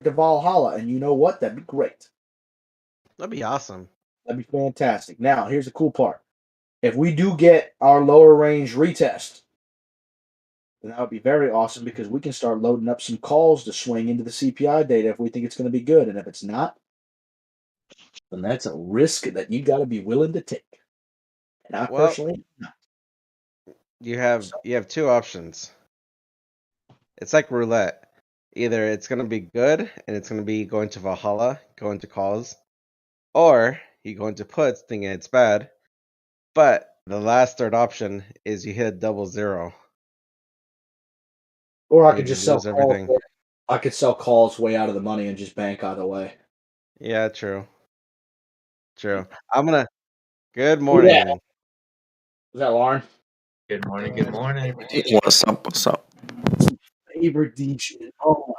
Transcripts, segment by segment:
to Valhalla, and you know what? That'd be great. That'd be awesome. That'd be fantastic. Now, here's the cool part. If we do get our lower range retest, then that would be very awesome because we can start loading up some calls to swing into the CPI data if we think it's going to be good. And if it's not, then that's a risk that you got to be willing to take. And I personally, you have two options. It's like roulette. Either it's gonna be good and it's gonna be going to Valhalla, going to calls, or you go into puts thinking it's bad. But the last third option is you hit a double zero. or I could just sell lose everything. calls. I could sell calls way out of the money and just bank either way. Yeah, true. True. I'm gonna. Good morning. Yeah. Is that Lauren? Good morning. Good morning. What's up? What's up? Favorite DJ. Oh my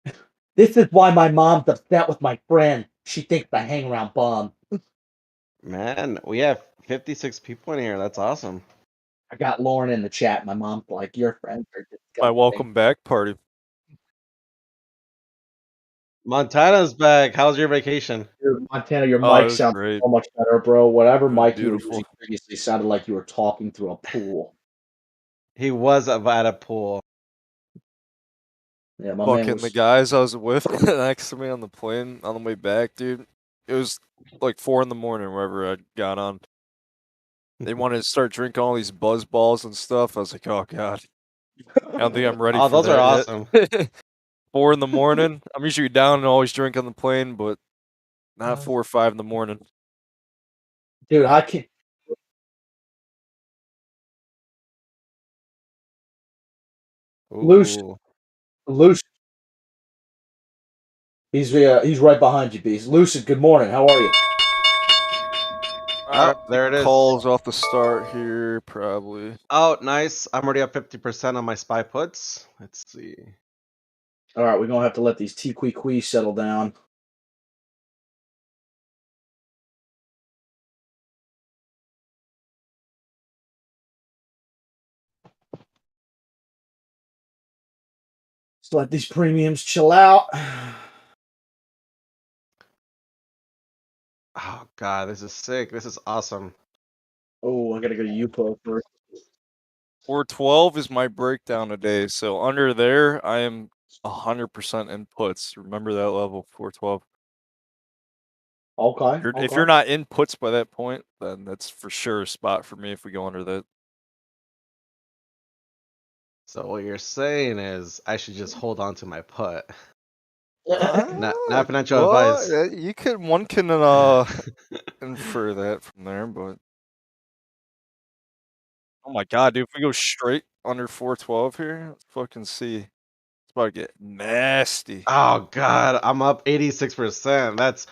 god. This is why my mom's upset with my friend. She thinks I hang around bum. Man, we have 56 people in here. That's awesome. I got Lauren in the chat. My mom's like, your friends are disgusting. My welcome back party. Montana's back. How's your vacation? Montana, your mic sounds great. so much better, bro. Whatever mic you were beautiful. using previously sounded like you were talking through a pool. He was at a pool. Yeah, my man Fucking was... the guys I was with next to me on the plane on the way back, dude. It was like 4 in the morning wherever I got on. They wanted to start drinking all these buzz balls and stuff. I was like, oh god, I don't think I'm ready. Oh, for those are awesome. 4 in the morning. I'm usually down and always drink on the plane, but not 4 or 5 in the morning. Dude, I can't. Lucid. He's right behind you, Beast. Lucid, good morning. How are you? Oh, there it is. Calls off the start here, probably. Oh, nice. I'm already up 50% on my SPY puts. Let's see. All right, we're gonna have to let these T-Qui settle down. Just let these premiums chill out. Oh god, this is sick. This is awesome. Oh, I gotta go to UPO first. 412 is my breakdown today, so under there I am 100% inputs. Remember that level, 412. Okay. If you're not inputs by that point, then that's for sure a spot for me if we go under that. So what you're saying is I should just hold on to my put. Not financial advice. You can infer that from there, but oh my god, dude! If we go straight under 412 here, let's fucking see. It's about to get nasty. Oh god, I'm up 86%. That's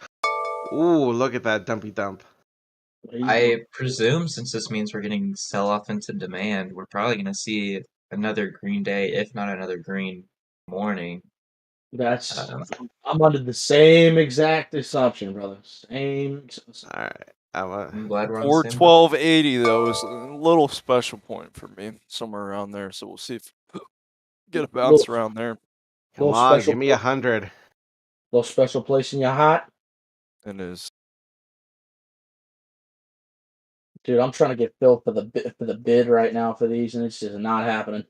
look at that dumpy dump. I presume since this means we're getting sell-off into demand, we're probably going to see another green day, if not another green morning. That's I'm under the same exact assumption, brother. Same. All right. I'm glad we're on 412.80 though is a little special point for me, somewhere around there. So we'll see if get a bounce around there. Come on, give me 100. Little special place in your heart. It is. Dude, I'm trying to get Phil for the bid right now for these, and it's just not happening.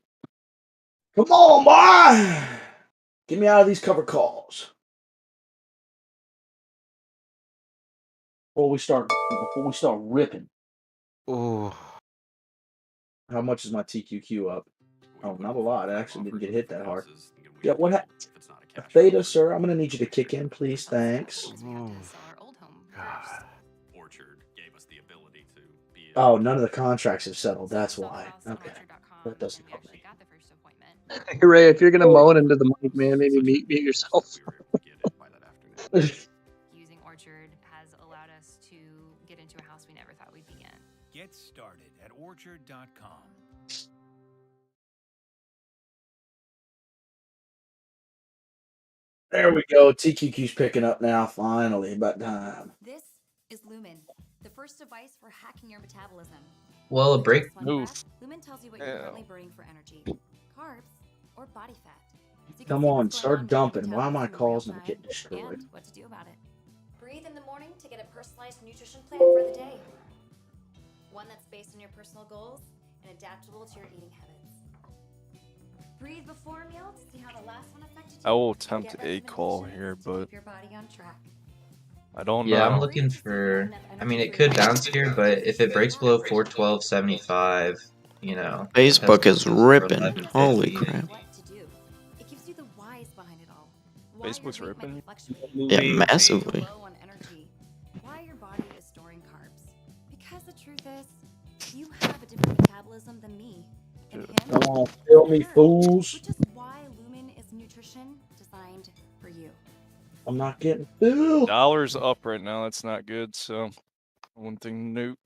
Come on, boy! Get me out of these cover calls. Before we start ripping. Ooh. How much is my TQQ up? Oh, not a lot. I actually didn't get hit that hard. Yeah, what happened? Theta, sir, I'm going to need you to kick in, please. Thanks. Oh, none of the contracts have settled. That's why. Okay. That doesn't help me. Hey, Ray, if you're going to moan into the mic, man, maybe mute yourself. Using Orchard has allowed us to get into a house we never thought we'd be in. Get started at orchard.com. There we go. TQQ's picking up now. Finally, about time. This is Lumen, the first device for hacking your metabolism. Well, a break. Lumen tells you what you're currently burning for energy, carbs or body fat. So you can Come see on, what's going start on dumping. in Why are my real calls not time getting destroyed? and what to do about it. Breathe in the morning to get a personalized nutrition plan for the day. One that's based on your personal goals and adaptable to your eating habits. Breathe before a meal to see how the last one affected you. I will and attempt get a call recommendations here, to but keep your body on track. I don't Yeah, I'm know. looking for. I mean, it could bounce here, but if it breaks below 412.75, you know, Facebook Tesla is goes for ripping. Holy 11.50. crap. What to do. It gives you the whys behind it all. Why Facebook's your weight might ripping? fluctuate. Yeah, massively. Low on energy. Why your body is storing carbs. Because the truth is, you have a different metabolism than me. And him Come on, fill me, her, fools. which is why Lumen is nutrition designed for you. I'm not getting filled. Dollar's up right now. That's not good. So one thing to note.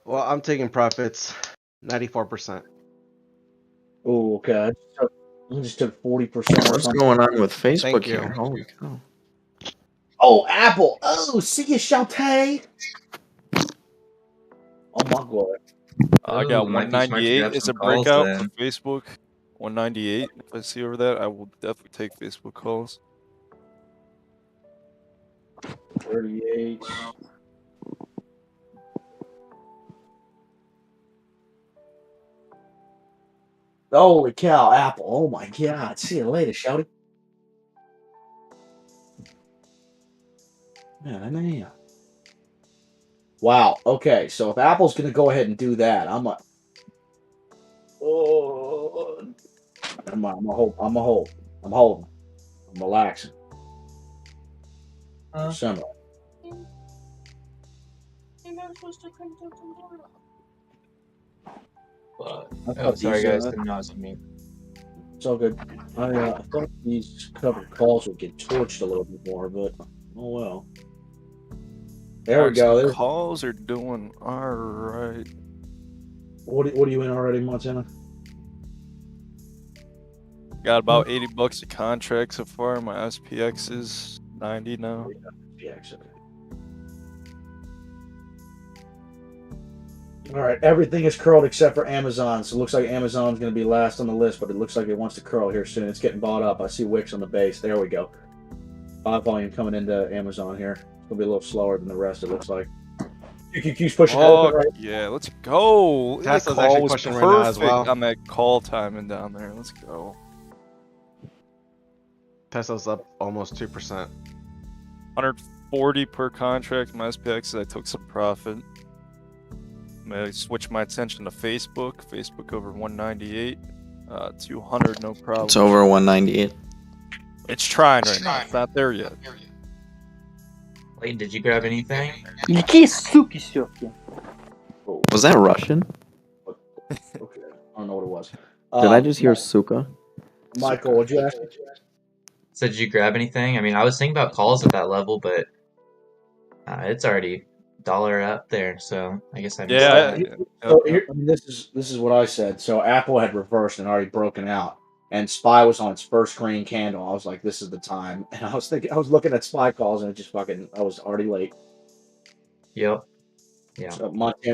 Well, I'm taking profits, 94%. Oh, okay. I just took 40% or What's something. going on with Facebook Thank you. here? Holy cow. Oh, Apple. Oh, see you, Shantae. Oh, my God. I Oh, got might be smart to 198 grab as some a calls breakout for then. Facebook. 198. If I see over that, I will definitely take Facebook calls. 38. Holy cow, Apple. Oh, my God. See you later, Shouty. Man. Wow. Okay, so if Apple's going to go ahead and do that, I'm a... Oh, I'm a hold. I'm holding. I'm relaxing. Summer. But, I oh, thought sorry these, guys, didn't know I was on mute. it's all good. I thought these covered calls would get torched a little bit more, but oh well. There we Alright, so go. the There's, calls are doing alright. what are you in already, Montana? Got about 80 bucks a contract so far. My SPX is 90 now. Yeah, okay. All right, everything is curled except for Amazon. So it looks like Amazon's going to be last on the list, but it looks like it wants to curl here soon. It's getting bought up. I see wicks on the base. There we go. 5 volume coming into Amazon here. It's going to be a little slower than the rest, it looks like. QQQ's pushing open right. Yeah, let's go. That Tesla's call actually was pushing right now as perfect well. on that call timing down there. Let's go. Tesla's up almost 2%. 140 per contract. My SPX, I took some profit. I switched my attention to Facebook. Facebook over 198. 200, no problem. It's over 198. It's trying right now. It's not there yet. Wait, did you grab anything? Was that Russian? Okay, I don't know what it was. Did I just hear suka? Michael, what'd you ask? So did you grab anything? I mean, I was thinking about calls at that level, but it's already $1 up there, so I guess I missed Yeah. that. So here, I mean, this is what I said. So Apple had reversed and already broken out, and SPY was on its first green candle. I was like, "This is the time." And I was looking at SPY calls, and it just fucking, I was already late. Yep. Yeah. So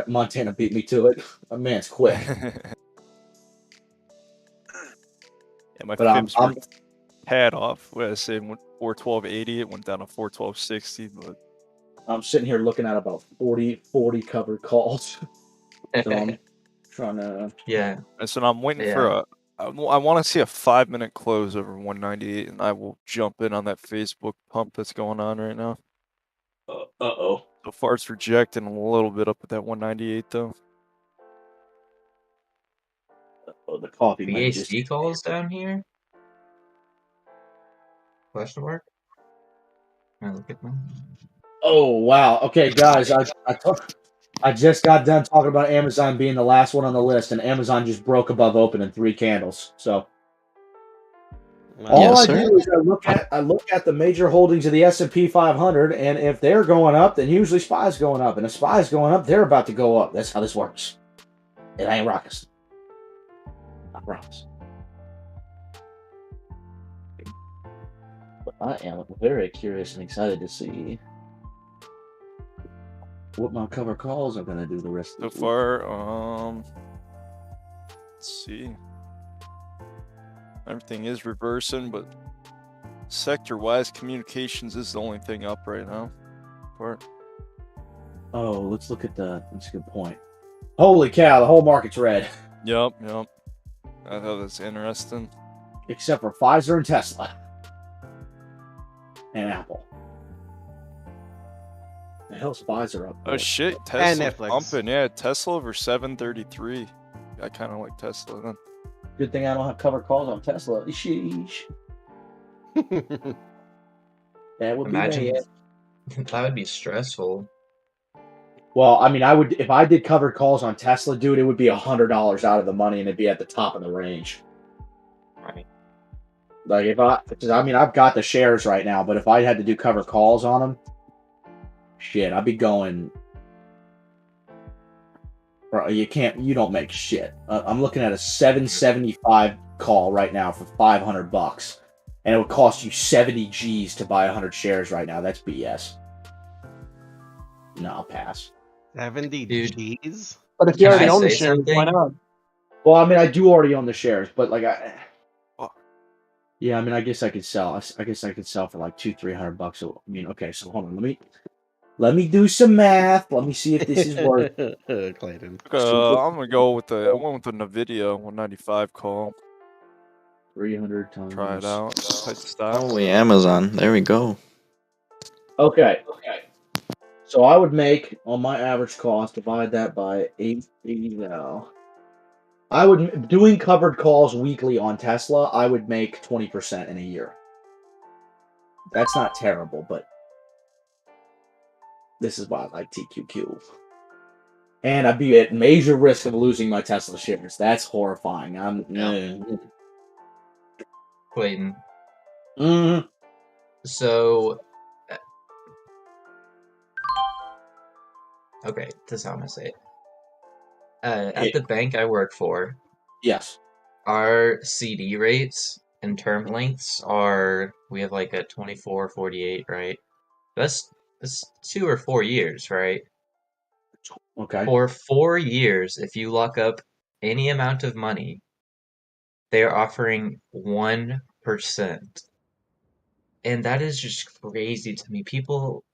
Montana beat me to it. A man's quick. Yeah, my But I'm fibs were tad off. What I say, 412.80. It went down to 412.60, but I'm sitting here looking at about 40 covered calls. So I'm trying to. Yeah. and so I'm waiting for a. I want to see a 5-minute close over 198, and I will jump in on that Facebook pump that's going on right now. Uh-oh. So far, it's rejecting a little bit up at that 198, though. Oh, the coffee might just. BAC calls down here? Question mark? Can I look at them? Oh wow. Okay, guys, I just got done talking about Amazon being the last one on the list, and Amazon just broke above open in 3 candles. So all Yes, I sir. do is I look at the major holdings of the S&P 500, and if they're going up, then usually SPY's going up, and if SPY's going up, they're about to go up. That's how this works. It ain't rockets. I promise. But I am very curious and excited to see what my cover calls are going to do the rest So of the week. far, let's see. Everything is reversing, but sector-wise, communications is the only thing up right now. Oh, let's look at that's a good point. Holy cow, the whole market's red. Yep. I thought that's interesting. Except for Pfizer and Tesla. And Apple. The hell's Pfizer up? Oh shit, And Tesla Netflix. pumping. Yeah, Tesla over 733. I kind of like Tesla then. Good thing I don't have covered calls on Tesla. Sheesh. That would Imagine be bad. that would be stressful. Well, I mean, I would if I did covered calls on Tesla, dude. It would be $100 out of the money, and it'd be at the top of the range. Right. Like because I've got the shares right now, but if I had to do covered calls on them, shit, I'd be going. Bro, you don't make shit. I'm looking at a 775 call right now for $500, and it would cost you 70 G's to buy 100 shares right now. That's BS. No, I'll pass. 70 Dude. G's? But if you Can already I own the say shares, why something? not? Well, I mean, I do already own the shares, but like What? yeah, I mean, I guess I could sell. I guess I could sell for like $200-300. So, I mean, okay, so hold on, let me do some math. Let me see if this is worth. Clayton. I'm gonna go with I went with the Nvidia 195 call. 300 times. Try it out. Type stock. Holy Amazon. There we go. Okay. So I would make on my average cost, divide that by 880 now. I would doing covered calls weekly on Tesla. I would make 20% in a year. That's not terrible, but this is why I like TQQ. And I'd be at major risk of losing my Tesla shares. That's horrifying. Clayton. Mm. So, okay, this is how I'm gonna say it. At the bank I work for, Yes. our CD rates and term lengths we have like a 24-48, right? That's 2 or 4 years, right? Okay. For 4 years, if you lock up any amount of money, they are offering 1%. And that is just crazy to me. People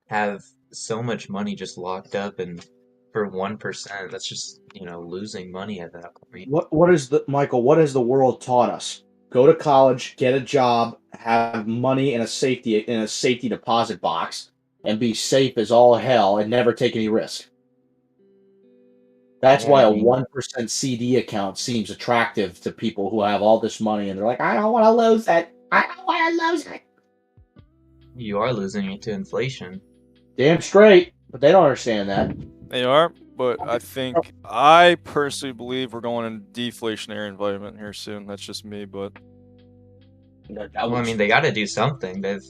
have so much money just locked up, and for 1%, that's just, losing money at that point. What is Michael? What has the world taught us? Go to college, get a job, have money in a safety deposit box, and be safe as all hell, and never take any risk. That's Yeah, why I a mean, 1% CD account seems attractive to people who have all this money, and they're like, I don't want to lose it. I don't want to lose it. you are losing it to inflation. Damn straight, but they don't understand that. They are, but I personally believe we're going in a deflationary environment here soon. That's just me, but Well, I mean, they got to do something. They've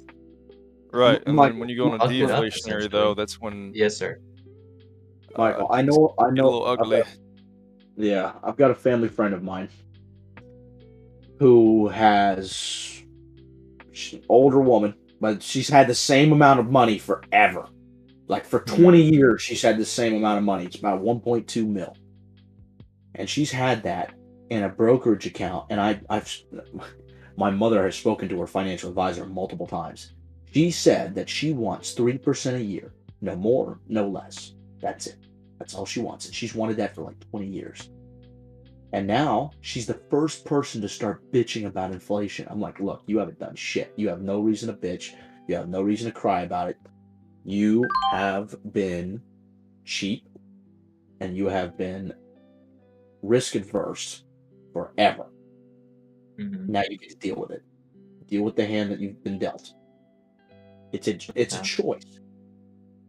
right. And then when you go into fucked it up, deflationary, though, essentially. that's when Yes, sir. Michael, I things know. get a little ugly. I've got a family friend of mine who she's an older woman, but she's had the same amount of money forever. Like for 20 years, she's had the same amount of money. It's about 1.2 mil. And she's had that in a brokerage account. And my mother has spoken to her financial advisor multiple times. She said that she wants 3% a year. No more, no less. That's it. That's all she wants. And she's wanted that for like 20 years. And now she's the first person to start bitching about inflation. I'm like, look, you haven't done shit. You have no reason to bitch. You have no reason to cry about it. You have been cheap and you have been risk adverse forever. Mm-hmm. Now you get to deal with it. Deal with the hand that you've been dealt. It's a choice.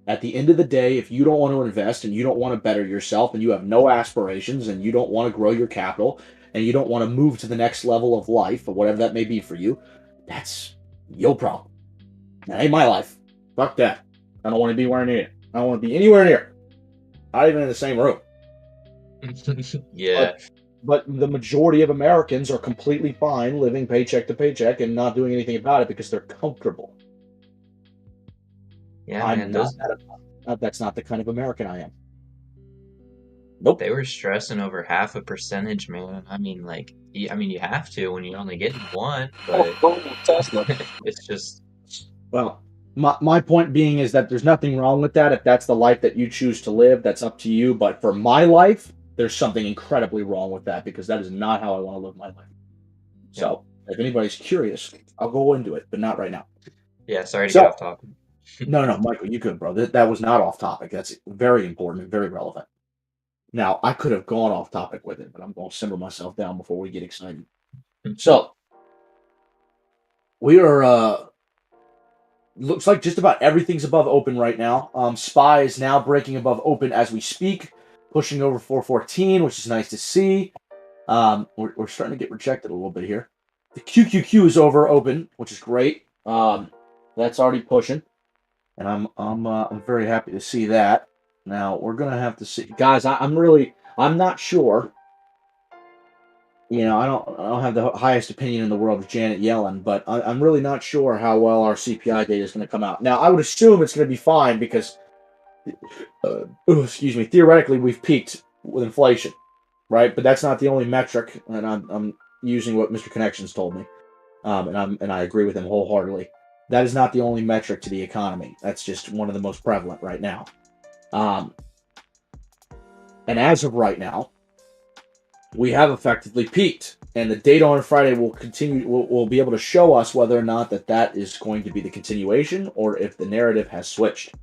At the end of the day, if you don't want to invest and you don't want to better yourself and you have no aspirations and you don't want to grow your capital and you don't want to move to the next level of life or whatever that may be for you, that's your problem. That ain't my life. Fuck that. I don't want to be anywhere near it. I don't want to be anywhere near. Not even in the same room. Yeah. But the majority of Americans are completely fine living paycheck to paycheck and not doing anything about it because they're comfortable. Yeah, man. That's not the kind of American I am. Nope. They were stressing over 0.5%, man. I mean, like, you have to when you're only getting one, but Tesla. it's just, Well, my point being is that there's nothing wrong with that. If that's the life that you choose to live, that's up to you. But for my life, there's something incredibly wrong with that because that is not how I want to live my life. So if anybody's curious, I'll go into it, but not right now. yeah, sorry to So- get off topic. No, Michael, you good, bro. That was not off topic. That's very important and very relevant. Now, I could have gone off topic with it, but I'm going to simmer myself down before we get excited. So, we are, looks like just about everything's above open right now. SPY is now breaking above open as we speak, pushing over 414, which is nice to see. We're starting to get rejected a little bit here. The QQQ is over open, which is great. That's already pushing. And I'm very happy to see that. Now we're gonna have to see, guys. I'm not sure. You know, I don't have the highest opinion in the world of Janet Yellen, but I'm really not sure how well our CPI data is going to come out. Now I would assume it's going to be fine because, excuse me, theoretically we've peaked with inflation, right? But that's not the only metric, and I'm using what Mr. Connections told me, and I agree with him wholeheartedly. That is not the only metric to the economy. That's just one of the most prevalent right now. And as of right now, we have effectively peaked. And the data on Friday will continue. Will be able to show us whether or not that is going to be the continuation or if the narrative has switched.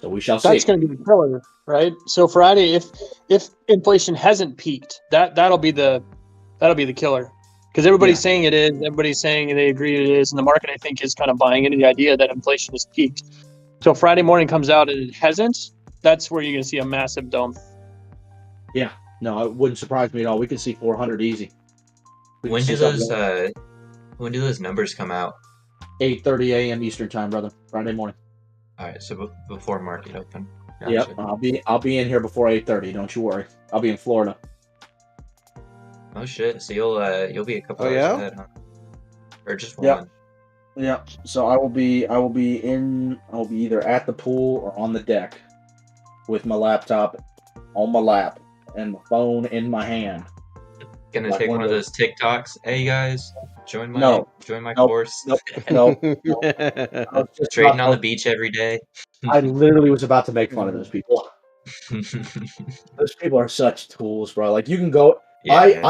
So we shall see. That's going to be the killer, right? So Friday, if inflation hasn't peaked, that'll be the killer. Because everybody's saying it is, everybody's saying they agree it is, and the market, I think, is kind of buying into the idea that inflation has peaked. So Friday morning comes out and it hasn't, that's where you're going to see a massive dump. Yeah, no, it wouldn't surprise me at all. We could see 400 easy. When do those numbers come out? 8:30 a.m. Eastern time, brother. Friday morning. All right, so before market open. Gotcha. Yep, I'll be in here before 8:30. Don't you worry. I'll be in Florida. Oh shit! So you'll be a couple hours ahead, huh? Or just one? Yep. Yep. So I will be either at the pool or on the deck with my laptop on my lap and my phone in my hand. Gonna take one of those TikToks. Hey guys, join my course. Nope. Trading on the beach every day. I literally was about to make fun of those people. Those people are such tools, bro. Like you can go. Yeah,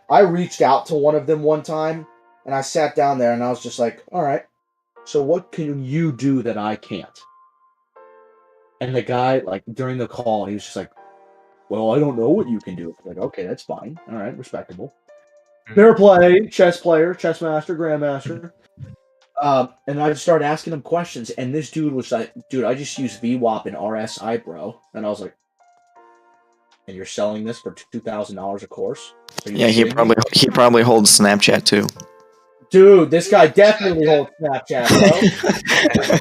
I reached out to one of them one time, and I sat down there, and I was just like, "All right, so what can you do that I can't?" And the guy, like during the call, he was just like, "Well, I don't know what you can do." I'm like, okay, that's fine. All right, respectable. Fair play, chess player, chess master, grandmaster. And I just started asking him questions, and this dude was like, "Dude, I just use VWAP and RSI, bro." And I was like, "And you're selling this for $2,000 a course?" Yeah, he probably holds Snapchat too. Dude, this guy definitely holds Snapchat, bro.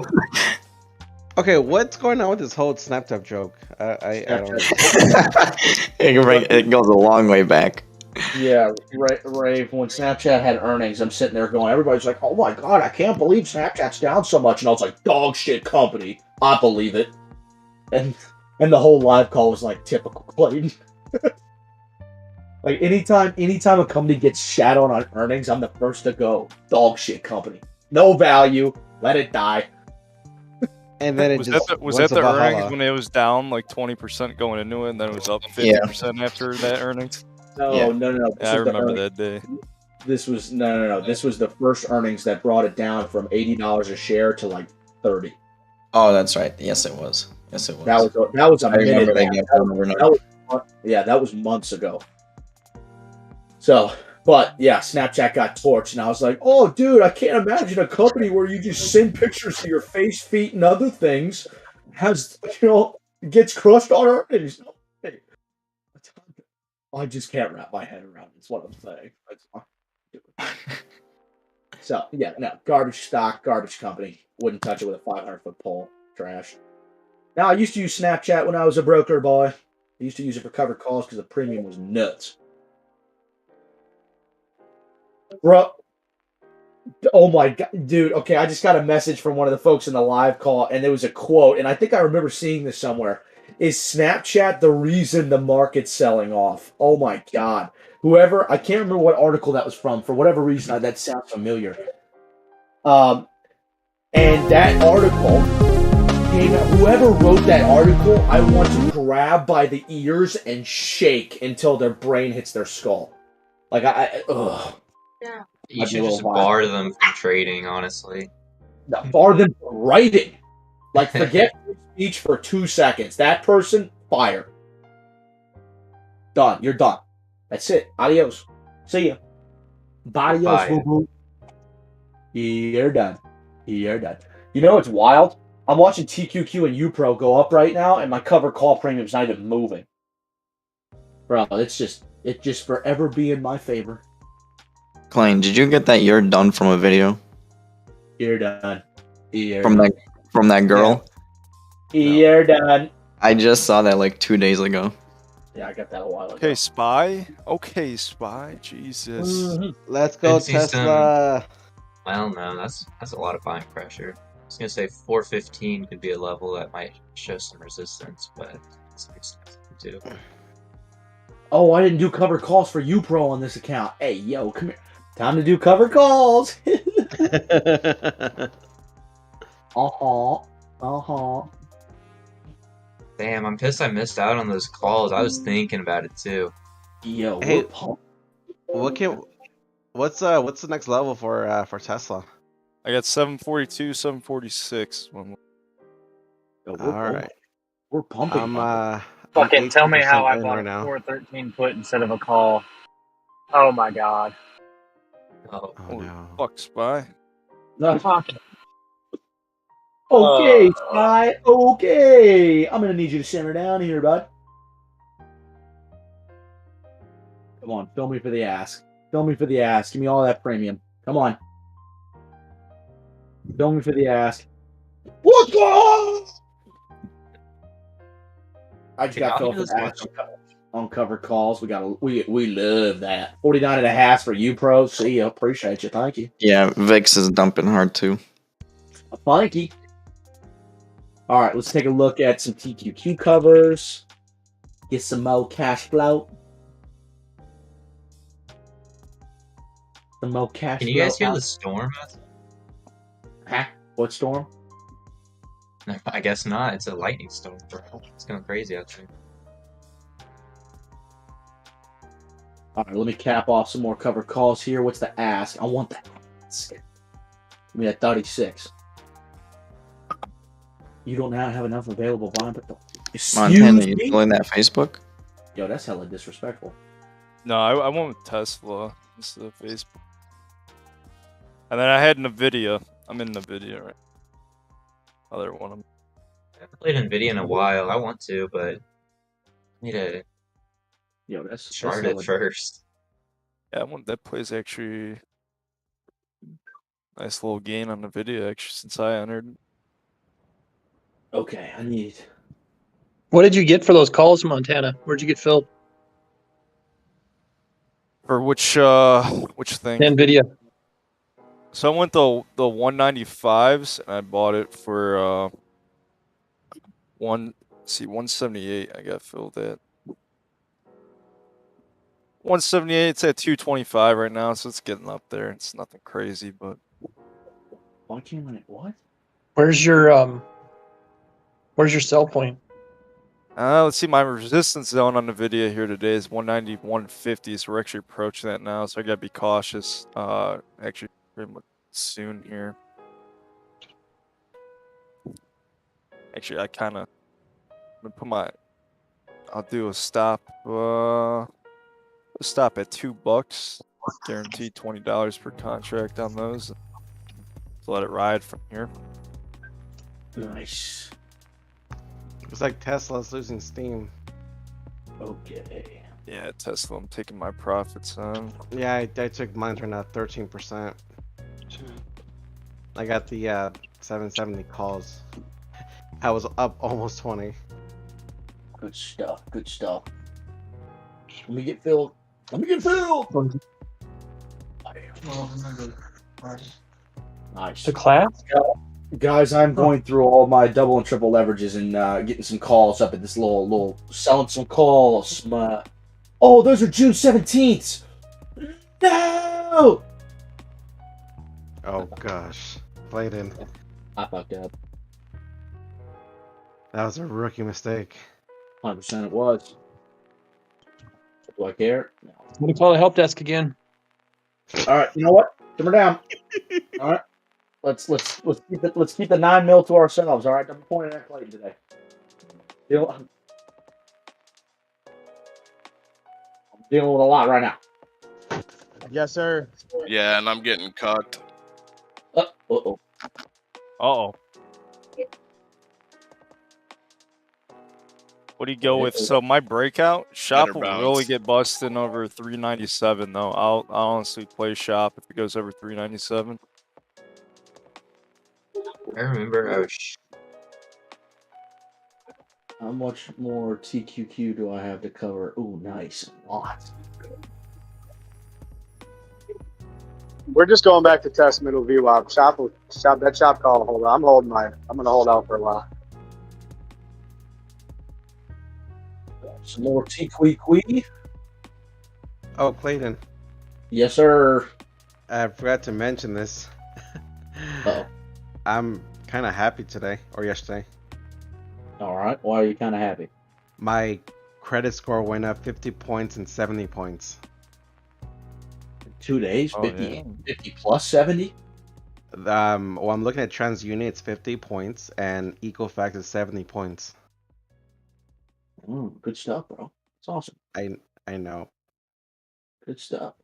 Okay, what's going on with this whole Snapchat joke? I don't It goes a long way back. Yeah, Rave, when Snapchat had earnings, I'm sitting there going, everybody's like, "Oh my god, I can't believe Snapchat's down so much." And I was like, "Dog shit company. I believe it." And the whole live call was like, typical Clayton. Like, anytime a company gets shat on earnings, I'm the first to go, "Dog shit company. No value. Let it die." And then was that the earnings when it was down like 20% going into it, and then it was up 50% after that earnings? No. Yeah, I remember that day. This was no. This was the first earnings that brought it down from $80 a share to like $30. Oh, that's right. Yes, it was. That was a minute. That was months ago. So, but yeah, Snapchat got torched, and I was like, "Oh, dude, I can't imagine a company where you just send pictures of your face, feet, and other things gets crushed on earnings." I just can't wrap my head around it. That's what I'm saying. So yeah, no, garbage stock, garbage company. Wouldn't touch it with a 500-foot pole. Trash. Now, I used to use Snapchat when I was a broker, boy. I used to use it for covered calls because the premium was nuts. Bro, oh my god, dude. Okay, I just got a message from one of the folks in the live call, and there was a quote, and I think I remember seeing this somewhere. is Snapchat the reason the market's selling off? Oh my god. Whoever, I can't remember what article that was from. For whatever reason, that sounds familiar. And that article came out, whoever wrote that article, I want to grab by the ears and shake until their brain hits their skull. Like, ugh. Yeah. You should just bar them from trading, honestly. No, bar them from writing. Like, forget free speech for 2 seconds. That person, fire. Done. You're done. That's it. Adios. See ya. Adios, boo-boo. You're done. You're done. You know what's wild? I'm watching TQQ and UPRO go up right now, and my cover call premium's not even moving. Bro, it's just forever be in my favor. Klein, did you get that "you're done" from a video? You're done. You're From that girl? Yeah. You're done. I just saw that like 2 days ago. Yeah, I got that a while ago. Okay, Spy. Okay, Spy. Jesus. Let's go, Tesla. Well, no, that's a lot of buying pressure. I was gonna say 415 could be a level that might show some resistance, but it's expensive too. Oh, I didn't do cover calls for UPRO on this account. Hey, yo, come here. Time to do cover calls. Damn, I'm pissed I missed out on those calls. I was thinking about it too. Yo, hey, what's the next level for Tesla? I got 742, 746. Yo, Alright. We're pumping. Fucking tell me how I in bought right a now. 413 put instead of a call. Oh my god. Oh, no. Fuck, Spy. No. Fuck. Okay, Spy. Okay. I'm going to need you to simmer down here, bud. Come on. Fill me for the ask. Fill me for the ask. Give me all that premium. Come on. Fill me for the ask. What's going on? I just got filled for the ask on cover calls. We love that. 49.5 for you, pro. See ya. Appreciate you. Thank you. Yeah, VIX is dumping hard too. Thank you. All right, let's take a look at some TQQ covers. Get some more cash flow. Some more cash flow. Can you guys hear the storm? Huh? What storm? No, I guess not. It's a lightning storm, bro. It's going crazy out there. All right, let me cap off some more cover calls here. What's the ask? I want the ask. Give me that 36. You don't now have enough available volume, but Montana, you still in that Facebook? Yo, that's hella disrespectful. No, I went with Tesla instead of Facebook. And then I had NVIDIA. I'm in NVIDIA right. Other one. I haven't played NVIDIA in a while. I want to, but I need to chart it first. Yeah, I want that plays actually nice little gain on NVIDIA actually since I entered. Okay, I need. What did you get for those calls, Montana? Where'd you get filled? For which thing? NVIDIA. So I went the 195s and I bought it for 178. I got filled at 178. It's at 225 right now, so it's getting up there. It's nothing crazy, but why can't I? What? Where's your sell point? let's see. My resistance zone on the video here today is 190, 150. So we're actually approaching that now. So I gotta be cautious. Actually, pretty much soon here. Actually, I kind of put my. I'll do a stop. Stop at $2. Guaranteed $20 per contract on those. So let it ride from here. Nice. Looks like Tesla's losing steam. Okay. Yeah, Tesla. I'm taking my profits on. Yeah, I took mine right now 13%. I got the 770 calls. I was up almost 20. Good stuff. Good stuff. Let me get filled. Let me get filled. Nice. The class? Guys, I'm going through all my double and triple leverages and getting some calls up at this little selling some calls. Oh, those are June 17th. No! Oh gosh, Clayton, I fucked up. that was a rookie mistake. 100% it was. Do I care? No. I'm gonna call the help desk again. All right, you know what? Simmer down. All right, let's keep the 9 mil to ourselves. All right, I'm pointing at Clayton today. I'm dealing with a lot right now. Yes, sir. Yeah, and I'm getting cucked. Uh-oh. Uh-oh. What do you go with? So my breakout shop Better will bounce. really get busted over 397 though. I'll honestly play shop if it goes over 397. I remember. How much more TQQ do I have to cover? Ooh, nice. A lot. We're just going back to test middle VWAP. That shop call. Hold on. I'm gonna hold out for a while. Some more TQQ. Oh, Clayton, Yes, sir. I forgot to mention this. Uh-oh. I'm kind of happy today or yesterday. All right. Why are you kind of happy? My credit score went up 50 points and 70 points. 2 days, Oh, 50, yeah. 50 plus 70. Well, I'm looking at TransUnion, it's 50 points, and Equifax is 70 points. Good stuff, bro. It's awesome. I know. Good stuff.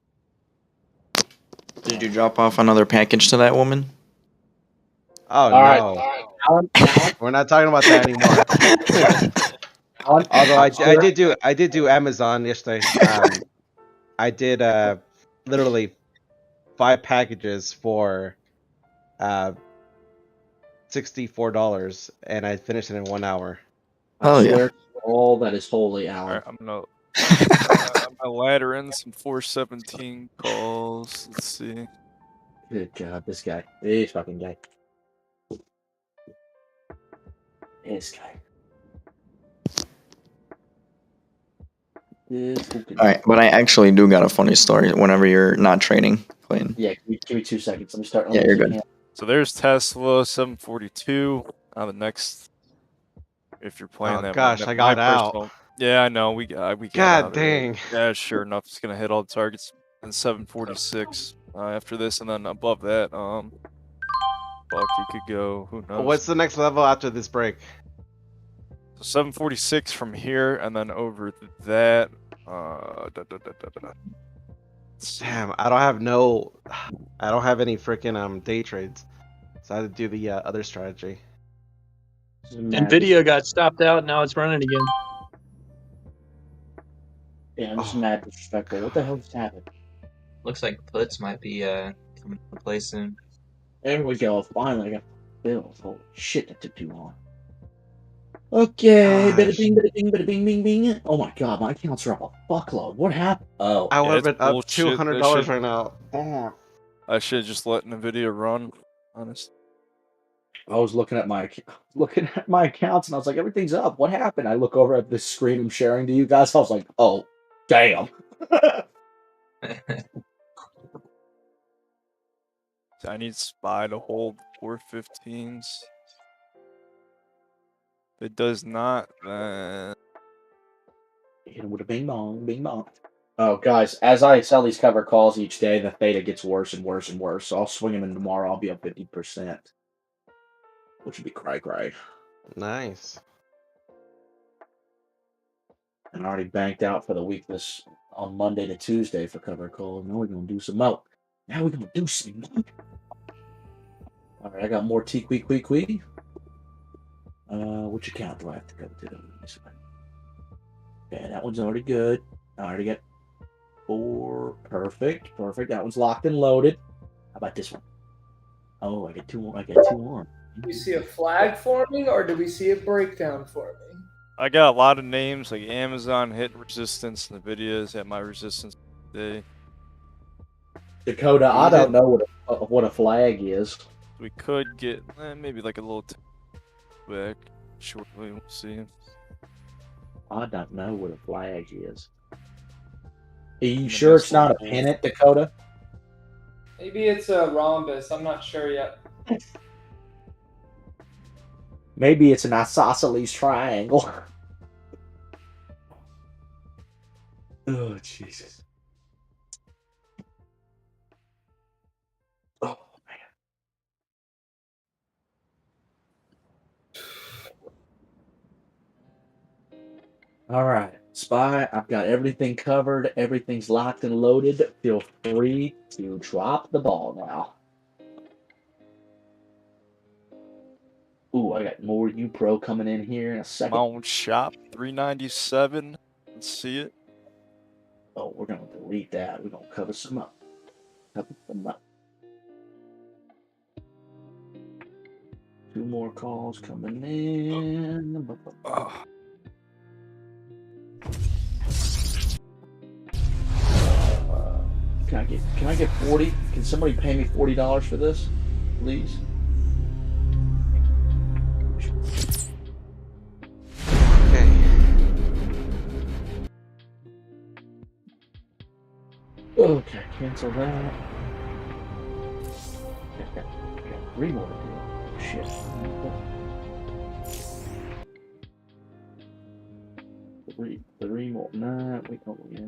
Did you drop off another package to that woman? Oh All no, right. All right. Alan, we're not talking about that anymore. Alan, Although I did do Amazon yesterday. I did literally 5 packages for $64, and I finished it in 1 hour. Oh, I yeah. swear to all that is holy, All Alan. right, I'm gonna ladder in some 417 calls. Let's see. Good God, this guy. This fucking guy. This guy. This fucking All right, but I actually do got a funny story whenever you're not trading, Clayton. Yeah, give me 2 seconds. Let me start. Yeah, you're good. So there's Tesla 742. The next, if you're playing Oh that. gosh, I got out. Yeah, I know. We got God out. dang. Yeah, sure enough, it's gonna hit all the targets. And 746 after this, and then above that, fuck, you could go. Who knows? What's the next level after this break? So 746 from here, and then over that. Damn, I don't have any freaking day trades, so I had to do the other strategy. Nvidia got stopped out. Now it's running again. Yeah, I'm just mad disrespectful. What the hell just happened? Looks like puts might be coming into play soon. There we go. Finally, I got bills. Holy shit, that took too long. Okay, bada bing, bada bing, bada bing, bing, bing. Oh my god, my accounts are up a fuckload. What happened? Oh, I would have it's been up bullshit. $200 right now. Damn. I should just let Nvidia run. Honest. I was looking at my accounts and I was like, everything's up. What happened? I look over at this screen I'm sharing to you guys. I was like, oh, damn. I need SPY to hold 415s. If it does not, then Hit him with a bing bong, bing bong. Oh, guys, as I sell these cover calls each day, the theta gets worse and worse and worse. So I'll swing them in tomorrow. I'll be up 50%, which would be cray. Nice. And I already banked out for the week on Monday to Tuesday for cover call. Now we're gonna do some more. All right, I got more TQQ. Which account do I have to go to? This one. Okay, that one's already good. I already got 4. Perfect. That one's locked and loaded. How about this one? Oh, I get 2 more. Do we see a flag forming or do we see a breakdown forming? I got a lot of names like Amazon hit resistance, Nvidia's at my resistance today. Dakota, I don't know what a flag is. We could get maybe like a little back shortly. We'll see. I don't know what a flag is. Are you sure it's not a pennant, Dakota? Maybe it's a rhombus. I'm not sure yet. Maybe it's an isosceles triangle. Oh, Jesus. Oh, man. All right, Spy, I've got everything covered. Everything's locked and loaded. Feel free to drop the ball now. Ooh, I got more U-Pro coming in here in a second. Mount Shop 397. Let's see it. Oh, we're going to delete that. We're going to cover some up. Cover them up. 2 more calls coming in. Can I get 40? Can somebody pay me $40 for this, please? Okay. Okay, cancel that. Got 3 more to do. Shit. Three more. Nah, wait, oh, yeah.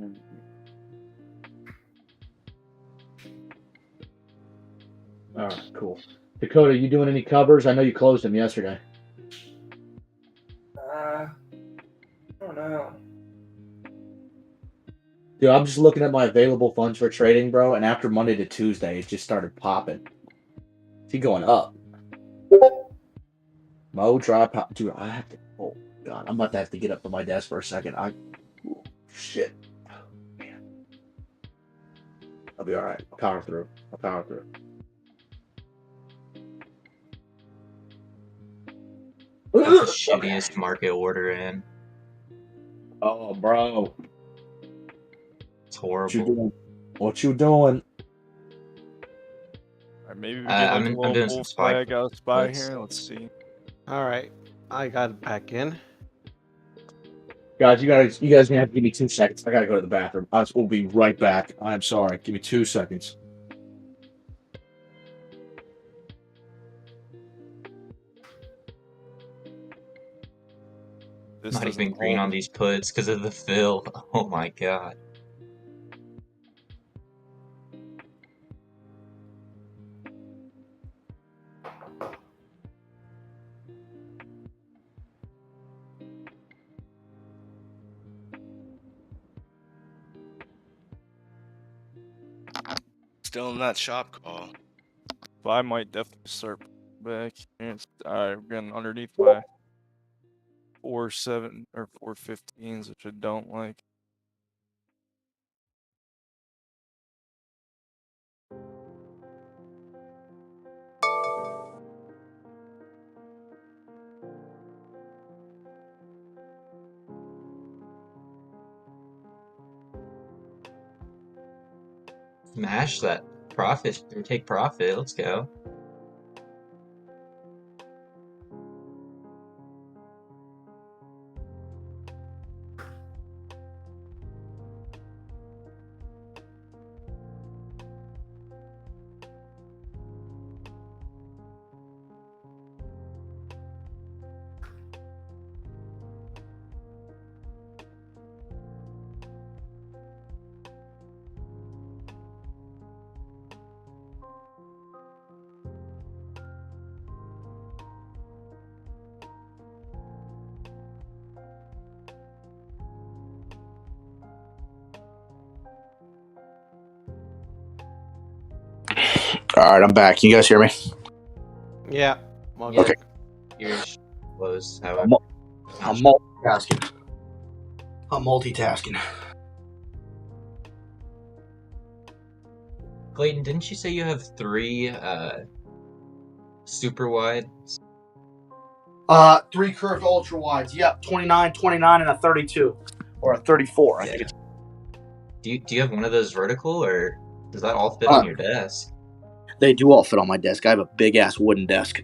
All right, cool. Dakota, you doing any covers? I know you closed them yesterday. I don't know. Dude, I'm just looking at my available funds for trading, bro, and after Monday to Tuesday, it just started popping. Is he going up? Mo, dry pop. Dude, I have to. Oh, God. I'm about to have to get up from my desk for a second. Oh, shit. Oh, man. I'll be all right. I'll power through. Got the shittiest market order in. Oh, bro. It's horrible. What you doing? Alright, maybe we get like I'm doing some spy flag out spy here. Let's see. Alright. I got it back in. Guys, you guys gonna have to give me 2 seconds. I gotta go to the bathroom. We'll be right back. I'm sorry. Give me 2 seconds. Not even green on these puts because of the fill. Oh my god. Still in that shop call. But I might definitely start back. Alright, we're getting underneath my 4.7 or 4.15s, which I don't like. Smash that profit or take profit. Let's go. All right, I'm back. Can you guys hear me? Yeah. Okay. Yours close. I'm multitasking. Clayton, didn't you say you have 3 super wide? 3 curved ultra wides. Yep, 29, 29, and a 32 or a 34. I think it's. Do you have one of those vertical, or does that all fit on your desk? They do all fit on my desk. I have a big ass wooden desk.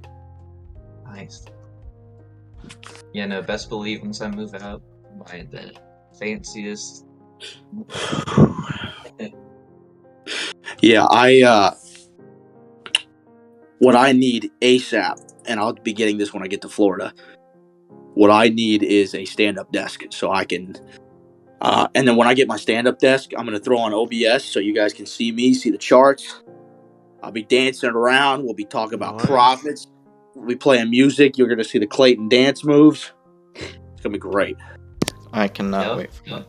Nice. Yeah, no, best believe once I move out, I'm buying the fanciest. Yeah, what I need ASAP, and I'll be getting this when I get to Florida. What I need is a stand-up desk so I can. And then when I get my stand-up desk, I'm gonna throw on OBS so you guys can see me, see the charts. I'll be dancing around. We'll be talking about profits. We'll be playing music. You're gonna see the Clayton dance moves. It's gonna be great. I cannot wait for that.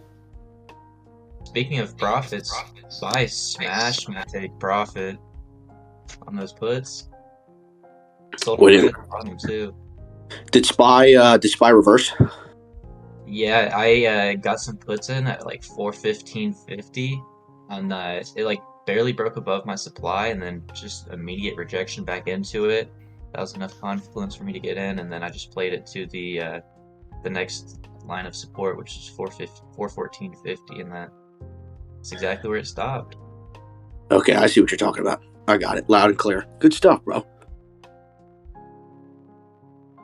Speaking of profits, buy Smash may take profit on those puts. Sold Wait, a bottom too. Did Spy reverse? Yeah, I got some puts in at like 415.50, and it like barely broke above my supply, and then just immediate rejection back into it. That was enough confluence for me to get in, and then I just played it to the next line of support, which is 414.50, and that's exactly where it stopped. Okay, I see what you're talking about. I got it, loud and clear. Good stuff, bro.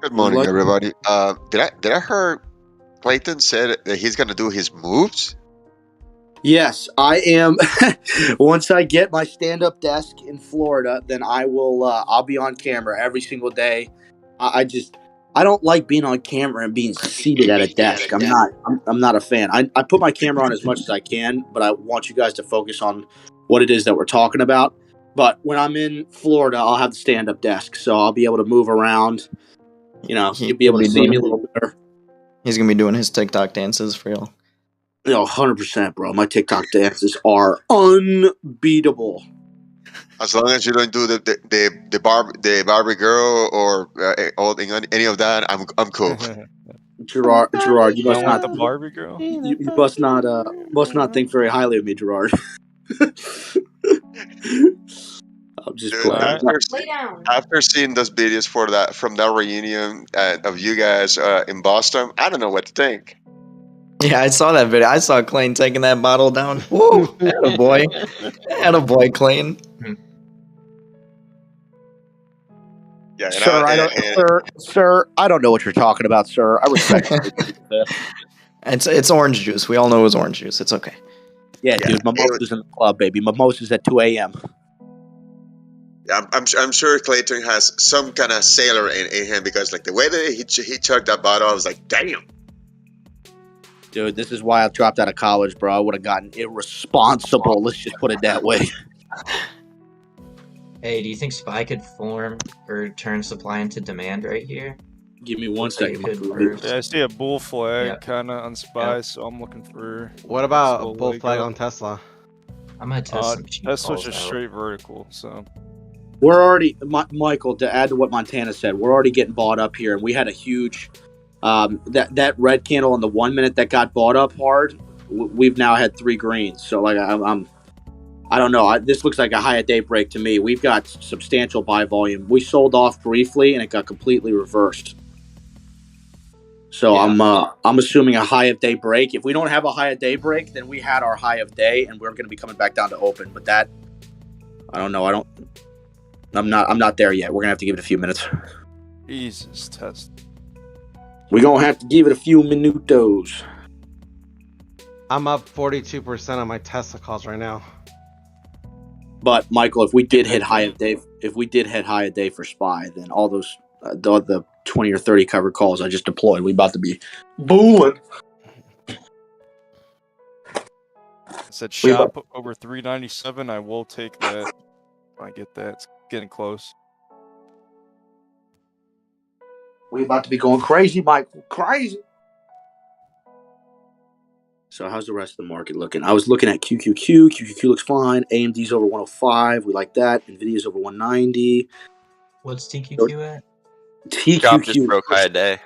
Good morning, everybody. Did I hear Clayton said that he's gonna do his moves? Yes, I am. Once I get my stand-up desk in Florida, then I will. I'll be on camera every single day. I don't like being on camera and being seated at a desk. I'm not a fan. I put my camera on as much as I can, but I want you guys to focus on what it is that we're talking about. But when I'm in Florida, I'll have the stand-up desk, so I'll be able to move around. You know, you'll be able to see me a little better. He's gonna be doing his TikTok dances for y'all. 100%, bro. My TikTok dances are unbeatable. As long as you don't do the Barbie girl or any of that, I'm cool. Gerard, you must don't not want the Barbie girl. You must not think very highly of me, Gerard. I'm just playing. After seeing those videos from that reunion of you guys in Boston, I don't know what to think. Yeah, I saw that video. I saw Clayton taking that bottle down. Woo! Attaboy. Attaboy, Clayton. Yeah, Sir, I don't know what you're talking about, sir. I respect you. It's orange juice. We all know it was orange juice. It's okay. Yeah, dude. Mimosa's in the club, baby. Mimosa's at 2 a.m. I'm sure Clayton has some kind of sailor in him, because like the way that he chugged that bottle, I was like, damn. Dude, this is why I dropped out of college, bro. I would have gotten irresponsible. Let's just put it that way. Hey, do you think SPY could form or turn supply into demand right here? Give me one second. Yeah, I see a bull flag kind of on SPY, so I'm looking for. What about a bull flag on Tesla? I'm gonna test some cheap Tesla's calls just out. straight vertical, so. We're already, Michael, to add to what Montana said, we're already getting bought up here, and we had a huge, that red candle on the 1 minute that got bought up hard. We've now had 3 greens, so like I don't know. This looks like a high at day break to me. We've got substantial buy volume. We sold off briefly, and it got completely reversed. So yeah. I'm assuming a high of day break. If we don't have a high of day break, then we had our high of day, and we're going to be coming back down to open. But that, I don't know. I'm not there yet. We're gonna have to give it a few minutes. Jesus, test. We're gonna have to give it a few minutos. I'm up 42% on my Tesla calls right now. But Michael, if we did hit high of day, for SPY, then all those the 20 or 30 covered calls I just deployed, we about to be booling. I said shop over 397. I will take that. I get that. It's getting close. We about to be going crazy, Michael. Crazy. So how's the rest of the market looking? I was looking at QQQ. QQQ looks fine. AMD's over 105. We like that. NVIDIA's over 190. What's TQQ at? Shop just broke high a day.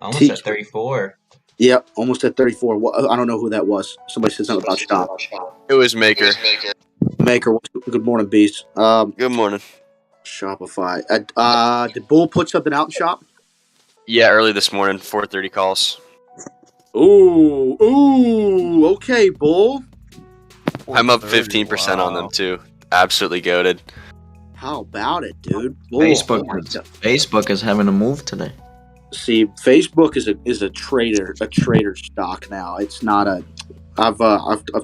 Almost at 34. Yep, almost at 34. I don't know who that was. Somebody said something about Shop. It was Maker. Maker, good morning, Beast. Good morning. Shopify. Did Bull put something out in Shop? Yeah, early this morning, 4:30 calls. Ooh, okay, Bull. I'm up 15% on them too. Absolutely goated. How about it, dude? Oh, Facebook is having a move today. See, Facebook is a trader stock now. It's not a. I've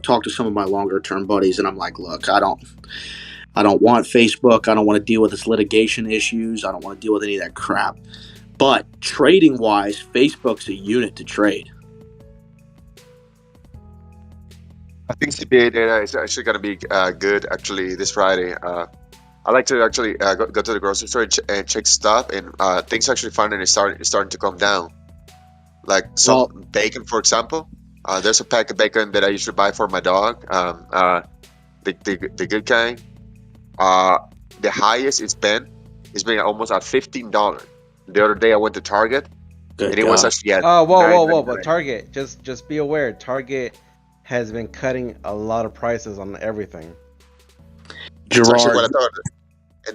talked to some of my longer term buddies, and I'm like, look, I don't want Facebook. I don't want to deal with its litigation issues. I don't want to deal with any of that crap. But trading wise, Facebook's a unit to trade. I think CPA data is actually going to be good actually this Friday. I like to actually go to the grocery store and check stuff, and things actually finally starting to come down. Like some bacon, for example. There's a pack of bacon that I usually buy for my dog. The good kind. The highest it's been almost at $15. The other day I went to Target, and it was actually at whoa! But Target, just be aware, Target has been cutting a lot of prices on everything. That's actually what I thought.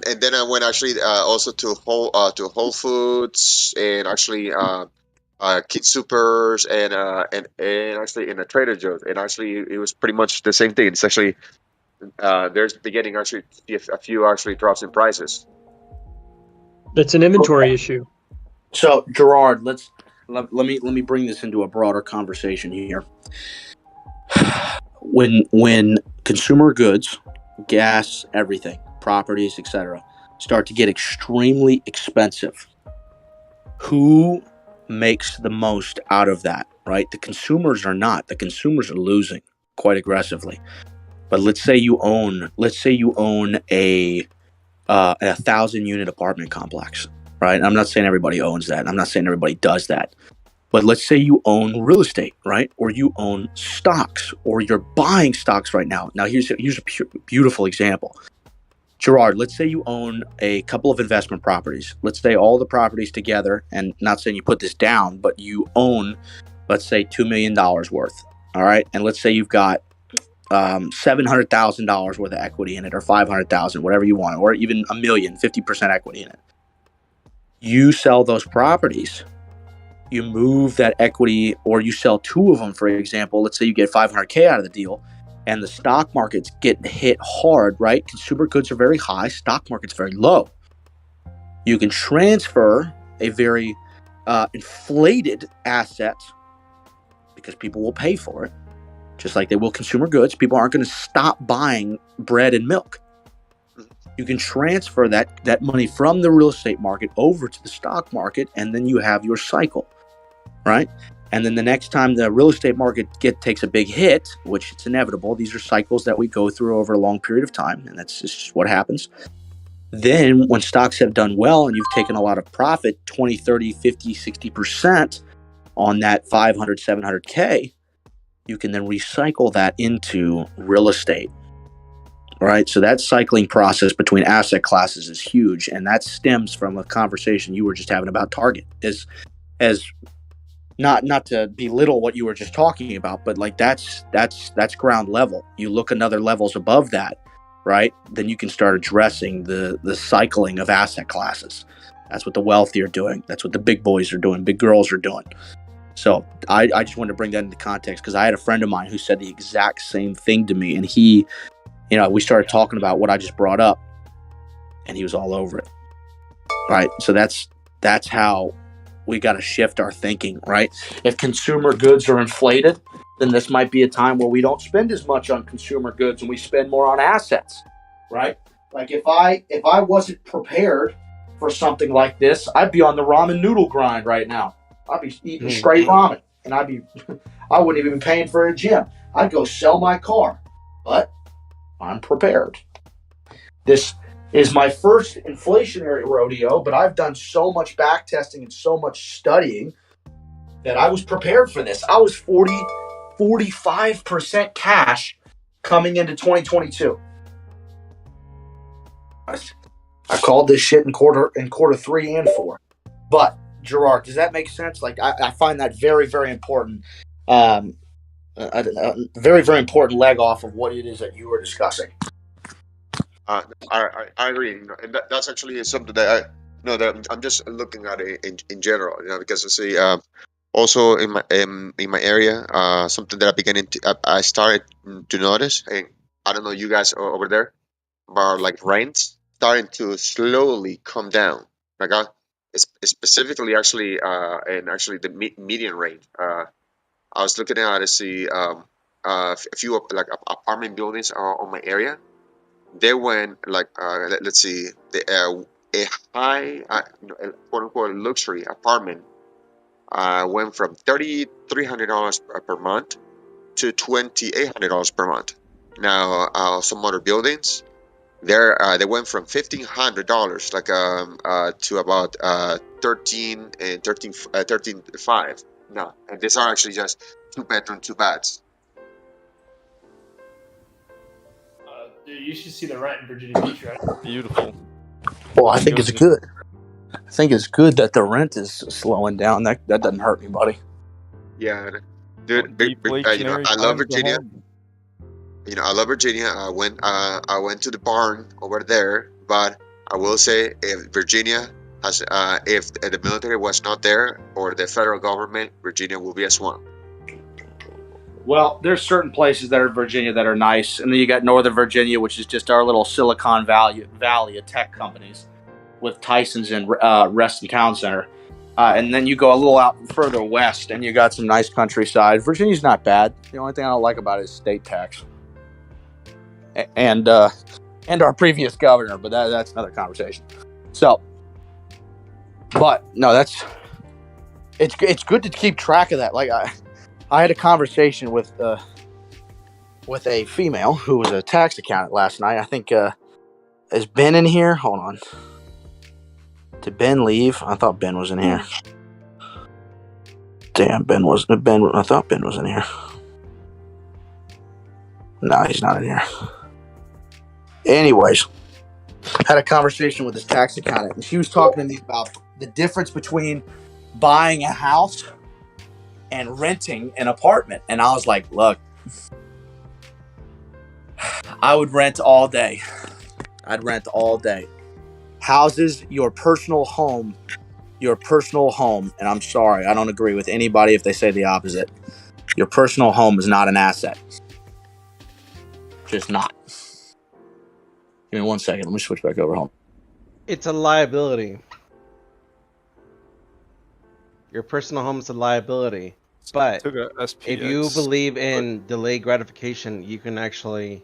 And then I went actually also to Whole Foods and actually Kid Supers and actually in a Trader Joe's, and actually it was pretty much the same thing. It's actually there's beginning actually to see a few actually drops in prices. That's an inventory issue. So Gerard, let me bring this into a broader conversation here. When consumer goods, gas, everything, properties, etc., start to get extremely expensive, who makes the most out of that, right? The consumers are not. The consumers are losing quite aggressively. But let's say you own a 1,000-unit apartment complex, right? I'm not saying everybody owns that. I'm not saying everybody does that. But let's say you own real estate, right? Or you own stocks, or you're buying stocks right now. Now, here's a beautiful example. Gerard, let's say you own a couple of investment properties. Let's say all the properties together, and not saying you put this down, but you own, let's say, $2 million worth, all right? And let's say you've got $700,000 worth of equity in it, or $500,000, whatever you want, or even $1 million, 50% equity in it. You sell those properties, you move that equity, or you sell two of them, for example. Let's say you get $500K out of the deal, and the stock market's getting hit hard, right? Consumer goods are very high, stock market's very low. You can transfer a very inflated asset because people will pay for it, just like they will consumer goods. People aren't going to stop buying bread and milk. You can transfer that money from the real estate market over to the stock market, and then you have your cycle, right? And then the next time the real estate market takes a big hit, which it's inevitable, these are cycles that we go through over a long period of time, and that's just what happens. Then when stocks have done well and you've taken a lot of profit, 20, 30, 50, 60% on that 500, 700K, you can then recycle that into real estate, right? So that cycling process between asset classes is huge, and that stems from a conversation you were just having about Target. As not to belittle what you were just talking about, but like that's ground level. You look another levels above that, right? Then you can start addressing the cycling of asset classes. That's what the wealthy are doing. That's what the big boys are doing. Big girls are doing. So I just wanted to bring that into context because I had a friend of mine who said the exact same thing to me, and he, we started talking about what I just brought up, and he was all over it. Right? So that's how we got to shift our thinking, right? If consumer goods are inflated, then this might be a time where we don't spend as much on consumer goods and we spend more on assets, right? Like if I wasn't prepared for something like this, I'd be on the ramen noodle grind right now. I'd be eating straight ramen, and I wouldn't even be paying for a gym. I'd go sell my car, but I'm prepared. This is my first inflationary rodeo, but I've done so much back testing and so much studying that I was prepared for this. I was 45% cash coming into 2022. I called this shit in quarter 3 and 4. But Gerard, does that make sense? Like I find that very, very important. A very, very important leg off of what it is that you were discussing. I agree, and that's actually something that I'm just looking at it in general, because I see also in my area, something that I started to notice, and I don't know you guys over there, about like rents starting to slowly come down. Like specifically, actually, and actually the median range. I was looking at to see a few like apartment buildings on my area. They went like let's see, a high quote unquote luxury apartment went from $3,300 per month to $2,800 per month. Now some other buildings they went from $1,500 like to about 13 and 13.5. No, and these are actually just 2 bedroom, 2 baths. Dude, you should see the rent in Virginia Beach, right? Beautiful. Well, I think it's good. I think it's good that the rent is slowing down. That doesn't hurt anybody. Yeah, dude. Deflationary I love times Virginia. ahead. I love Virginia. I went to the barn over there, but I will say if Virginia has if the military was not there or the federal government, Virginia will be a swamp. Well, there's certain places that are in Virginia that are nice, and then you got Northern Virginia, which is just our little Silicon Valley of tech companies, with Tyson's and Reston Town Center. And then you go a little out further west, and you got some nice countryside. Virginia's not bad. The only thing I don't like about it is state tax, and our previous governor. But that's another conversation. So, but no, it's good to keep track of that. Like I had a conversation with a female who was a tax accountant last night. I think is Ben in here? Hold on. Did Ben leave? I thought Ben was in here. Damn, Ben. I thought Ben was in here. No, he's not in here. Anyways, had a conversation with this tax accountant, and she was talking to me about the difference between buying a house and renting an apartment. And I was like, look, I would rent all day. I'd rent all day. Houses, your personal home. And I'm sorry, I don't agree with anybody if they say the opposite. Your personal home is not an asset. Just not. Give me 1 second. Let me switch back over home. It's a liability. Your personal home is a liability. But if you believe in delayed gratification, you can actually...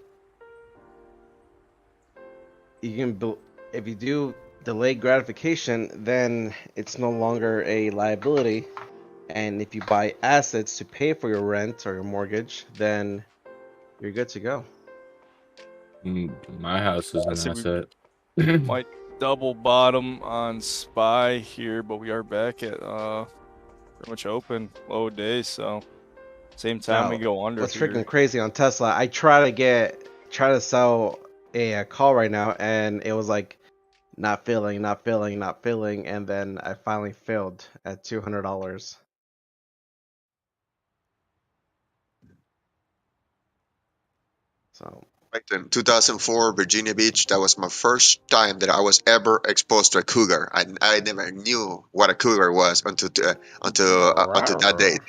if you do delayed gratification, then it's no longer a liability. And if you buy assets to pay for your rent or your mortgage, then you're good to go. My house is an asset. Might double bottom on SPY here, but we are back at pretty much open low days. So same time we go under. What's freaking crazy on Tesla? I try to sell a call right now, and it was like not filling, and then I finally filled at $200. So Back in 2004, Virginia Beach, that was my first time that I was ever exposed to a cougar. I never knew what a cougar was until that date.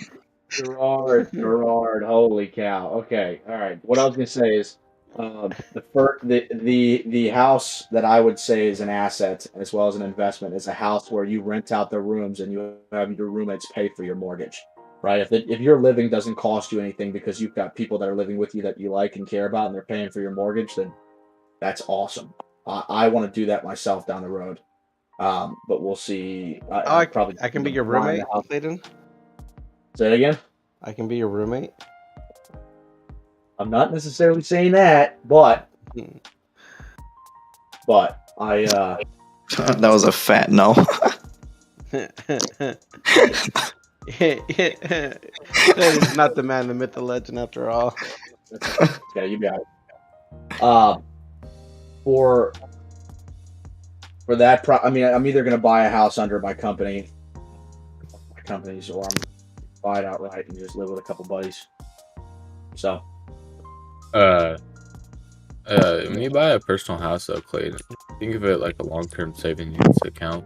Gerard, holy cow. Okay, all right. What I was gonna say is, the house that I would say is an asset as well as an investment is a house where you rent out the rooms and you have your roommates pay for your mortgage. Right? If your living doesn't cost you anything because you've got people that are living with you that you like and care about and they're paying for your mortgage, then that's awesome. I want to do that myself down the road. But we'll see. I can be your roommate, Clayton. Say it again. I can be your roommate. I'm not necessarily saying that, but I that was a fat no. That is not the man, the myth, the legend, after all. Okay, you got it. For that, I'm either going to buy a house under my company's, or I'm buy it outright and just live with a couple buddies. So, when you buy a personal house, though, Clayton, think of it like a long-term savings account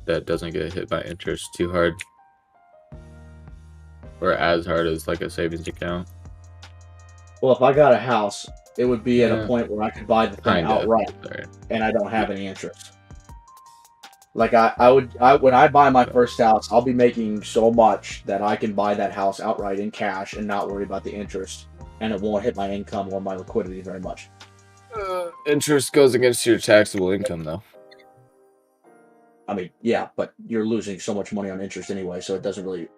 that doesn't get hit by interest too hard. Or as hard as like a savings account. Well, if I got a house It would be at a Yeah. point where I could buy the thing Kinda. outright, Sorry. and I don't have any interest. Like when I buy my first house, I'll be making so much that I can buy that house outright in cash and not worry about the interest, and it won't hit my income or my liquidity very much. Interest goes against your taxable income, though. I mean, yeah, but you're losing so much money on interest anyway, so it doesn't really.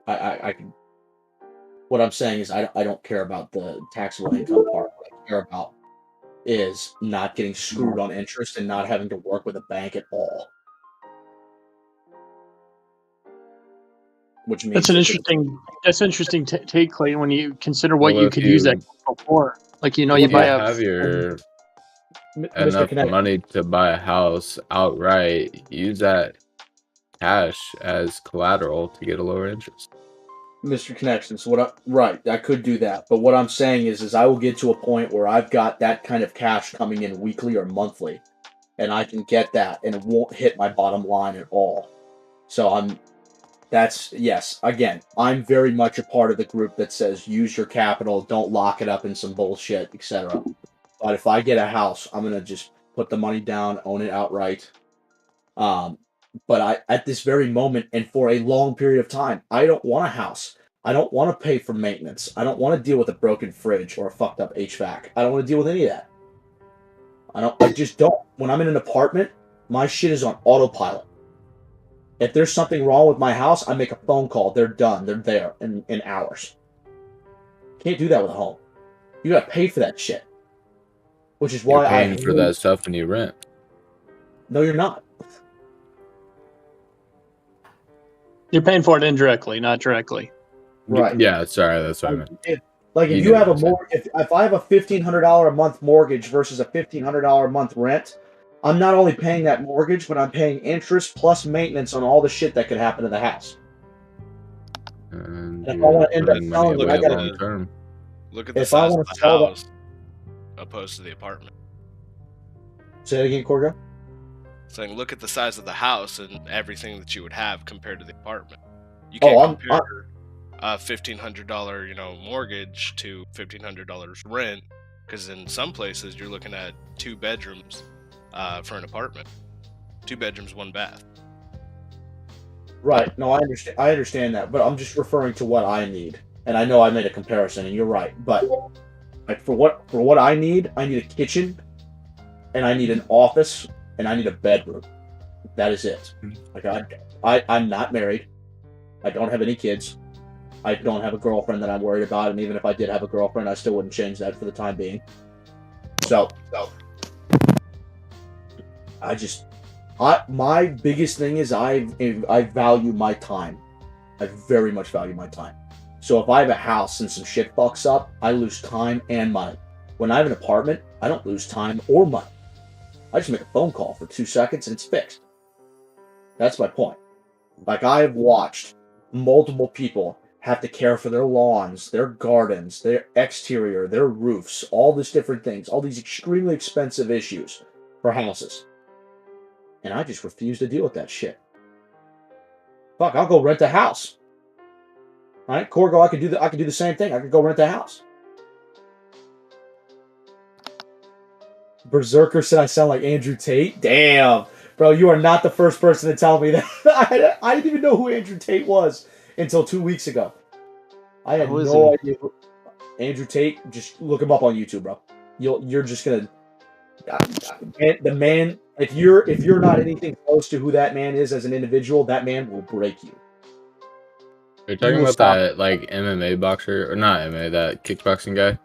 I can. What I'm saying is, I don't care about the taxable income part. What I care about is not getting screwed on interest and not having to work with a bank at all. Which means That's an interesting take, Clay, when you consider what Well, you if could use that you- for. Like, you If buy you a have your Mr. enough Connect. money to buy a house outright, use that cash as collateral to get a lower interest. Mr. Connections, right, I could do that, but what I'm saying is I will get to a point where I've got that kind of cash coming in weekly or monthly, and I can get that, and it won't hit my bottom line at all. So yes, again, I'm very much a part of the group that says use your capital, don't lock it up in some bullshit, etc. But if I get a house, I'm gonna just put the money down, own it outright. But at this very moment and for a long period of time, I don't want a house. I don't want to pay for maintenance. I don't want to deal with a broken fridge or a fucked up HVAC. I don't want to deal with any of that. I just don't. When I'm in an apartment, my shit is on autopilot. If there's something wrong with my house, I make a phone call. They're done. They're there in hours. Can't do that with a home. You gotta pay for that shit. Which is why You're paying for that stuff when you rent. No, you're not. You're paying for it indirectly, not directly. Right. Yeah, sorry, that's what I meant. If you have a mortgage, if I have a $1,500 a month mortgage versus a $1,500 a month rent, I'm not only paying that mortgage, but I'm paying interest plus maintenance on all the shit that could happen to the house. And if I want to end up putting selling it, money I away gotta. long term. Look at the If I size wanna of the sell house opposed to the apartment. Say it again, Corgo. Saying, look at the size of the house and everything that you would have compared to the apartment. You Oh, can't I'm- compare a $1,500, mortgage to $1,500 rent, because in some places you're looking at 2 bedrooms for an apartment. 2 bedrooms, 1 bath. Right. No, I understand. I understand that, but I'm just referring to what I need. And I know I made a comparison, and you're right. But like for what I need a kitchen, and I need an office, and I need a bedroom. That is it. Like I'm not married. I don't have any kids. I don't have a girlfriend that I'm worried about, and even if I did have a girlfriend, I still wouldn't change that for the time being. So my biggest thing is I value my time. I very much value my time. So if I have a house and some shit fucks up, I lose time and money. When I have an apartment, I don't lose time or money. I just make a phone call for 2 seconds and it's fixed. That's my point. Like, I have watched multiple people have to care for their lawns, their gardens, their exterior, their roofs, all these different things, all these extremely expensive issues for houses. And I just refuse to deal with that shit. Fuck, I'll go rent a house. All right, Corgo, I could do the same thing. I could go rent a house. Berserker said I sound like Andrew Tate. Damn, bro, you are not the first person to tell me that. I didn't even know who Andrew Tate was until 2 weeks ago. I had no idea. Andrew Tate, just look him up on YouTube, bro. You're just gonna the man. If you're not anything close to who that man is as an individual, that man will break you. You're talking about that like MMA boxer or not MMA, that kickboxing guy?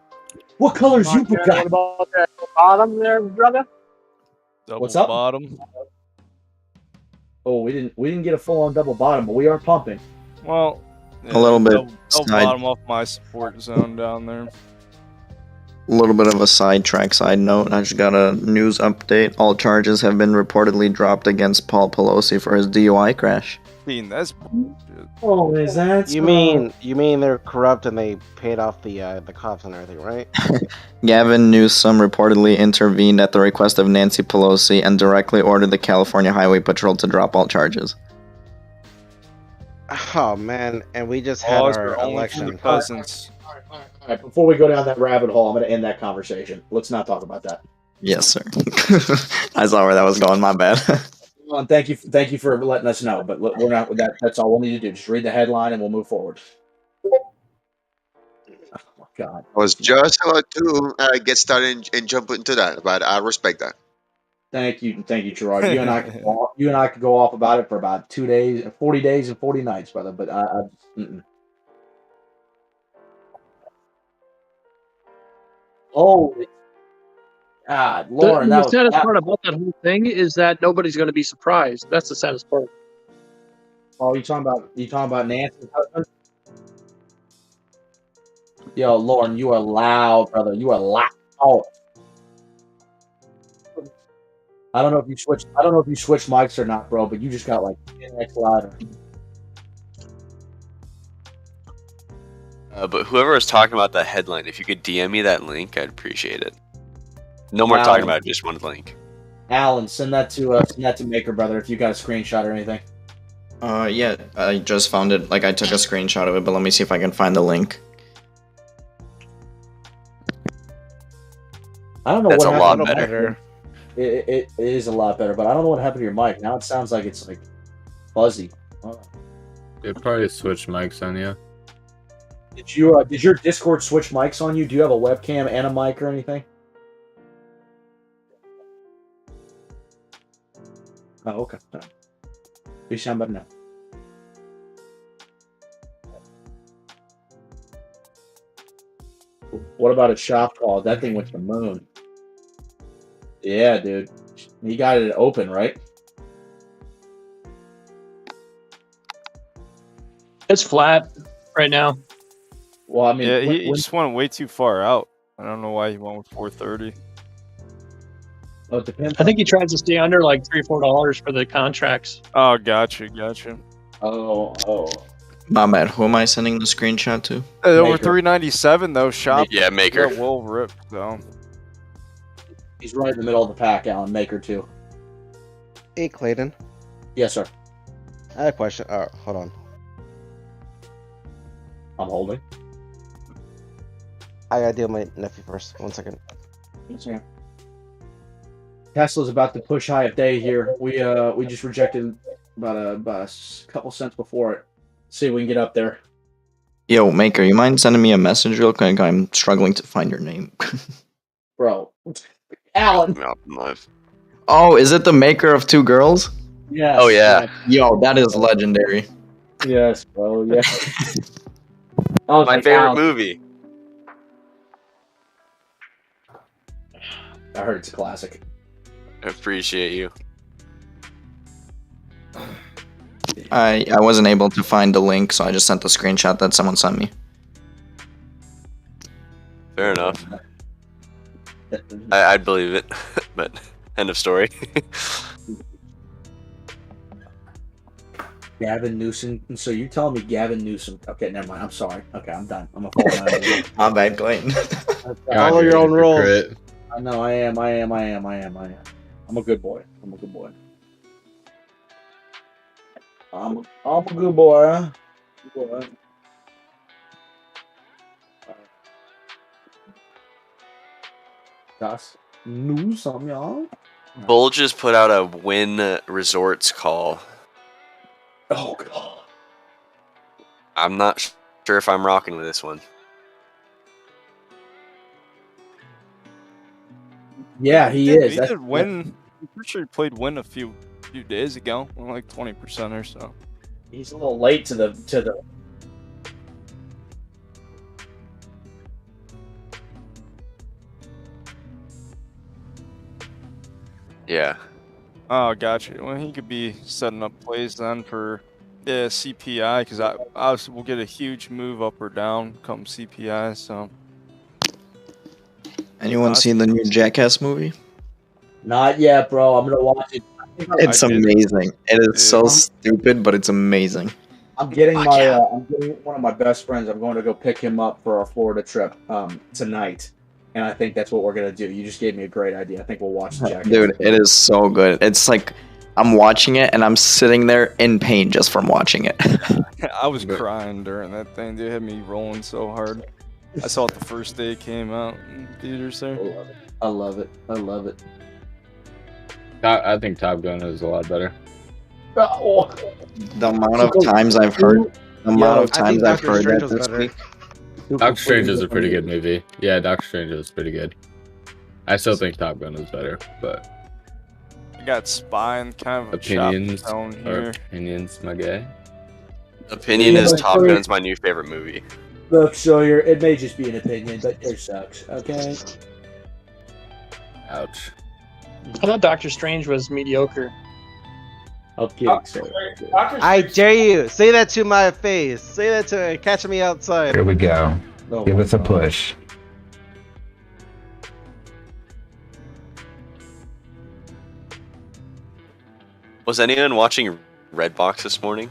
What color is you What got? about that bottom there, brother? What's up? Bottom. Oh, we didn't get a full on double bottom, but we are pumping. Well, A little bit double side- bottom off my support zone down there. A little bit of a sidetrack side note. I just got a news update. All charges have been reportedly dropped against Paul Pelosi for his DUI crash. That's Oh, is that? You mean they're corrupt and they paid off the cops and everything, right? Gavin Newsom reportedly intervened at the request of Nancy Pelosi and directly ordered the California Highway Patrol to drop all charges. Oh man, and we just had Laws our are only for the election. peasants. All right. Before we go down that rabbit hole, I'm going to end that conversation. Let's not talk about that. Yes, sir. I saw where that was going. My bad. Well, thank you for letting us know. But we're not that. That's all we'll need to do. Just read the headline and we'll move forward. Oh my God. I was just about to get started and jump into that, but I respect that. Thank you, Gerard. You and I could go off about it for about 2 days, 40 days and 40 nights, brother. But mm-mm. Oh, God, Lauren, The saddest part about that whole thing is that nobody's going to be surprised. That's the saddest part. Oh, you talking about Nancy's husband? Yo, Lauren, you are loud, brother. You are loud. I don't know if you switched mics or not, bro, but you just got like 10x louder. But whoever was talking about that headline, if you could DM me that link, I'd appreciate it. No more talking about it, just one link. Alan, send that to Maker, brother, if you got a screenshot or anything. Yeah, I just found it. Like, I took a screenshot of it, but let me see if I can find the link. I don't know That's what a lot happened. better. It is a lot better, but I don't know what happened to your mic. Now it sounds like it's like fuzzy. It probably switched mics on you. Did your Discord switch mics on you? Do you have a webcam and a mic or anything? Oh, okay. You sound better now. What about a shop call? That thing went to the moon. Yeah, dude. You got it open, right? It's flat right now. Well, I mean, yeah, he just went way too far out. I don't know why he went with 430. Oh, it depends. I think he tries to stay under like $3 or $4 for the contracts. Oh, gotcha. Oh. My bad. Who am I sending the screenshot to? Over 397 though. Shop. Yeah, Maker. Yeah, will rip though. He's right in the middle of the pack, Alan. Maker too. Hey, Clayton. Yes, sir. I had a question. Hold on. I'm holding. I gotta deal with my nephew first. 1 second. Yes, sir. Tesla's about to push high of day here. We just rejected about a couple cents before it. See if we can get up there. Yo, Maker, you mind sending me a message real quick? I'm struggling to find your name. Bro. Alan. Oh, is it the maker of Two Girls? Yes. Oh, yeah. Yo, that is legendary. Yes, bro. Yeah. My favorite movie. I heard it's a classic. I appreciate you. I wasn't able to find the link, so I just sent the screenshot that someone sent me. Fair enough. I'd believe it, but end of story. Gavin Newsom. So you telling me Gavin Newsom? Okay, never mind. I'm sorry. Okay, I'm done. I'm a fall down. My bad, Clayton. Follow your own rules. I know. I am. I'm a good boy. I'm a good boy. I'm a good boy. Good boy. Das Newsom, y'all. Bull just put out a Wynn Resorts call. Oh god. I'm not sure if I'm rocking with this one. Yeah, he is. He did win. I'm pretty sure he played Win a few days ago, like 20% or so. He's a little late to the. Yeah. Oh, gotcha. Well, he could be setting up plays then for CPI, because obviously we'll get a huge move up or down come CPI. So. Anyone seen the new Jackass movie? Not yet, bro. I'm gonna watch it. It's amazing. It is so stupid, but it's amazing. I'm getting I'm getting one of my best friends. I'm going to go pick him up for our Florida trip tonight, and I think that's what we're gonna do. You just gave me a great idea. I think we'll watch Jackass. Dude, it is so good. It's like I'm watching it and I'm sitting there in pain just from watching it. I was crying during that thing. They had me rolling so hard. I saw it the first day it came out in theaters there. I love it. I love it. I think Top Gun is a lot better. Oh. The amount of times I've heard, that this week. Doctor Strange is a pretty good movie. Yeah, Doctor Strange is pretty good. I still think Top Gun is better, but I got Spine kind of opinions down here. Opinions, my guy. Opinion is Top Gun's my new favorite movie. Look, Sawyer, it may just be an opinion, but it sucks. Okay. Ouch. I thought Doctor Strange was mediocre. Okay, I dare you. Say that to my face. Say that to catch me outside. Here we go. Oh Give us a push. Was anyone watching Redbox this morning?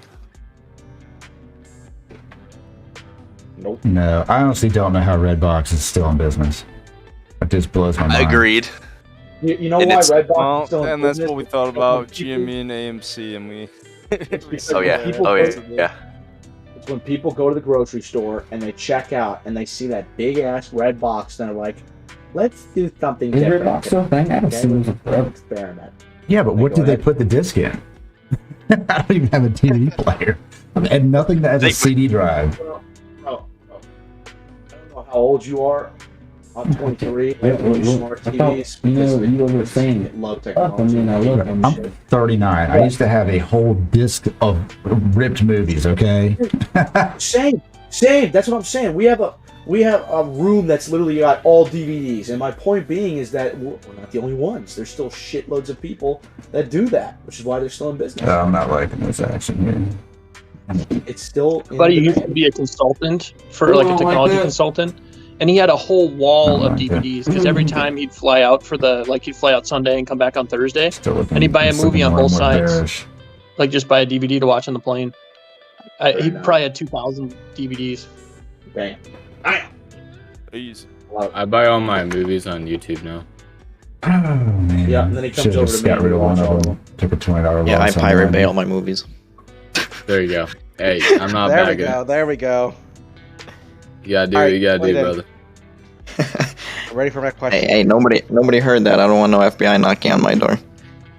Nope. No, I honestly don't know how Redbox is still in business. It just blows my mind. Agreed. You know why Redbox is still in and that's business? what we thought about GME and AMC, and we. Oh yeah. Yeah. It's when people go to the grocery store and they check out and they see that big ass red box and they're like, "Let's do something Is different." Redbox still a thing? I haven't seen it forever. Experiment. Yeah, but what did they put the disc in? I don't even have a DVD player. And nothing that has a CD drive. I don't know how old you are. I'm 23. I have really smart TVs. You were saying love technology. I'm 39. I used to have a whole disc of ripped movies. Okay. Same. That's what I'm saying. We have a room that's literally got all DVDs, and my point being is that we're not the only ones. There's still shitloads of people that do that, which is why they're still in business. I'm not liking this action here. It's still. Buddy used to be a consultant for like a technology consultant. And he had a whole wall of DVDs because every time he'd fly out he'd fly out Sunday and come back on Thursday, and he'd buy a movie on both sides, like just buy a DVD to watch on the plane. He probably had 2,000 DVDs. Bang. Easy. I buy all my movies on YouTube now. Oh man. Yeah, and then he comes Should've over just to me got rid of and one watch all of of them. Took a $20 Yeah, I loss on Pirate one. Bay all my movies. There you go. Hey, I'm not There we bagging. go. There we go. You gotta do All what right, you gotta do, Clayton. brother. Ready for my question? Hey, nobody heard that. I don't want no FBI knocking on my door.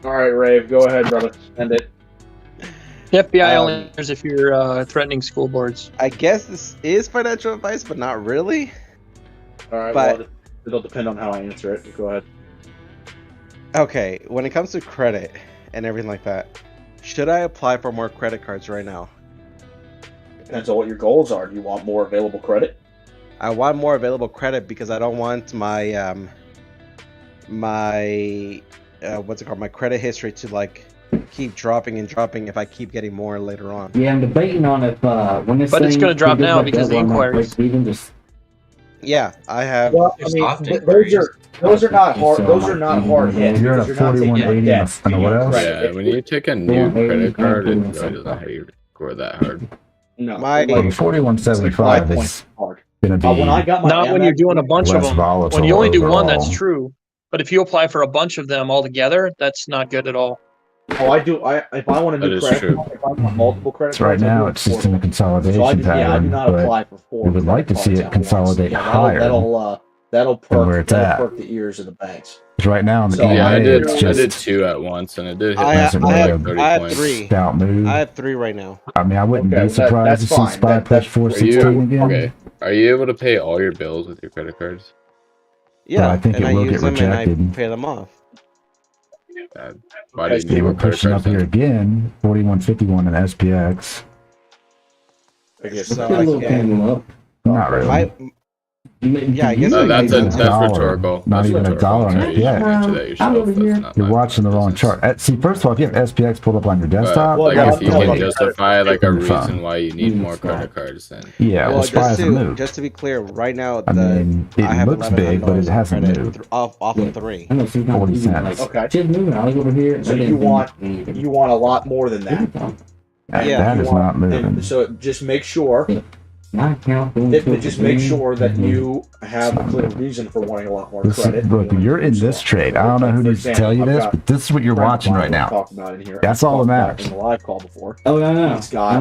All right, Rave, go ahead, brother. End it. The FBI only cares if you're threatening school boards. I guess this is financial advice, but not really. All right, But- well, it'll depend on how I answer it. Go ahead. Okay, when it comes to credit and everything like that, should I apply for more credit cards right now? Depends on what your goals are. Do you want more available credit? I want more available credit because I don't want my what's it called? My credit history to like keep dropping and dropping if I keep getting more later on. Yeah, I'm debating on if when this But it's thing gonna drop goes now like because that, the why not inquiries. break even, just Yeah, I have. Well, I mean, those are not hard. Those are not hard hits. You're at a because not taking 4180 debt and to what your else? credit. Yeah, when you take a new credit card, it really doesn't have you score that hard. No, My- Well, 4175 is hard. gonna be When I got my Not when you're doing a bunch of less them. volatile When you only do one, that's overall. true. But if you apply for a bunch of them all together, that's not good at all. Oh, I do. If I want to That do is credit, true. if I want multiple credit So right cards, I now do it's just four. in a consolidation So I do pattern, not apply but for four. we would like to see credit it cards at once. consolidate Yeah, higher that'll than where perk. it's That'll at. perk the ears of the banks. 'Cause right now in the So, EMA, Yeah, I did. it's I did just two at once, and it did hit I my have, Wasn't I really have, a 30 I have points. three. stout move. I have three right now. I mean, I wouldn't Okay, be surprised to that's see fine. Spy push Are 416 you again. okay? Are you able to pay all your bills with your credit cards? Yeah, I think and it I will use get them and I rejected. pay them off. Why do you They need were more credit pushing up cards here then? again, 4151 and SPX. I guess So a I little can. candle up. Not really. My, yeah, I guess I That's can do that. that's rhetorical. Not That's even a rhetorical. dollar on Sorry, it you yet. should answer that yourself. That's not You're my watching the wrong business. chart. See, first of all, if you have SPX pulled up on your desktop, But, like, Well, if you no, can no, justify like a on your phone. reason why you need more credit cards, then yeah, well, Well, Spy hasn't moved. just to be clear, right now I mean, I it have looks big, but it $1,100 hasn't credit moved. off of three. I know, so 40 like, cents. Okay. shit's moving. I was over here. So you want a lot more than that. That Yeah, is not moving. And so just make sure My account going But just make sure that you have a clear reason for wanting a lot more credit. Look, you're in this trade. I don't know who needs to tell you this, but this is what you're watching right now. Talked about in here. That's all that matters. In the live call before. Oh, I know. It's got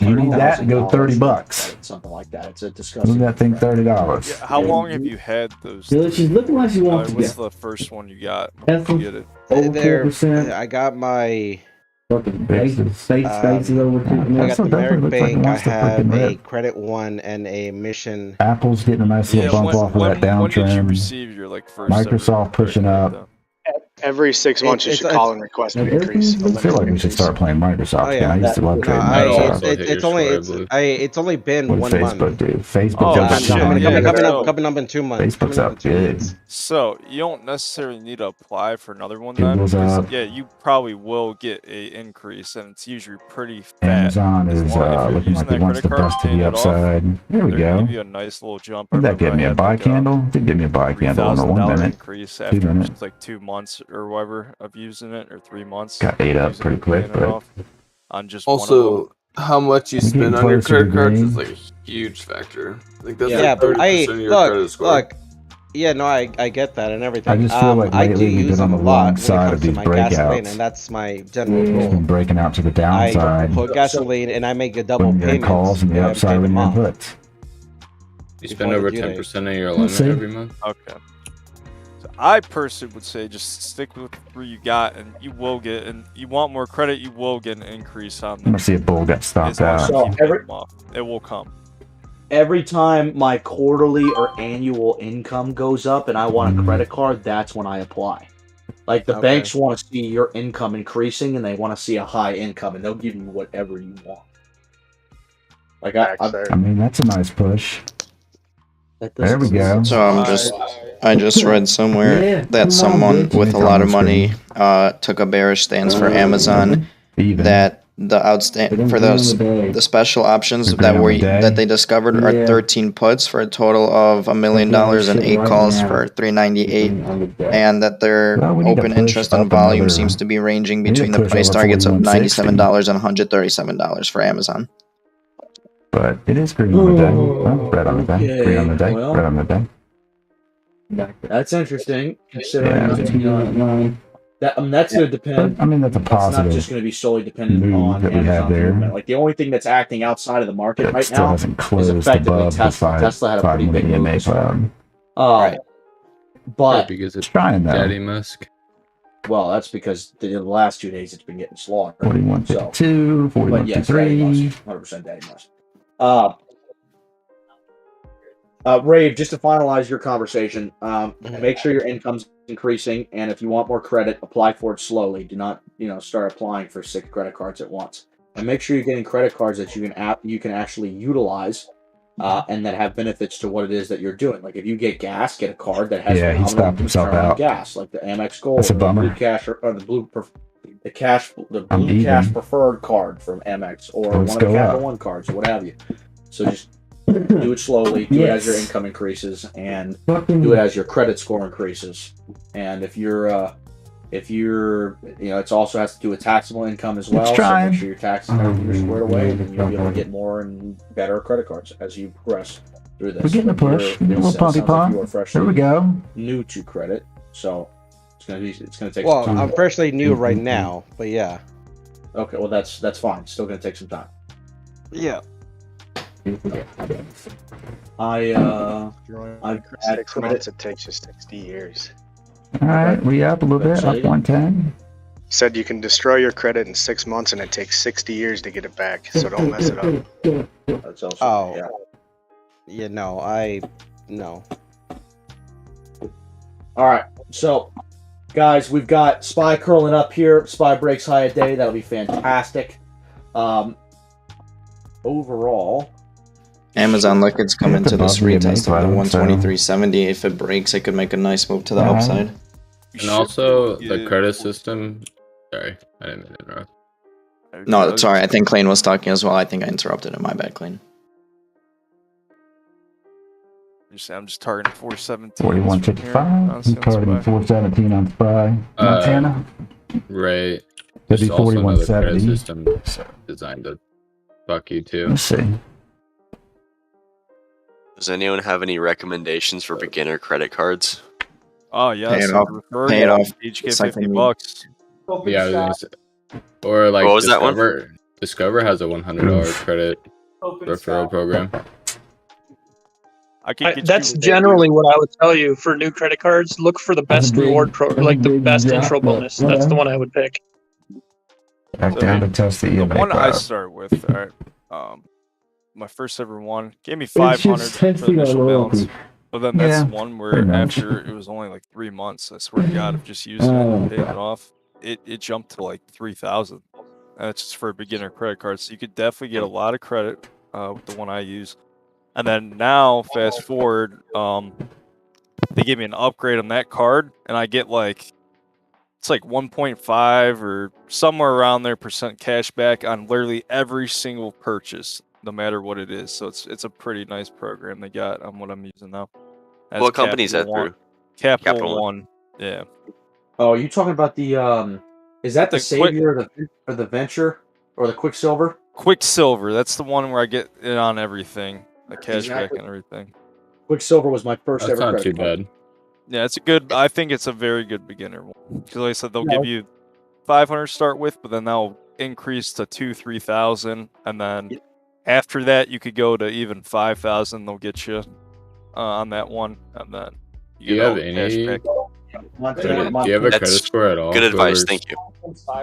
You need that and go $500,000 $30. something like that. It's a disgusting. Look at that thing, $30. Yeah, how long have you had those? She's looking like she wants to What's get. the first one you got? When did you get it? There, I got my. Spaces over I got the Merrick Bank. I have a Credit One and a Mission. Apple's getting a nice little bump off of that When did you downtrend. receive your first? Microsoft pushing up. Every 6 months, you should call and request an increase. I feel like we should start playing Microsoft. I used to love trading Microsoft. It's only been What 1 does month. Facebook do? Facebook does Coming up in 2 months. Facebook's up good. So you don't necessarily need to apply for another one Google's then. up. Yeah, you probably will get a increase, and it's usually pretty fat. Amazon is looking like it wants to bust to the upside. There we go. Give you a nice little jump. Did that give me a buy candle? Did give me a buy candle under 1 minute. Increase 2 after minutes. just like 2 months or whatever of using it, or 3 months. Got ate up using pretty it, paying quick, it but off on just one of them. Also, how much you We're spend getting on your closer to credit cards green. is like a huge factor. Like that's Yeah, like but 30% of your credit score. look. Yeah, no, I get that and everything. I just feel like I do lately we've use been on them the a lot wrong when it side comes of to these my gasoline, breakouts. and that's my general We've rule. been breaking out to the I downside. put gasoline and I make a double When your payment. calls and the and I upside pay with them your off. inputs. You spend before over the due date. 10% of your We'll limit see. every month. Okay. So I personally would say just stick with where you got, and you will get, and you want more credit, you will get an increase on I'm them. gonna see if Bull got As stopped long as out. you So keep paying them off. It will come. Every time my quarterly or annual income goes up and I want a credit card, that's when I apply. Like the Okay. banks want to see your income increasing and they want to see a high income and they'll give you whatever you want. Like I mean, that's a nice push. That There we go. So I just read somewhere that someone with a lot of money took a bearish stance for Amazon. That the outstanding for those the special options that they discovered are 13 puts for a total of $1 million and 8 calls for 398, and that their open interest and volume seems to be ranging between the price targets of $97 and $137 for Amazon. But it is green on the day. Well, red on the day. Green on the day. well. Red on the day. That's interesting. Considering Yeah. that's going to depend. But, I mean, that's a That's not positive just going to be solely dependent move on that we have Amazon's there. movement. Like the only thing that's acting outside of the market It right still now hasn't is closed effectively above the Tesla. Tesla had a pretty big move EMA this week. cloud. But because it's trying though. Daddy Musk. well, that's because the last 2 days it's been getting slaughtered. 41.52, But yes, Daddy 41.53. Musk, 100% Daddy Musk. Rave, just to finalize your conversation, make sure your income's increasing, and if you want more credit, apply for it slowly. Do not, start applying for 6 credit cards at once. And make sure you're getting credit cards that you can actually utilize, and that have benefits to what it is that you're doing. Like if you get gas, get a card that has Yeah, he stopped himself return on out. gas, like the Amex Gold, That's a or the bummer. Blue Cash, or the Blue I'm Blue Cash even. Preferred card from Amex, or Let's one of the go Capital up. One cards, or what have you. So just do it slowly, do it as your Yes. income increases, and Fucking- do it as your credit score increases. And if you're it also has to do with taxable income as well. So trying. make sure your taxes and everything are squared away, and then you'll be able to get more and better credit cards as you progress through this. We're getting a But push. you're- We're getting a little it puppy sounds like paw. you are freshly There we go. new to credit, so it's gonna take Well, some time. I'm freshly new right now, but yeah. Okay, well that's fine. Still gonna take some time. Yeah. I've had 6 credit. months, it takes you 60 years. All right, we up a little bit, up 110. Said you can destroy your credit in 6 months, and it takes 60 years to get it back. So don't mess it up. That's also Oh. Yeah, no. All right, so guys, we've got Spy curling up here. Spy breaks high a day. That'll be fantastic. Overall, Amazon liquids come into this above the retest of the EMA cloud, 123.70. If it breaks, it could make a nice move to the Alright. upside. And also the credit system. Sorry, I didn't mean to interrupt. No, sorry. I think Clayne was talking as well. I think I interrupted him. My bad, Clayne. I'm just targeting 417. 41.55. I'm targeting 417 on Spy. Montana. Right. That'd be There's also another credit 41.70. system designed to fuck you too. Let's see. Does anyone have any recommendations for beginner credit cards? Oh yes, Pay it I off. could refer Pay you. it off. Each get Second week. $50. Yeah, I was gonna say. Or like What was that one? Discover has a $100 credit referral program. I could get That's you. generally what I would tell you for new credit cards. Look for the best reward like the best intro bonus. That's the one I would pick. I'm down to test the one I start with. All right. My first ever one gave me 500 for the initial balance, but then that's one where after it was only like 3 months. I swear to God, of just using it and paying it off, it jumped to like 3,000. That's just for a beginner credit card, so you could definitely get a lot of credit with the one I use. And then now, fast forward, they give me an upgrade on that card, and I get like, it's like 1.5 or somewhere around there % cash back on literally every single purchase, no matter what it is. So it's a pretty nice program they got on what I'm using now. That's What company is that Capital One. through? Capital One. Yeah. Oh, you talking about the is that the The quick- Savior or the Venture or the Quicksilver? Quicksilver. That's the one where I get it on everything, the cash back Exactly. and everything. Quicksilver was my first That's ever not credit too card. bad. Yeah, it's a good. I think it's a very good beginner one. Because like I said, they'll give you 500 to start with, but then they'll increase to 2,000-3,000, and then after that you could go to even 5,000. They'll get you on that one, and then Do you get have all the cash any? back. Do you have a credit score at all? Good advice. Whoever's- Thank you.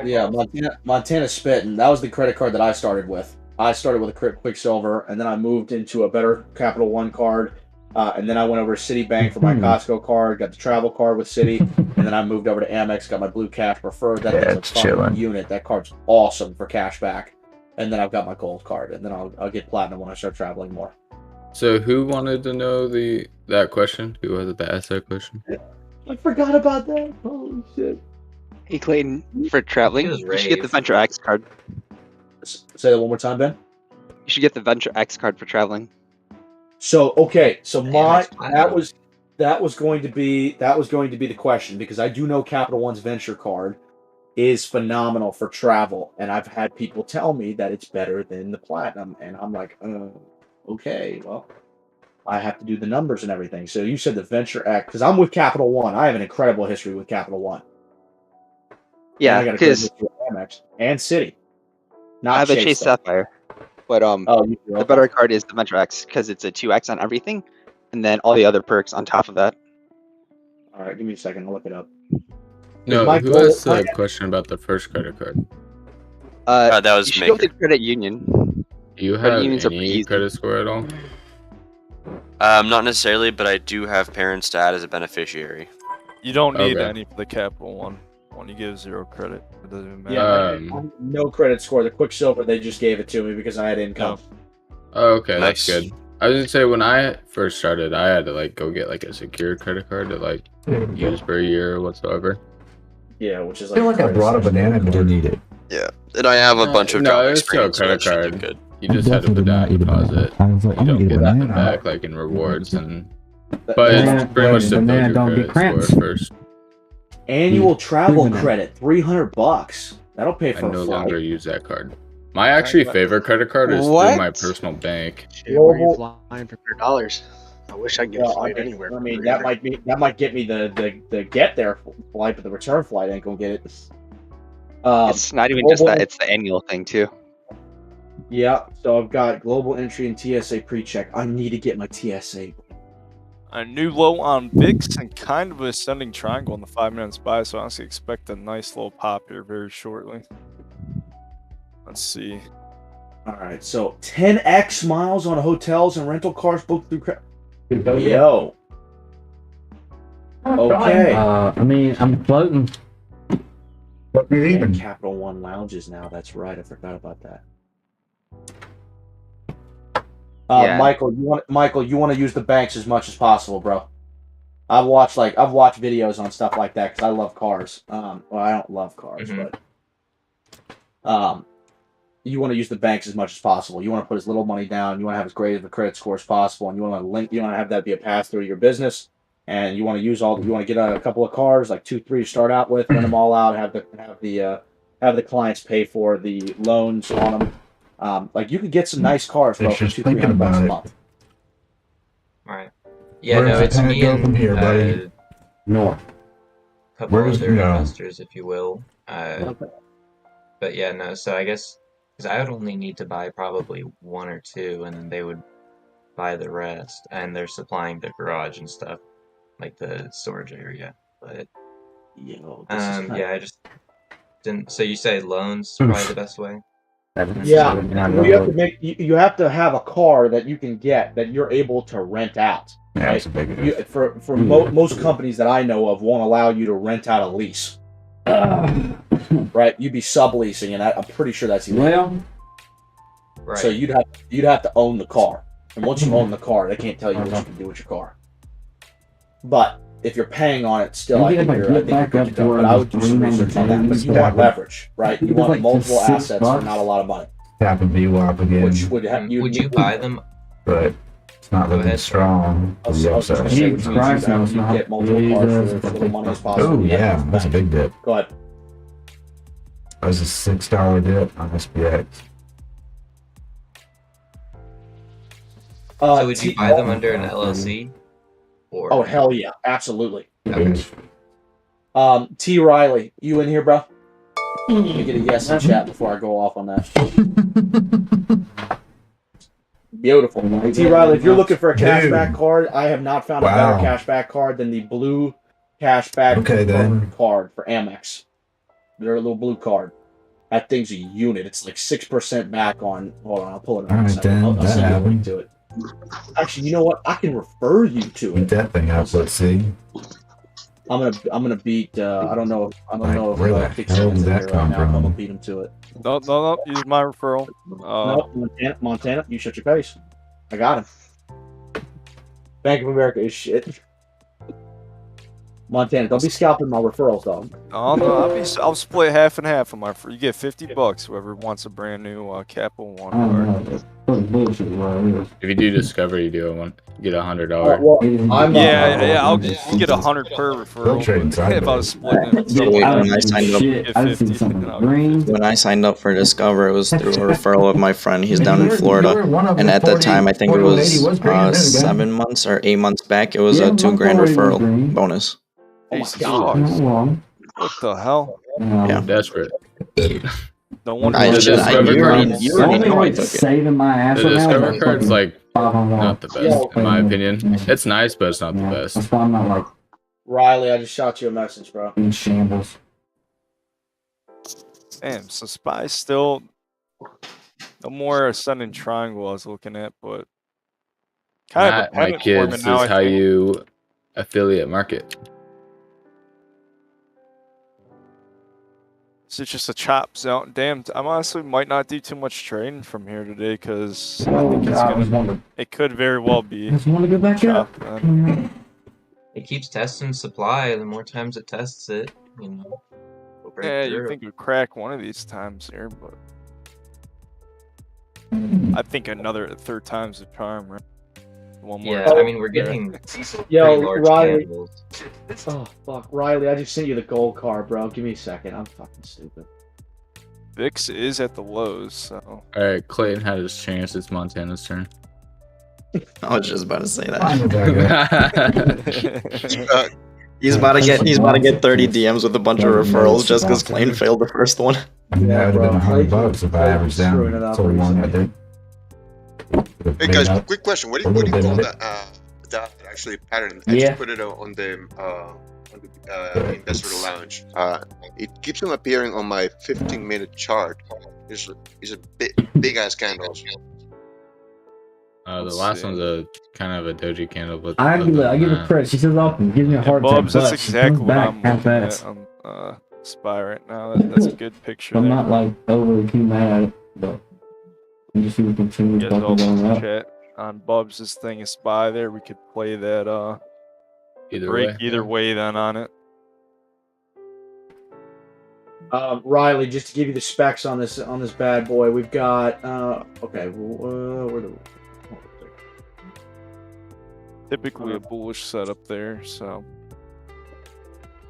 Yeah, Montana Spittin'. That was the credit card that I started with. I started with a Quicksilver, and then I moved into a better Capital One card. And then I went over to Citibank for my Costco card, got the travel card with Citi, and then I moved over to Amex, got my Blue Cash Preferred. That thing's it's a fucking chilling. unit. That card's awesome for cash back. And then I've got my Gold card, and then I'll get Platinum when I start traveling more. So who wanted to know that question? Who was it that asked that question? I forgot about that. Holy shit. Hey Clayton, for traveling, It was you should get the rave. Venture X card. Say that one more time, Ben. You should get the Venture X card for traveling. So okay, so Amex that was going to be the question, because I do know Capital One's Venture card is phenomenal for travel, and I've had people tell me that it's better than the Platinum, and I'm like, okay, well, I have to do the numbers and everything. So you said the Venture X, because I'm with Capital One. I have an incredible history with Capital One. Yeah, and I got a great because history with Amex and Citi. Not I have a Chase, Chase though. Sapphire, but the better card is the Venture X because it's a 2x on everything, and then all the other perks on top of that. All right, give me a second. I'll look it up. No, my who goal- asked the my- question about the first credit card? That was You should go with Maker. the Credit Union. Do you Credit have unions are pretty any easy. credit score at all? Not necessarily, but I do have parents to add as a beneficiary. You don't need Okay. any for the Capital One. When you give 0 credit, it doesn't even matter. Yeah, I have no credit score. The Quicksilver, they just gave it to me because I had income. Oh, okay, Nice. that's good. I was gonna say when I first started, I had to like go get like a secured credit card to like use for a year or whatsoever. Yeah, which is I feel like I brought a banana but didn't eat it. Yeah, and I have a bunch of no, job it was still a experience, so that credit should do card. good. You just had to put down a deposit. I was like, You I'm don't gonna get get a nothing banana. back like in rewards, and but Banana- it's pretty much to build banana your don't get credit cramps. score first. Annual travel Proven it. credit, $300. That'll pay I for no a flight. longer use that card. My actually favorite credit card is through What? my personal bank. Shit, where are you flying for $100? I wish I could get a Well, flight I mean, anywhere. I for mean, 300. that might get me the get there flight, but the return flight ain't gonna get it. It's not even just global- that; it's the annual thing too. Yeah, so I've got global entry and TSA pre-check. I need to get my TSA. A new low on VIX and kind of a ascending triangle in the 5 minutes buy, so I honestly expect a nice little pop here very shortly. Let's see. All right, so 10x miles on hotels and rental cars booked through. Yo. Yo. Okay. I mean, I'm floating. What me And even? Capital One lounges now. That's right. I forgot about that. Yeah. Michael, you want to use the banks as much as possible, bro. I've watched videos on stuff like that because I love cars. Well, I don't love cars, but you want to use the banks as much as possible. You want to put as little money down. You want to have as great of a credit score as possible, and you want to link. You want to have that be a pass through your business, and you want to use all. You want to get a couple of cars, like 2, 3 to start out with, rent them all out, have the clients pay for the loans on them. Like you could get some nice cars, bro, It's for just $200-300 thinking a about it. month. Yeah, Where no, does it's the me go and from here, buddy? North. a couple Where does other it go? investors, if you will. But yeah, no, so I guess, because I would only need to buy probably one or two, and then they would buy the rest, and they're supplying the garage and stuff, like the storage area. But yeah, I just didn't. So you say loans probably the best way? Yeah, you have to you have to have a car that you can get that you're able to rent out. Yeah, Right? that's a big You, for most companies that I know of won't allow you to rent out a lease. Right? You'd be subleasing, and I'm pretty sure that's illegal. Right. So you'd have to own the car, and once you own the car, they can't tell you what you can do with your car. But if you're paying on it, still, I think you're good to go. But I would do some research on that. But you want leverage, right? You want multiple assets for not a lot of money. Tap and VWAP again. Which would you buy them? But it's not looking strong. I was just gonna say, which means you get multiple cars for as little money as possible. Oh yeah, that's a big dip. Go ahead. That was a $6 dip on SPX. So would you buy them under an LLC? Or Oh hell yeah, absolutely. T Riley, you in here, bro? Let me get a yes in chat before I go off on that. Beautiful. T Riley, if you're looking for a cashback card, I have not found a better cashback card than the blue cashback card for Amex. Their little blue card. That thing's a unit. It's like 6% back on. Hold on, I'll pull it up. I'll send you a link to it. Actually, you know what? I can refer you to it. Beat that thing up. Let's see. I'm gonna beat. I don't know. Where the hell did that come I'm gonna from? beat him to it. No. Use my referral. No, Montana, you shut your face. I got him. Bank of America is shit. Montana, don't be scalping my referrals, dog. Oh no, I'll split half and half on my. You get $50. Whoever wants a brand new Capital One card. If you do Discover, you get $100. I'll get 100 per referral. If I was splitting it, When I signed up for Discover, it was through a referral of my friend. He's down in Florida, and at the time, I think it was 7 months or 8 months back. It was a $2,000 referral bonus. Oh my God. What the hell? Yeah, desperate. No wonder. You already know I took it. Saving my ass. The Discover card's like not the best in my opinion. It's nice, but it's not the best. That's why I'm not like Riley, I just shot you a message, bro. in shambles. Damn, so Spy still no more Ascending Triangle I was looking at, but kind of My kids is how you affiliate market. So it's just a chop zone. Damn, I honestly might not do too much trading from here today because I think it could very well be. Just want to go back up. It keeps testing supply. The more times it tests it, you know. Yeah, you think it would crack one of these times here, but I think another third time's the charm, right? One more. Yeah, I mean we're getting Yo, large Riley. candles. Oh fuck, Riley! I just sent you the gold card, bro. Give me a second. I'm fucking stupid. VIX is at the lows, so. All right, Clayton had his chance. It's Montana's turn. I was just about to say that. He's about to get 30 DMs with a bunch of referrals just because Clayton failed the first one. Yeah, it would have been $100 if I averaged down so long right there. Hey guys, quick question. What do you call that actually pattern? I just put it on the investor lounge. It keeps on appearing on my 15-minute chart. It's a big ass candle. The last one's a kind of a doji candle, but I give her credit. She says often, gives me a hard time. Bubs, that's but she exactly comes what back I'm half looking ass. at on Spy right now. That's a good picture. I'm there. not like overly too mad at it, but you just see we continue Get fucking all going up. chat on Bubs' thing is Spy there. We could play that either way then on it. Riley, just to give you the specs on this bad boy, we've got okay. Where the Typically a bullish setup there, so.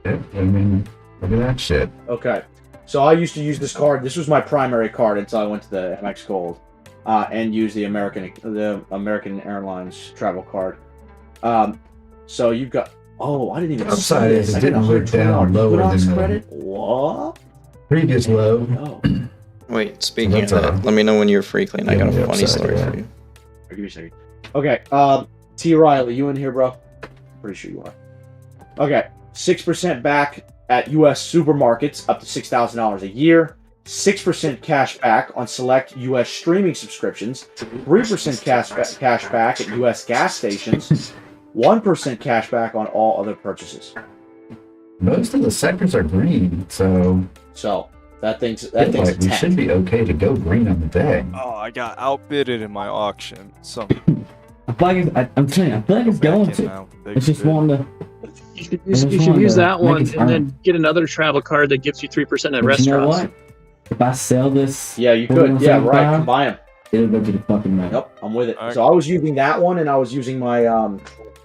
I mean, look at that shit. Okay, so I used to use this card. This was my primary card until I went to the MX Gold, and use the American Airlines travel card. So you've got. Oh, I didn't even Upside see is this. it I got didn't look down $120 lower Equinox than credit. the What? previous low. No. Wait, speaking of that, let me know when you're free, Clean. I got a funny story for you. Give me a second. Okay, T. Riley, you in here, bro? Pretty sure you are. Okay, 6% back at U.S. supermarkets up to $6,000 a year. 6% cash back on select U.S. streaming subscriptions. 3% cash back at U.S. gas stations. 1% cash back on all other purchases. Most of the sectors are green, so that thing's like a we 10. should be okay to go green on the day. Oh, I got outbidded in my auction. So I feel like I'm telling you, I feel like it's going to. It's just wanting to. You should use that one and then get another travel card that gives you 3% at But restaurants. you know what? If I sell this, Yeah, you could. Yeah, right. Combine them. It'll go to the fucking money. Yep, I'm with it. So I was using that one, and I was using my I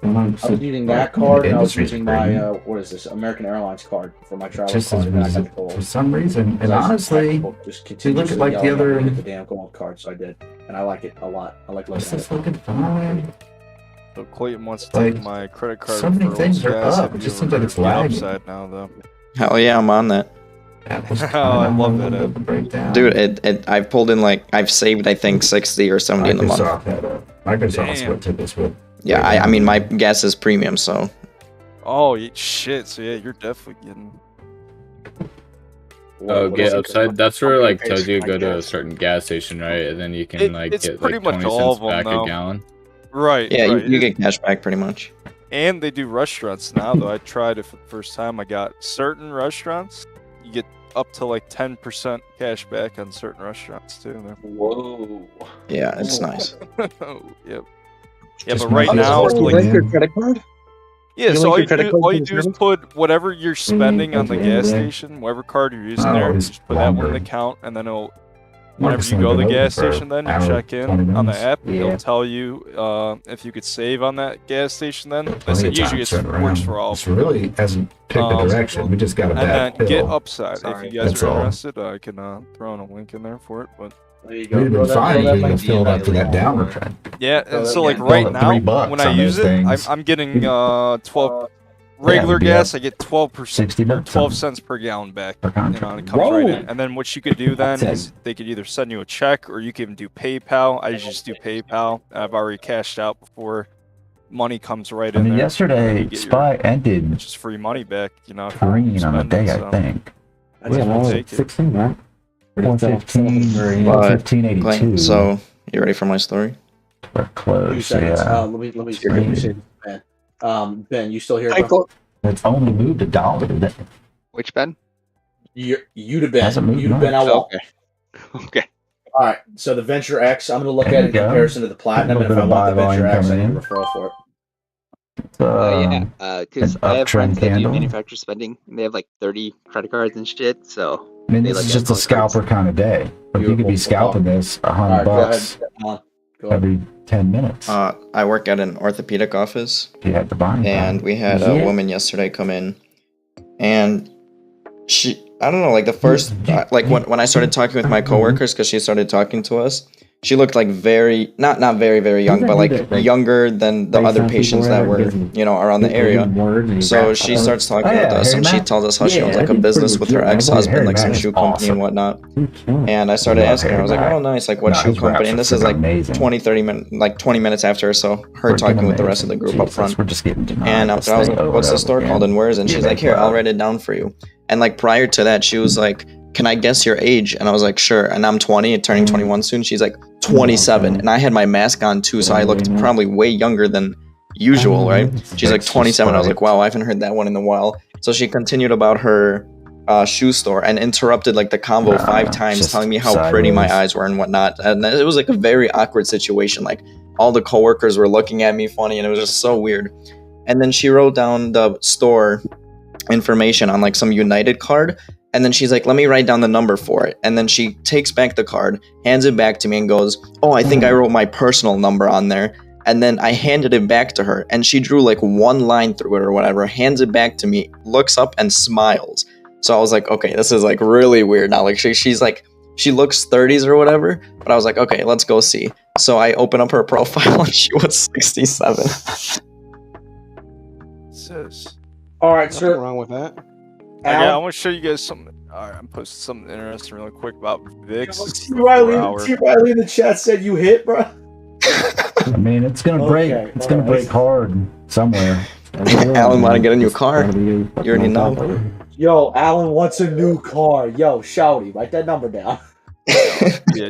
was using that card, and I was using my what is this? American Airlines card for my travel Just card. as and I got reason, the gold. for some reason, and So I was honestly, just if you look at like the other. get the damn gold card, so I did, and I like it a lot. I like looking This at is it. looking fine. So Clayton wants to Like, take my credit card. so many referrals, things are guys. up. Have It you just ever seems like heard it's of the lagging. Upside now, though. Hell yeah, I'm on that. Oh, I love that app. Dude, I've pulled in like I've saved I think 60 or 70 in the month. Microsoft's what took us with. Yeah, I mean my gas is premium, so Oh shit! So yeah, you're definitely getting. Oh, what get is it? upside. That's where Okay, like tells you to I go to a guess. certain gas station, right? And then you can like It's get pretty like much 20 all cents of them, back though. a gallon. Right. yeah, right. you get cash back pretty much. And they do restaurants now, though. I tried it for the first time. I got certain restaurants. You get up to like 10% cash back on certain restaurants too. Whoa. Yeah, it's nice. Yep. Yeah, Just but right make now, sure like, you link your credit card? yeah. You So link all your you credit do, card all to you the do is service? put whatever you're spending on the gas station, whatever card you're using there, it's just put that one in the longer. account, and then it'll. More Whenever you percent go to been the open gas for station, then you hour, check in 20 on the minutes. app. Yeah. It'll tell you if you could save on that gas station. Then Plenty that's of usually time it to turn works around. for all. This really hasn't picked a direction. We just got a And bad then get pill. upside. Sorry. If you guys That's are all. interested, I can throw in a link in there for it. But There you We'd go. have Throw been that, fine throw if that we would link have to filled the up to that link. downward trend. yeah, So and so yeah, like call right it now, $3 when I on use those it, things. I'm getting 12 regular it'd be gas. up I get 12% 60 or bucks 12 on cents per gallon back. per You know, contract. and it comes right in. Whoa. And then what you could do then That's is they could either send you a check or you can do PayPal. I just do PayPal. I've already cashed out before. Money comes right I in mean, there. yesterday, SPY ended Just free money back. You know, if you're green on the spending, day, I so think. That's Yeah, a well, take it. 16, right? 115, But 1582. Clayton, so you ready for my story? We're 2 close, seconds. yeah. Let me Green. say this, Ben. Ben, you still here, Hi, bro? Cor- It's only moved $1 today. Which Ben? You to Ben. Hasn't moved You to Ben. I much. won't. Okay. Okay. All right. So the Venture X, I'm going to look There at you it in go. comparison to the Platinum, A and little if I bit want of the buy Venture volume X, I coming need a in. referral for it. Because an I have friends uptrend that do candle. manufacturer spending. And they have like 30 credit cards and shit. So I mean, they this like is just a get cards. scalper kind of day. But you could be scalping this All $100 right, go ahead. Come on. Go ahead. every 10 minutes. I work at an orthopedic office, If you had the buying and power. we had a Yeah. woman yesterday come in, and I don't know, like the first, like when I started talking with my coworkers, because she started talking to us, she looked like very, not very, very young, but like younger than the other patients that were, you know, around the area. So she starts talking with us, and she tells us how she owns like a business with her ex-husband, like some shoe company and whatnot. And I started asking her, I was like, oh, nice, like what shoe company? And this is like 20 minutes after, so her talking with the rest of the group up front. We're just getting denied. And I was like, what's the store called and where is it? And she's like, here, I'll write it down for you. And like prior to that, she was like, can I guess your age? And I was like, sure. And I'm 20 and turning 21 soon. She's like, 27. And I had my mask on too, so I looked probably way younger than usual, right? She's like 27. I was like, wow, I haven't heard that one in a while. So she continued about her shoe store and interrupted like the convo 5 times, telling me how pretty my eyes were and whatnot. And it was like a very awkward situation. Like all the coworkers were looking at me funny, and it was just so weird. And then she wrote down the store information on like some United card, and then she's like, let me write down the number for it. And then she takes back the card, hands it back to me, and goes, oh, I think I wrote my personal number on there. And then I handed it back to her, and she drew like one line through it or whatever, hands it back to me, looks up and smiles. So I was like, okay, this is like really weird now. Like she's like, she looks 30s or whatever, but I was like, okay, let's go see. So I open up her profile and she was 67. Jesus. All right, Nothing sir. wrong with that. Yeah, I Al? want to show you guys something. Alright, I'm posting something interesting really quick about VIX. T. Riley in the chat said you hit, bro. I mean, it's gonna break. Okay, It's gonna break hard somewhere. Alan want to get a new car. You already know. Yo, Alan wants a new car. Yo, Shouty, write that number down. Yeah,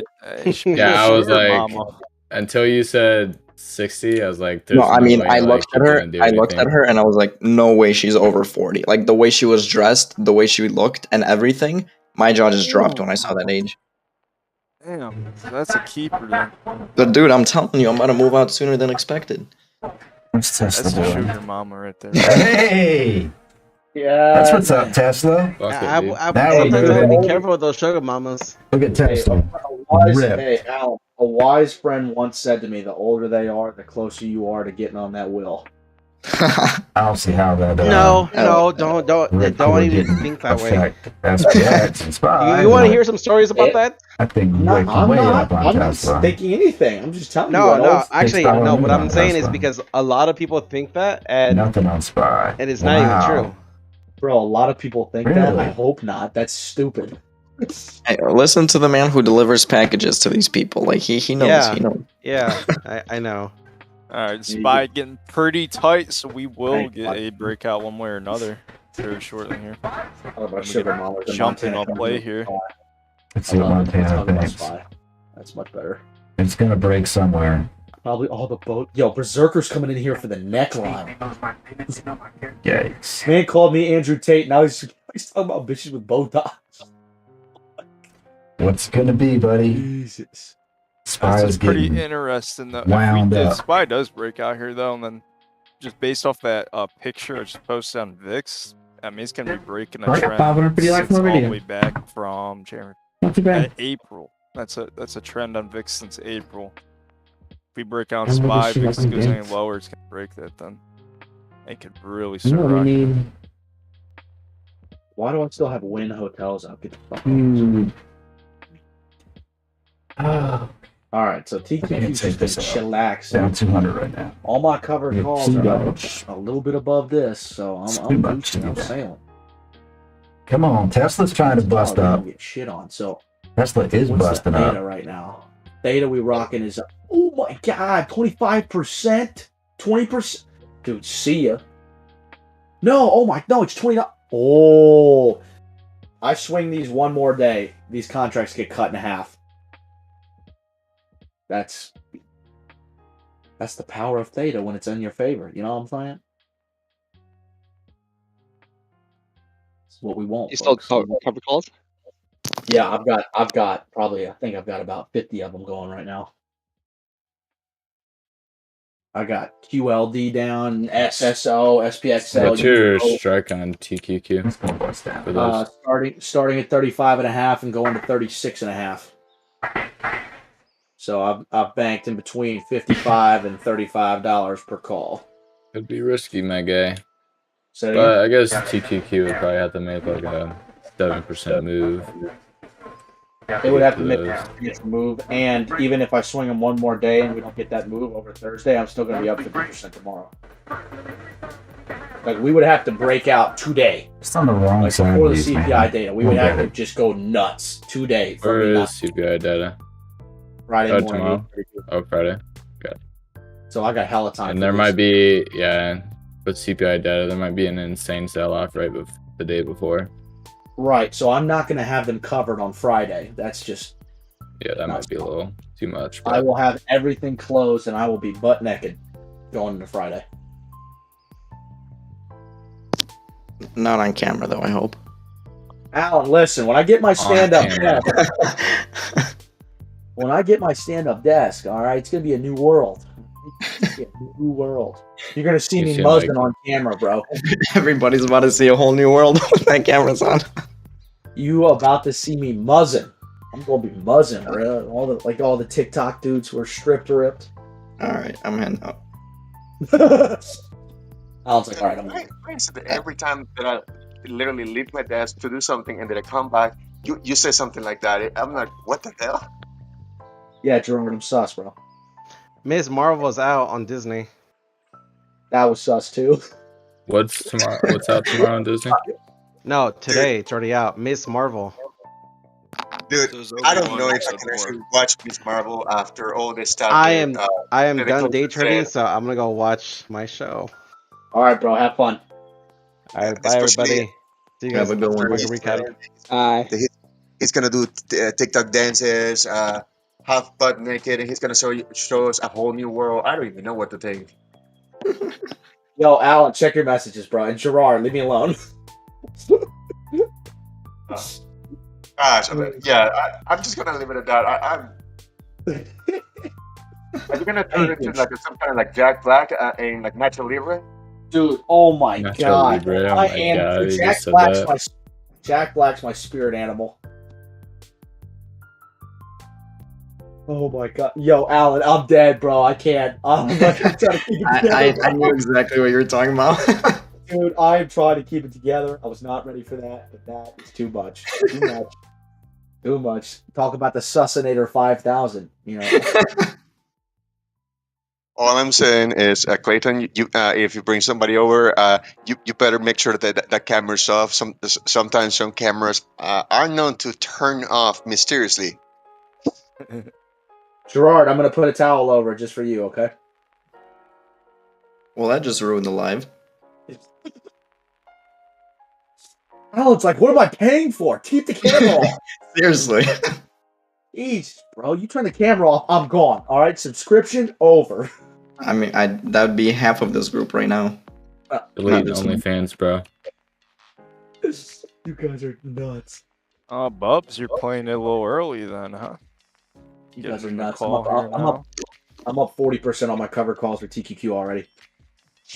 Yeah, I was sugar like, mama. until you said 60, I was like, No, there's I mean, way, I like, looked at you're her. gonna do I looked at anything. her, and I was like, no way, she's over 40. Like the way she was dressed, the way she looked, and everything. My jaw just dropped when I saw that age. Damn, that's a keeper then. But dude, I'm telling you, I'm about to move out sooner than expected. Let's test That's the a boy. sugar mama right there. Hey! Yeah. That's what's up, Tesla. Fuck it, I, dude. I, Now sometimes we're I gotta be moving. careful with those sugar mamas. Look at Tesla. Ripped. Hey, Al, a wise friend once said to me, the older they are, the closer you are to getting on that wheel. I don't see how that. No, don't Ripcord even didn't think that way. affect SPX and SPY. You want to hear some stories about that? I think No, way, I'm way not. up on I'm not Tesla. thinking anything. I'm just telling you. No, what no. old- Actually, It's no. What not I'm saying is Tesla. because a lot of people think that, and Nothing on SPY. it's not even Wow. true. Bro, a lot of people think that. Really? I hope not. That's stupid. Hey, listen to the man who delivers packages to these people. Like he knows. Yeah. He knows. Yeah, I know. Alright, SPY getting pretty tight, so we will Thank get God. a breakout one way or another very shortly here. How about Let me sugar get mama? jumping on play here. Let's see what Montana thinks. That's much better. It's gonna break somewhere. Probably all the boat. Yo, Berserker's coming in here for the neckline. Yikes. Man called me Andrew Tate. Now he's talking about bitches with bow ties. What's it gonna be, buddy? Jesus. SPY That's is just pretty getting interesting though. wound If up. SPY does break out here though, and then just based off that picture I just posted on VIX, I mean it's gonna be breaking a Alright, trend 550 likes since on the all the video. way back from January. Not too bad. April. That's a trend on VIX since April. If we break out I love SPY, this shit VIX up in goes any games. lower, it's gonna break that then. It could really You start know what we rocking. need? Why do I still have Win Hotels up? Get the fuck Hmm. Ah, All right, so I think TQQ's take just been this down chillaxing. 200 right now. All my covered Yeah, calls are $2. up a little bit above this, so It's I'm too much boosting, to I'm do that. sailing. Come on, Tesla's trying to bust Tomorrow, we up. don't get shit on. So Tesla is what's busting the theta up. right now? Theta we rocking is oh my god, 25%, 20%. Dude, see ya. No, oh my no, it's 20. Oh, I swing these one more day. These contracts get cut in half. That's the power of theta when it's in your favor. You know what I'm saying? It's what we want. You still folks. cover calls? Yeah, I've got probably I think I've got about 50 of them going right now. I got QLD down, SSO, SPXL. What's your UO, strike on TQQ? For those? starting at 35.5 and going to 36.5. So I've banked in between $55 and $35 per call. It'd be risky, my guy. So But I guess TQQ would probably have to make like a 7% move. It would have to make those. a move, and even if I swing them one more day and we don't get that move over Thursday, I'm still going to be up 50% tomorrow. Like we would have to break out today. It's on the wrong Like side before of the these, CPI man. data, we would have to just go nuts today. Where me is not- CPI data? Friday Oh, morning. tomorrow? 8:32. Oh, Friday. Okay. So I got hella time. And for there this. might be, yeah, with CPI data, there might be an insane sell-off right the day before. Right, so I'm not going to have them covered on Friday. That's just. Yeah, that might be a little too much. I But will have everything closed and I will be butt naked going into Friday. Not on camera though, I hope. Alan, listen, when I get my stand-up camera. desk, when I get my stand-up desk, all right, it's gonna be a new world. It's gonna be a new world. You're gonna see You me seem muzzing like- on camera, bro. Everybody's about to see a whole new world when that camera's on. You about to see me muzzing. I'm gonna be muzzing, bro. All the TikTok dudes who are stripped ripped. All right, I'm heading out. Alan's like, all right, I'm. Why is it that every time that I literally leave my desk to do something and then I come back, you say something like that? I'm like, what the hell? Yeah, Jerome, I'm sus, bro. Ms. Marvel's out on Disney. That was sus too. What's tomorrow? What's out tomorrow on Disney? No, today it's already out. Miss Marvel. Dude, I don't know if I can actually watch Miss Marvel after all this stuff. I that, am that done day Nicole trading, said. so I'm gonna go watch my show. All right, bro. Have fun. All right, bye Especially everybody. See you guys Have a good after one. the recap. He's gonna do TikTok dances, half butt naked, and he's gonna show us a whole new world. I don't even know what to think. Yo, Alan, check your messages, bro. And Gerard, leave me alone. Gosh, I'm just gonna leave it at that. I'm. Are you gonna turn into like some kind of like Jack Black in like Nacho Libre? Dude, oh my Nacho god. Libre, oh I my am God, you Jack just said Black's that. Jack Black's my spirit animal. Oh my god. Yo, Alan, I'm dead, bro. I can't. I'm trying to keep it together. I knew exactly what you were talking about. Dude, I'm trying to keep it together. I was not ready for that, but that is too much. Too much. Too much. Talk about the Sussinator 5000, you know. All I'm saying is, Clayton, you if you bring somebody over, you better make sure that that camera's off. Sometimes some cameras are known to turn off mysteriously. Gerard, I'm gonna put a towel over just for you, okay? Well, that just ruined the live. Alan's like, what am I paying for? Keep the camera off. Seriously. Jeez, bro, you turn the camera off, I'm gone. All right, subscription over. I mean, that would be half of this group right now. Delete OnlyFans, bro. You guys are nuts. Bubs, you're playing it a little early then, huh? You Getting guys are in the nuts. call here now. I'm up 40% on my cover calls for TQQ already.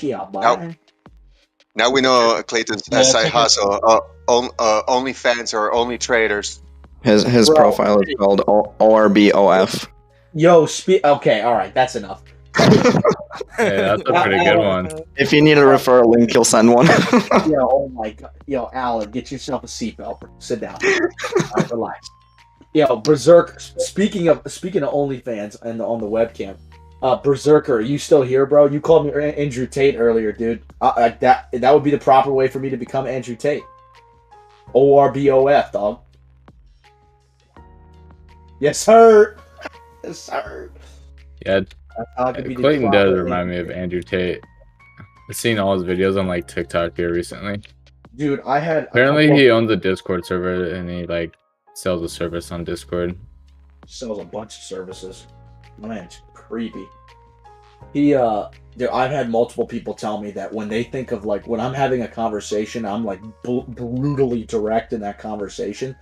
Yeah, bye. Now we know Clayton's side hustle. OnlyFans or Only Traders. His Bro. profile is called ORBOF. Yo, okay, all right, that's enough. Hey, that's a pretty good one. If you need a referral link, he'll send one. Yo, oh my god. Yo, Alan, get yourself a seatbelt. Sit down. All right, relax. Yo, Berserk. Speaking of OnlyFans and on the webcam, Berserker, are you still here, bro? You called me Andrew Tate earlier, dude. That would be the proper way for me to become Andrew Tate. ORBOF, dog. Yes, sir. Yes, sir. Yeah, Could be the Clayton does proper remind me of Andrew Tate. I've seen all his videos on like TikTok here recently. Dude, I had Apparently he owns a Discord server and he like sells a service on Discord. sells a bunch of services. My man's creepy. He dude, I've had multiple people tell me that when they think of like when I'm having a conversation, I'm like brutally direct in that conversation.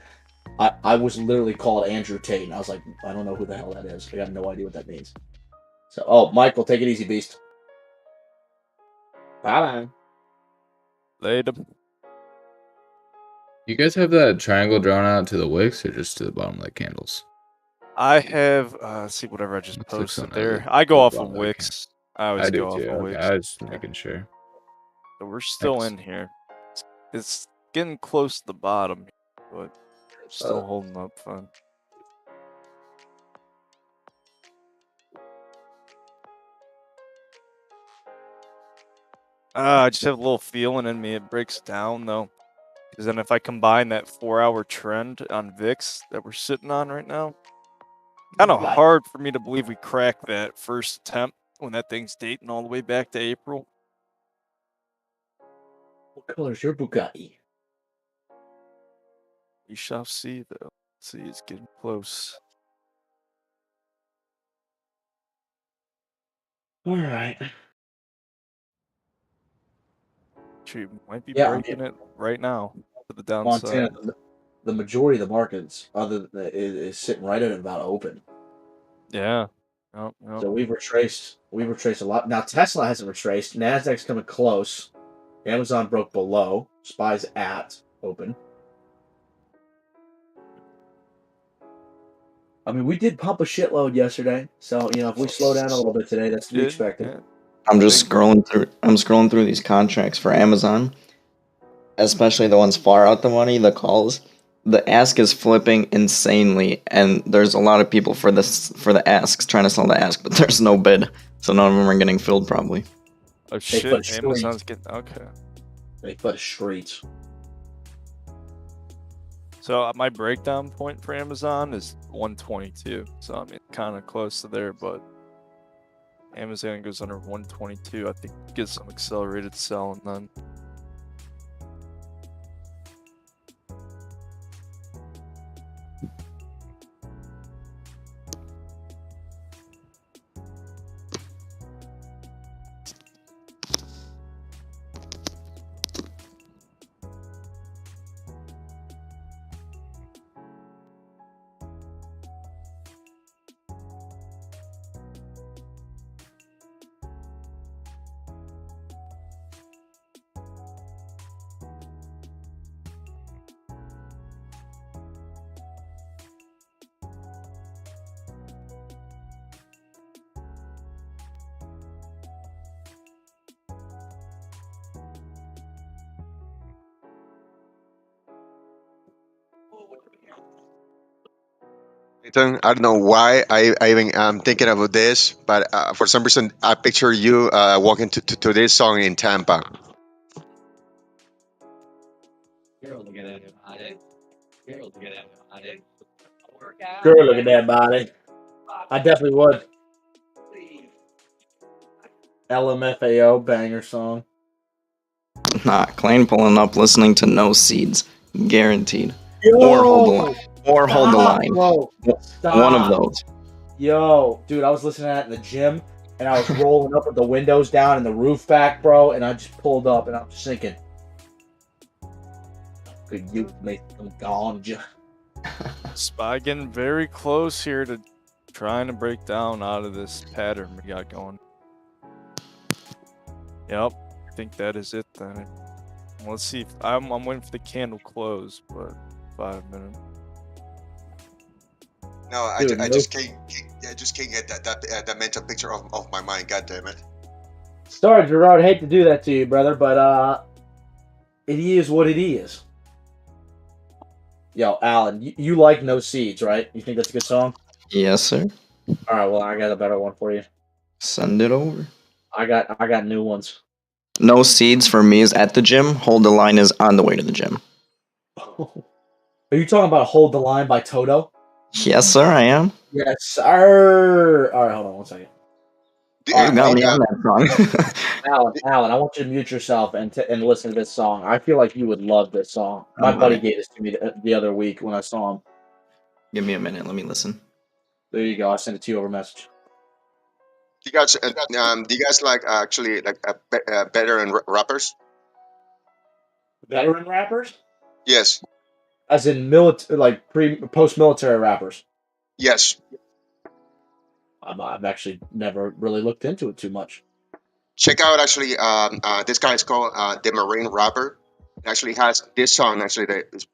I was literally called Andrew Tate, and I was like, I don't know who the hell that is. I have no idea what that means. So, oh, Michael, take it easy, beast. Bye. Later. You guys have that triangle drawn out to the wicks or just to the bottom of the candles? I have see whatever I just Looks like posted something there. other- I go off of bottom of the Wix. I always I do go off too. of Okay, Wix. I was making sure. So we're still Thanks. in here. It's getting close to the bottom, but still holding up fine. I just have a little feeling in me. It breaks down though, because then if I combine that 4-hour trend on VIX that we're sitting on right now, kind of hard for me to believe we cracked that first attempt when that thing's dating all the way back to April. What color is your Bugatti? We shall see though. Let's see, it's getting close. All right. Actually, might be Yeah, breaking it right now to the downside. Montana, the majority of the markets, other than is sitting right at about open. Yeah. Yep, yep. So we've retraced a lot. Now Tesla hasn't retraced. Nasdaq's coming close. Amazon broke below. SPY's at open. I mean, we did pump a shitload yesterday. So if we slow down a little bit today, that's to be expected. Yeah. I'm just scrolling through. I'm scrolling through these contracts for Amazon, especially the ones far out the money. The calls, the ask is flipping insanely, and there's a lot of people for the asks trying to sell the ask, but there's no bid, so none of them are getting filled probably. Oh They shit! put streets. Amazon's getting okay. They put streets. So my breakdown point for Amazon is 122. So I mean, kind of close to there, but Amazon goes under 122. I think gets some accelerated sell and then. Ethan, I don't know why I even am thinking about this, but for some reason I picture you walking to this song in Tampa. Girl, look at that body. Girl, look at that body. Girl, look at that body. I definitely would. LMFAO banger song. Nah, Clayton pulling up, listening to No Seeds, guaranteed. Yo! Or hold the line. Or hold the Stop, line. bro. One of Stop. those. Yo, dude, I was listening to that in the gym, and I was rolling up with the windows down and the roof back, bro, and I just pulled up, and I'm just thinking, could you make them ganja? Spy getting very close here to trying to break down out of this pattern we got going. Yep, I think that is it then. Let's see. If, I'm waiting for the candle close, but 5 minutes. No, I just can't get that mental picture of my mind. God damn it. Sorry, Gerard, hate to do that to you, brother, but it is what it is. Yo, Alan, you like No Seeds, right? You think that's a good song? Yes, sir. All right, well, I got a better one for you. Send it over. I got new ones. No Seeds for me is at the gym. Hold the line is on the way to the gym. Are you talking about Hold the Line by Toto? Yes, sir, I am. Yes, sir. All right, hold on one second. You got me on that song. Alan, I want you to mute yourself and listen to this song. I feel like you would love this song. My buddy gave this to me the other week when I saw him. Give me a minute. Let me listen. There you go. I sent it to you over message. Do you guys like actually like veteran rappers? Veteran rappers? Yes. As in post-military rappers? Yes. I've actually never really looked into it too much. Check out actually this guy is called the Marine Rapper. He actually has this song actually that is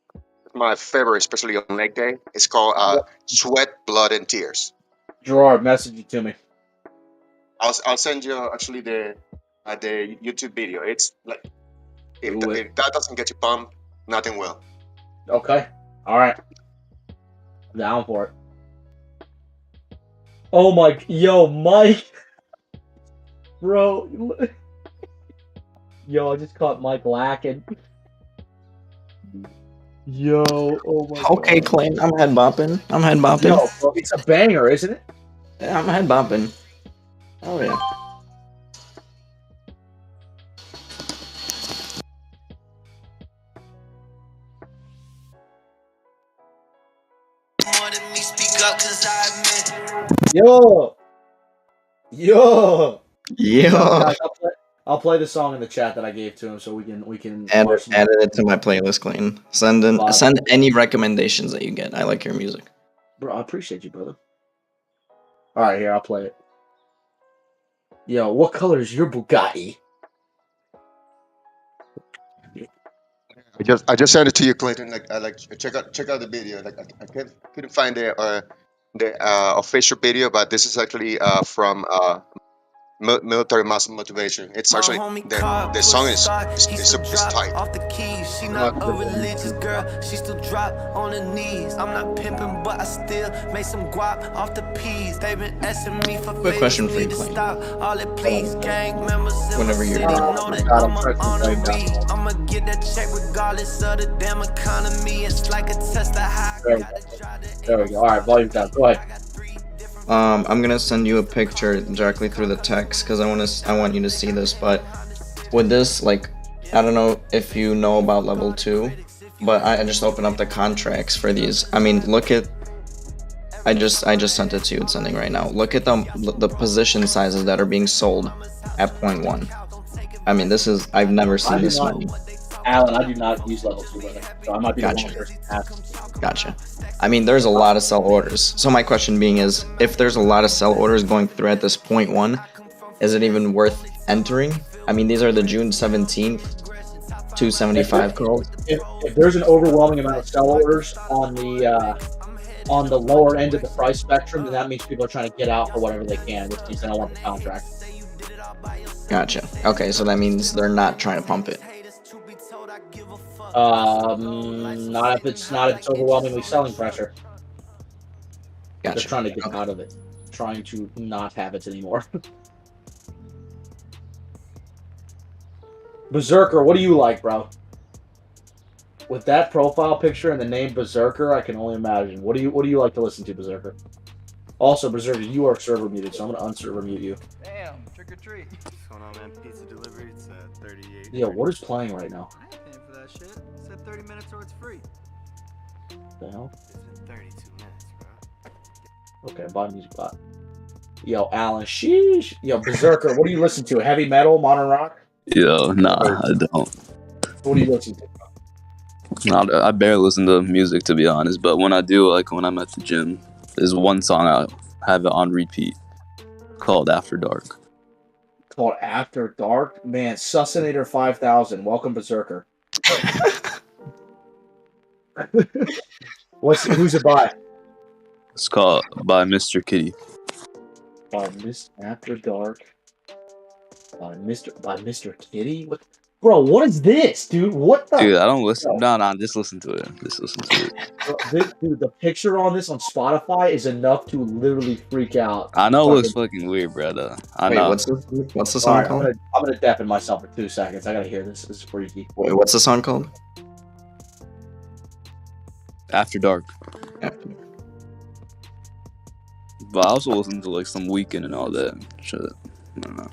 my favorite, especially on leg day. It's called Sweat, Blood, and Tears. Gerard, message it to me. I'll send you actually the YouTube video. It's like if that doesn't get you pumped, nothing will. Okay. All right. I'm down for it. Oh my, yo, Mike. Bro. Yo, I just caught Mike lacking. Yo, oh my Okay, God. Clayton, I'm head bopping. Yo, bro, it's a banger, isn't it? Yeah, I'm head bopping. Oh, yeah. Yo. Yo. Yeah. I'll play the song in the chat that I gave to him so we can Added it to my playlist, Clayton. Send any recommendations that you get. I like your music. Bro, I appreciate you, brother. All right, here, I'll play it. Yo, what color is your Bugatti? I just sent it to you, Clayton. Like check out the video. Like I couldn't find the official video, but this is actually from military muscle motivation. It's actually the song is tight. Off the keys, she not a religious girl. She still drop on her knees. I'm not pimping, but I still make some guap off the peas. They been asking me for Quick question for you, to Clayton. stop. All it please, gang members in Whenever my you're city know that I'm an honorary. I'ma get that check regardless of the damn economy. It's like a Tesla high. There we go. All right, volume down. Go ahead. I'm gonna send you a picture directly through the text because I want you to see this. But with this, like, I don't know if you know about level 2, but I just opened up the contracts for these. I mean, look at. I just sent it to you. It's sending right now. Look at the position sizes that are being sold at 0.1. I mean, this is I've never seen this many. Alan, I do not use level 2 with it, so I might be the one person to ask. Gotcha. I mean, there's a lot of sell orders. So my question being is, if there's a lot of sell orders going through at this 0.1, is it even worth entering? I mean, these are the June 17th 275 calls. If there's an overwhelming amount of sell orders on the lower end of the price spectrum, then that means people are trying to get out for whatever they can, which means they don't want the contract. Gotcha. Okay, so that means they're not trying to pump it. Not if it's overwhelmingly selling pressure. Gotcha. They're trying to get out of it, trying to not have it anymore. Berserker, what do you like, bro? With that profile picture and the name Berserker, I can only imagine. What do you like to listen to, Berserker? Also, Berserker, you are server muted, so I'm gonna unserver mute you. Damn, trick or treat. What's going on, man? Pizza delivery. It's 38. Yo, what is playing right now? I ain't paying for that shit. It said 30 minutes or it's free. The hell? It's been 32 minutes, bro. Okay, bot music bot. Yo, Alan, sheesh. Yo, Berserker, what do you listen to? Heavy metal, modern rock? Yo, nah, I don't. What do you listen to? I barely listen to music, to be honest, but when I do, like when I'm at the gym, there's one song I have it on repeat called After Dark. Called After Dark? Man, Sussinator 5000. Welcome, Berserker. Who's it by? It's called by Mr. Kitty. By After Dark. By Mr. Kitty? What? Bro, what is this, dude? What the? Dude, I don't listen. No, just listen to it. Just listen to it. Dude, the picture on this on Spotify is enough to literally freak out. I know it looks fucking weird, brother. I know. What's the song called? I'm gonna deafen myself for 2 seconds. I gotta hear this. This is freaky. Wait, what's the song called? After Dark. But I also listen to like some Weekend and all that shit. I don't know.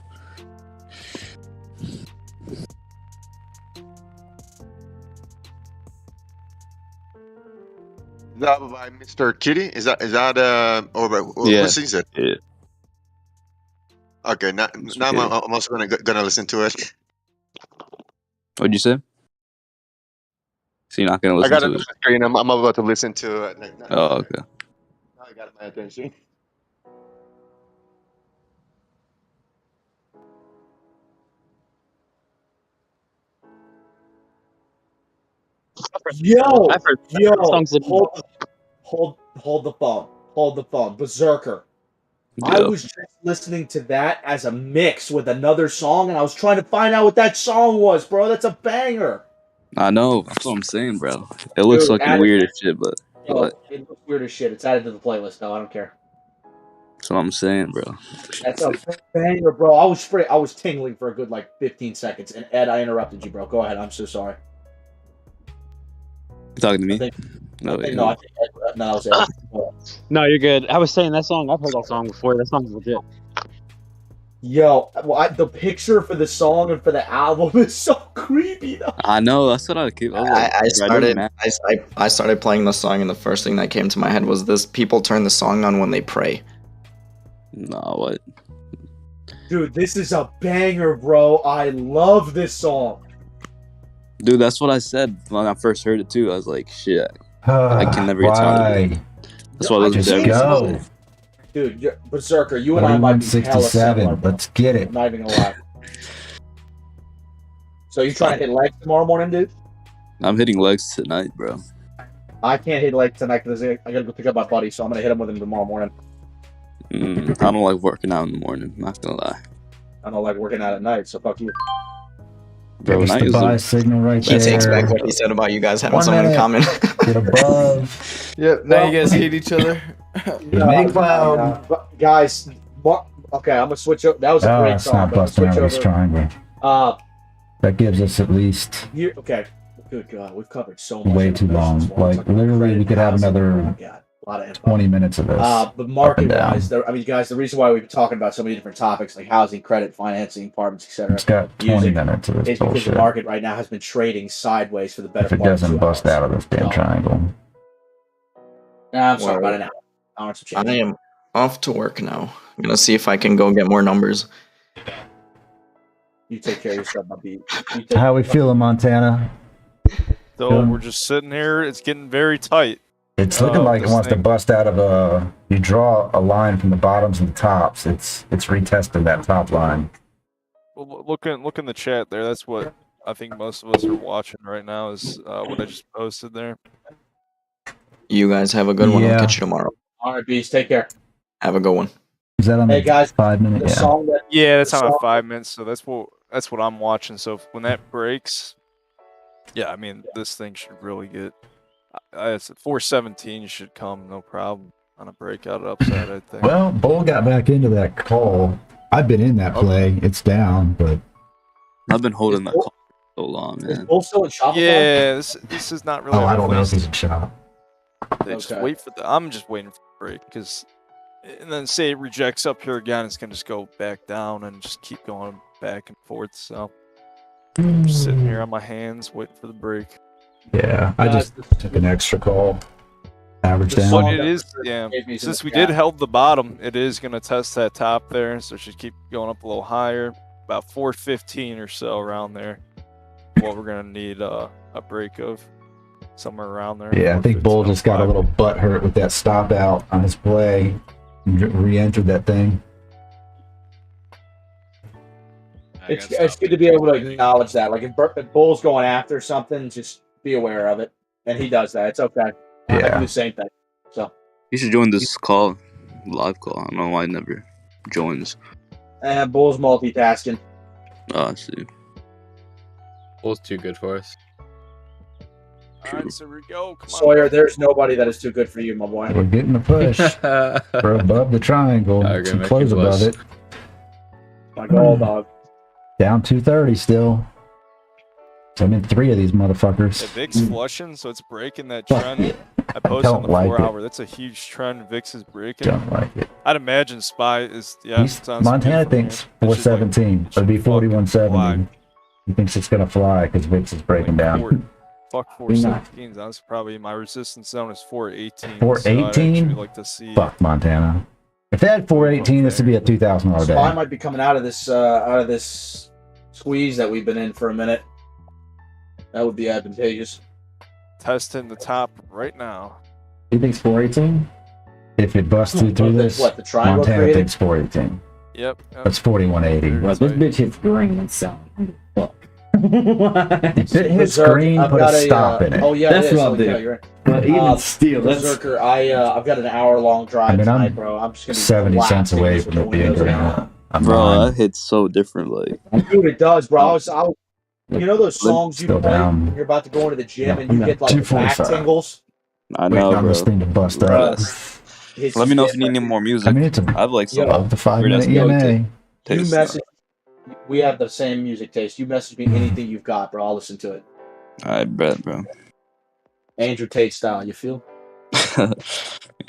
Is that by Mr. Kitty? Is that Yeah. who sings it? Yeah. Okay, now I'm also gonna listen to it. What'd you say? So you're not gonna listen I got to it on it? the screen. I'm about to listen to it. Oh, okay. Now I got my attention. Yo, songs that- hold the phone, Berserker. I was just listening to that as a mix with another song, and I was trying to find out what that song was, bro. That's a banger. I know. That's what I'm saying, bro. It looks Dude, fucking weird as shit, but It looks weird as shit. It's added to the playlist, though. I don't care. that's what I'm saying, bro. That's a banger, bro. I was tingling for a good 15 seconds, and Ed, I interrupted you, bro. Go ahead. I'm so sorry. You talking to me? I think Ed, no, that was Ed. No, you're good. I was saying that song. I've heard that song before. That song's legit. Yo, the picture for the song and for the album is so creepy, though. I know. That's what I keep. I started playing the song, and the first thing that came to my head was this: people turn the song on when they pray. No, what? Dude, this is a banger, bro. I love this song. Dude, that's what I said when I first heard it too. I was like, shit, I can never get tired of it. That's what I was go. Dude, Berserker, you and I might be hella 167. similar, bro. Let's get it. I'm not even gonna lie. So you trying to hit legs tomorrow morning, dude? I'm hitting legs tonight, bro. I can't hit legs tonight because I gotta go pick up my buddy, so I'm gonna hit him with him tomorrow morning. I don't like working out in the morning. Not gonna lie. I don't like working out at night, so fuck you. Bro, There's when I the use buy the signal right He takes there. back what he said about you guys having 1 something in minute. common. Get above. Yep. Now you guys hate each other. Big cloud. But guys, okay, I'm gonna switch up. That was a Oh, great it's song. not But I'm gonna busting switch out of this over. triangle. That gives us at least Okay. Good God, we've covered so much. way too long. Like literally, we could have another A lot of info. 20 minutes of this. But market-wise, I mean, guys, the reason why we've been talking about so many different topics like housing, credit, financing, apartments, etc. It's got 20 minutes of this is because bullshit. the market right now has been trading sideways for the better If it part of doesn't 2 bust hours. out of this damn triangle. Nah, I'm sorry Well, about an hour and some change. I am off to work now. I'm gonna see if I can go get more numbers. You take care of yourself, my beat. How we feeling, Montana? So we're just sitting here. It's getting very tight. It's looking like it this wants to thing- bust out of a. You draw a line from the bottoms and the tops. It's retesting that top line. Well, look in the chat there. That's what I think most of us are watching right now. Is what I just posted there. You guys have a good one. Yeah. I'll catch you tomorrow. All right, bees, take care. Have a good one. Is that on Hey, the guys, 5 minute? The Yeah. song that Yeah, that's the on song- 5 minutes. So that's what I'm watching. So when that breaks, yeah, I mean this thing should really get. It's at 417 should come no problem on a breakout upside. I think. Well, Bull got back into that call. I've been in that play. It's down, but I've been holding that call for so long, Is man. Bull still in Shopify? Yeah, this is not really. oh, a I don't know if place he's in shop. They just Okay. wait for I'm just waiting for the break because, and then say it rejects up here again, it's gonna just go back down and just keep going back and forth. So I'm just sitting here on my hands waiting for the break. Yeah, I just took an extra call. Average The down. song But it that is, Richard yeah. gave me is in Since the we chat. did held the bottom, it is gonna test that top there, so it should keep going up a little higher, about 415 or so around there. What we're gonna need a break of somewhere around there. Yeah, I think Bull just got a 415.05. little butt hurt with that stop out on his play. Re-entered that thing. It's good to be able to acknowledge that. Like if Bull's going after something, just be aware of it, and he does that. It's okay. I do Yeah. the same thing. So, You should join this call, live call. I don't know why he never joins. and Bull's multitasking. Oh, I see. Bull's too good for us. All right, so here we go. Come on. Sawyer, there's nobody that is too good for you, my boy. We're getting a push. We're above the triangle. We're gonna Some make close you above blush. it. My goal, dog. Down 230 still. So I'm in 3 of these motherfuckers. Yeah, VIX flushing, so it's breaking that trend. I posted Don't on the like 4 it. hour. That's a huge trend. VIX is breaking. Don't like it. I'd imagine SPY is it's on some Montana different thinks here. It should, like, 417. It'll be 4170. He thinks it's gonna fly because VIX is breaking down. Fuck 417. That's probably my resistance zone is 418. 418? Like to see. Fuck Montana. If they had 418, this would be a $2,000 Spy day. might be coming out of this squeeze that we've been in for a minute. That would be advantageous. Testing the top right now. He thinks 418? If it busts through this, What, the triangle Montana created? thinks 418. Yep. That's 4180. Well, this bitch hits green, so. Fuck. If it hits Berserk, green, I've put got a stop in it. Oh yeah, That's it is. what I'll Oh, do. yeah, you're right. But even still, that's. Berserker, I've got an hour-long drive I mean, tonight, I'm bro. I'm just gonna be 70 cents blasting away this from with it the being windows green. down. I'm Bro, fine. that hits so different. Like, Dude, it does, bro. I was, you know those songs you Still play down. when you're about to go into the gym Yeah, and you yeah. get like back 245. tingles? I Waiting know, on this bro. thing to bust Bro, up. it's Let me know if different. you need any more music. I mean, it's a I have like some Yo, the 5 weird ass minute music EMA. You taste. message. We have the same music taste. You message me anything you've got, bro. I'll listen to it. I bet, bro. Andrew Tate style. You feel?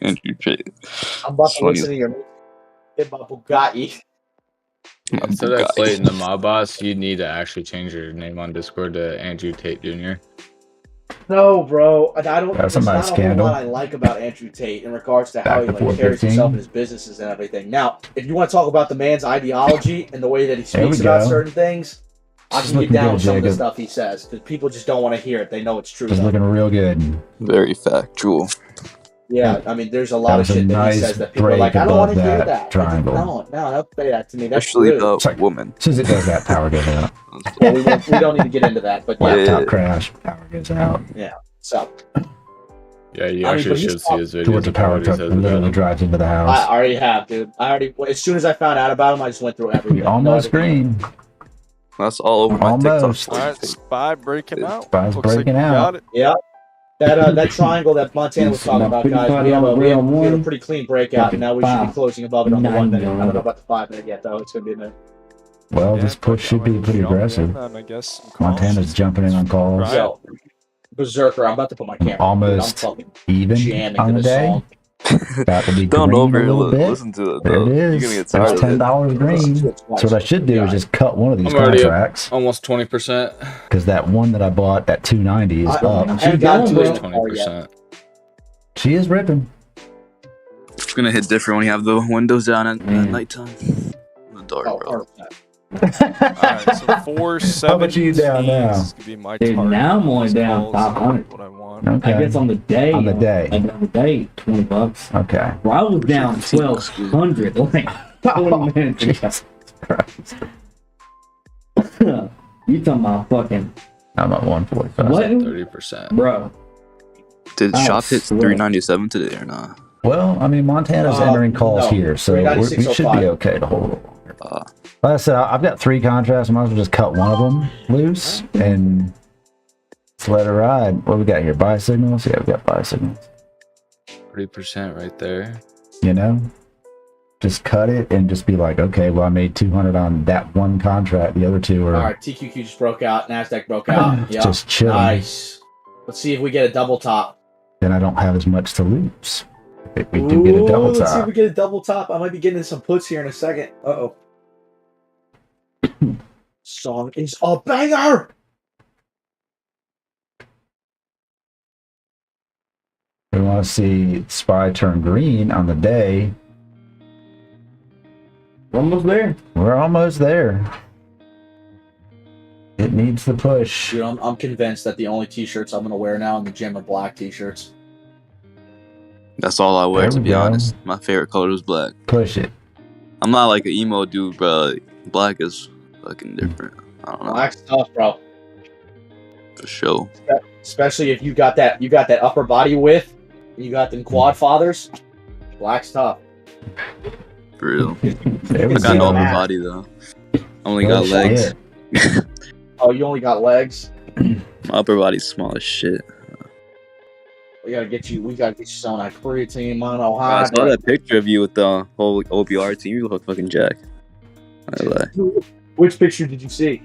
Andrew Tate. I'm about to Funny. listen to your hit my Bugatti. Instead of Clayton the Mob Boss, you need to actually change your name on Discord to Andrew Tate Jr. No, bro. I don't. That's There's a not nice a whole scandal. lot I like about Andrew Tate in regards to how Back he to like carries 415. himself and his businesses and everything. Now, if you want to talk about the man's ideology and the way that he There we speaks about go. certain things, I She's can get looking down good, with some of the Jacob. stuff he says because people just don't want to hear it. They know it's true. It's though. looking real good. Very factual. Yeah, I mean, there's a That lot of was a shit that he nice says that people are break like, I don't above want to hear that that. triangle. No, don't say that to me. That's Especially rude. the It's like- woman. As soon as it does that, power goes out. Well, we don't need to get into that, but yeah. Laptop crash, power goes out. Yeah. So, Yeah, you I mean, actually but he's should see his videos. Towards the of power what he truck, says literally about drives into the I house. already have, dude. As soon as I found out about him, I just went through everything. We almost green. That's all over my Almost. TikTok. Alright, spy breaking out. Spy's Looks like breaking you out. got it. Yeah. That triangle that Montana was talking about, guys. We have a pretty clean breakout, and now we should be closing above it on the 1 minute. I don't know about the 5 minute yet, though. It's gonna be a minute. Well, this push should be pretty aggressive. I guess. Montana's jumping in on calls. Yo, Berserker, I'm about to put my camera. Almost I'm fucking even jamming on to the this day. song. About to be Don't green a little bit. listen to it. There Though. it You're is. gonna get There's tired of it. $10 green. So what I should do is just cut one of these I'm already up contracts almost 20%. because that one that I bought at 290 is up. I haven't gotten to it 20%. She is ripping. It's gonna hit different when you have the windows down at nighttime. In the dark, bro. Alright, so 417 How much are you down now? is gonna be my Dude, target. now I'm only down Calls 500. What I want. Okay. I guess on the day. On the day. $20. Okay. Bro, I was down 1,200. Like 20 minutes. Jesus Christ. You talking about fucking I'm at 145. what? 30%. Bro. Did I shop hit swear. 397 today or not? Well, I mean, Montana's entering calls no. here, so we should 396.05. be okay to hold it. Like I said, I've got 3 contracts. I might as well just cut one of them loose and just let it ride. What we got here? Buy signals? Yeah, we got buy signals. 30% right there. You know? Just cut it and just be like, okay, well, I made 200 on that one contract. The other 2 are All right, TQQ just broke out. NASDAQ broke out. Yeah. just chilling. Nice. Let's see if we get a double top. Then I don't have as much to lose. If we do get a double Let's see if top. we get a double top. I might be getting some puts here in a second. Uh-oh. Song is a banger! We want to see SPY turn green on the day. We're almost there. We're almost there. It needs the push. Dude, I'm convinced that the only t-shirts I'm going to wear now in the gym are black t-shirts. That's all I wear, There to we be go. honest. My favorite color is black. Push it. I'm not like an emo dude, bro. Like, black is fucking different. I don't know. Black's tough, bro. For sure. Especially if you got that upper body width, and you got them quad fathers. Black's tough. For real. There we I got no go. upper body, though. I only Oh, got legs. shit. Oh, you only got legs? My upper body's small as shit. We gotta get you some like creatine, Bro, I saw monohydrate. that picture of you with the whole OBR team. You look fucking jacked. I lie. Which picture did you see?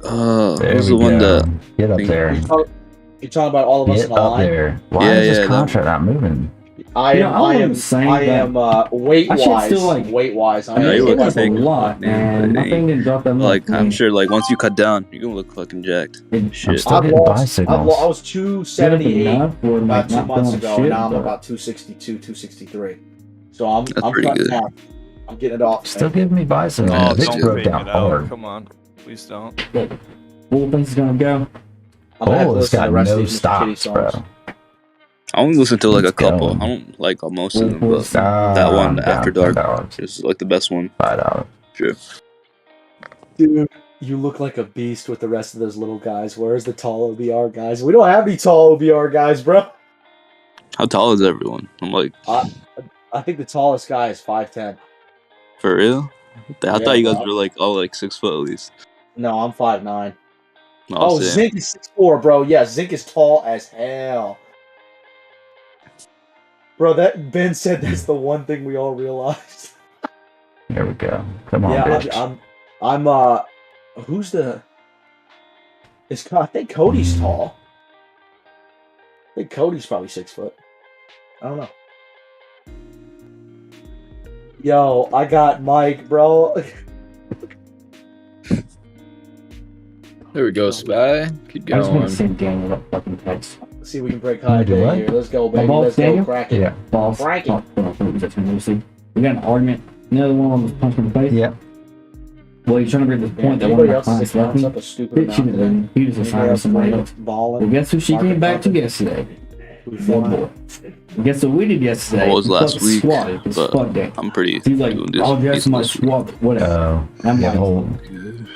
There Who's we the one go. that? Get up there. You're talking about all of us Get in the up line? there. Why Yeah, is this yeah, that contract not moving? I You know, I am was saying that- weight I should wise. still, like- Weight wise, I mean, Yeah, you it look was a big. lot, man. My thing didn't drop that much. Like, I'm sure, like, once you cut down, you're gonna look fucking jacked. still Shit. getting bicycles. I was 278 enough for, about like, 2 not months doing ago, shit, and now I'm but- about 262, 263. So I'm That's I'm pretty cutting good. down. I'm getting it off. Still giving me bicycles. Oh, This don't broke fake down it out. hard. Come on. Please don't. Full things is gonna go. I'm gonna have to Oh, it's listen to got the rest of no these Mr. Kitty stops, bro. songs. I only listen to like a Let's couple. go. I don't like most of them, but Ah, that one, I'm down After Dark, $5. is like the best one. $5. Sure. Dude, you look like a beast with the rest of those little guys. Where's the tall OBR guys? We don't have any tall OBR guys, bro. How tall is everyone? I'm like, I think the tallest guy is 5'10". for real? I Yeah, thought you guys bro. were like all like 6 foot at least. No, I'm 5'9". Oh, Oh, same. Zink is 6'4", bro. Yeah, Zink is tall as hell. Bro, that Ben said that's the one thing we all realized. There we go. Come on, Yeah, bitch. I'm who's the? I think Cody's tall. I think Cody's probably 6 foot. I don't know. Yo, I got Mike, bro. There we go, Spy. Keep I just want going. to send Daniel that fucking text. Let's see if we can break high do day what? here. Let's go, My baby. balls, Let's go, Daniel? crack it. Yeah. Balls. Frank it. Oh, we got an argument. Another one was punched in the face. Yeah. Well, he's trying to bring this Man, point that one anybody of my else clients is left me. up a stupid Bitch, she amount today? didn't. He was Anybody assigned to else somebody playing else. balling? Well, guess who she Market came back to pumping? yesterday? Guess what we did yesterday? Well, it was We last fucking week, swatted. It's but fuck day. I'm pretty He's like, doing this. I'll dress my this week. swap, whatever. I'm Yeah, like, the whole.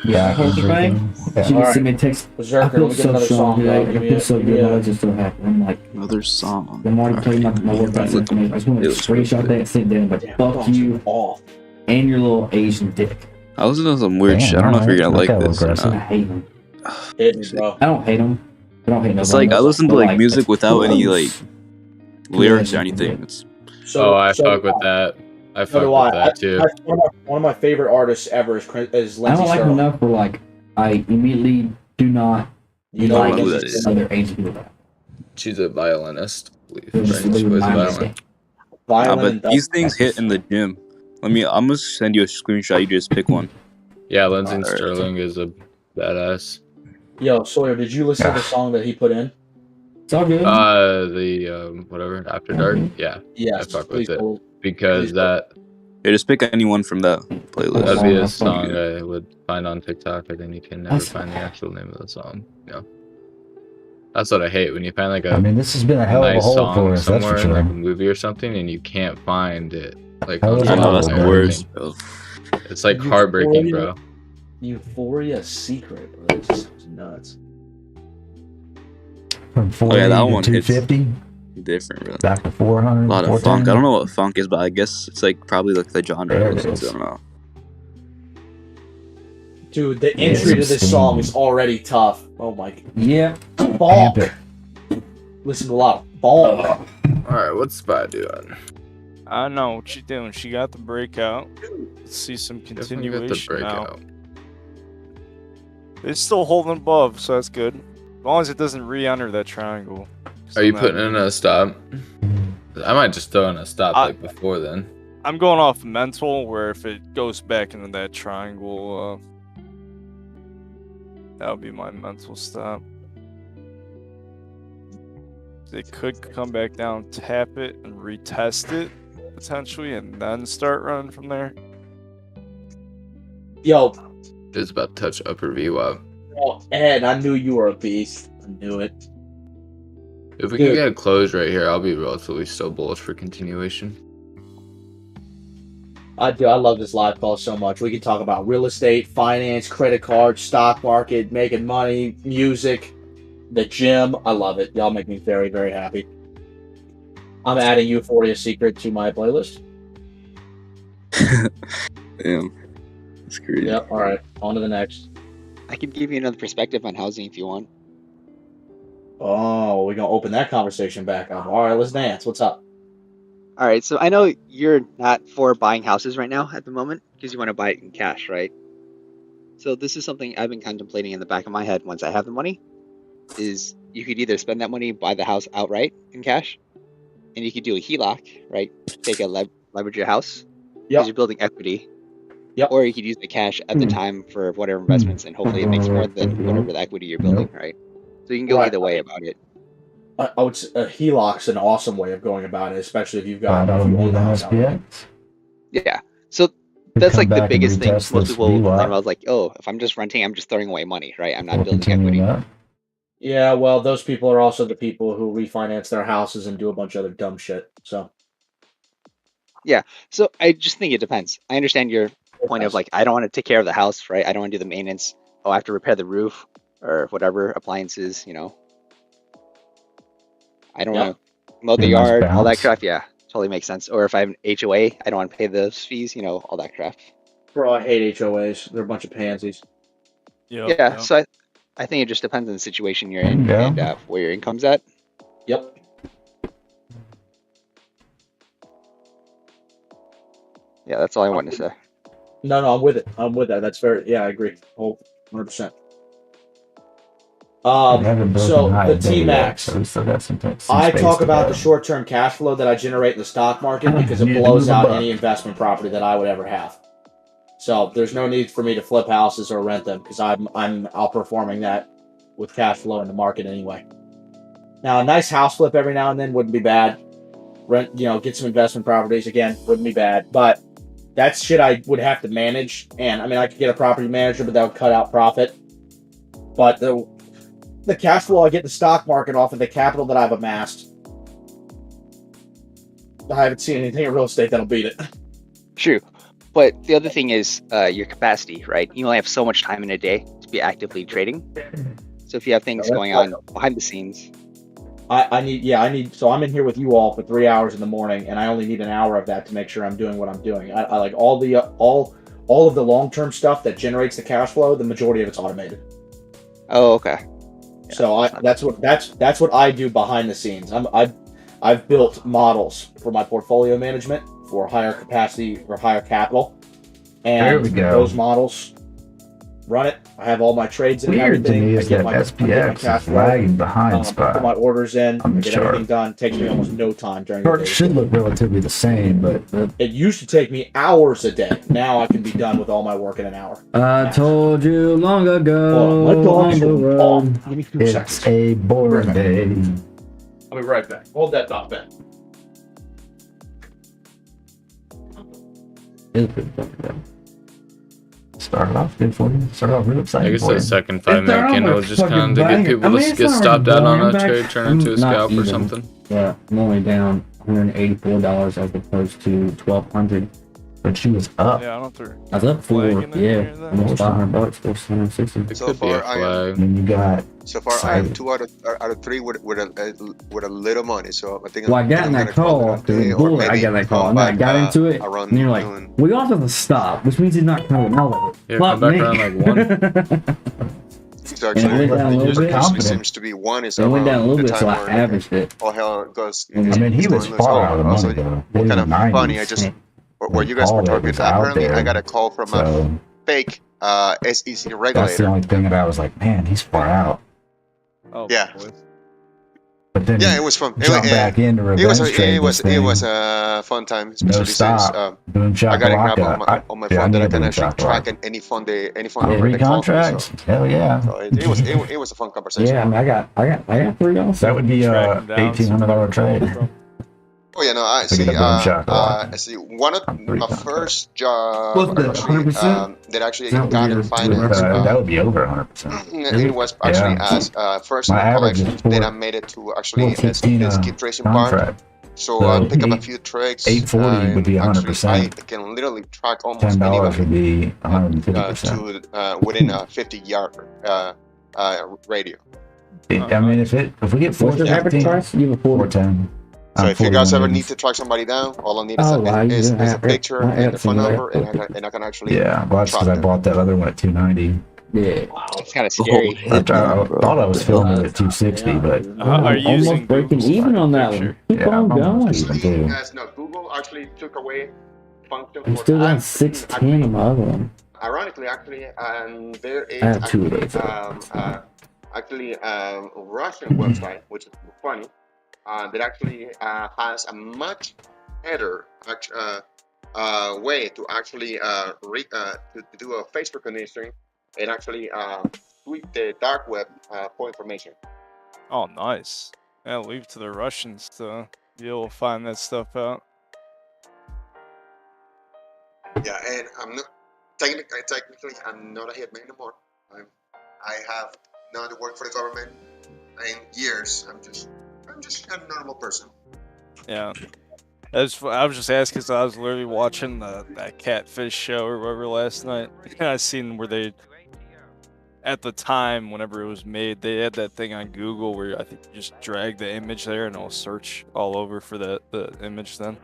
yeah, whole thing. She just sent me a text. I feel so strong today. I feel so good. I was just so happy. I'm like, Another song. I'm already playing my workout information. I just want to screenshot that and sit there and like, fuck you and your little Asian dick. I was doing some weird shit. I don't know if you're gonna like this or I not. hate him. Hit me, bro. I don't hate him. I don't hate It's nobody like I else, listen to but, like music it's without any close. like lyrics or anything. It's Oh, I fuck with that. I So fuck do with I. that too. One of my favorite artists ever is I Lindsay don't like him Sterling. enough where like I immediately do not You know like who that is. other Asian people. She's a violinist. I believe. They're just Right? She losing plays my violin. but these things hit in the gym. I'm gonna send you a screenshot. You just pick one. Yeah, Lindsay Alright. Sterling is a badass. Yo, Sawyer, did you listen to the song that he put in? It's all good. The whatever After Dark. Yeah. Yes, I fuck please with it hold. because that Yeah, just pick anyone from that playlist. that'd be a song I would find on TikTok, and then you can never That's- find the actual name of the song. You know. That's what I hate when you find like a I mean, this has been a hell of a nice hole song for us, that's somewhere for in like sure. a movie or something, and you can't find it. Like Hell on is a I know hole, that's the bro. worst, bro. It's like heartbreaking, bro. Euphoria Secret, bro. This sounds nuts. From 40 yeah, that to one hits 250, different, bro. back to 400. A lot of 410. funk. I don't know what funk is, but I guess it's like probably like the genre I There it listen is. to. I don't know. Dude, the Yeah, entry to some this song steam. is already tough. Oh my god. Yeah. Bonk. Amp it. Listen to a lot of bonk. All right, what's Spy doing? I know what you're doing. She got the breakout. Let's see some Definitely got the continuation now. breakout. It's still holding above, so that's good. As long as it doesn't re-enter that triangle. Are you putting in a stop? I might just throw in a stop I- like before then. I'm going off mental, where if it goes back into that triangle, that would be my mental stop. They could come back down, tap it, and retest it, potentially, and then start running from there. Yo, It's about to touch upper VWAP. oh, Ed, I knew you were a beast. I knew it. If we Dude. can get it closed right here, I'll be relatively still bullish for continuation. I do. I love this live call so much. We can talk about real estate, finance, credit cards, stock market, making money, music, the gym. I love it. Y'all make me very, very happy. I'm adding Euphoria Secret to my playlist. Damn, that's crazy. Yep. All right. On to the next. I could give you another perspective on housing if you want. Oh, we're gonna open that conversation back up. All right, let's dance. What's up? All right, so I know you're not for buying houses right now at the moment because you want to buy it in cash, right? So this is something I've been contemplating in the back of my head once I have the money, is you could either spend that money, buy the house outright in cash, and you could do a HELOC, right? Take a leverage your house because you're building equity. Yep. Or you could use the cash at the time for whatever investments, and hopefully it makes more than whatever the equity you're building, right? So you can go Right. either way about it. I would say a HELOC's an awesome way of going about it, especially if you've got Buy if out you own the the house outright. SPX. Yeah. So that's come like the back and biggest thing. retest Most this people complain VWAP. about, like, oh, if I'm just renting, I'm just throwing away money, right? I'm not We'll building continue equity. that. Yeah, well, those people are also the people who refinance their houses and do a bunch of other dumb shit. So Yeah. So I just think it depends. I understand your point of like, I don't want to take care of the house, right? I don't want to do the maintenance. Oh, I have to repair the roof or whatever appliances, you know. I don't want to mow the Get a nice yard, all that balance. crap. Yeah, totally makes sense. Or if I have an HOA, I don't want to pay those fees, you know, all that crap. bro, I hate HOAs. They're a bunch of pansies. Yeah. So I think it just depends on the situation you're in Yeah. and where your income's at. Yep. Yeah, that's all I wanted to say. No, I'm with it. I'm with that. That's very, yeah, I agree. Whole 100%. We haven't broken So high the today yet, T-Max. so we still got some I space talk to about go. the short-term cash flow that I generate in the stock market because it Yeah, blows move out up. any investment property that I would ever have. So there's no need for me to flip houses or rent them because I'm outperforming that with cash flow in the market anyway. Now a nice house flip every now and then wouldn't be bad. Rent, get some investment properties again wouldn't be bad, but that's shit I would have to manage. And I mean, I could get a property manager, but that would cut out profit. But the cash flow I get in the stock market off of the capital that I've amassed I haven't seen anything in real estate that'll beat it. True. But the other thing is your capacity, right? You only have so much time in a day to be actively trading. So if you have things going on behind the scenes. I need, so I'm in here with you all for 3 hours in the morning, and I only need an hour of that to make sure I'm doing what I'm doing. I like all of the long-term stuff that generates the cash flow, the majority of it's automated. Oh, okay. So that's what I do behind the scenes. I've built models for my portfolio management for higher capacity or higher capital, and There we go. those models run it. I have all my trades and Weird to everything. me I is get that my SPX cash is flow, lagging behind put spot. my orders in, on the get chart. everything done. Takes me almost no time during the Chart day. should look relatively the same, but It used to take me hours a day. Now I can be done with all my work in an hour. I told you long ago my dog's on the going road. off. Give me 2 it's seconds. a boring day. I'll be right back. Hold that thought, Ben. Started off good for you. Started off real I exciting guess for that you. second It's not 5-minute candle a was just fucking kind of to get banger. people I mean, to it's get not stopped out on I'm a back- trade, turn I'm into a not scalp or even. something. Yeah, I'm only down $184 as opposed to $1,200. But she was up. Yeah, I don't know. I was up Flag 4, in there yeah, or that. almost $500, 460. So far, And you got I am excited. 2 out of 3 with a little money. So I think Well, I got I'm in that gonna call it call a after day, the or bullet. I maybe got that call, come and then I back got into it, around and you're like, noon. "We also have to stop," which means he's not coming out. Yeah, Fuck come back me. around like 1. So And it actually, went down a little usually bit. seems to be 1 is It went down a around little the bit, so time I where averaged it. all hell goes. I mean, he was going loose. far out of the Also, money, though. what kind of 90s. funny? I just where you guys were All that talking. was out Apparently, I there. got a call from So a fake SEC that's the regulator. only thing that I was like, man, he's far out. Oh, Yeah. But then Yeah, it was fun. jump back into revenge trade. It was a fun time, no especially since stop. Boom I got an app chakalaka. on my Yeah, I phone that need I a can boom actually track chakalaka. any fund they Oh, that called me. So, recontracts? Hell yeah. so it was a fun conversation. Yeah, I mean, I got 3 also. That would be a Track him down, $1,800 trade. Oh yeah, no, I To see. get a boom chakalaka. I see. One of my contract. first job What's that, actually 100%? that actually Is that what got you're in finance. That would be over 100%. It was actually Yeah. as first My call average actually. is Then I made it to actually a 415 keep tracing part. contract. So I So pick up a few trades. 840 would be and actually, I 100%. can literally track almost $10 would anybody be 150%. to within a 50-yard radio. I mean, if we get What's your average 415, price? You have a 410. So if you guys ever 41 need to track somebody down, all I need is, Oh, wow, is yeah, a picture I and a phone absolutely. number, and I can actually Yeah, well, that's track because I them. bought that other one at 290. Yeah. It's kind of scary. I thought I was filming it at 260, but Are you using Almost breaking Google's even on that picture? one. Keep yeah, on I'm going. almost even too. Guys, no, Google actually took away function I'm for still down ads. 610 on my other one. Ironically, actually, there is I have 2 of actually, those. Russian website, which is funny, that actually has a much better way to actually to do a face recognition and actually sweep the dark web for information. Oh, nice. Yeah, leave it to the Russians to be able to find that stuff out. Yeah, and I'm not technically I'm not a hitman anymore. I have not worked for the government in years. I'm just a normal person. Yeah. I was just asking because I was literally watching that Catfish show or whatever last night. And I seen where they, at the time, whenever it was made, they had that thing on Google where I think you just drag the image there and it'll search all over for the image then.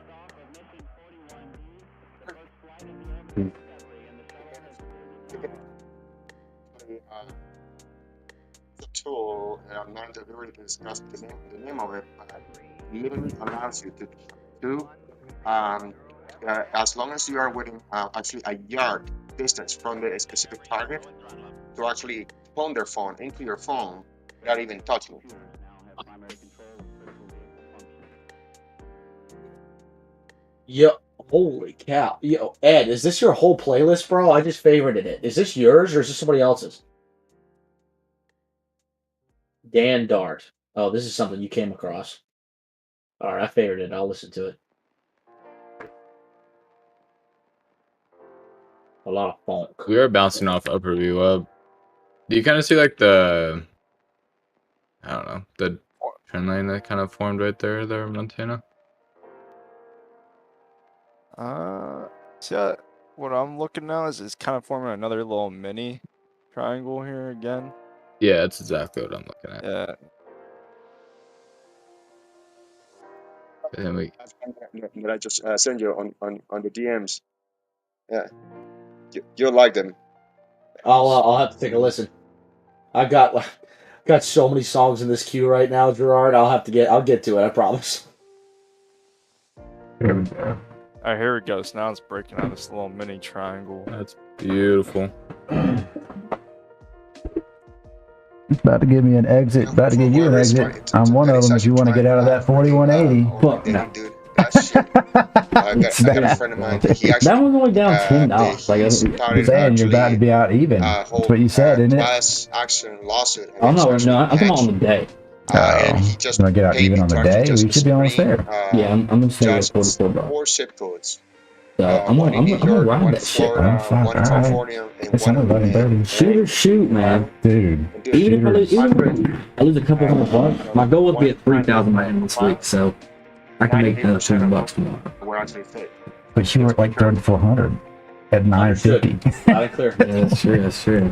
The tool, and I'm not really discuss the name of it, but it literally allows you to do, as long as you are within actually a yard distance from the specific target, to actually clone their phone into your phone without even touching it. Yo, holy cow. Yo, Ed, is this your whole playlist, bro? I just favorited it. Is this yours or is this somebody else's? Dan Dart. Oh, this is something you came across. All right, I favorited it. I'll listen to it. A lot of funk. We are bouncing off upper VWeb. Do you kind of see like the, I don't know, the trend line that kind of formed right there, Montana? See, what I'm looking now is it's kind of forming another little mini triangle here again. Yeah, that's exactly what I'm looking at. Yeah. And then we That I just sent you on the DMs. Yeah, you'll like them. I'll have to take a listen. I've got so many songs in this queue right now, Gerard. I'll get to it. I promise. Here we go. All right, here it goes. Now it's breaking out this little mini triangle. That's beautiful. It's about to give me an exit. About to give you an exit. I'm one of them. If you want to get out of that 4180. Fuck no. Dude, that shit. I got a friend of mine. He actually, that one's only down $10. Like I'm saying, you're about to be out even. That's what you said, isn't it? Class action lawsuit. I'm not. No, I'm talking on the day. And he just gonna get out even on the day. We should be almost there. Yeah, I'm gonna stay at $44. 4 zip codes. So I'm gonna ride that shit. It's under 1130. Shoot, man. Dude. Even if I lose a couple $100, my goal would be at 3,000 by the end of this week, so I can make $200 tomorrow. We're actually fit. But you were at like 3,400 at 950. Loud and clear. Yeah, that's true.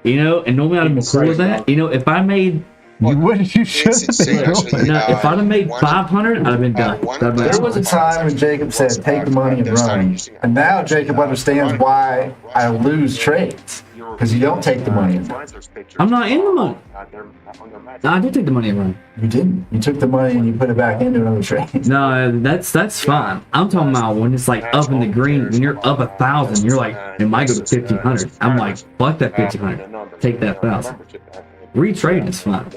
You know, and normally I'd be cool with that. You know, if I made you wouldn't. You should. No, if I'd have made 500, I'd have been done. There was a time when Jacob said, "Take the money and run," and now Jacob understands why I lose trades because you don't take the money and run. I'm not in the money. No, I did take the money and run. You didn't. You took the money and you put it back into another trade. No, that's fine. I'm talking about when it's like up in the green. When you're up 1,000, you're like, it might go to 1,500. I'm like, fuck that 1,500. Take that 1,000. Retrading is fine.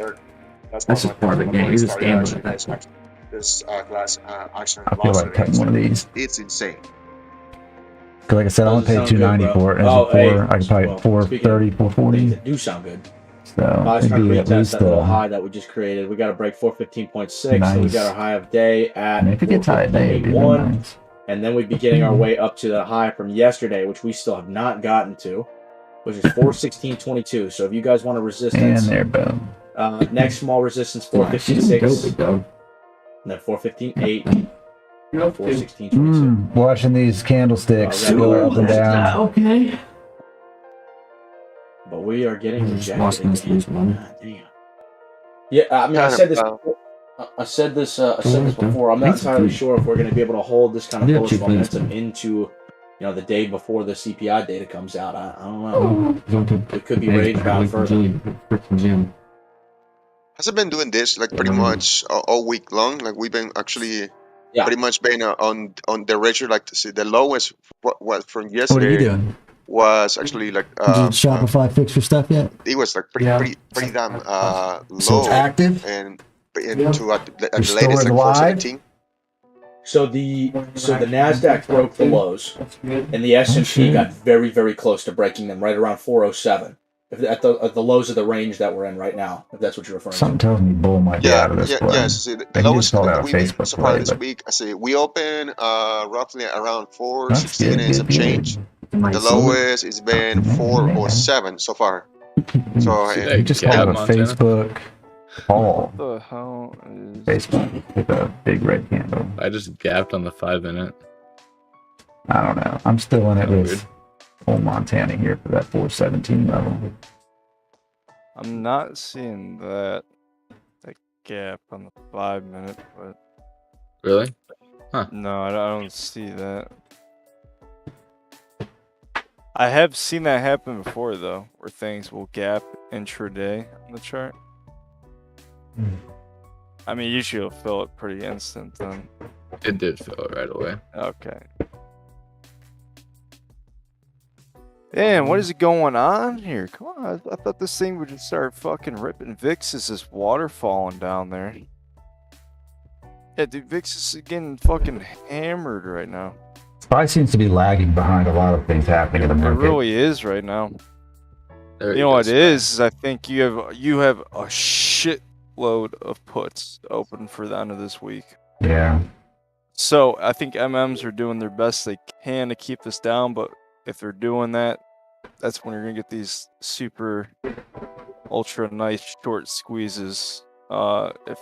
That's just part of the game. You're just gambling at that point. This class action I feel like cutting one of these. It's insane. Because like I said, I only paid $290 for it. I could probably $430, $440. They do sound good. So I was it'd trying to be at retest least that little high that we just created. We got to break 415.6. Nice. So we got our high of day at if it gets high at day, it'd be really nice. And then we'd be getting our way up to the high from yesterday, which we still have not gotten to, which is 416.22. So if you guys want a resistance, And there, boom. Next small resistance 415.6, and then 415.8, 416.22. Watching these candlesticks go up and down. Okay. But we are getting rejected. Money. Damn. Yeah, I mean, I said this. I said this before. I'm not entirely sure if we're going to be able to hold this kind of bullish momentum into, the day before the CPI data comes out. I don't know. It could be range bound further. Has it been doing this like pretty much all week long? Like we've been actually pretty much been on the ratio. Like to see the lowest what from yesterday. What are you doing? Was actually like Did Shopify fix your stuff yet? It was like pretty damn low. So it's active and into at the latest like 417. So the Nasdaq broke the lows, and the S&P got very, very close to breaking them, right around 407. At the lows of the range that we're in right now, if that's what you're referring to. Something tells me bull might be out of this play. Yes. See, the lowest we've been so far this week. I see we open roughly around 416 and some change. The lowest has been 407 so far. So you just got a Facebook fall. What the hell is Facebook with a big red candle? I just gapped on the 5-minute. I don't know. I'm still in it with old Montana here for that 417 level. I'm not seeing that gap on the 5-minute, but really? Huh. No, I don't see that. I have seen that happen before though, where things will gap intraday on the chart. I mean, usually it'll fill it pretty instant then. It did fill it right away. Okay. Damn, what is going on here? Come on, I thought this thing would just start fucking ripping. VIX is this water falling down there. Yeah, dude, VIX is getting fucking hammered right now. SPY seems to be lagging behind a lot of things happening in the market. It really is right now. There you know what it is I think you have a shitload of puts open for the end of this week. Yeah. So I think MMs are doing their best they can to keep this down, but if they're doing that, that's when you're gonna get these super ultra nice short squeezes if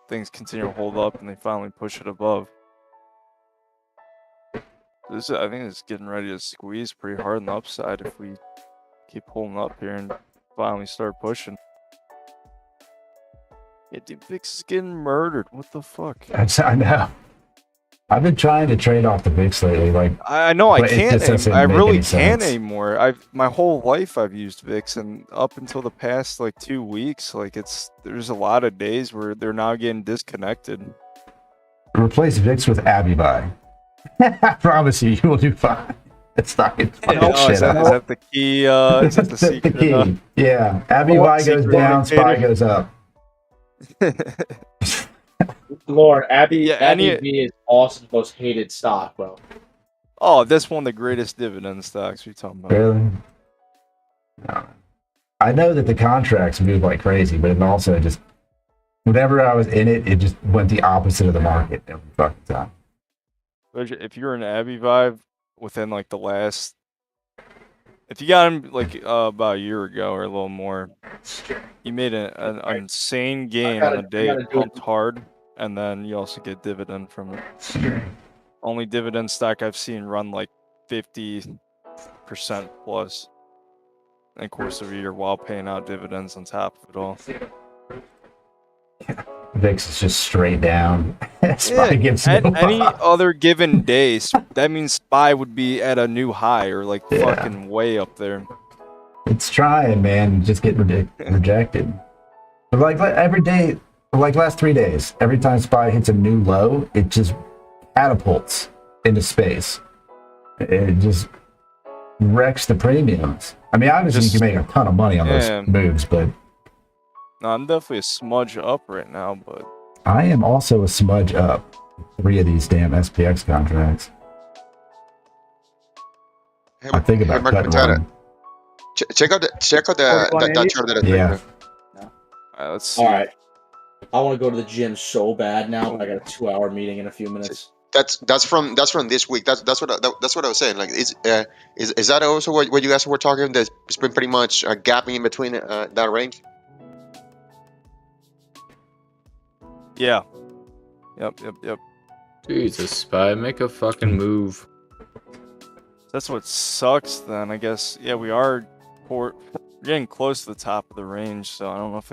things continue to hold up and they finally push it above. I think it's getting ready to squeeze pretty hard on the upside if we keep pulling up here and finally start pushing. Yeah, dude, VIX is getting murdered. What the fuck? I know. I've been trying to trade off the VIX lately. Like I know I but it can't. just doesn't I make really any can't sense. anymore. My whole life I've used VIX, and up until the past like 2 weeks, like there's a lot of days where they're now getting disconnected. Replace VIX with AbiBuy. I promise you, you will do fine. It's not going to Oh, shit is that up. the key? Is that the That's the secret? key. Yeah, AbiBuy goes down, SPY goes up. Lord, Abby Yeah, V is Austin's most hated stock, bro. Oh, that's one of the greatest dividend stocks we're talking about. Really? No. I know that the contracts move like crazy, but it also just, whenever I was in it, it just went the opposite of the market every fucking time. But if you're an Abby Vibe within like the last, if you got him like about a year ago or a little more, you made an insane gain on the day it pumped hard, and then you also get dividend from it. Only dividend stock I've seen run like 50% plus in the course of a year while paying out dividends on top of it all. VIX is just straight down. SPY gives At no any fuck. other given day, that means SPY would be at a new high or like fucking way up there. It's trying, man. Just get rejected. But like every day, like last 3 days, every time SPY hits a new low, it just catapults into space. It just wrecks the premiums. I mean, obviously you can make a ton of money on those moves, but no, I'm definitely a smudge up right now, but I am also a smudge up 3 of these damn SPX contracts. I think about cutting one. Check out that chart that I Yeah. Let's see. All right. I want to go to the gym so bad now, but I got a 2-hour meeting in a few minutes. That's from this week. That's what I was saying. Like, is that also what you guys were talking? That it's been pretty much gapping in between that range. Yeah. Yep. Jesus, SPY, make a fucking move. That's what sucks then, I guess. Yeah, we're getting close to the top of the range, so I don't know if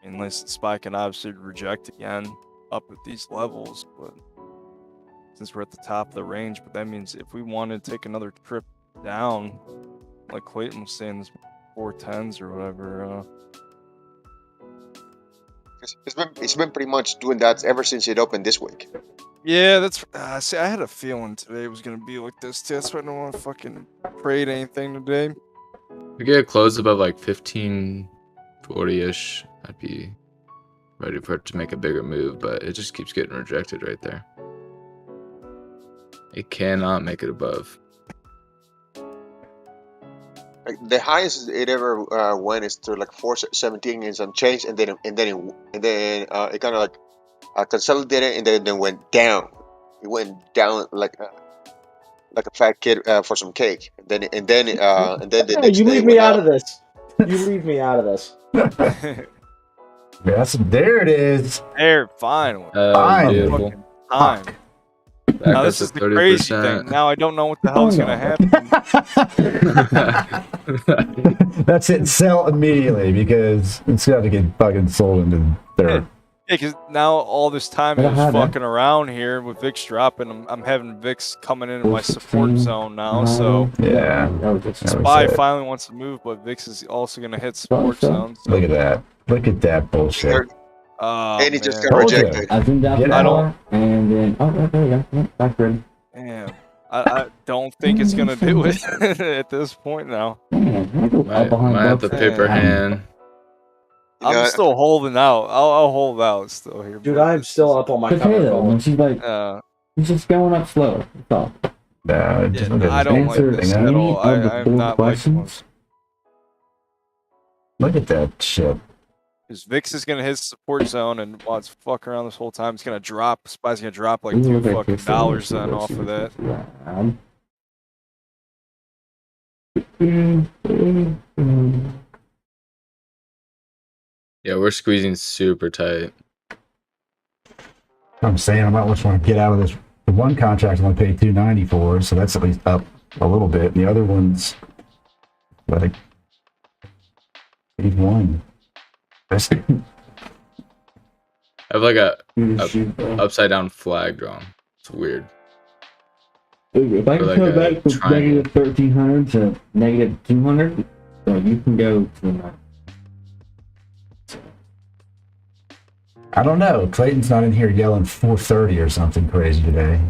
unless SPY can obviously reject again up at these levels, but since we're at the top of the range, but that means if we want to take another trip down, like Clayton was saying, this 410s or whatever, It's been pretty much doing that ever since it opened this week. yeah, that's see, I had a feeling today was gonna be like this too. That's why I don't want to fucking trade anything today. We get a close above like 1540-ish. I'd be ready for it to make a bigger move, but it just keeps getting rejected right there. It cannot make it above. Like, the highest it ever went is to like 417 and some change, and then it kind of like consolidated and then went down. It went down like a fat kid for some cake. And then the next You day leave me out of this. You leave me out of this. There it is. There, finally. Beautiful. Fucking time. Now this is the crazy thing. Now I don't know what the hell's gonna happen. That's it. Sell immediately because it's got to get fucking sold into their. Yeah, because now all this time I was fucking around here with VIX dropping. I'm having VIX coming into my support zone now, so Yeah. SPY finally wants to move, but VIX is also gonna hit support zone. So. Look at that. Look at that bullshit. And he just got Told you. rejected. I zoomed out I don't. And then, there you go. Yep, back ready. Damn. I don't think it's gonna do it at this point now. Might have the paper hand. I'm still holding out. I'll hold out still here. Dude, I'm still up on my cover call. When she's like, it's just going up slow. That's all. No, just look at I this. don't like this at all. I'm not liking this. Look at that shit. Because VIX is gonna hit support zone, and while it's fucking around this whole time, it's gonna drop. SPY's gonna drop like $2 fucking then off of that. Yeah, we're squeezing super tight. I'm saying I might just want to get out of this The one contract only paid $290 for, so that's at least up a little bit. The other one's like $81. I have like a upside down flag drawn. It's weird. If I Or can like go a back from triangle. negative 1300 to negative 200, so you can go to I don't know. Clayton's not in here yelling 430 or something crazy today.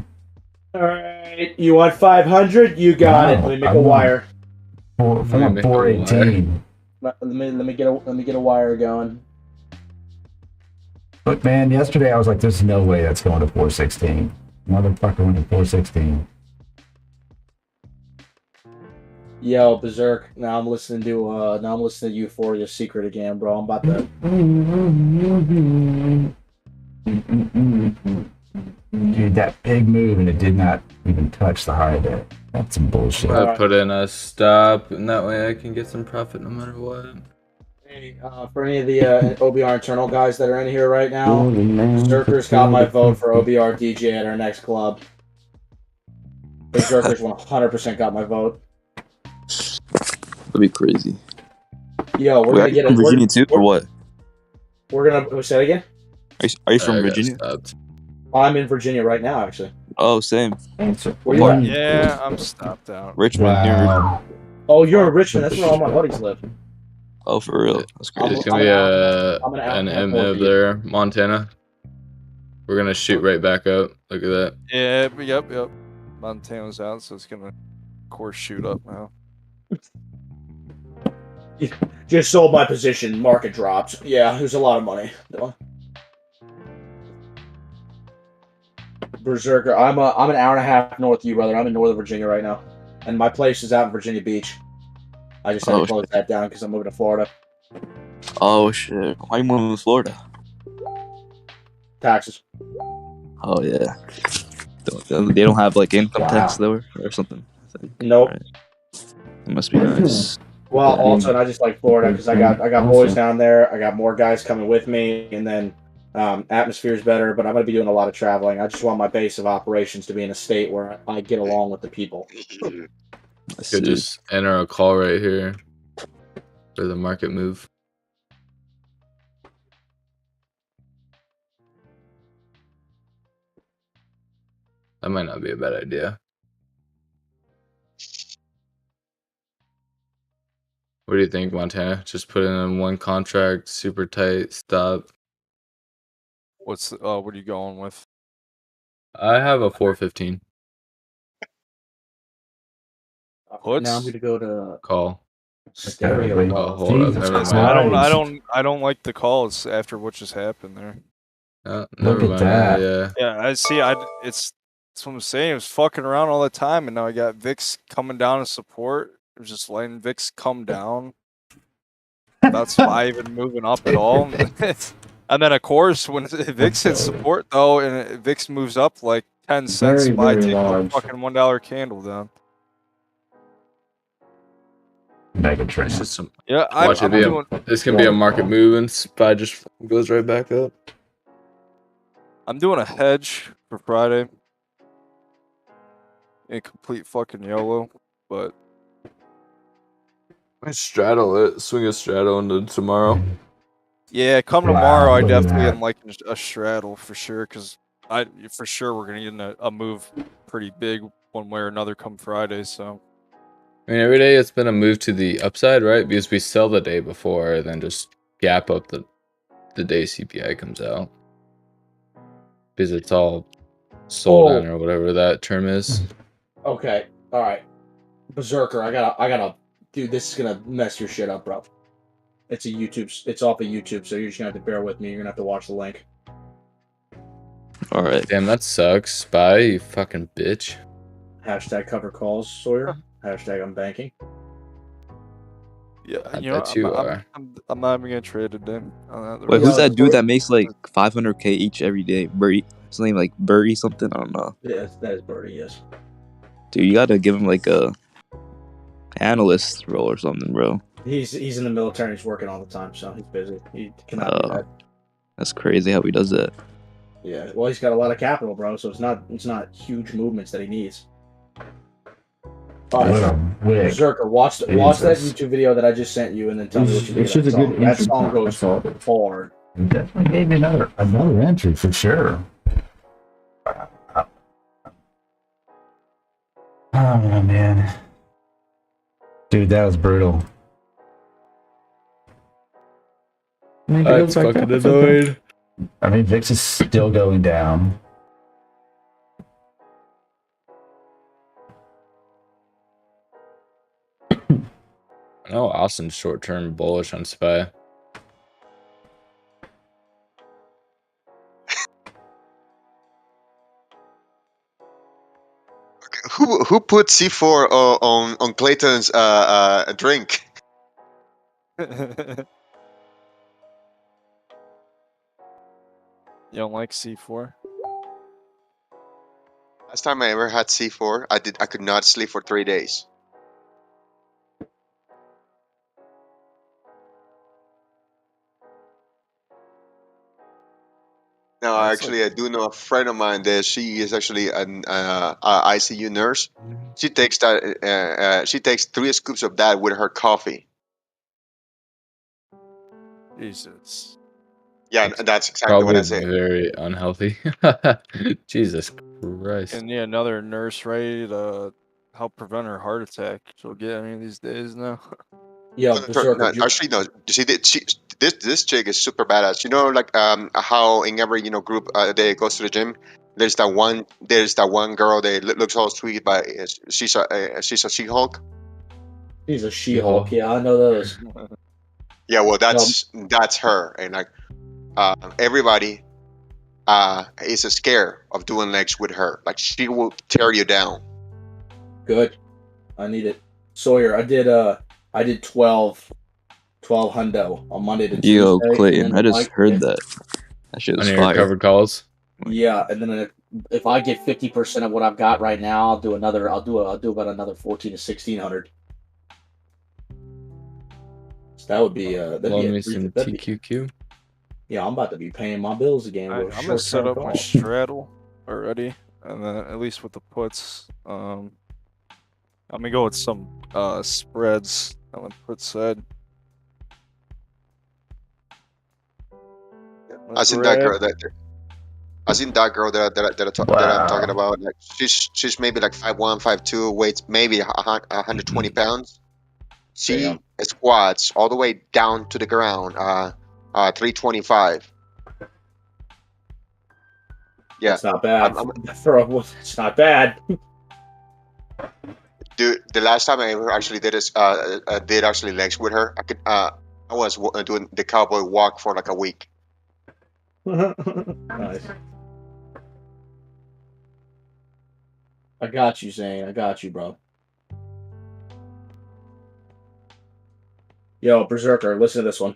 All right, you want 500? You got it. No, Let me make I a want wire. I want 418. Let me get a wire going. Look, man, yesterday I was like, there's no way that's going to 416. Motherfucker went to 416. Yo, Berserk. Now I'm listening to Euphoria's Secret again, bro. I'm about to. Dude, that big move and it did not even touch the high bit. That's some bullshit. I put in a stop, and that way I can get some profit no matter what. Hey, for any of the OBR internal guys that are in here right now, Berserker's got my vote for OBR DJ at our next club. Berserker's 100% got my vote. That'd be crazy. Yo, we're Wait, gonna are you get from it. Virginia too, or what? We're gonna say that again. Are you from Virginia? I'm in Virginia right now, actually. Oh, same. Where you at? Yeah, I'm stopped out. Richmond. Here in Richmond. Oh, you're in Richmond. That's where all my buddies live. Oh, for real? That's crazy. There's gonna be an M up there, Montana. We're gonna shoot right back up. Look at that. Yeah, yep. Montana's out, so it's gonna, of course, shoot up now. Just sold my position. Market drops. Yeah, there's a lot of money. Berserker, I'm an hour and a half north of you, brother. I'm in Northern Virginia right now, and my place is out in Virginia Beach. I just had to close that down because I'm moving to Florida. Oh shit! Why you moving to Florida? Taxes. Oh yeah. They don't have like income tax there or something. Nope. Right. It must be nice. Well, also, I just like Florida because I got boys down there. I got more guys coming with me, and then atmosphere's better. But I'm gonna be doing a lot of traveling. I just want my base of operations to be in a state where I get along with the people. Could just enter a call right here for the market move. That might not be a bad idea. What do you think, Montana? Just put in one contract, super tight, stop. What are you going with? I have a 415 Puts? Now I'm gonna go to call. stereo. Oh, hold up, never mind. I don't like the calls after what just happened there. Never mind. Yeah. Yeah, I see. That's what I'm saying. It was fucking around all the time, and now I got VIX coming down to support. It was just letting VIX come down. That's why even moving up at all. And then, of course, when VIX hits support, though, and VIX moves up like 10 cents, by taking a fucking $1 candle down. Megatrend. Yeah, Watch I'm it be doing. this can be a market move, and SPY just goes right back up. I'm doing a hedge for Friday. In complete fucking YOLO, but I straddle it, swing a straddle into tomorrow. yeah, come Wow, tomorrow. I look at definitely that. am liking a straddle for sure, because for sure we're gonna get a move pretty big one way or another come Friday. So I mean, every day it's been a move to the upside, right? Because we sell the day before, then just gap up the day CPI comes out. Because it's all sold in or whatever that term is. Okay, all right, Berserker. I gotta, dude. This is gonna mess your shit up, bro. It's It's off of YouTube, so you're just gonna have to bear with me. You're gonna have to watch the link. All right. Damn, that sucks. SPY, you fucking bitch. Hashtag cover calls, Sawyer. Hashtag I'm banking. yeah, I you know, bet you are. I'm not even gonna trade today. Wait, who's that dude that makes like 500K each every day? Birdie, his name like Birdie something. I don't know. Yeah, that is Birdie. Yes. Dude, you gotta give him like a analyst role or something, bro. He's in the military. He's working all the time, so he's busy. He cannot do that. That's crazy how he does that. Yeah, well, he's got a lot of capital, bro. So it's not huge movements that he needs. All What right, a wig. Berserker, watch that Jesus. YouTube video that I just sent you, and then tell me what you think It's of just that a song. good That entry song point. goes That's all. hard. He definitely gave me another entry for sure. Oh man, dude, that was brutal. I mean, if it goes That's back fucking up, it's okay. annoying. I mean, VIX is still going down. I know Austin's short-term bullish on SPY. Who put C4 on Clayton's drink? You don't like C4? Last time I ever had C4, I could not sleep for 3 days. Now, That's actually, I do know a friend of mine that she is actually an ICU nurse. She takes that. She takes 3 scoops of that with her coffee. Jesus. Yeah, and that's exactly what Probably I say. very unhealthy. Jesus Christ. And yeah, another nurse ready to help prevent her heart attack. She'll get any of these days now. Yo, No, Berserker, actually, no. You see, this chick is super badass. You know, like how in every group that goes to the gym, there's that one girl that looks all sweet, but she's a She-Hulk. He's a She-Hulk. Yeah, I know those. Yeah, well, that's her, and like everybody is scared of doing legs with her. Like she will tear you down. Good. I need it. Sawyer, I did 12 hundo on Monday to Tuesday. Yo, and Clayton, then I just if heard that. That shit was On your fire. covered calls? Yeah, and then if I get 50% of what I've got right now, I'll do about another 14 to 1600. So that would be Love me some TQQ. Yeah, I'm about to be paying my bills again. I'm gonna set up my straddle already, and then at least with the puts, I'm gonna go with some spreads on the put side. I seen that girl that I'm talking about. Like she's maybe like 5'1", 5'2", weights maybe 120 pounds. She squats all the way down to the ground. 325. Yeah, That's not bad. It's not bad. Dude, the last time I ever actually did legs with her, I was doing the cowboy walk for like a week. Nice. I got you, Zane. I got you, bro. Yo, Berserker, listen to this one.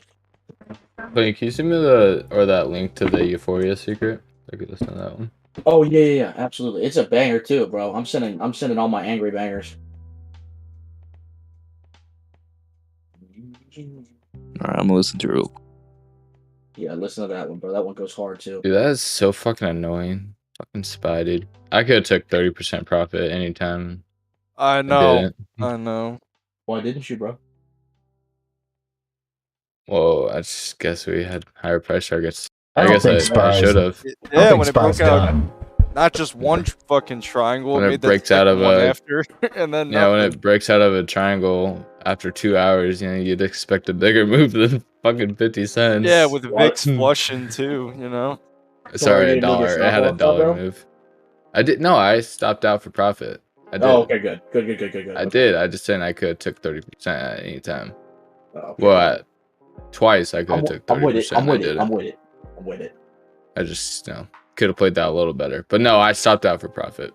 Wait, can you send me that link to the Euphoria secret? I could listen to that one. Oh yeah, absolutely. It's a banger too, bro. I'm sending all my angry bangers. Alright, I'm gonna listen to it real quick. Yeah, listen to that one, bro. That one goes hard too. Dude, that is so fucking annoying. Fucking SPY, dude. I could have took 30% profit anytime. I know. didn't. I know. Why didn't you, bro? Well, I just guess we had higher price targets. I I don't guess think I SPY's- should have. Yeah, when it SPY's broke out, done. not just one fucking triangle, When it it made the breaks out second of one a after, and then yeah, when nothing. it breaks out of a triangle after 2 hours, you'd expect a bigger move than fucking 50 cents. Yeah, with VIX flushing too, you know. Sorry, $1. It had a dollar move. I stopped out for profit. I did. Oh, okay, good. Good. I did. I just said I could have took 30% at any time. Okay, well, twice I could have took 30%. I'm with it. I did I'm with it. I just could have played that a little better. But no, I stopped out for profit.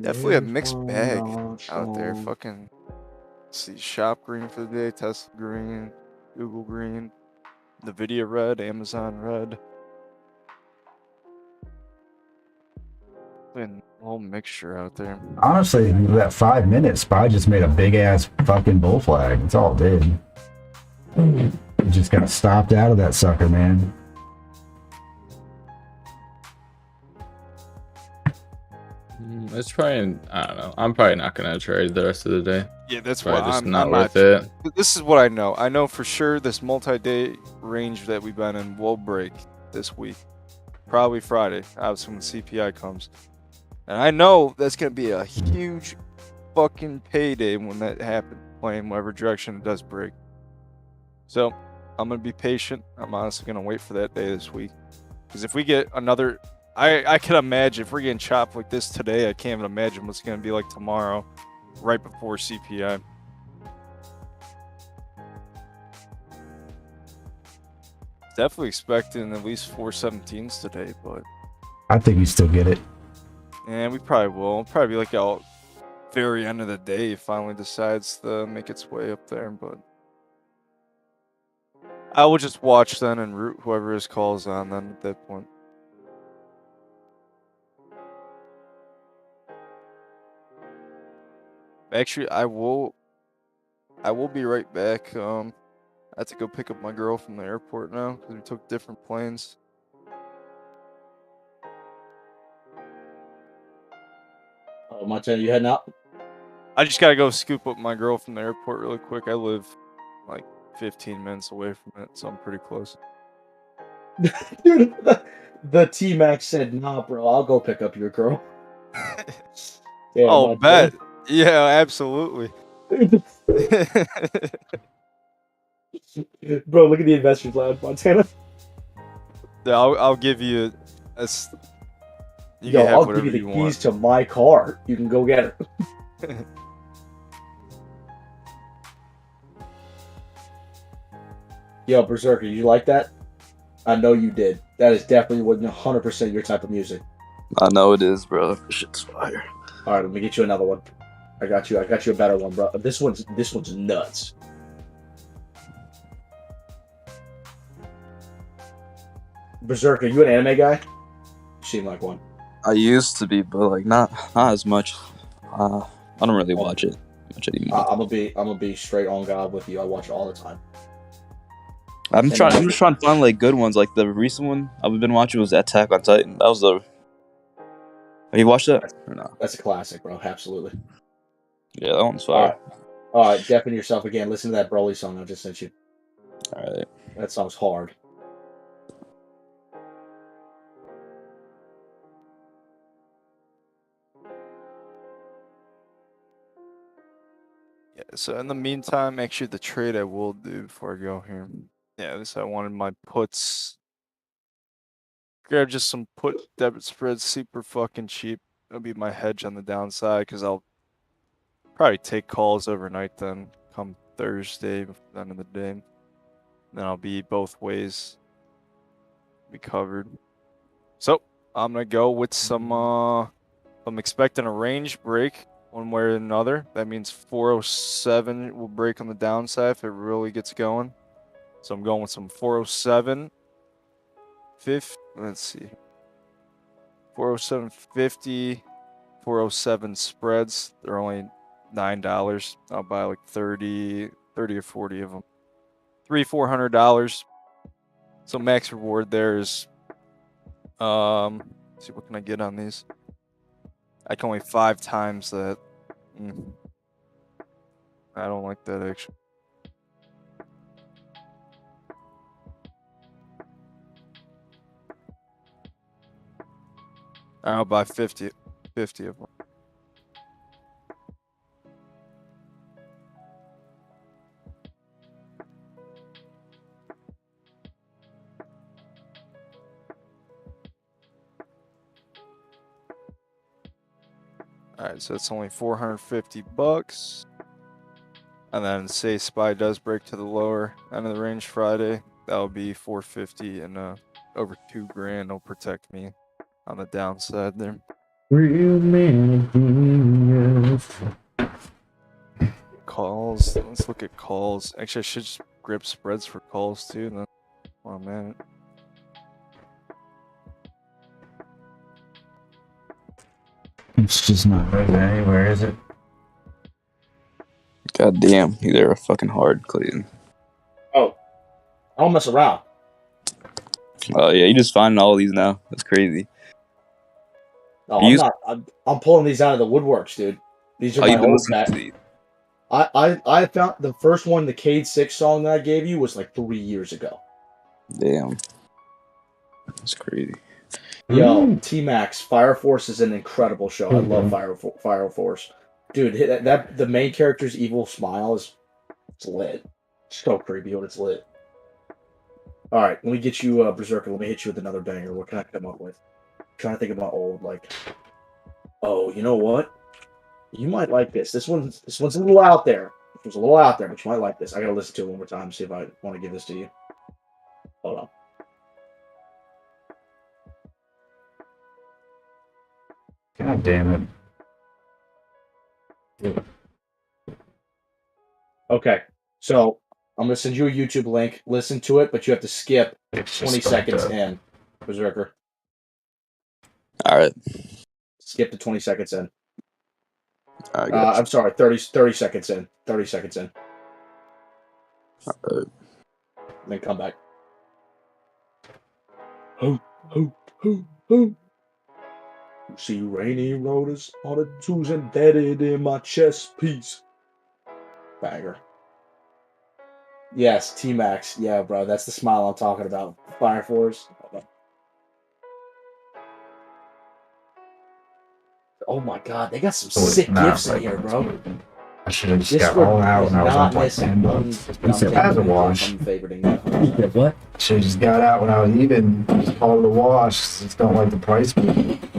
Definitely a mixed bag out there. Fucking see, shop green for the day, Tesla green, Google green, Nvidia red, Amazon red. And a whole mixture out there. Honestly, that 5 minutes, SPY just made a big ass fucking bull flag. That's all it did. You just got stopped out of that sucker, man. It's probably, I don't know. I'm probably not gonna trade the rest of the day. Yeah, that's Probably why just I'm not not. worth it. This is what I know. I know for sure this multi-day range that we've been in will break this week. Probably Friday, obviously when CPI comes. And I know that's going to be a huge fucking payday when that happens, playing whatever direction it does break. So, I'm going to be patient. I'm honestly going to wait for that day this week. Because if we get another... I can imagine, if we're getting chopped like this today, I can't even imagine what's going to be like tomorrow, right before CPI. Definitely expecting at least 417s today, but... I think we still get it. Yeah, we probably will. It'll probably be like out very end of the day. It finally decides to make its way up there, but I will just watch then and root whoever his calls on then at that point. Actually, I will be right back. I have to go pick up my girl from the airport now because we took different planes. Oh, Montana, you heading out? I just gotta go scoop up my girl from the airport really quick. I live like 15 minutes away from it, so I'm pretty close. Dude, the T-Max said, nah, bro, I'll go pick up your girl. Yeah, Oh, Montana. bet. Yeah, absolutely. Bro, look at the investors lounge, Montana. Yeah, I'll give you a. You Yo, can have I'll give whatever you the you keys want. to my car. You can go get her. Yo, Berserker, you like that? I know you did. That is definitely 100% your type of music. I know it is, bro. Shit's fire. All right, let me get you another one. I got you a better one, bro. This one's nuts. Berserker, you an anime guy? You seem like one. I used to be, but like not as much. I don't really watch it much anymore. I'm gonna be straight on God with you. I watch it all the time. I'm just trying to find like good ones. Like the recent one I've been watching was Attack on Titan. That was the. Have you watched that or no? That's a classic, bro. Absolutely. Yeah, that one's fire. All right, deafen yourself again. Listen to that Broly song I just sent you. All right. That song's hard. Yeah, so in the meantime, actually the trade I will do before I go here. Yeah, this I wanted my puts. Grab just some put debit spreads super fucking cheap. It'll be my hedge on the downside because I'll probably take calls overnight then come Thursday before the end of the day. Then I'll be both ways. Be covered. So I'm gonna go with some I'm expecting a range break one way or another. That means 407 will break on the downside if it really gets going. So I'm going with some 407. Let's see. 407.50, 407 spreads. They're only $9. I'll buy like 30 or 40 of them. $400. So max reward there is let's see what can I get on these. I can only 5 times that. I don't like that actually. I'll buy 50 of them. Alright, so it's only $450. And then say SPY does break to the lower end of the range Friday, that'll be $450 and over $2,000 will protect me on the downside there. Real man genius. Calls. Let's look at calls. Actually, I should just grip spreads for calls too. Then, oh man. It's just not moving anywhere, is it? God damn, they're fucking hard, Clayton. Oh, I don't mess around. Oh yeah, you just finding all these now. That's crazy. Oh, I'm Use- not. I'm pulling these out of the woodworks, dude. These are Oh, my you've been old listening to these. I found the first one, the Cade 6 song that I gave you, was like 3 years ago. Damn. That's crazy. Yo, T-Max, Fire Force is an incredible show. I love Fire Force. Dude, that the main character's evil smile it's lit. It's so creepy when it's lit. All right, let me get you Berserker. Let me hit you with another banger. What can I come up with? I'm trying to think of my old Oh, you know what? You might like this. This one's a little out there. It was a little out there, but you might like this. I gotta listen to it one more time to see if I want to give this to you. Hold on. God damn it. Okay, so I'm gonna send you a YouTube link. Listen to it, but you have to skip 20 seconds in. Berserker. All right. Skip to 20 seconds in. I got I'm sorry, 30 seconds in. 30 seconds in. Then come back. Ho, ho, ho, ho. You see rainy rotors on the tools embedded in my chest piece. Bagger. Yes, T-Max. Yeah, bro, that's the smile I'm talking about. Fire Force. Hold on. Oh my god, they got some sick gifts in here, bro. I should have just got all out when I was up like 10 bucks. As a wash. I'm favoriting that. What? Should have just got out when I was even. Just call it a wash. Just don't like the price. The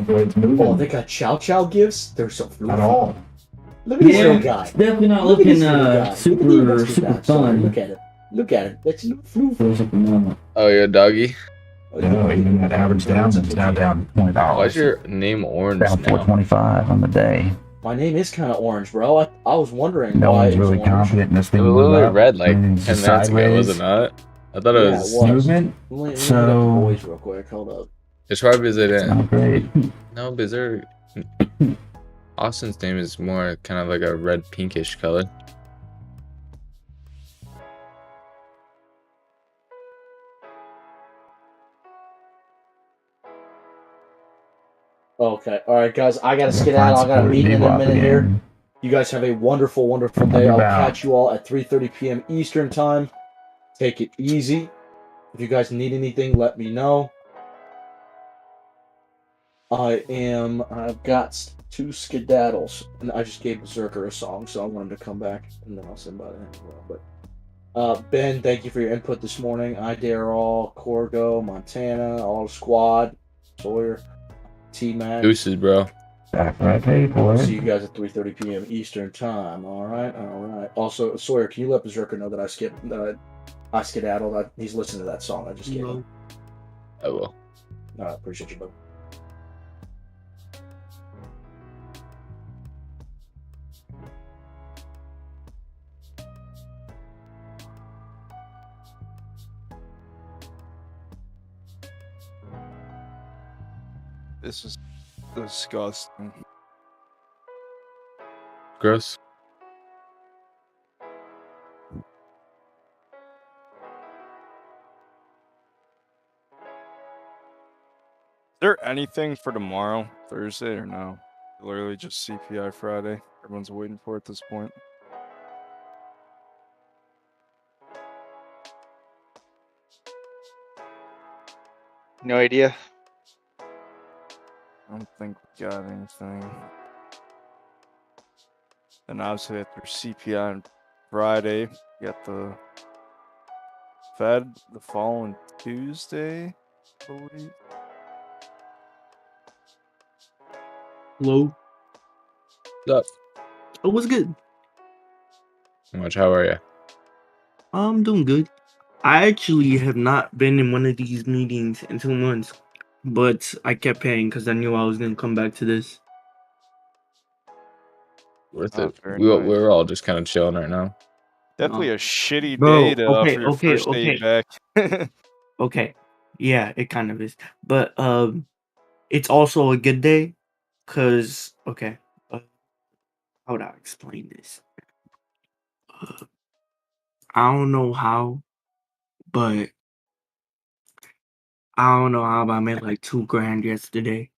way it's moving. Oh, they got Chow Chow gifts? They're so fluid. At all. Look at this little Yeah, guy. it's definitely not Look at looking this little guy. super Look at this super guy. Sorry, fun. Look at it. Look at it. That's flu. Oh, yeah, doggy. No, even that average down is now down $20. Why's your name orange Down now? $4.25 on the day. My name is kind of orange, bro. I was wondering No why one's it was really orange. confident in this It thing. was moving literally up, red like and 10 it's minutes just ago, was it sideways. not? I thought it Yeah, was. it was. Movement. Let me look at the So boys real quick. Hold up. It's probably because it it's not didn't. great. No, Berserk. Austin's name is more kind of like a red pinkish color. Okay. All right, guys. I got to Find skedaddle. I got a support meeting in a VWAP minute here. again. You guys have a wonderful, wonderful I'll day. be I'll back. catch you all at 3:30 p.m. Eastern time. Take it easy. If you guys need anything, let me know. I've got 2 skedaddles, and I just gave Berserker a song, so I want him to come back, and then I'll send by him as well. But Ben, thank you for your input this morning. I dare all, Corgo, Montana, all the squad, Sawyer, T-Mac. Deuces, bro. Back when I paid for See you it. guys at 3:30 p.m. Eastern time. All right, all right. Also, Sawyer, can you let Berserker know that I skedaddled? He's listening to that song I just gave him. I will. All right, appreciate you, bud. This is disgusting. Gross. Is there anything for tomorrow, Thursday, or no? Literally just CPI Friday. Everyone's waiting for it at this point. No idea. I don't think we got anything. And obviously after CPI on Friday, we got the Fed the following Tuesday, I believe. Hello. What's up? Oh, what's good? Much. How are you? I'm doing good. I actually have not been in one of these meetings in 2 months, but I kept paying because I knew I was gonna come back to this. Worth Oh, it. very We're nice. all just kind of chilling right now. Definitely a shitty Bro, day to, okay, for your okay, first day okay, back. okay. Yeah, it kind of is, but it's also a good day, cause okay, how would I explain this? I don't know how, but I don't know how, but I made like 2 grand yesterday.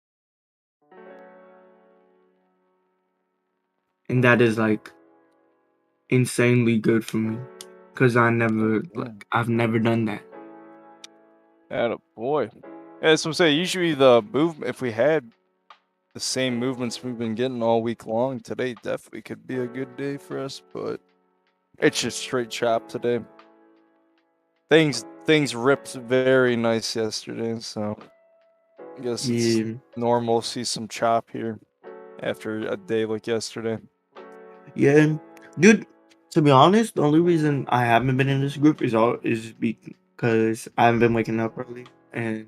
and that is like insanely good for me, cause I've never done that. Attaboy. Yeah, that's what I'm saying. Usually the movement, if we had the same movements we've been getting all week long, today definitely could be a good day for us, but it's just straight chop today. Things ripped very nice yesterday, so I guess it's Yeah. normal to see some chop here after a day like yesterday. Yeah, dude. To be honest, the only reason I haven't been in this group is because I haven't been waking up early, and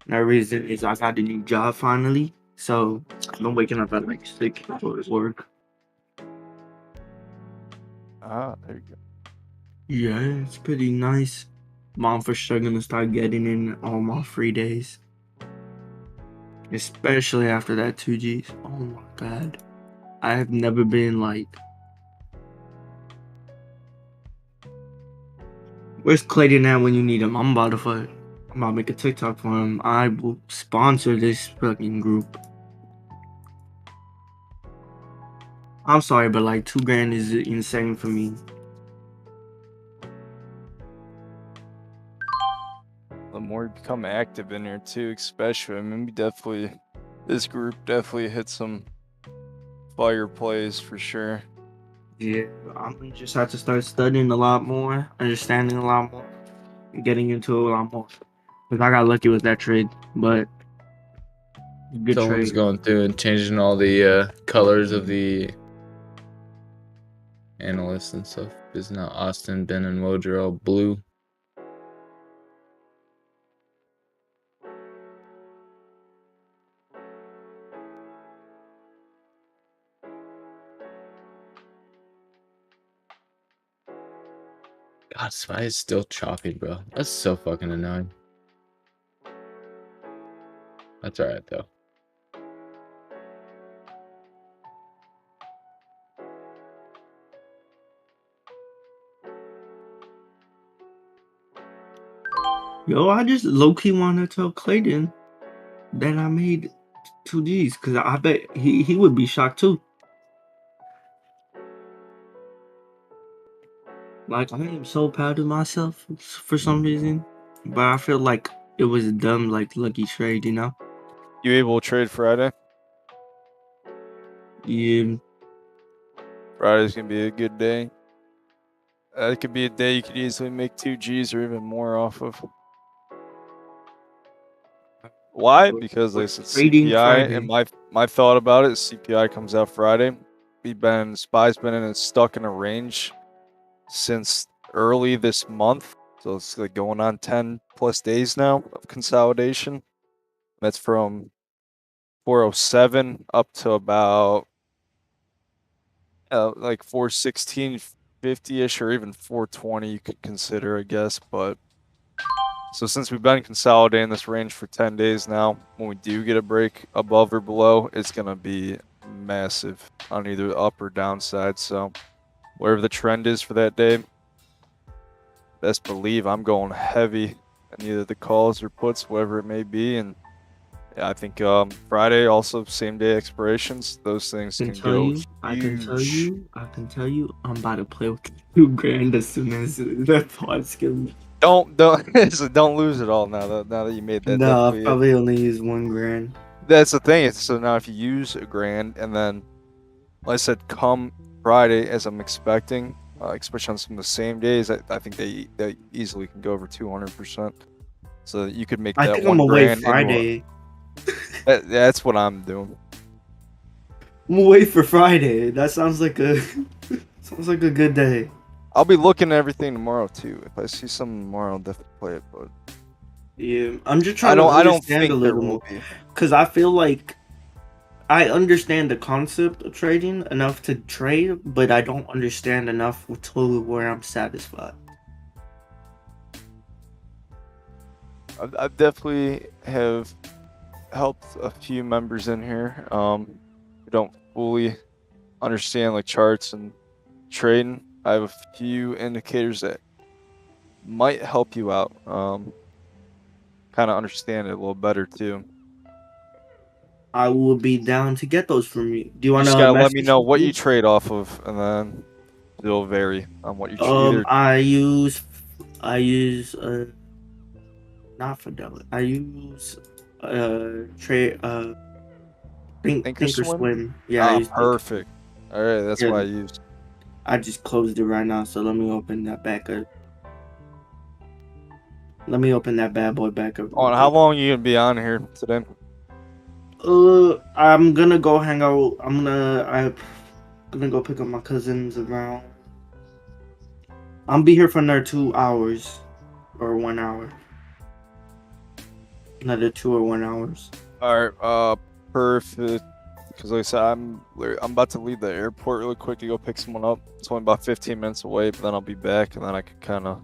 another reason is I got a new job finally. So I've been waking up at like 6 for work. Ah, there you go. Yeah, it's pretty nice. Mom for sure gonna start getting in all my free days, especially after that 2Gs. Oh my god, I have never been like. Where's Clayton at when you need him? I'm about to make a TikTok for him. I will sponsor this fucking group. I'm sorry, but like $2,000 is insane for me. The more you become active in here too, especially, I mean, this group definitely hit some fire plays for sure. Yeah, I'm gonna just have to start studying a lot more, understanding a lot more, and getting into it a lot more. Because I got lucky with that trade, but good Someone's trade. going through and changing all the colors of the analysts and stuff. It's now Austin, Ben, and Woj are all blue. God, Spy is still choppy, bro. That's so fucking annoying. That's alright, though. Yo, I just low-key want to tell Clayton that I made 2Gs, because I bet he would be shocked too. Like, I am so proud of myself for some reason, but I feel like it was a dumb, like, lucky trade, you know? You able to trade Friday? Yeah. Friday's gonna be a good day. It could be a day you could easily make 2Gs or even more off of. Why? Because like I said, Trading CPI, Friday. and my thought about it is CPI comes out Friday. Spy's been stuck in a range since early this month, so it's like going on 10 plus days now of consolidation. That's from 407 up to about like 416.50ish, or even 420 you could consider, I guess. But so since we've been consolidating this range for 10 days now, when we do get a break above or below, it's gonna be massive on either the up or down side. So wherever the trend is for that day, best believe I'm going heavy in either the calls or puts, whatever it may be. And yeah, I think Friday also same day expirations. Those things can go huge. I can tell you, I'm about to play with $2,000 as soon as that pod skill. Don't so don't lose it all now that you made that. No, I'll Definitely probably only use $1,000. That's the thing. So now if you use $1,000 and then, like I said, come Friday as I'm expecting, especially on some of the same days, I think they easily can go over 200%. So you could make I that think I'm away $1,000 Friday. That's what I'm doing. I'm away for Friday. That sounds like a good day. I'll be looking at everything tomorrow too. If I see something tomorrow, I'll definitely play it. But yeah, I'm just trying to understand a little more, because I feel like I understand the concept of trading enough to trade, but I don't understand enough to where I'm satisfied. I definitely have helped a few members in here who don't fully understand like charts and trading. I have a few indicators that might help you out, kind of understand it a little better too. I will be down to get those from you. Do you You want just to gotta let me message know what you me? trade off of, and then it'll vary on what you either. I use not Fidelity. I use trade Thinkorswim? Thinkorswim. Yeah, I Ah, use perfect. All right, that's Yeah, what I used. I just closed it right now, so let me open that back up. Let me open that bad boy back up. On how long you gonna be on here today? I'm gonna go hang out. I'm gonna go pick up my cousins around. I'll be here for another 2 hours or 1 hour. Another 2 or 1 hours. All right, perfect. Because like I said, I'm about to leave the airport really quick to go pick someone up. It's only about 15 minutes away, but then I'll be back, and then I could kind of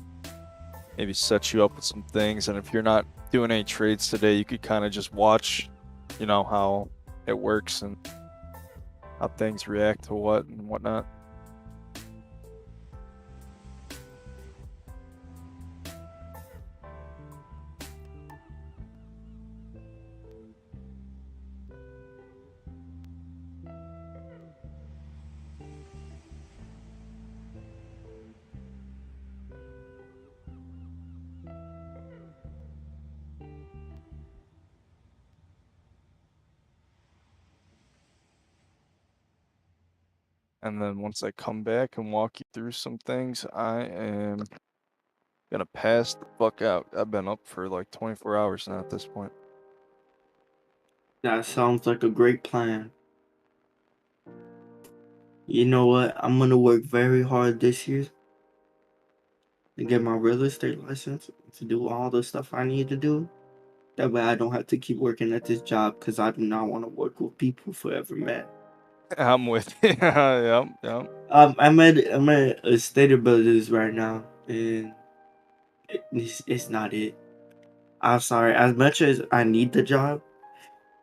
maybe set you up with some things. And if you're not doing any trades today, you could kind of just watch, you know, how it works and how things react to what and whatnot. And then once I come back and walk you through some things, I am gonna pass the fuck out. I've been up for like 24 hours now at this point. That sounds like a great plan. You know what? I'm gonna work very hard this year to get my real estate license, to do all the stuff I need to do. That way I don't have to keep working at this job, because I do not want to work with people forever, man. I'm with you. Yep. I'm at a state of builders right now, and it's not it. I'm sorry. As much as I need the job,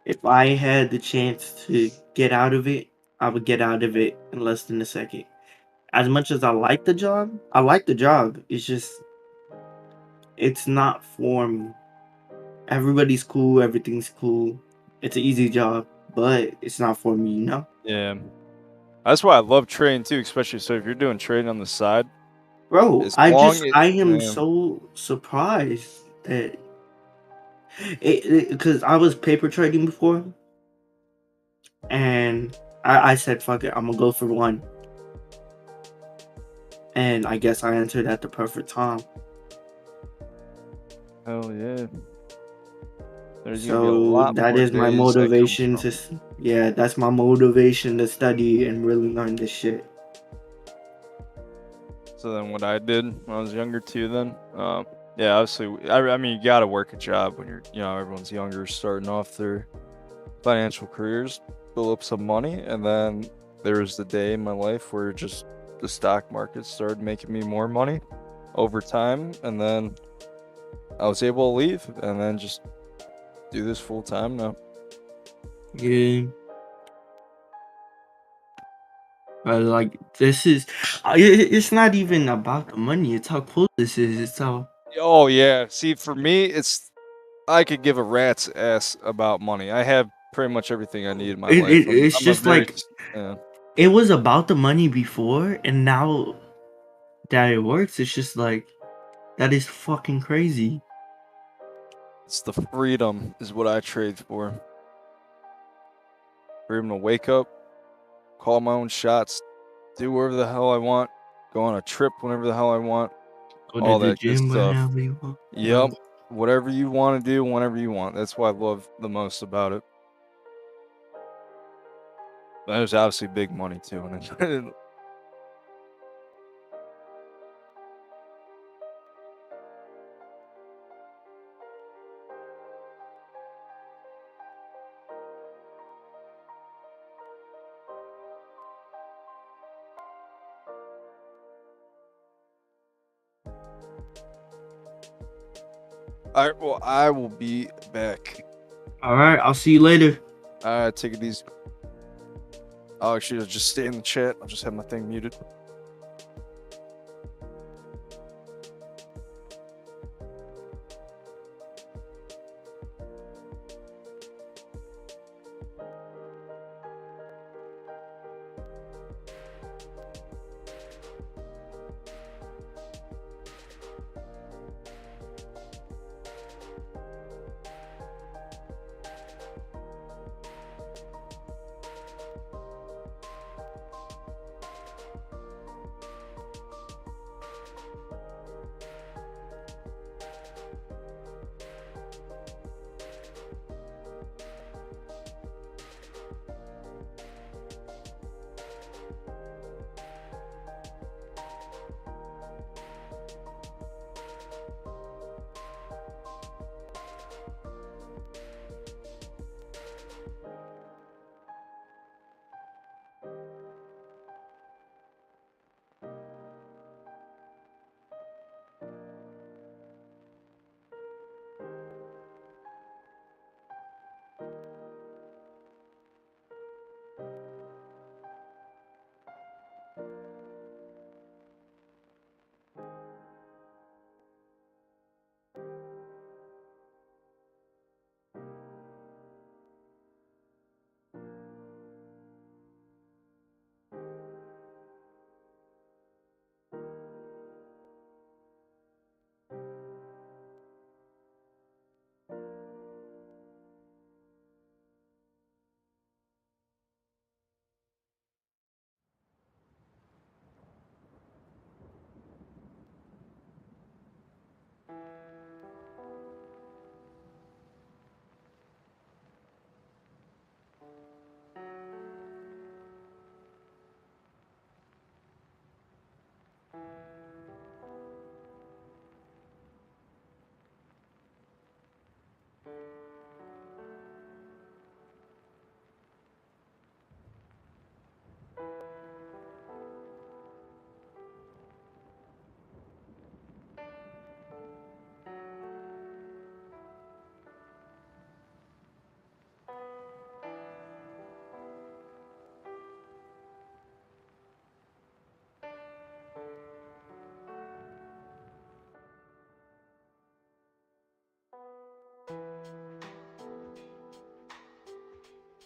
if I had the chance to get out of it, I would get out of it in less than a second. As much as I like the job, It's just, it's not for me. Everybody's cool. Everything's cool. It's an easy job, but it's not for me, you know? Yeah. That's why I love trading too, especially so if you're doing trading on the side. Bro, As long as I am yeah. so surprised that because I was paper trading before, and I said, fuck it, I'm gonna go for one. And I guess I entered at the perfect time. Hell yeah. There's gonna be a So lot that more is my days that come motivation from. that's my motivation to study and really learn this shit. So then what I did when I was younger too then, yeah, obviously, I mean, you gotta work a job when you're, you know, everyone's younger, starting off their financial careers, build up some money, and then there was the day in my life where just the stock market started making me more money over time, and then I was able to leave and then just do this full time now. Yeah. But like, this is, it's not even about the money. It's how cool this is. It's how. Oh yeah, see, for me, I could give a rat's ass about money. I have pretty much everything I need in my life. It's I'm a just very like, yeah. it was about the money before, and now that it works, it's just like, that is fucking crazy. It's the freedom is what I trade for. Freedom to wake up, call my own shots, do whatever the hell I want, go on a trip whenever the hell I want, Go all to the that good gym stuff. whenever you want. Yep, whatever you want to do, whenever you want. That's what I love the most about it. But there's obviously big money too in it. All right, well, I will be back. All right, I'll see you later. All right, take it easy. I'll actually just stay in the chat. I'll just have my thing muted.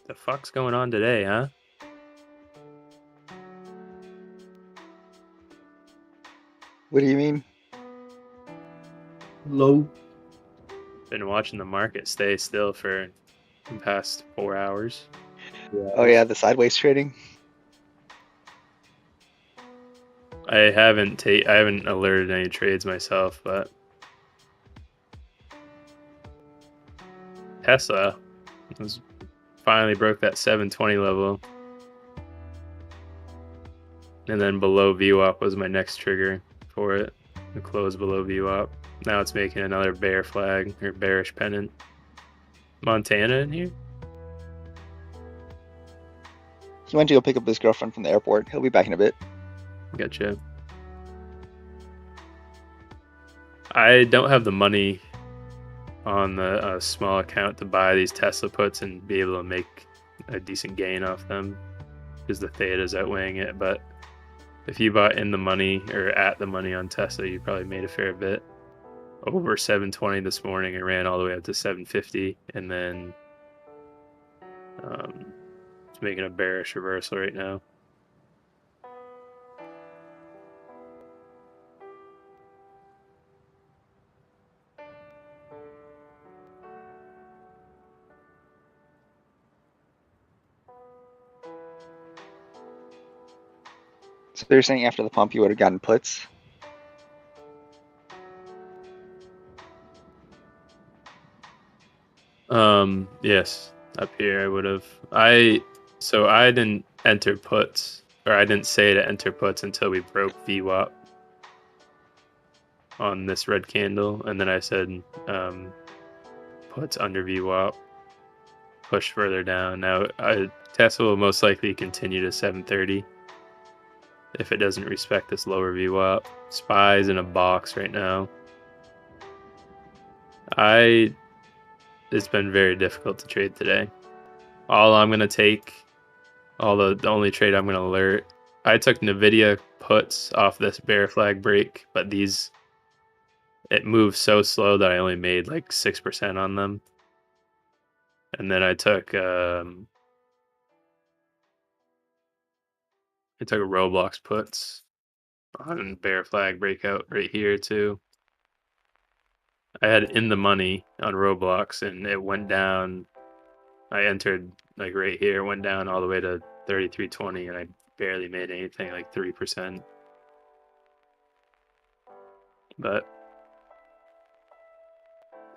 The fuck's going on today, huh? What do you mean? Low. Been watching the market stay still for the past 4 hours. Oh yeah, the sideways trading. I haven't alerted any trades myself, but Tesla finally broke that 720 level, and then below VWAP was my next trigger for it. The close below VWAP. Now it's making another bear flag or bearish pennant. Montana in here? He went to go pick up his girlfriend from the airport. He'll be back in a bit. Gotcha. I don't have the money on the small account to buy these Tesla puts and be able to make a decent gain off them because the theta is outweighing it. But if you bought in the money or at the money on Tesla, you probably made a fair bit. Over 720 this morning, it ran all the way up to 750, and then it's making a bearish reversal right now. So they're saying after the pump you would have gotten puts. Yes, up here I would have. So I didn't enter puts, or I didn't say to enter puts until we broke VWAP on this red candle, and then I said puts under VWAP, push further down. Now Tesla will most likely continue to 730 if it doesn't respect this lower VWAP. SPY's in a box right now. It's been very difficult to trade today. The only trade I'm going to alert, I took NVIDIA puts off this bear flag break, but it moved so slow that I only made like 6% on them. And then I took Roblox puts on bear flag breakout right here too. I had in the money on Roblox and it went down. I entered like right here, went down all the way to 33.20 and I barely made anything, like 3%. But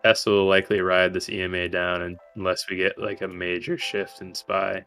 Tesla will likely ride this EMA down unless we get like a major shift in SPY.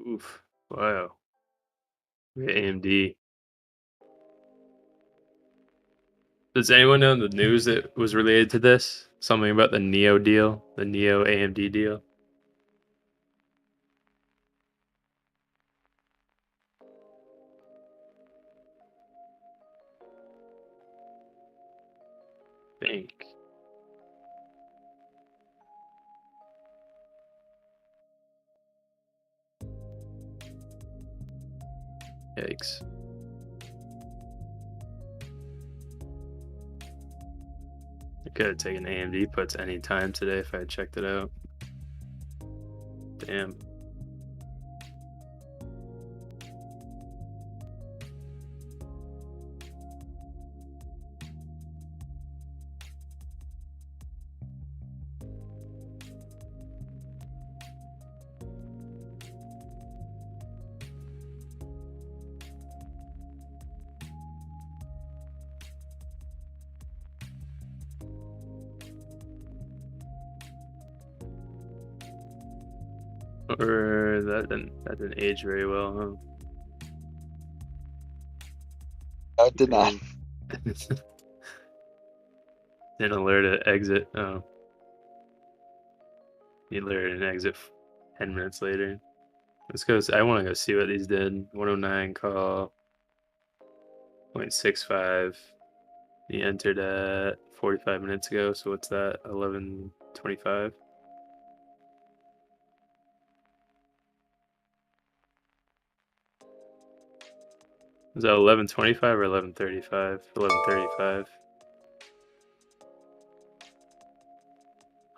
Oof. Wow. We got AMD. Does anyone know the news that was related to this? Something about the Neo deal, the Neo AMD deal? Think. Yikes. I could have taken AMD puts any time today if I had checked it out. Damn. Or that didn't age very well, huh? I did not. Didn't alert an exit. Oh. You alerted an exit 10 minutes later. Let's go. I want to go see what these did. 109 call. 0.65. He entered at 45 minutes ago. So what's that? 11:25. Was that 11:25 or 11:35? 11:35.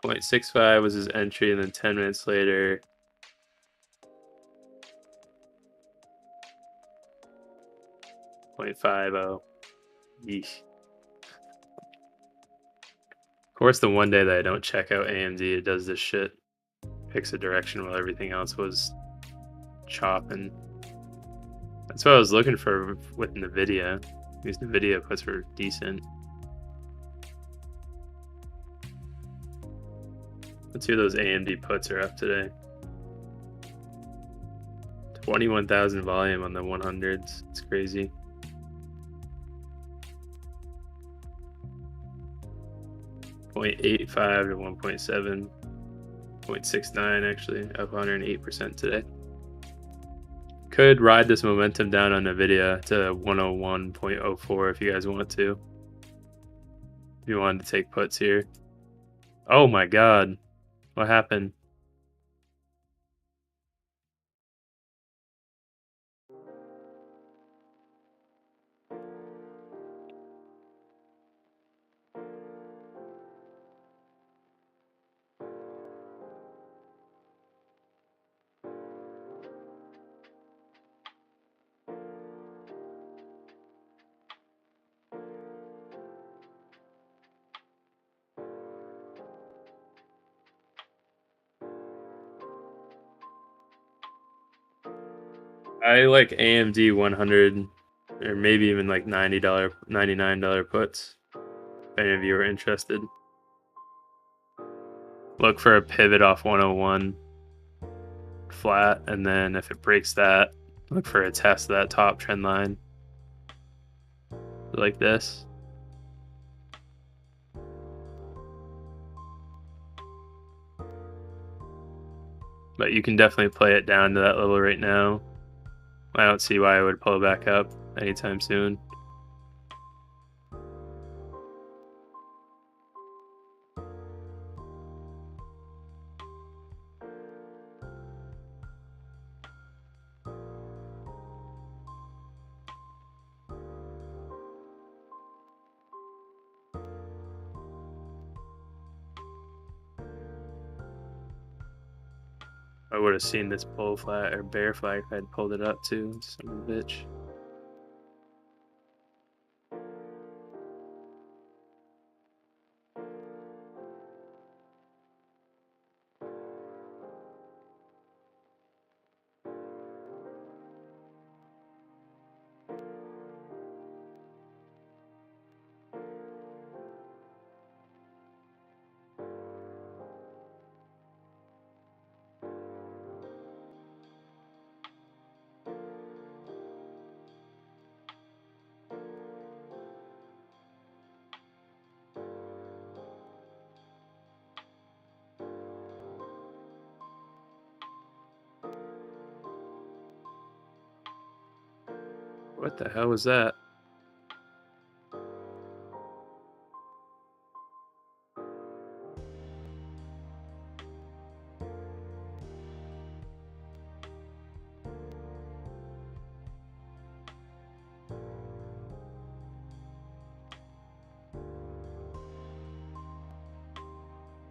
0.65 was his entry, and then 10 minutes later, .50. Yeesh. Of course, the one day that I don't check out AMD, it does this shit. Picks a direction while everything else was chopping. That's what I was looking for with NVIDIA. These NVIDIA puts were decent. Let's see what those AMD puts are up today. 21,000 volume on the 100s. It's crazy. .85 to 1.7. 0.69 actually, up 108% today. Could ride this momentum down on NVIDIA to 101.04 if you guys want to. If you wanted to take puts here. Oh my god. What happened? I like AMD 100 or maybe even like $90, $99 puts. If any of you are interested. Look for a pivot off 101 flat, and then if it breaks that, look for a test of that top trend line. Like this. But you can definitely play it down to that level right now. I don't see why I would pull it back up anytime soon. I would have seen this bull flag or bear flag if I had pulled it up too. Son of a bitch. What the hell was that?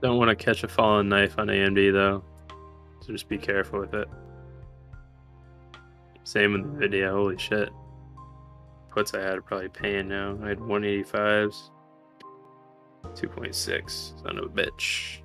Don't want to catch a fallen knife on AMD though, so just be careful with it. Same with the video. Holy shit! Puts I had are probably paying now. I had 185s, 2.6. Son of a bitch.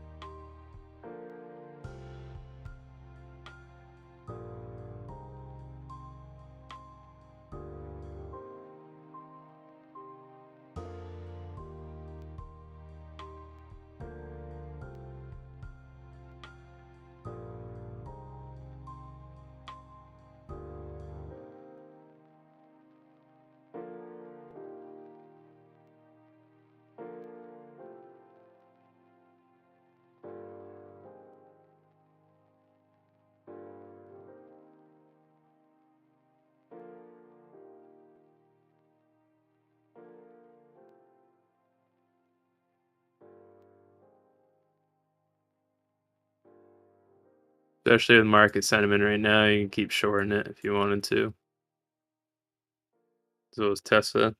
Especially with market sentiment right now, you can keep shorting it if you wanted to. So is Tesla.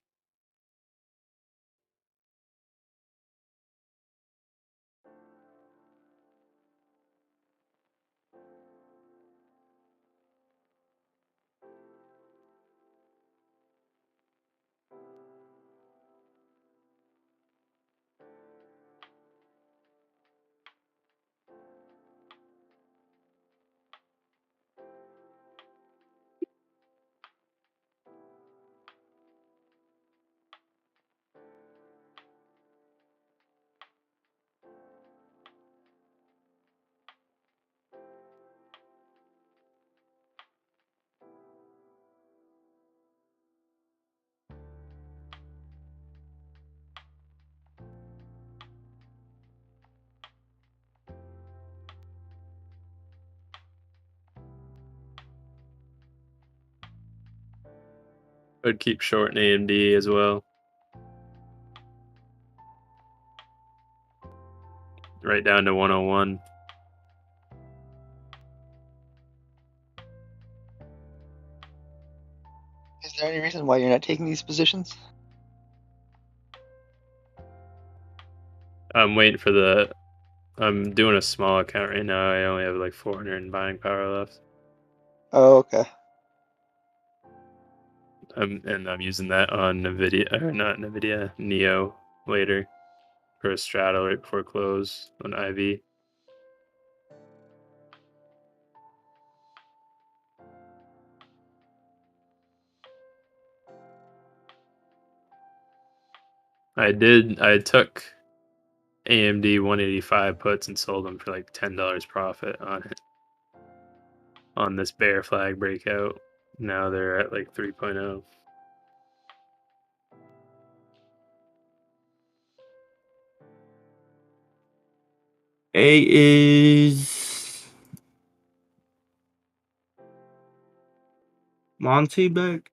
I'd keep shorting AMD as well. Right down to 101. Is there any reason why you're not taking these positions? I'm waiting for the. I'm doing a small account right now. I only have like 400 in buying power left. Oh, okay. I'm using that on Nvidia, or not Nvidia, Neo later for a straddle right before close on IV. I took AMD 185 puts and sold them for like $10 profit on it. On this bear flag breakout. Now they're at like 3.0. A is Monty back?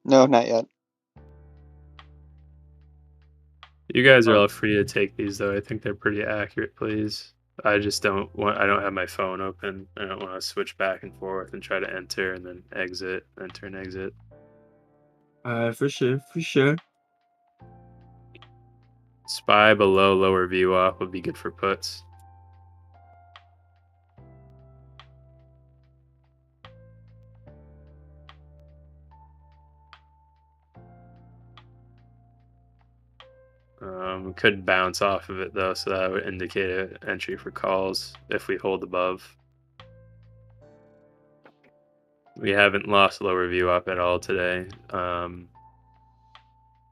No, not yet. You guys are all free to take these though. I think they're pretty accurate plays. I just don't have my phone open. I don't want to switch back and forth and try to enter and then exit, enter and exit. For sure, for sure. SPY below lower VWAP would be good for puts. Could bounce off of it though, so that would indicate an entry for calls if we hold above. We haven't lost lower VWAP at all today.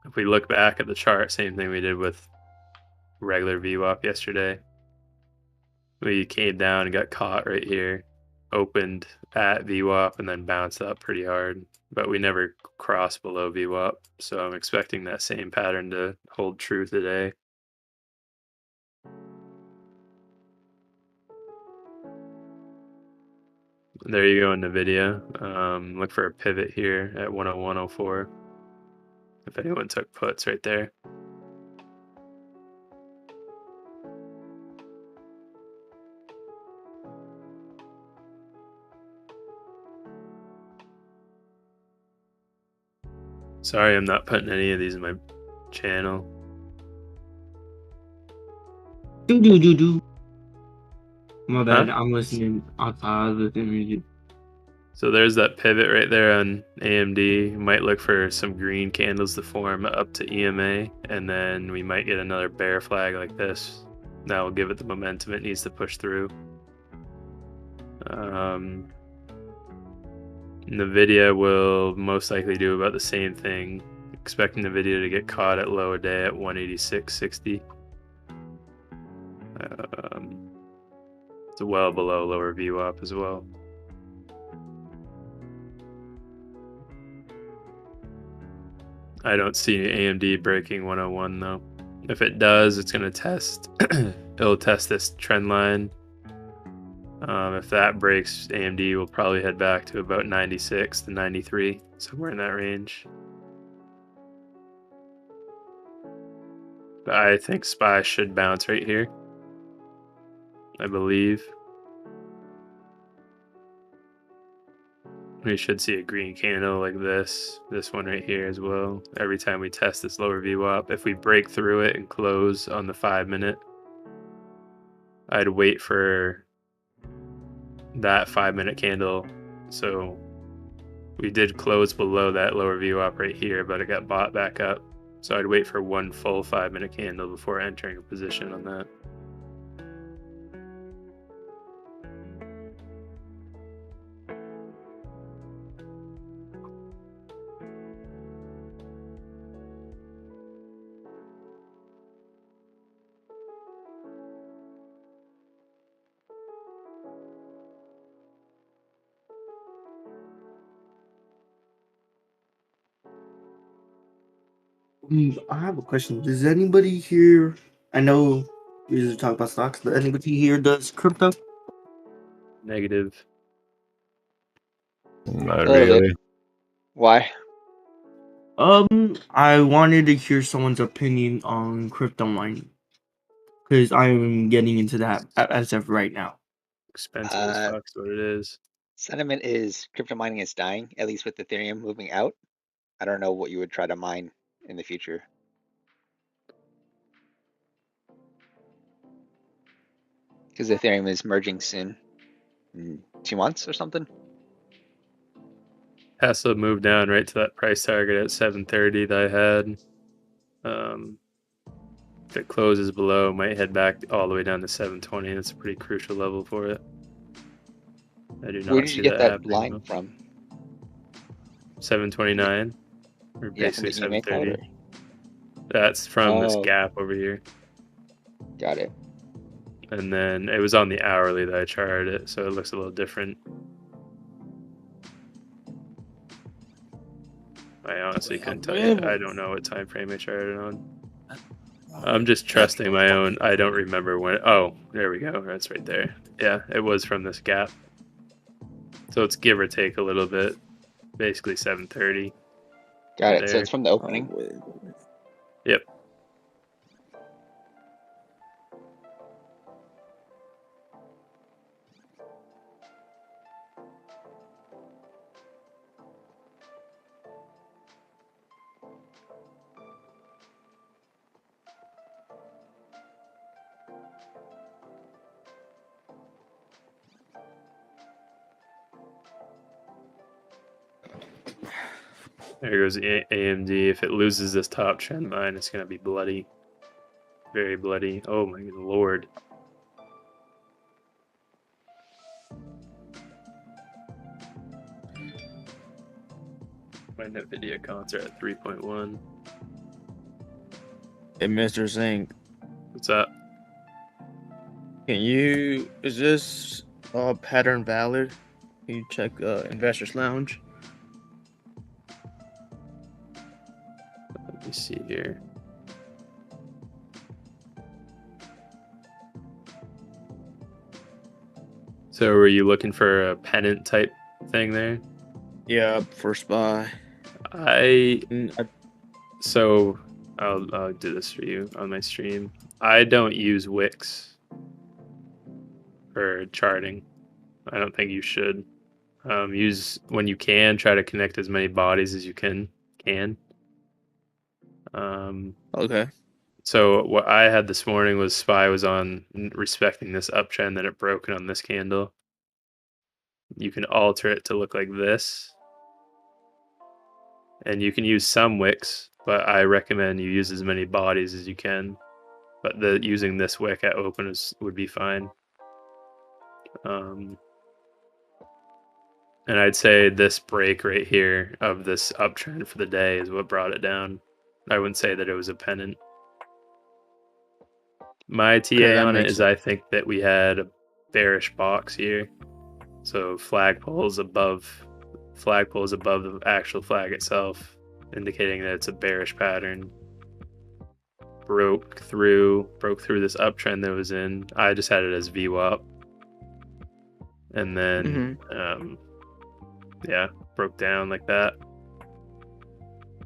If we look back at the chart, same thing we did with regular VWAP yesterday. We came down and got caught right here, opened at VWAP and then bounced up pretty hard, but we never crossed below VWAP. So I'm expecting that same pattern to hold true today. There you go in the video. Look for a pivot here at 101.04. If anyone took puts right there. Sorry, I'm not putting any of these in my channel. Do. My bad. I'm listening outside of the music. So there's that pivot right there on AMD. You might look for some green candles to form up to EMA, and then we might get another bear flag like this. That will give it the momentum it needs to push through. NVIDIA will most likely do about the same thing, expecting NVIDIA to get caught at low a day at 186.60. It's well below lower VWAP as well. I don't see AMD breaking 101 though. If it does, it's going to test. It'll test this trend line. If that breaks, AMD will probably head back to about 96 to 93, somewhere in that range. But I think SPY should bounce right here, I believe. We should see a green candle like this one right here as well. Every time we test this lower VWAP, if we break through it and close on the 5-minute, I'd wait for that 5-minute candle. So we did close below that lower VWAP right here, but it got bought back up. So I'd wait for one full 5-minute candle before entering a position on that. I have a question. Does anybody here? I know you usually talk about stocks, but anybody here does crypto? Negative. Not A little bit. really. Why? I wanted to hear someone's opinion on crypto mining because I'm getting into that as of right now. Expensive as fuck is what it is. Sentiment is crypto mining is dying, at least with Ethereum moving out. I don't know what you would try to mine in the future. Because Ethereum is merging soon. In 2 months or something. Tesla moved down right to that price target at 730 that I had. If it closes below, it might head back all the way down to 720. That's a pretty crucial level for it. I do not Where did see you get that that happening, line though. from? 729, or Yeah, from basically the EMA cloud, 730. That's from this Oh. gap over here. Got it. And then it was on the hourly that I charted it, so it looks a little different. I honestly couldn't tell you. I don't know what time frame I charted on. I'm just trusting my own. I don't remember when. Oh, there we go. That's right there. Yeah, it was from this gap. So it's give or take a little bit. Basically 730. Got it. So it's from the opening. Yep. There goes the AMD. If it loses this top trend line, it's going to be bloody. Very bloody. Oh my lord. My NVIDIA comps are at 3.1. Hey, Mr. Singh. What's up? Is this pattern valid? Can you check Investors Lounge? Let me see here. So were you looking for a pennant type thing there? Yeah, first buy. So I'll do this for you on my stream. I don't use wicks for charting. I don't think you should. Use when you can. Try to connect as many bodies as you can. Okay. So what I had this morning was SPY was on respecting this uptrend that it broke on this candle. You can alter it to look like this. And you can use some wicks, but I recommend you use as many bodies as you can. But using this wick at open would be fine. And I'd say this break right here of this uptrend for the day is what brought it down. I wouldn't say that it was a pennant. My TA on it is I think that we had a bearish box here. So flagpole is above the actual flag itself, indicating that it's a bearish pattern. Broke through this uptrend that it was in. I just had it as VWAP. And then yeah, broke down like that.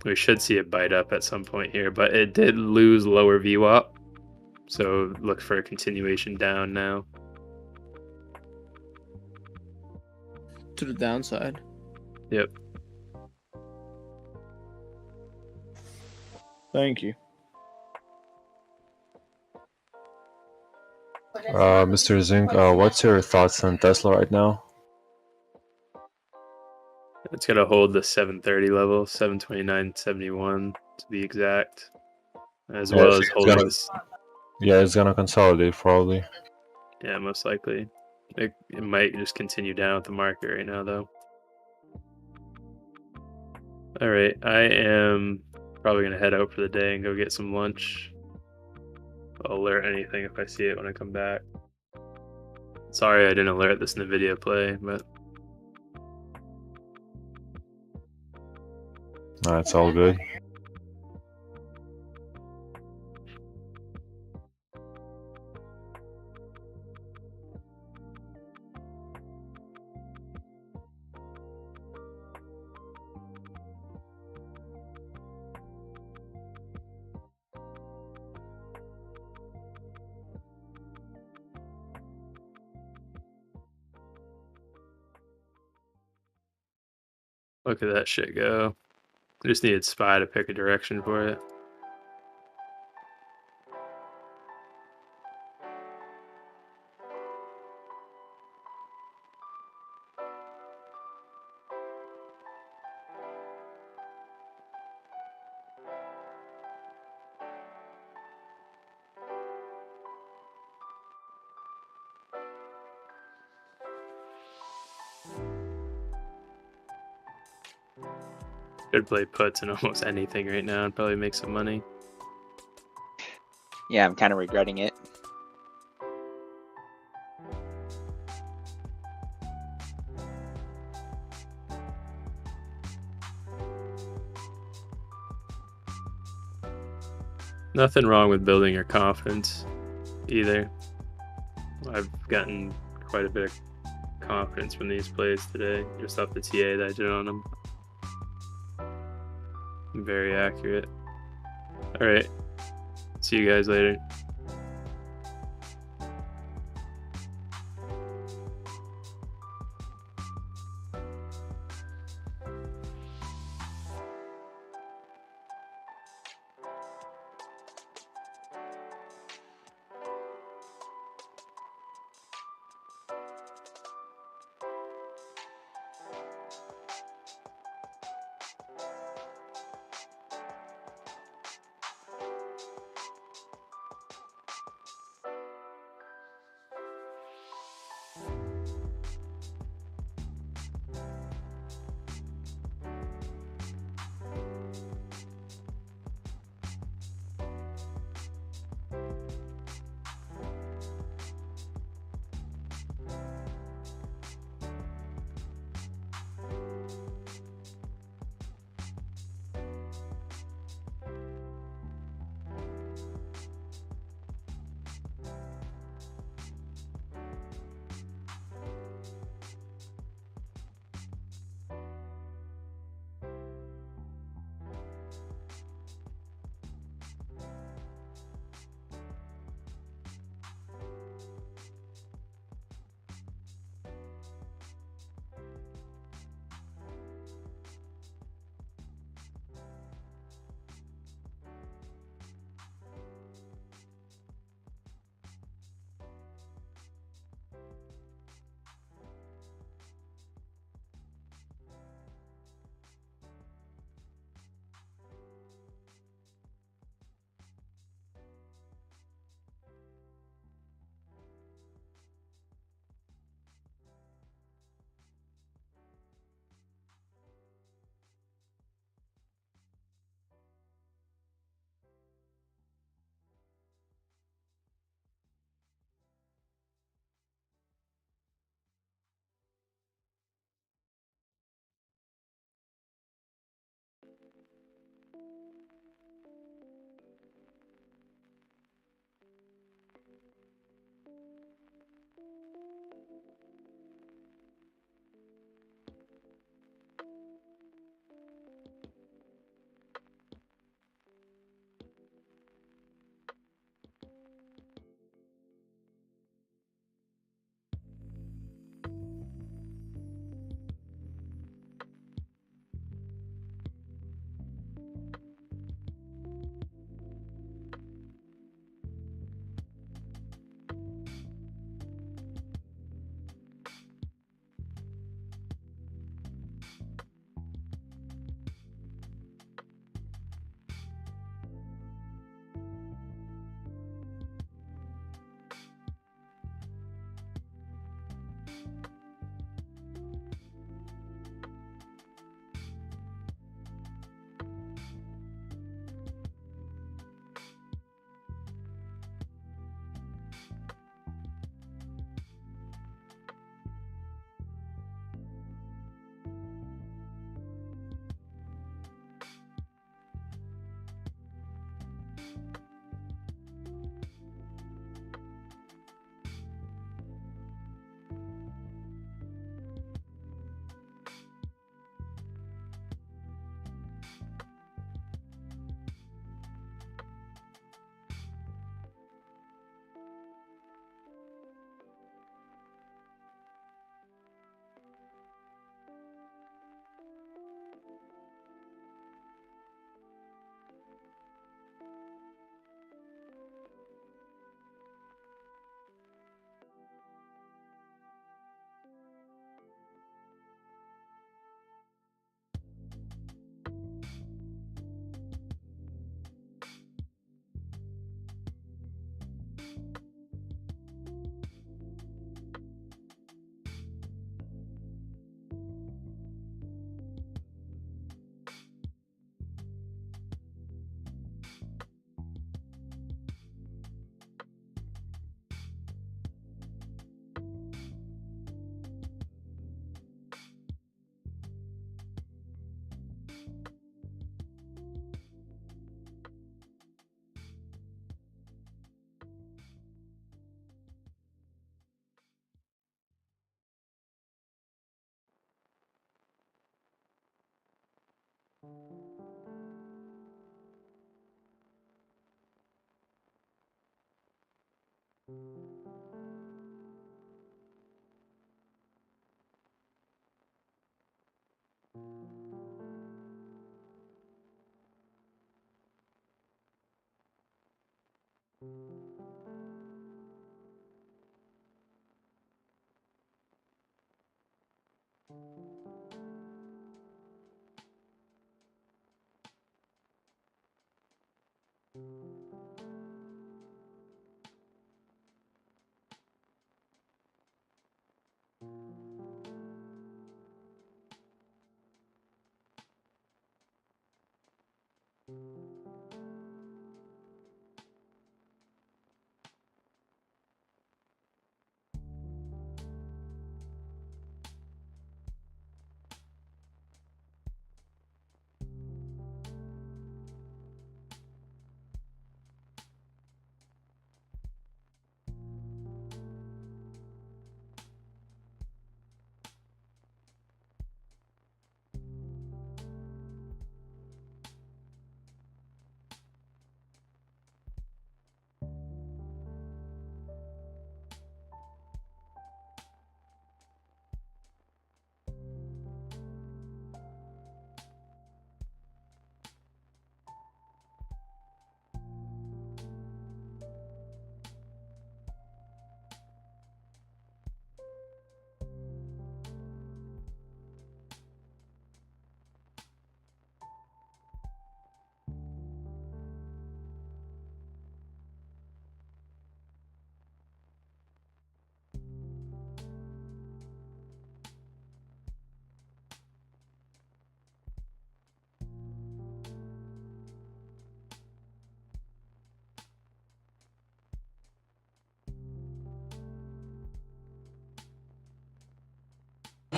We should see it bite up at some point here, but it did lose lower VWAP. So look for a continuation down now. To the downside. Yep. Thank you. Mr. Zink, what's your thoughts on Tesla right now? It's gonna hold the 730 level, 729.71 to be exact, as well as holding this. Yeah, it's gonna consolidate probably. Yeah, most likely. It might just continue down with the market right now, though. All right, I am probably gonna head out for the day and go get some lunch. I'll alert anything if I see it when I come back. Sorry I didn't alert this in the video play, but It's all good. look at that shit go. I just needed SPY to pick a direction for it. Could play puts in almost anything right now and probably make some money. Yeah, I'm kind of regretting it. Nothing wrong with building your confidence either. I've gotten quite a bit of confidence from these plays today, just off the TA that I did on them. Very accurate. All right. See you guys later.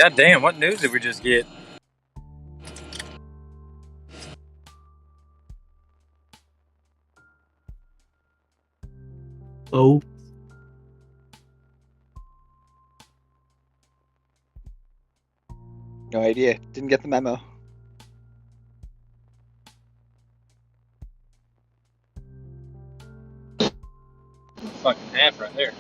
God damn, what news did we just get? Oh. No idea. Didn't get the memo. Fucking half right there.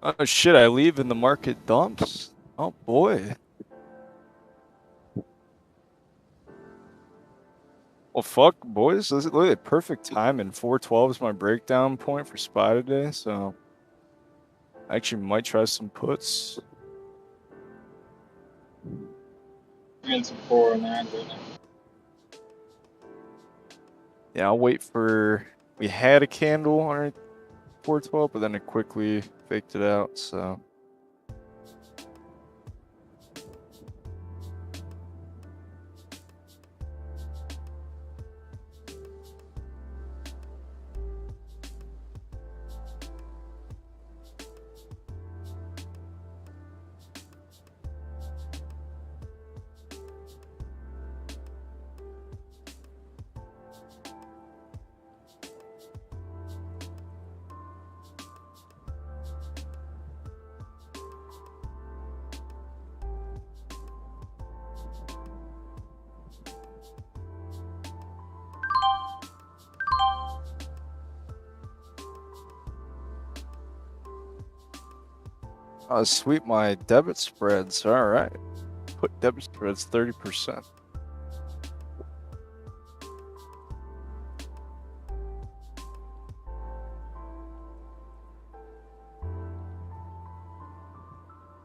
Oh shit, I leave and the market dumps? Oh boy. Well, fuck, boys. This is literally perfect time, and 412 is my breakdown point for SPY today, so I actually might try some puts. It's 409 right now. Yeah, I'll wait for... We had a candle on 412, but then it quickly faked it out, so... Sweep my debit spreads. All right. Put debit spreads 30%.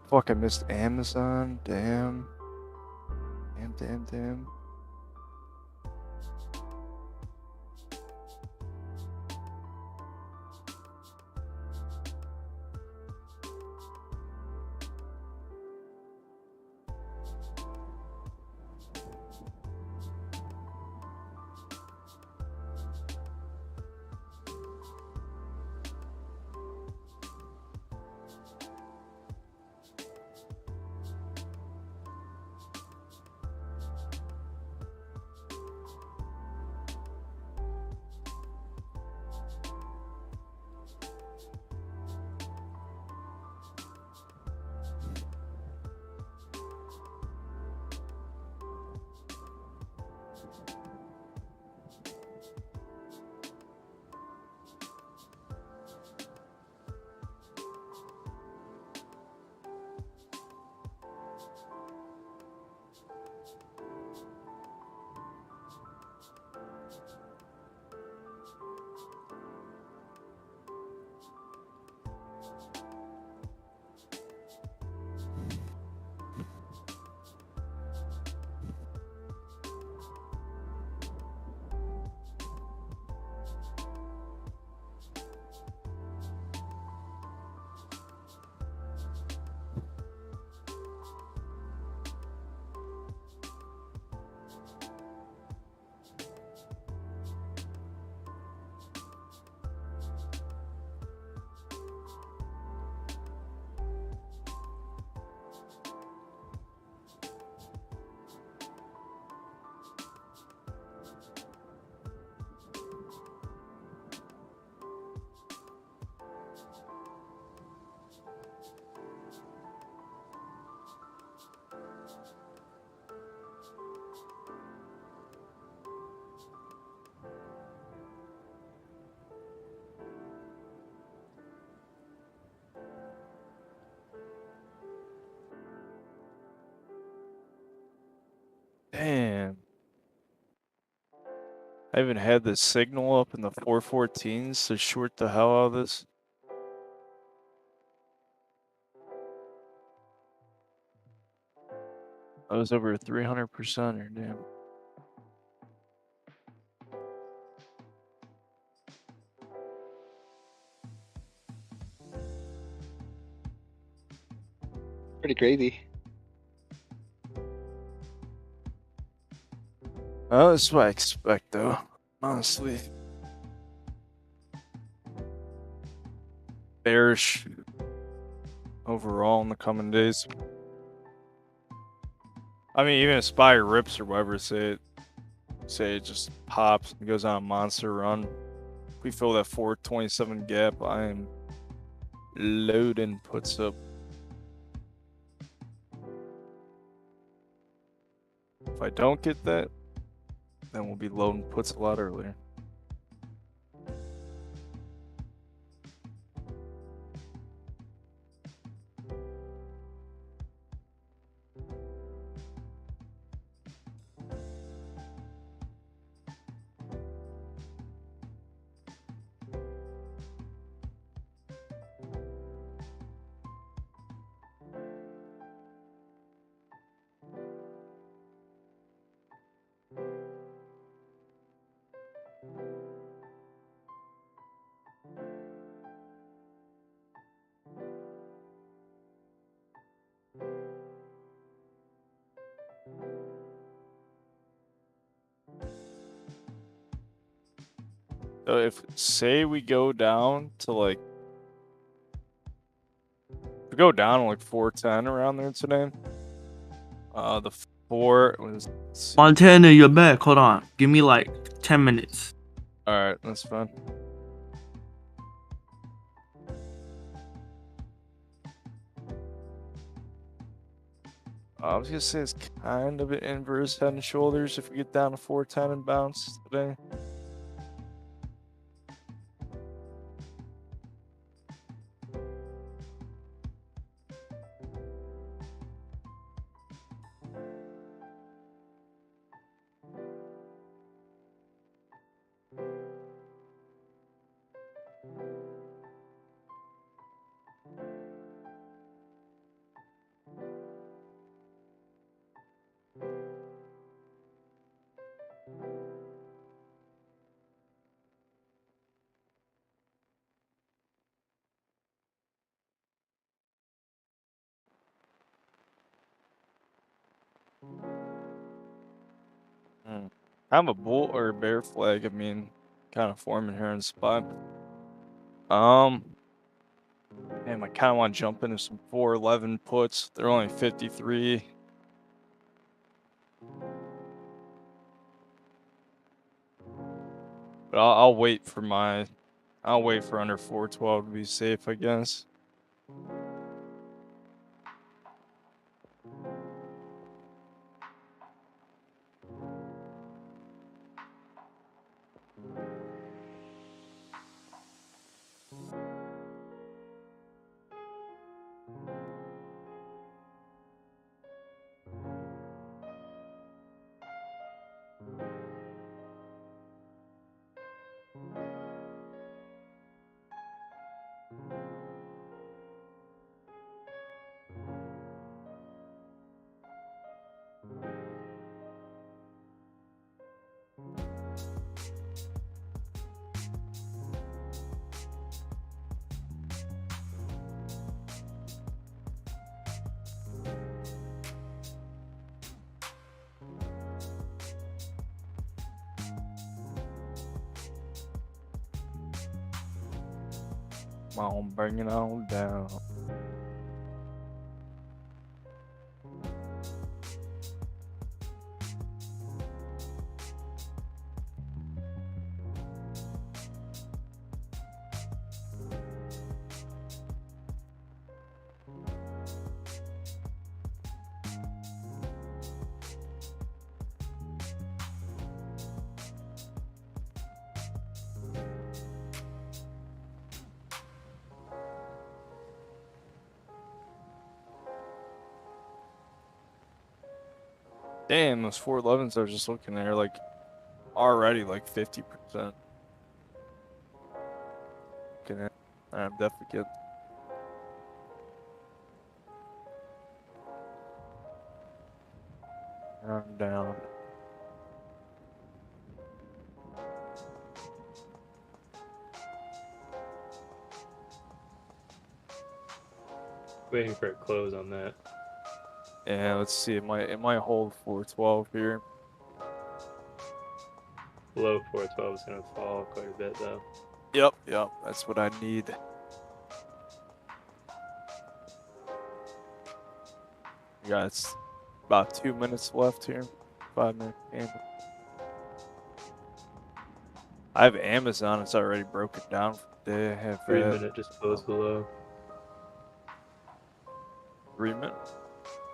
Fuck, I missed Amazon. Damn. Damn. Damn. I even had the signal up in the 414s to short the hell out of this. I was over 300% or damn. Pretty crazy. Oh, that's what I expect though, honestly. Bearish overall in the coming days. I mean, even if SPY rips or whatever, say it just pops and goes on a monster run. If we fill that 427 gap, I am loading puts up. If I don't get that, then we'll be loading puts a lot earlier. So if say we go down to like, we go down to like 410 around there today. The 4 was. Montana, you're back. Hold on. Give me like 10 minutes. All right, that's fine. I was gonna say it's kind of an inverse head and shoulders if we get down to 410 and bounce today. I'm a bull or a bear flag. I mean, kind of forming here in the spot. Damn, I kind of want to jump into some 411 puts. They're only 53. But I'll wait for my. I'll wait for under 412 to be safe, I guess. Come on, bring it on down. Damn, those 411s I was just looking there, like, already like 50%. Okay, I'm definitely good. I'm down. Waiting for a close on that. Yeah, let's see. It might hold 412 here. Below 412 is gonna fall quite a bit though. Yep, that's what I need. We got about 2 minutes left here. 5-minute candle. I have Amazon. It's already broken down for the day. I have 3 minute just closed below. 3 minute.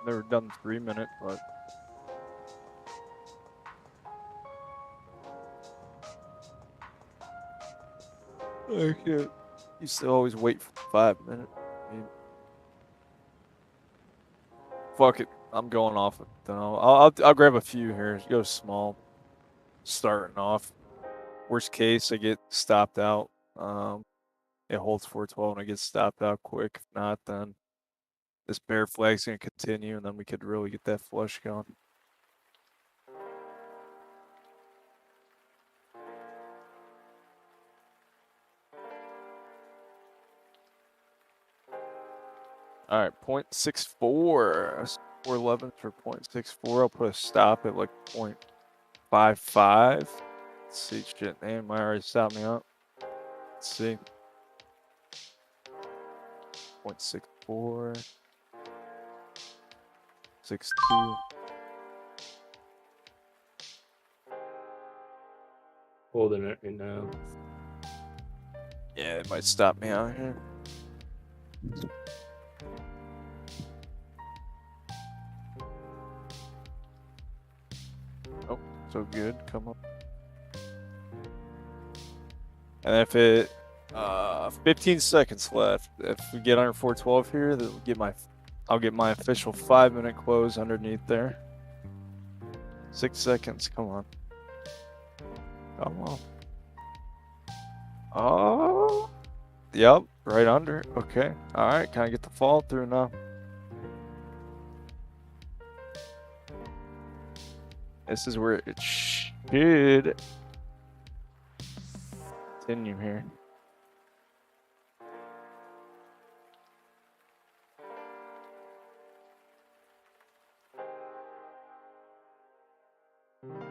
Never done 3 minute, but I can't. Used to always wait for 5 minutes. I mean, fuck it. I'm going off it though. I'll grab a few here. Go small. Starting off. Worst case, I get stopped out. It holds 412 and I get stopped out quick. If not, then this bear flag's gonna continue, and then we could really get that flush going. All right, 0.64. 411 for 0.64. I'll put a stop at like 0.55. Let's see, shit, they might already stop me up. Let's see. 0.64. 62. Holding it right now. Yeah, it might stop me out here. Oh, so good. Come on. And if it 15 seconds left. If we get under 412 here, then I'll get my official 5-minute close underneath there. 6 seconds. Come on. Come on. Oh. Yep, right under. Okay. All right. Can I get the fall through now? This is where it should continue here.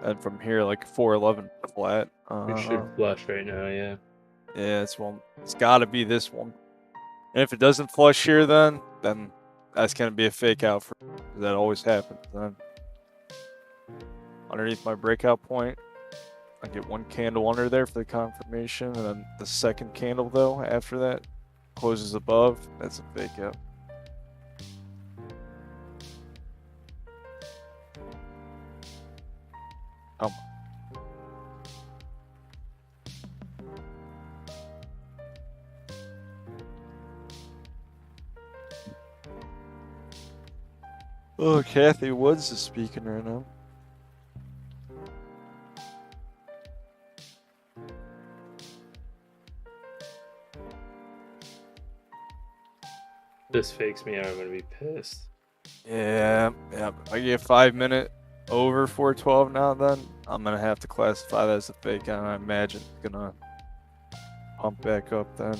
And from here, like 411 flat. It should flush right now, yeah. Yeah, it's one. It's got to be this one. And if it doesn't flush here, then that's gonna be a fake out. That always happens. Then underneath my breakout point, I get one candle under there for the confirmation, and then the second candle though after that closes above. That's a fake out. Come on. Oh, Kathy Woods is speaking right now. This fakes me out, I'm gonna be pissed. Yeah. If I get 5-minute over 412 now, then I'm gonna have to classify that as a fake out. I imagine it's gonna pump back up then.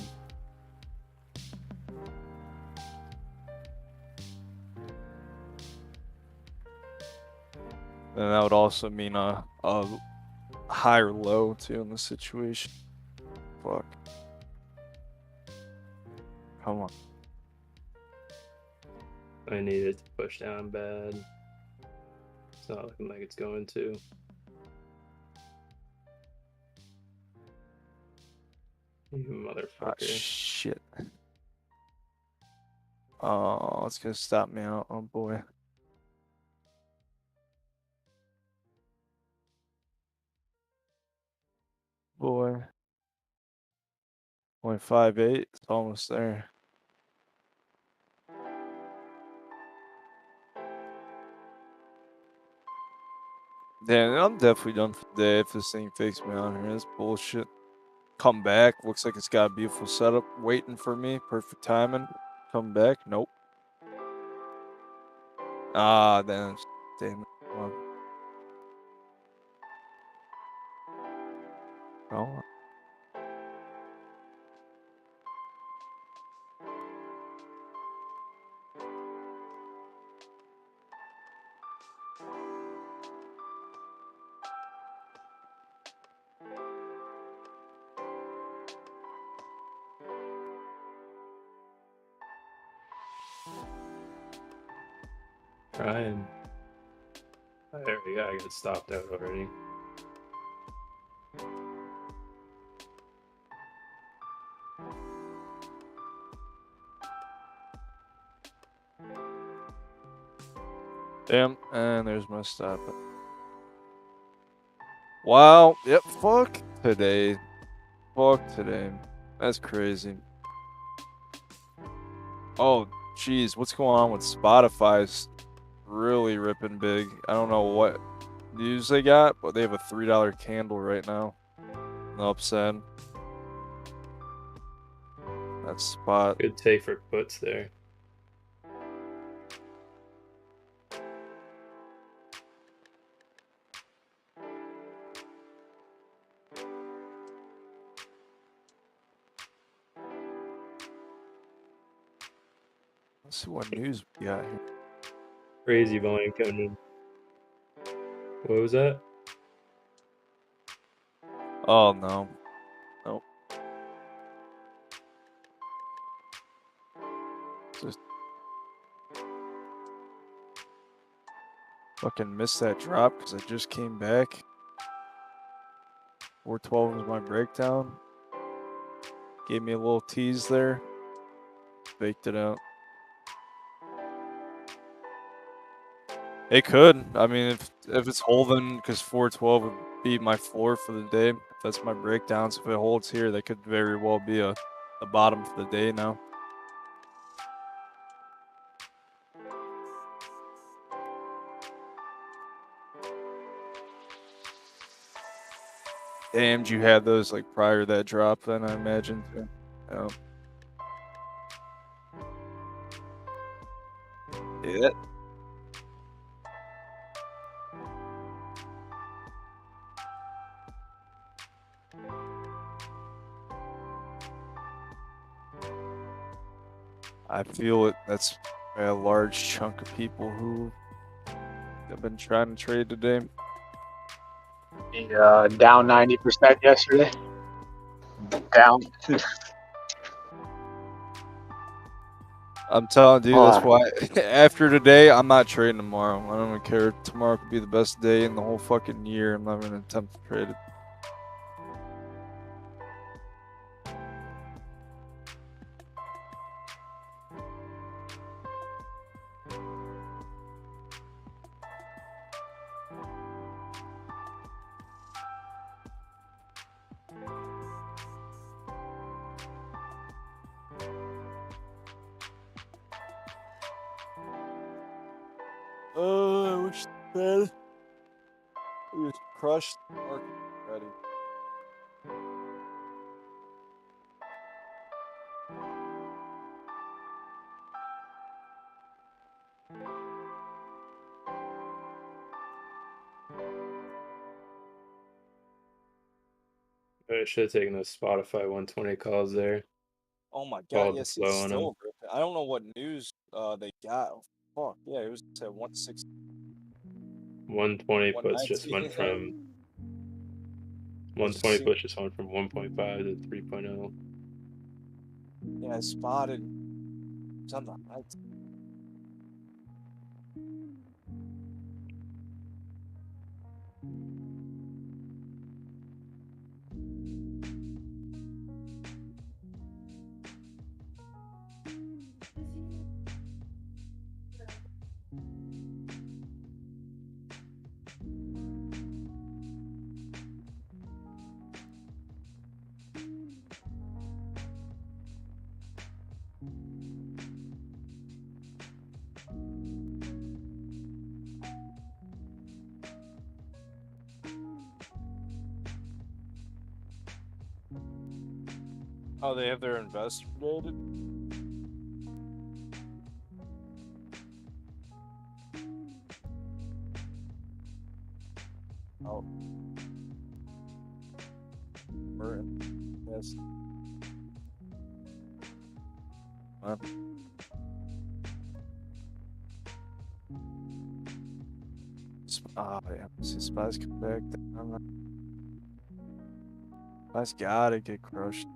And that would also mean a higher low too in this situation. Fuck. Come on. I need it to push down bad. It's not looking like it's going to. You motherfucker. Ah, shit. Oh, it's gonna stop me out. Oh boy. Boy. 0.58. It's almost there. Damn, I'm definitely done for the day if this thing fakes me out here. That's bullshit. Come back. Looks like it's got a beautiful setup waiting for me. Perfect timing. Come back. Nope. Ah, damn it. Come on. Come on. Trying. There we go, I got stopped out already. Damn, and there's my stop. Wow. Yep. Fuck today. Fuck today. That's crazy. Oh, jeez. What's going on with Spotify's really ripping big? I don't know what news they got, but they have a $3 candle right now. The upside. That spot. Good take for puts there. Let's see what news we got here. Crazy volume coming in. What was that? Oh no. Nope. Just fucking missed that drop because I just came back. 412 was my breakdown. Gave me a little tease there. Baked it out. It could. I mean, if it's holding, because 412 would be my floor for the day. If that's my breakdowns, if it holds here, that could very well be a bottom for the day now. Damned, you had those like prior to that drop, then I imagine. Too. Yeah. I feel it. That's a large chunk of people who have been trying to trade today. Down 90% yesterday. Down. I'm telling you, that's why after today, I'm not trading tomorrow. I don't even care. Tomorrow could be the best day in the whole fucking year. I'm not even going to attempt to trade it. Oh, I wish the Fed was crushed. Market ready. I should have taken those Spotify 120 calls there. Oh my god, Followed the yes, flow it's on still them. ripping. I don't know what news they got. Oh, fuck, yeah, it was at 160. 120 puts just 119. went from 120 puts just went from 1.5 to 3.0. Yeah, I spotted. It's on the high. Oh, they have their investor dated? Oh. Merton. Yes. Huh? Oh, yeah. See, Spies come back. Spies gotta get crushed.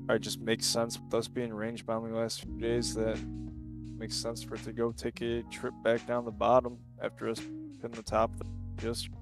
Alright, just makes sense with us being range bound the last few days. That makes sense for it to go take a trip back down the bottom after us hitting the top of the yesterday.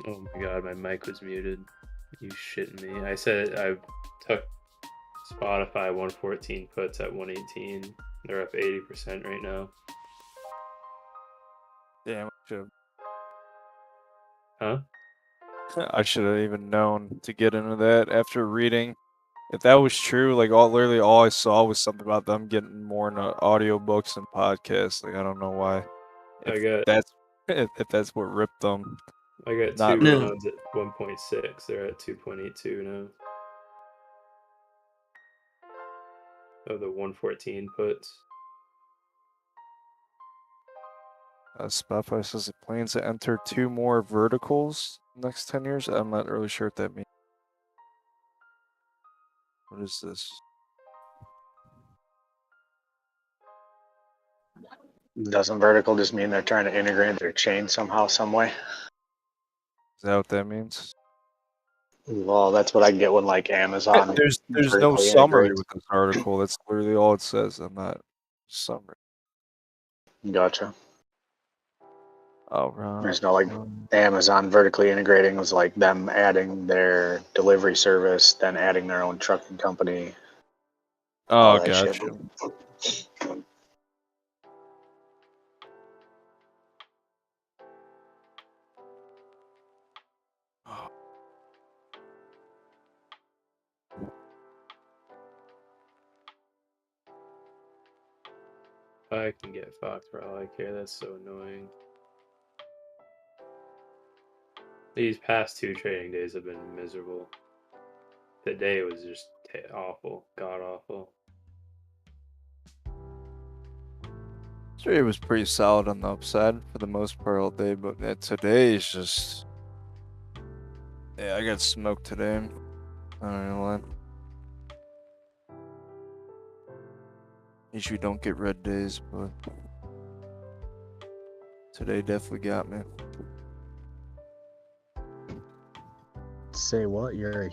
Oh my god, my mic was muted. You shitting me. I said I took Spotify 114 puts at 118. They're up 80% right now. Damn, Huh? I should have even known to get into that after reading. If that was true, like literally all I saw was something about them getting more into audiobooks and podcasts. Like I don't know why. If that's what ripped them. I got Not two really. rounds at 1.6. They're at 2.82 now. Oh, the 114 puts. Spotify says it plans to enter 2 more verticals next 10 years. I'm not really sure what that means. What is this? Doesn't vertical just mean they're trying to integrate their chain somehow, some way? Is that what that means? Well, that's what I get when like Amazon. There's no vertically summary integrates. with this article. That's literally all it says. I'm not summary. Gotcha. Oh, right. There's no like Amazon vertically integrating was like them adding their delivery service, then adding their own trucking company. all Oh, that gotcha. shit. I can get fucked for all I care. That's so annoying. These past 2 trading days have been miserable. Today was just awful. God awful. Yesterday was pretty solid on the upside for the most part all day, but today is just... Yeah, I got smoked today. I don't know why. Usually don't get red days, but today definitely got me. Say what? You're a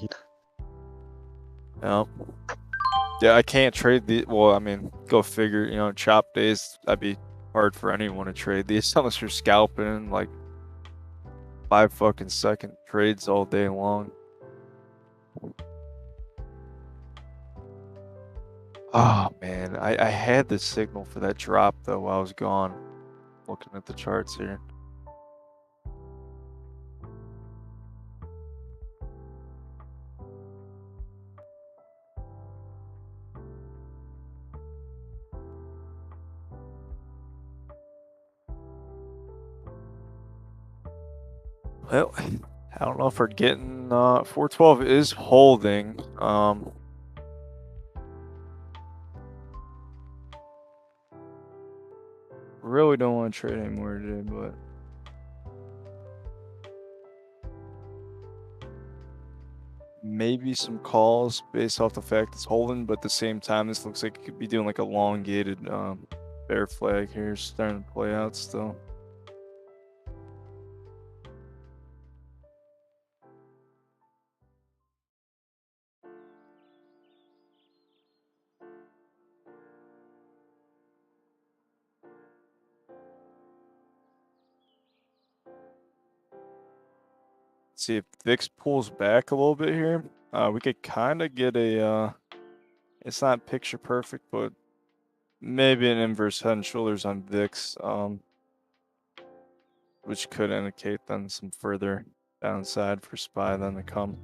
Yeah, I can't trade the. Well, I mean, go figure. You know, chop days. That'd be hard for anyone to trade these unless you're scalping like 5 fucking second trades all day long. Oh man, I had the signal for that drop though while I was gone. Looking at the charts here. Well, I don't know if we're getting 412 is holding. Really don't want to trade anymore today, but maybe some calls based off the fact it's holding, but at the same time, this looks like it could be doing like elongated bear flag here, starting to play out still. See if VIX pulls back a little bit here. We could kind of get a, it's not picture perfect, but maybe an inverse head and shoulders on VIX, which could indicate then some further downside for SPY then to come.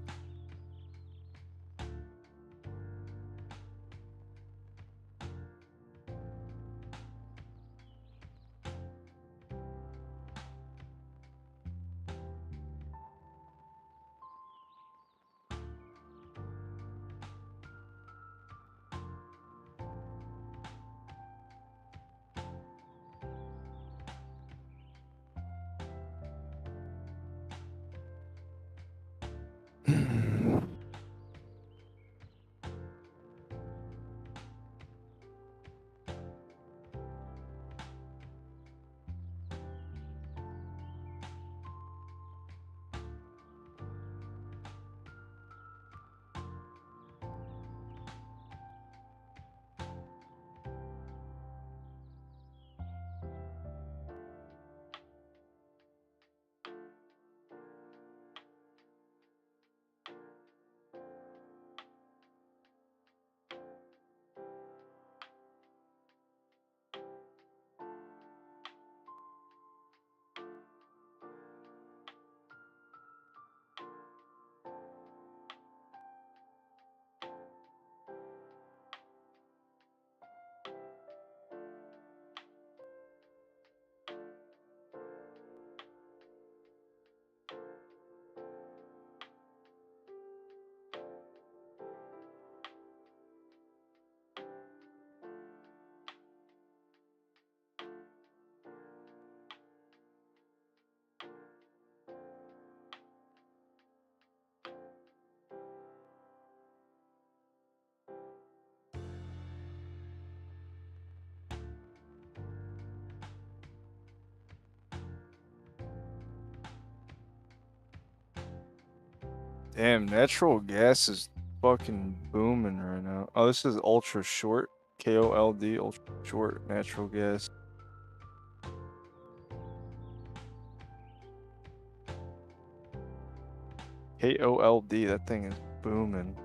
Damn, natural gas is fucking booming right now. Oh, this is ultra short. KOLD, ultra short natural gas. KOLD, that thing is booming.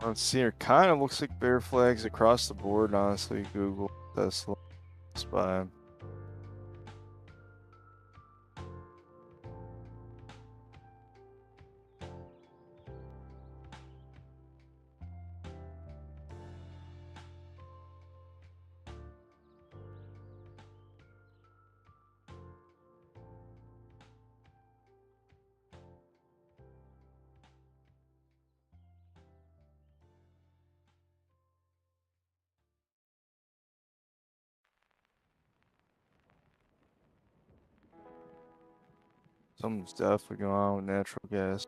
Let's see here. Kind of looks like bear flags across the board, honestly. Google, Tesla, SPY. Something's definitely going on with natural gas.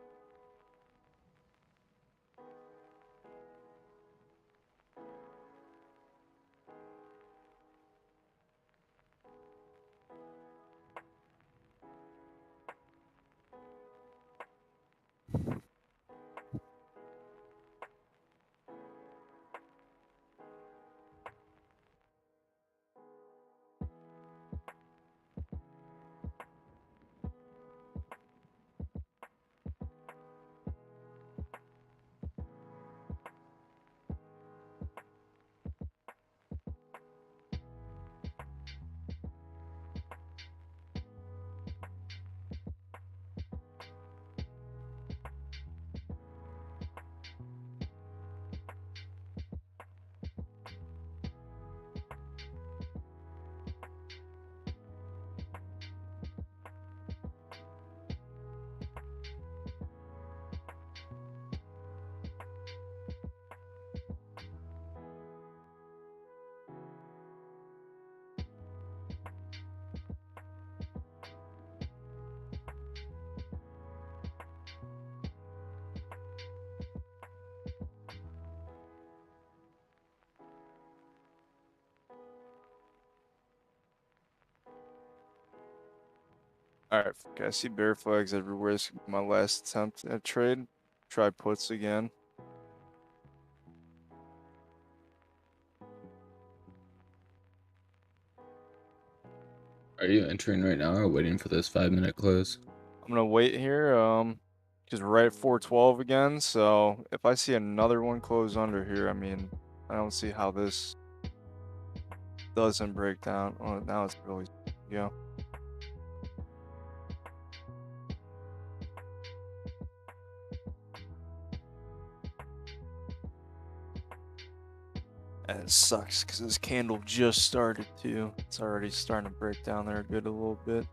Alright, I see bear flags everywhere. This could be my last attempt at trade. Try puts again. Are you entering right now or waiting for this 5-minute close? I'm gonna wait here, because we're right at 412 again, so if I see another one close under here, I mean, I don't see how this doesn't break down. Oh, now it's really, yeah. And it sucks because this candle just started too. It's already starting to break down there a little bit.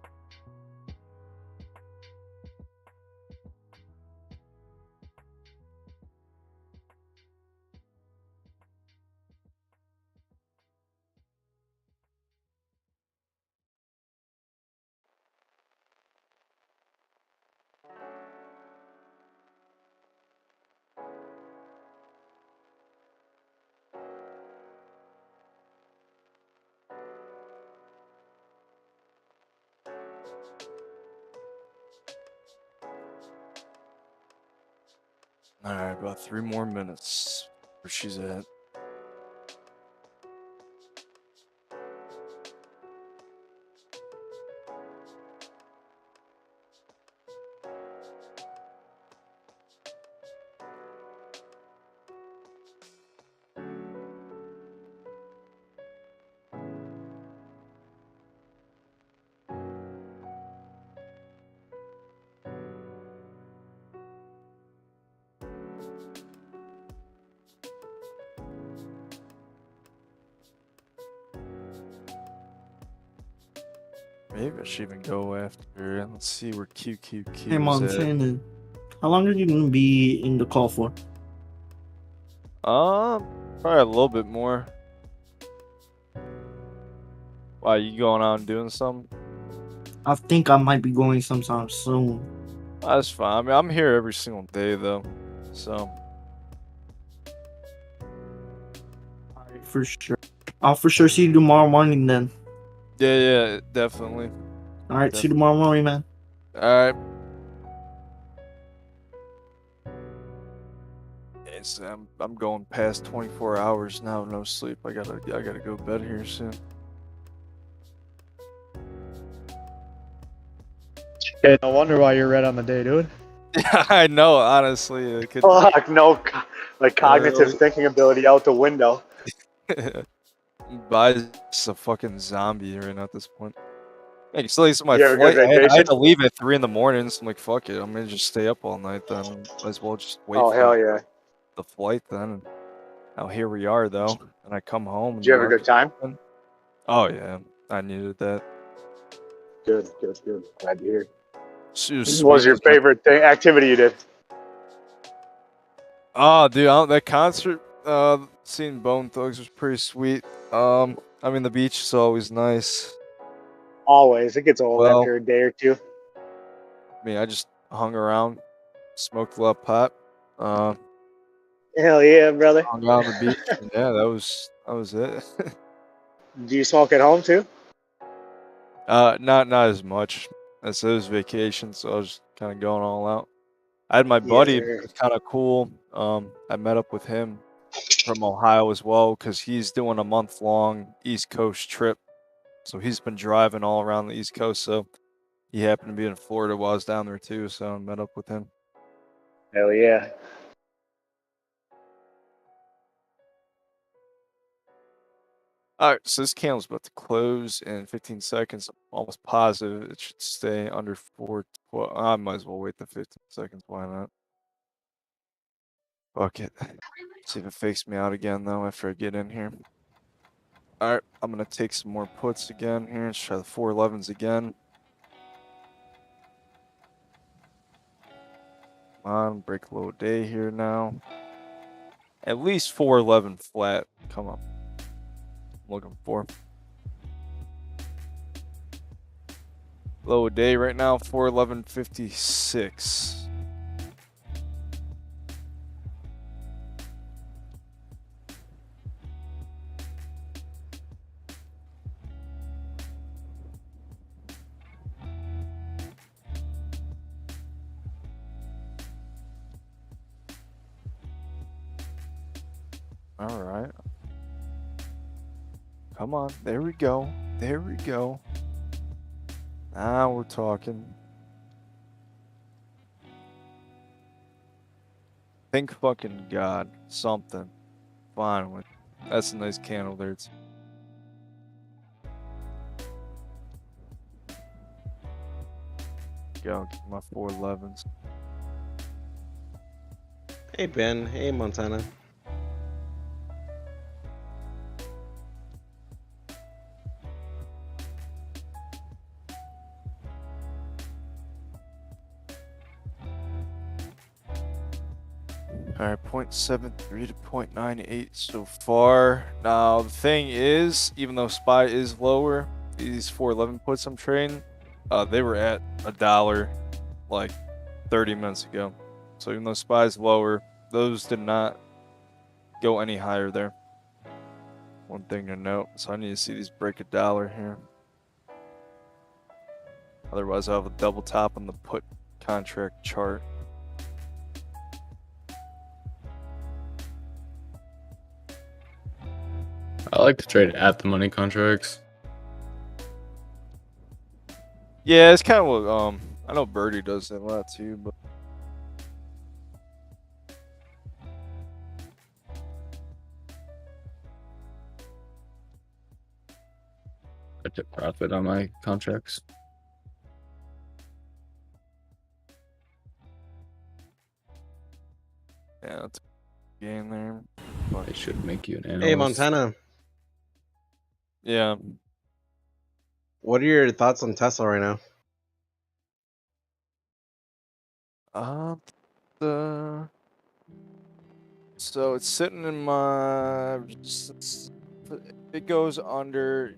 Alright, about 3 more minutes. Where she's at. Maybe I should even go after. Let's see where QQQ Hey, is Montana, how long are you gonna be in the call for? at. Probably a little bit more. Why, you going out and doing something? I think I might be going sometime soon. That's fine. I mean, I'm here every single day though, so. Alright, for sure. I'll for sure see you tomorrow morning then. Yeah, definitely. Alright, see you tomorrow morning, man. Alright. I'm going past 24 hours now, no sleep. I gotta go to bed here soon. Okay, no wonder why you're red on the day, dude. I know, honestly. It could... Fuck, no, like cognitive thinking ability out the window. Bai's a fucking zombie right now at this point. Hey, still late to my You have a good flight. I had vacation? to leave at 3 in the morning, so I'm like, fuck it. I'm gonna just stay up all night then. Might as well just wait Oh, for hell yeah. the flight then. Now here we are though, and I come home. Did you have a good time? Oh yeah, I needed that. Good. Glad to hear. What What was your favorite activity you did? Oh, dude, that concert, seeing Bone Thugs was pretty sweet. I mean, the beach is always nice. Always. It gets old Well, after a day or two. I mean, I just hung around, smoked a lot of pot. Hell yeah, brother. Hung out on the beach. And yeah, that was it. Do you smoke at home too? Not as much as it was vacation, so I was kind of going all out. I had my buddy, sir. it was kind of cool. I met up with him from Ohio as well because he's doing a month-long East Coast trip. So he's been driving all around the East Coast. So he happened to be in Florida while I was down there too. So I met up with him. Hell yeah. All right, so this candle's about to close in 15 seconds. I'm almost positive it should stay under 4. Well, I might as well wait the 15 seconds. Why not? Fuck it. See if it fakes me out again though after I get in here. All right, I'm gonna take some more puts again here. Let's try the 411s again. Come on, break low day here now. At least 411 flat. Come on. I'm looking for. Low day right now, 411.56. All right. Come on. There we go. There we go. Now we're talking. Thank fucking God. Something. Finally. That's a nice candle there. Go. Get my 411s. Hey, Ben. Hey, Montana. All right, 0.73 to 0.98 so far. Now, the thing is, even though SPY is lower, these 411 puts I'm trading, they were at $1 like 30 minutes ago. So even though SPY is lower, those did not go any higher there. One thing to note. So I need to see these break $1 here. Otherwise, I'll have a double top on the put contract chart. I like to trade at the money contracts. Yeah, it's kind of what I know Birdie does that a lot too, but I took profit on my contracts. yeah, that's a game there. But It should make you an analyst. Hey, Montana. yeah. What are your thoughts on Tesla right now? So it's sitting in my. If it goes under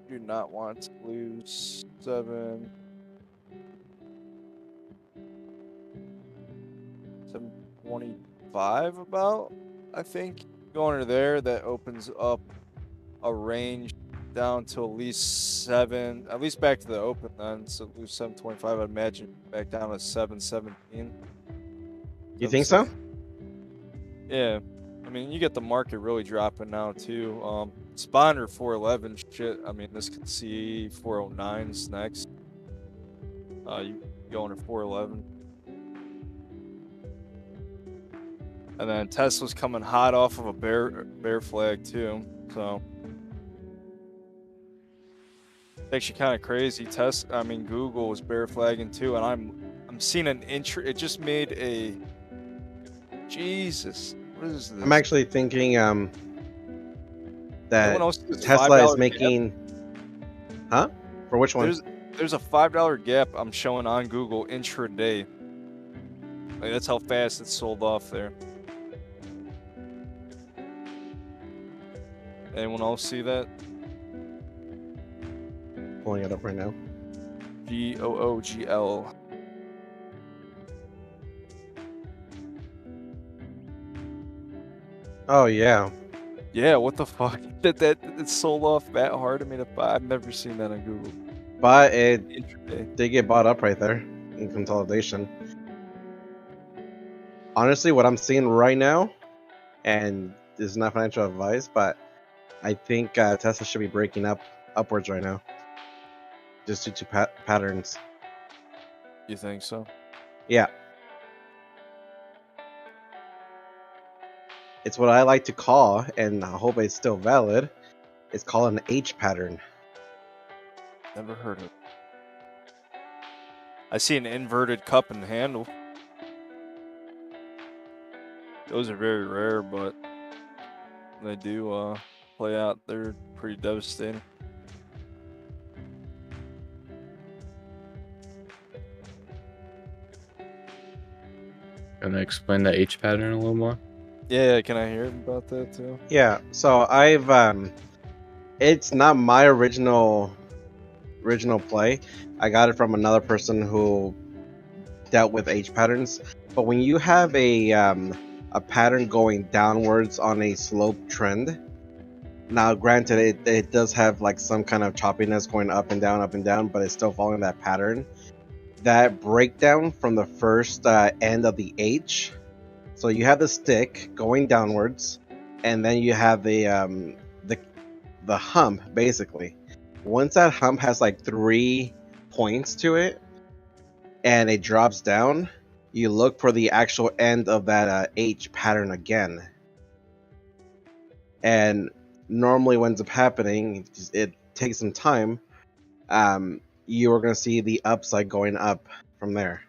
Do not want to lose 7. 725 about, I think. Going under there, that opens up a range down to at least 7, at least back to the open then. So lose 725, I'd imagine back down to 717. You think so? Yeah. I mean, you get the market really dropping now too. Spawner 411 shit. I mean, this could see 409s next. You go under 411. And then Tesla's coming hot off of a bear flag too. So it's actually kind of crazy. Google was bear flagging too, and I'm seeing an entry. It just made a Jesus. What is this? I'm actually thinking that else does Tesla is $5 making. Huh? For which one? There's a $5 gap I'm showing on Google intraday. Like, that's how fast it's sold off there. Anyone else see that? Pulling it up right now. GOOGL. Oh yeah. Yeah, what the fuck? That it sold off that hard? I mean, I've never seen that on Google. But they get bought up right there in consolidation. Honestly, what I'm seeing right now, and this is not financial advice, but I think Tesla should be breaking upwards right now, just due to patterns. You think so? Yeah. It's what I like to call, and I hope it's still valid. It's called an H pattern. Never heard of it. I see an inverted cup and handle. Those are very rare, but when they do play out, they're pretty devastating. Can I explain the H pattern a little more? Yeah, can I hear about that too? Yeah, so I've it's not my original play. I got it from another person who dealt with H patterns. But when you have a pattern going downwards on a slope trend, now granted it does have like some kind of choppiness going up and down, but it's still following that pattern. That breakdown from the first end of the H. So you have the stick going downwards, and then you have the hump basically. Once that hump has like 3 points to it, and it drops down, you look for the actual end of that H pattern again. And normally, what ends up happening, it takes some time. You are going to see the upside going up from there.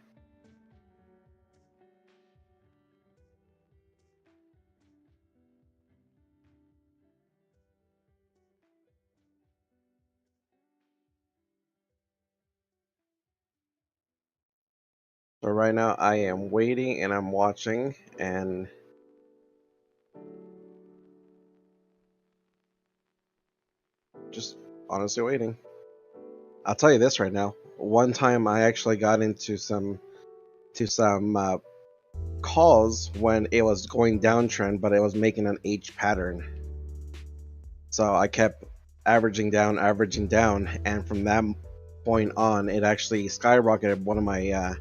So right now I am waiting and I'm watching and just honestly waiting. I'll tell you this right now. One time I actually got into some calls when it was going downtrend, but it was making an H pattern. So I kept averaging down, and from that point on, it actually skyrocketed one of my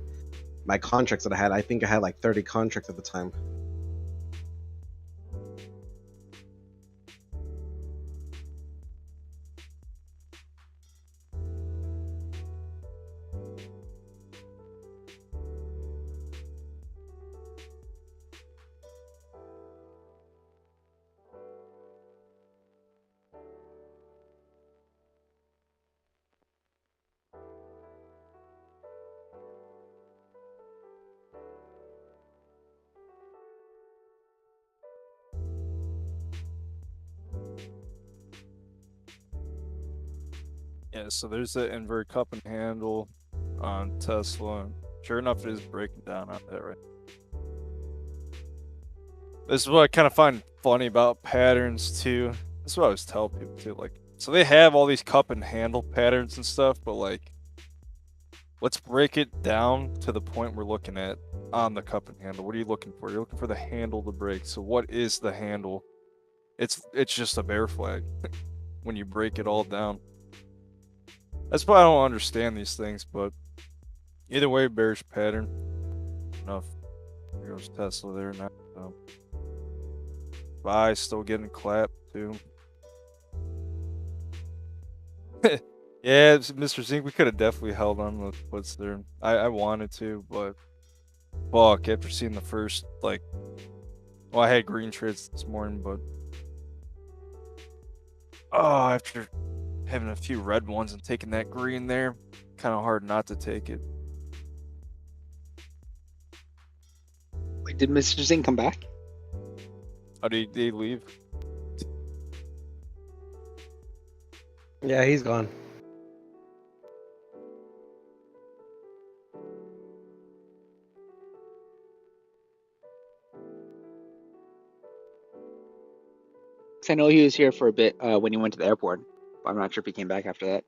my contracts that I had. I think I had like 30 contracts at the time. Yeah, so there's the inverted cup and handle on Tesla. Sure enough, it is breaking down on that right. This is what I kind of find funny about patterns too. This is what I always tell people too. Like, So they have all these cup and handle patterns and stuff, but like, let's break it down to the point we're looking at on the cup and handle. What are you looking for? You're looking for the handle to break. So what is the handle? It's just a bear flag when you break it all down. That's why I don't understand these things, but either way, bearish pattern. Enough. Here goes Tesla there now. Buy still getting clapped too. Yeah, Mr. Zink, we could have definitely held on those puts there. I wanted to, but fuck, after seeing the first, like, well, I had green trades this morning, but oh, after having a few red ones and taking that green there, kind of hard not to take it. Wait, did Mr. Zing come back? Oh, did they leave? Yeah, he's gone. I know he was here for a bit when he went to the airport, but I'm not sure if he came back after that.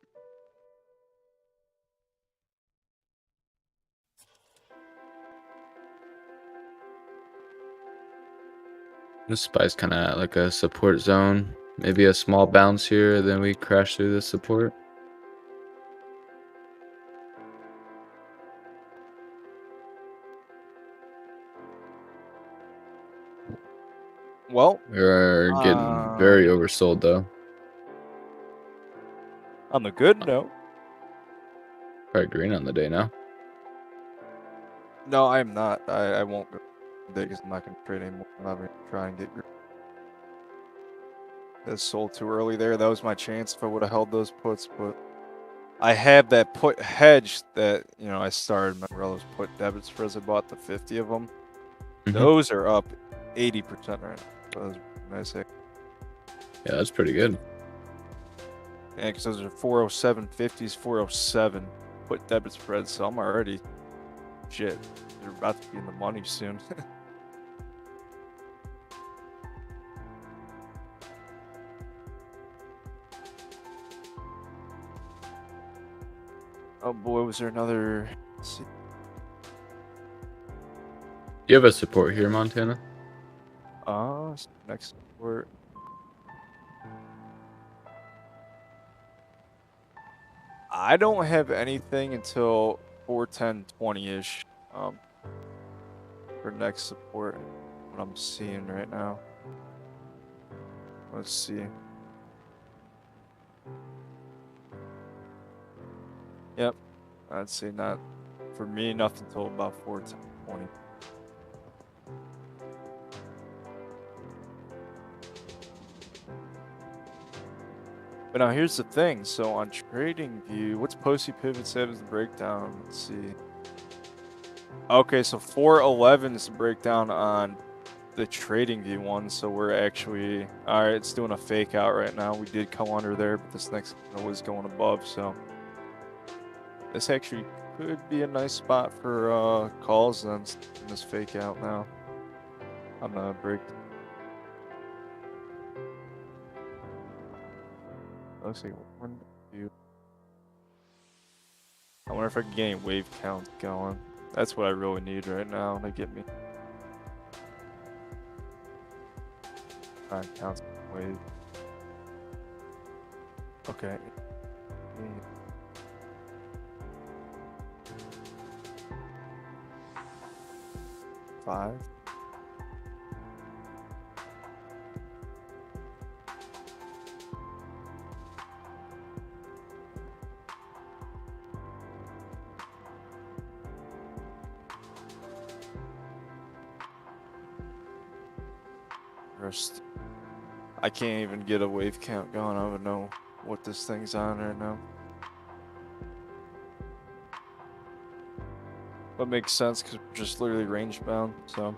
This spy's kind of like a support zone. Maybe a small bounce here, then we crash through the support. Well, We're getting very oversold though. On the good note. Probably green on the day now. No, I am not. I won't go today because I'm not going to trade anymore. I'm not going to try and get green. That sold too early there. That was my chance if I would have held those puts, but I have that put hedge that, you know, I started. Remember all those put debit spreads? I bought the 50 of them. Those are up 80% right now. So those are nice. Yeah, that's pretty good. Yeah, because those are 407.50s, 407 put debit spreads. So I'm already, shit, they're about to be in the money soon. Oh boy, was there another? Let's see. You have a support here, Montana? Next support. I don't have anything until 410.20-ish for next support. What I'm seeing right now. Let's see. Yep, I'd say not for me. Nothing until about 410.20. But now here's the thing. So on TradingView, what's Posty Pivot set as the breakdown? Let's see. Okay, so 411 is the breakdown on the TradingView one. So we're actually, all right, it's doing a fake out right now. We did come under there, but this next one was going above. So this actually could be a nice spot for calls then in this fake out now on the break. Looks like 1, 2. I wonder if I can get any wave count going. That's what I really need right now to get me. Count wave. Okay. 5. First, I can't even get a wave count going. I don't even know what this thing's on right now. But makes sense because we're just literally range bound, so.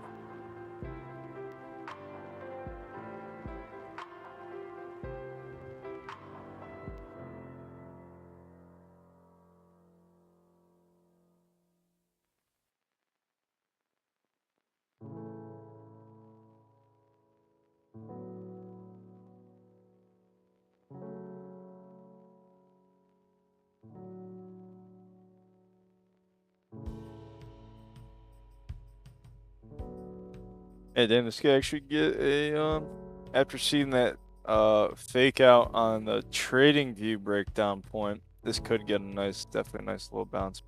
Hey, Dan, this could actually get a after seeing that fake out on the trading view breakdown point, this could get a nice, definitely a nice little bounce.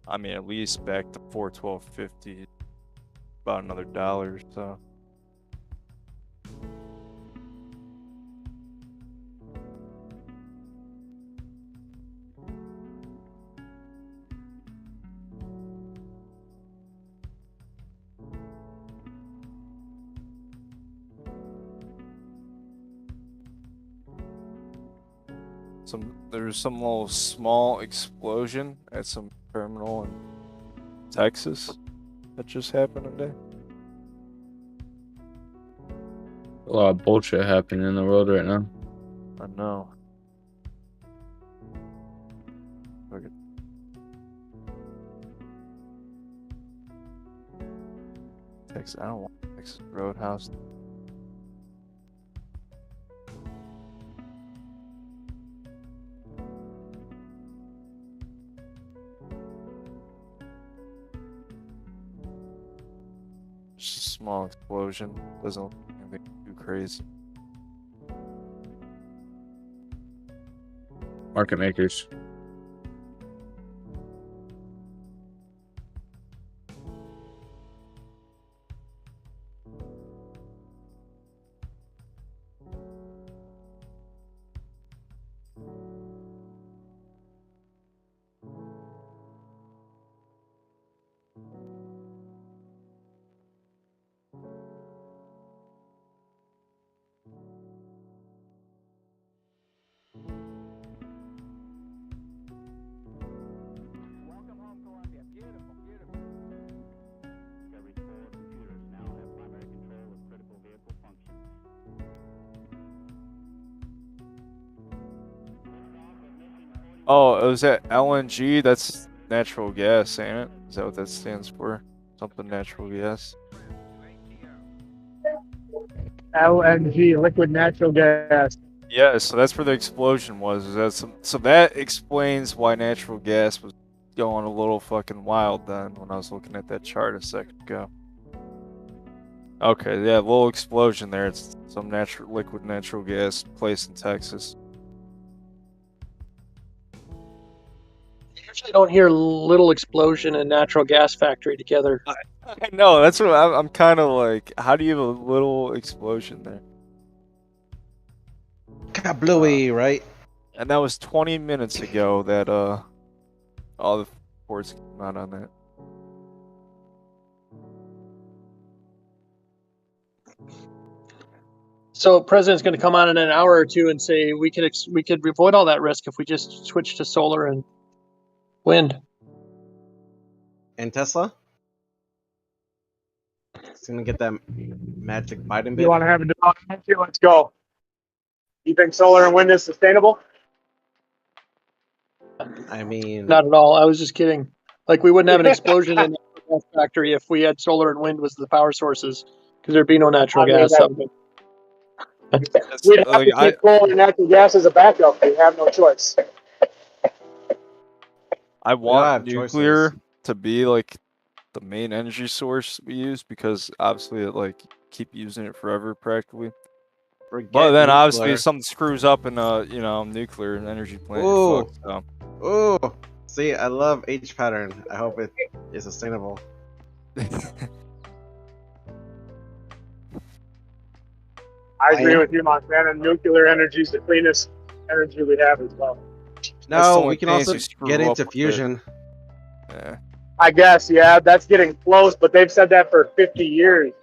I mean, at least back to 412.50, about another $1 or so. There's some little small explosion at some terminal in Texas that just happened today. A lot of bullshit happening in the world right now. I know. Okay. Texas, I don't want Texas Roadhouse. Just a small explosion. Doesn't look anything too crazy. Market makers. Oh, it was that LNG? That's natural gas, ain't it? Is that what that stands for? Something natural gas? LNG, liquid natural gas. Yeah, so that's where the explosion was. So that explains why natural gas was going a little fucking wild then when I was looking at that chart a second ago. Okay, yeah, little explosion there. It's some liquid natural gas place in Texas. You usually don't hear little explosion and natural gas factory together. I know, that's what I'm kind of like. How do you have a little explosion there? Kablooey, right? And that was 20 minutes ago that all the reports came out on that. So president's going to come on in an hour or two and say we could avoid all that risk if we just switch to solar and wind. And Tesla? It's gonna get that magic Biden bid. You want to have a debate? Let's go. You think solar and wind is sustainable? I mean, Not at all. I was just kidding. Like we wouldn't have an explosion in the gas factory if we had solar and wind was the power sources, because there'd be no natural gas. We'd have to keep coal and natural gas as a backup. We have no choice. I want nuclear to be like the main energy source we use because obviously it like keep using it forever practically. But then obviously if something screws up in a nuclear energy plant, you're fucked, so. Ooh, see, I love H pattern. I hope it is sustainable. I agree with you, Montana. Nuclear energy is the cleanest energy we have as well. No, we can also get into fusion. Yeah. I guess, yeah, that's getting close, but they've said that for 50 years.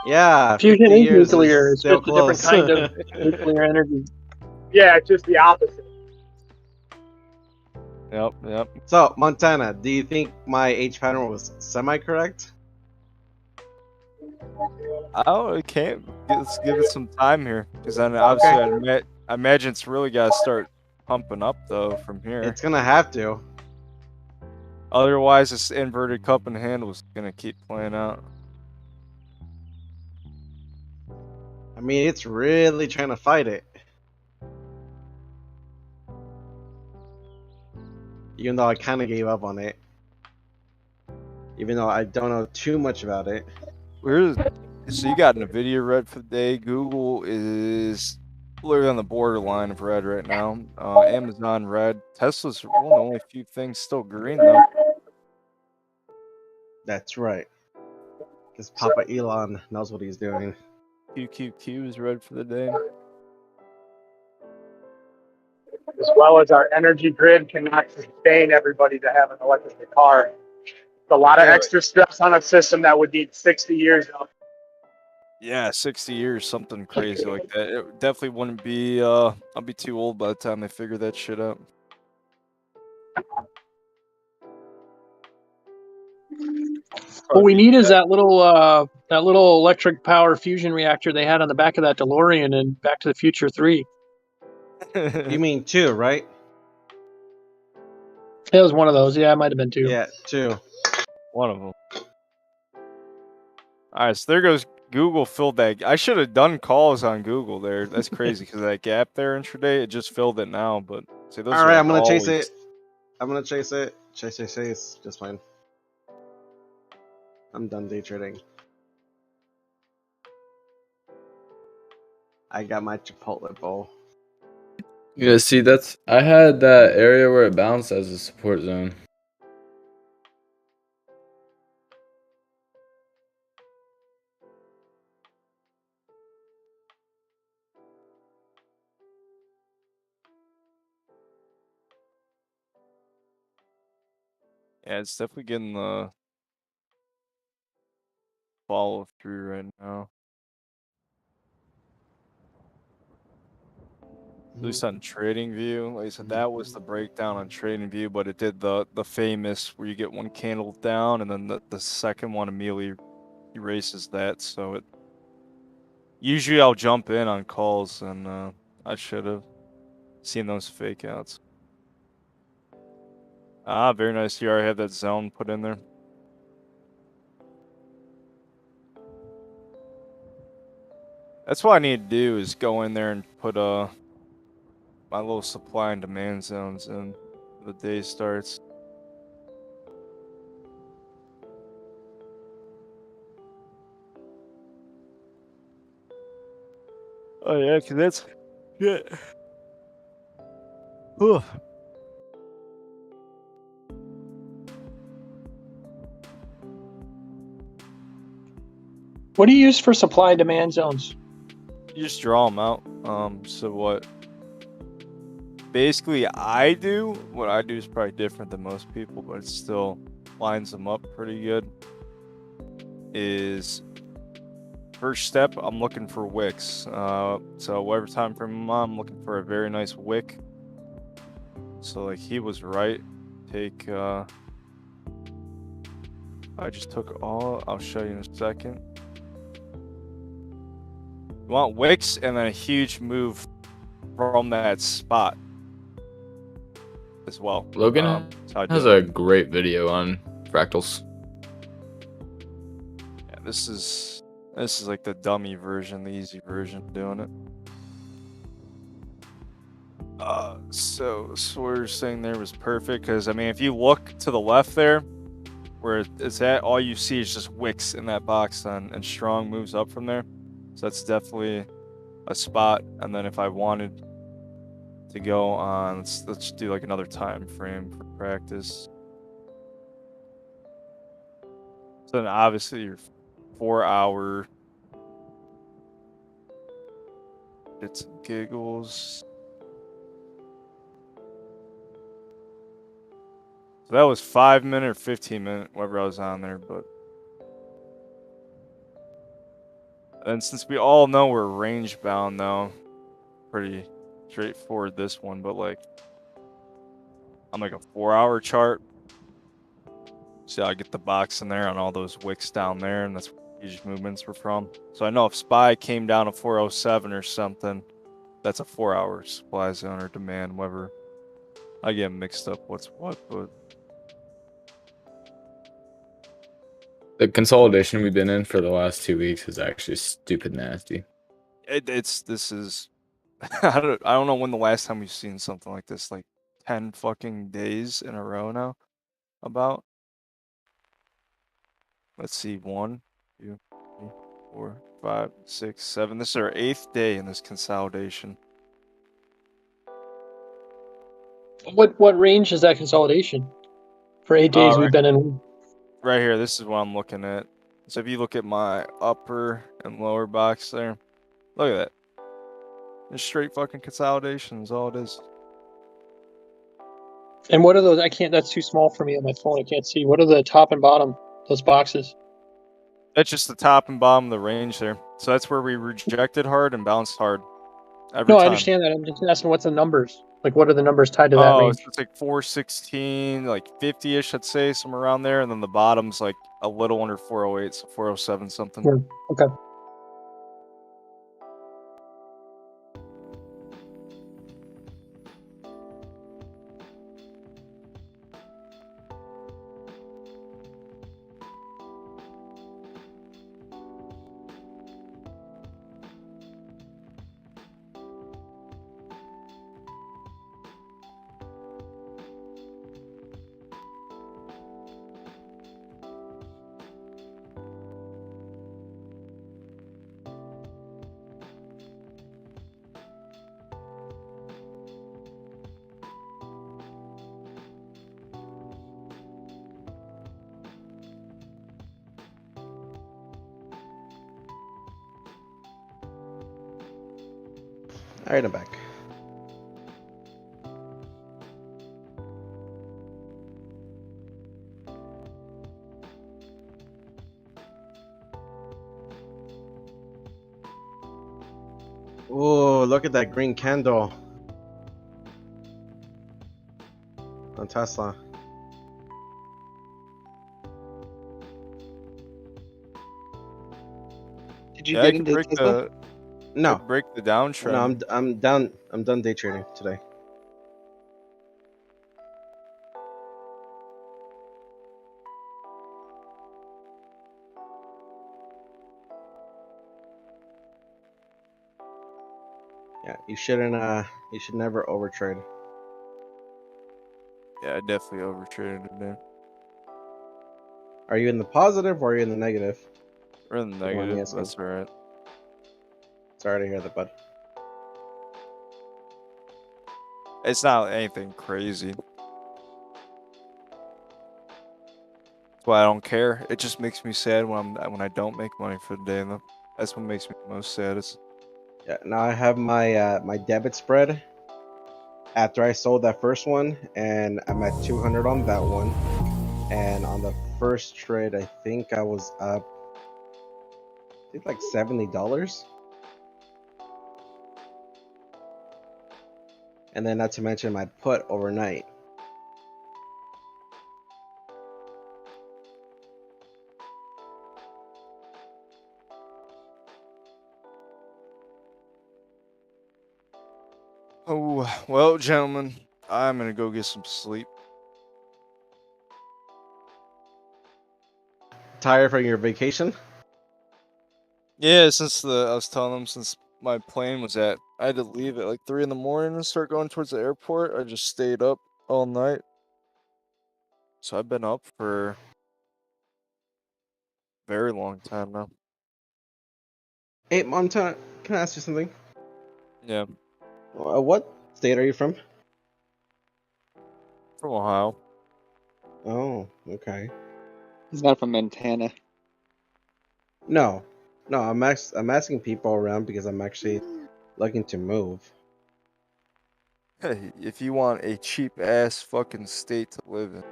Yeah, fusion is nuclear. It's just a different kind of nuclear energy. Yeah, it's just the opposite. Yep. So, Montana, do you think my H pattern was semi-correct? Oh, it can't. Let's give it some time here, because then obviously I imagine it's really got to start pumping up though from here. It's gonna have to. Otherwise, this inverted cup and handle is gonna keep playing out. I mean, it's really trying to fight it. Even though I kind of gave up on it. even though I don't know too much about it. So you got NVIDIA red for the day. Google is literally on the borderline of red right now. Amazon red. Tesla's one of the only few things still green though. That's right. Because Papa Elon knows what he's doing. QQQ is red for the day. As well as our energy grid cannot sustain everybody to have an electric car. It's a lot of extra stress on a system that would need 60 years of. Yeah, 60 years, something crazy like that. It definitely wouldn't be, I'll be too old by the time they figure that shit out. What we need is that little electric power fusion reactor they had on the back of that DeLorean in Back to the Future 3. You mean 2, right? It was one of those. Yeah, it might have been 2. Yeah, 2. One of them. All right, so there goes Google filled that. I should have done calls on Google there. That's crazy because that gap there intraday, it just filled it now. But see, those All are right, like I'm gonna chase always- it. I'm gonna chase it. Chase. Just fine. I'm done day trading. I got my Chipotle bowl. Yeah, see, I had that area where it bounced as a support zone. Yeah, it's definitely getting the follow through right now. At least on TradingView, like I said, that was the breakdown on TradingView, but it did the famous where you get one candle down and then the second one immediately erases that. So it usually I'll jump in on calls, and I should have seen those fake outs. Ah, very nice. You already have that zone put in there. That's what I need to do is go in there and put my little supply and demand zones in. The day starts. Oh yeah, cause that's shit. Ugh. What do you use for supply and demand zones? You just draw them out. So what basically what I do is probably different than most people, but it still lines them up pretty good. Is first step, I'm looking for wicks. So whatever time frame I'm looking for a very nice wick. So like he was right. Take I just took all. I'll show you in a second. You want wicks and then a huge move from that spot as well. Logan has a great video on fractals. Yeah, this is like the dummy version, the easy version of doing it. So Swear's saying there was perfect because I mean, if you look to the left there, where it's at, all you see is just wicks in that box, and strong moves up from there. So that's definitely a spot. And then if I wanted to go on, let's do like another time frame for practice. So then obviously your 4-hour bits and giggles. So that was 5-minute or 15-minute, whatever I was on there, but. And since we all know we're range bound though, pretty straightforward this one, but like I'm like a 4-hour chart. So I get the box in there on all those wicks down there, and that's where huge movements were from. So I know if SPY came down to 407 or something, that's a 4-hour supply zone or demand, whatever. I get mixed up what's what, but The consolidation we've been in for the last 2 weeks is actually stupid nasty. this is I don't know when the last time we've seen something like this, like 10 fucking days in a row now about. Let's see, 1, 2, 3, 4, 5, 6, 7. This is our 8th day in this consolidation. What range is that consolidation? For 8 days we've been in. Right here, this is what I'm looking at. So if you look at my upper and lower box there, look at that. Just straight fucking consolidation is all it is. And what are those? I can't. That's too small for me on my phone. I can't see. What are the top and bottom? Those boxes. That's just the top and bottom of the range there. So that's where we rejected hard and bounced hard. Every No, time. I understand that. I'm just asking what's the numbers? Like, what are the numbers tied to that Oh, range? so it's like 416, like 50-ish, I'd say, somewhere around there. And then the bottom's like a little under 408, so 407 something. Yeah. Okay. All right, I'm back. Oh, look at that green candle on Tesla. Did you get into break Tesla? No. break the downtrend. No, I'm down. I'm done day trading today. Yeah, you shouldn't. You should never overtrade. Yeah, I definitely overtraded it there. Are you in the positive or are you in the negative? We're in the Good one, negative. yes, That's man. alright. Sorry to hear that, bud. It's not anything crazy. That's why I don't care. It just makes me sad when I don't make money for the day, though. That's what makes me the most saddest. Yeah, now I have my my debit spread after I sold that first one, and I'm at 200 on that one. And on the first trade, I think I was up, I think like $70. And then not to mention my put overnight. Oh, well, gentlemen, I'm gonna go get some sleep. Tired from your vacation? Yeah, I was telling them since my plane was I had to leave at like 3 in the morning and start going towards the airport. I just stayed up all night. So I've been up for a very long time now. Hey, Montana, can I ask you something? Yeah. What state are you from? From Ohio. Oh, okay. He's not from Montana. No, I'm asking people around because I'm actually looking to move. Hey, if you want a cheap ass fucking state to live in,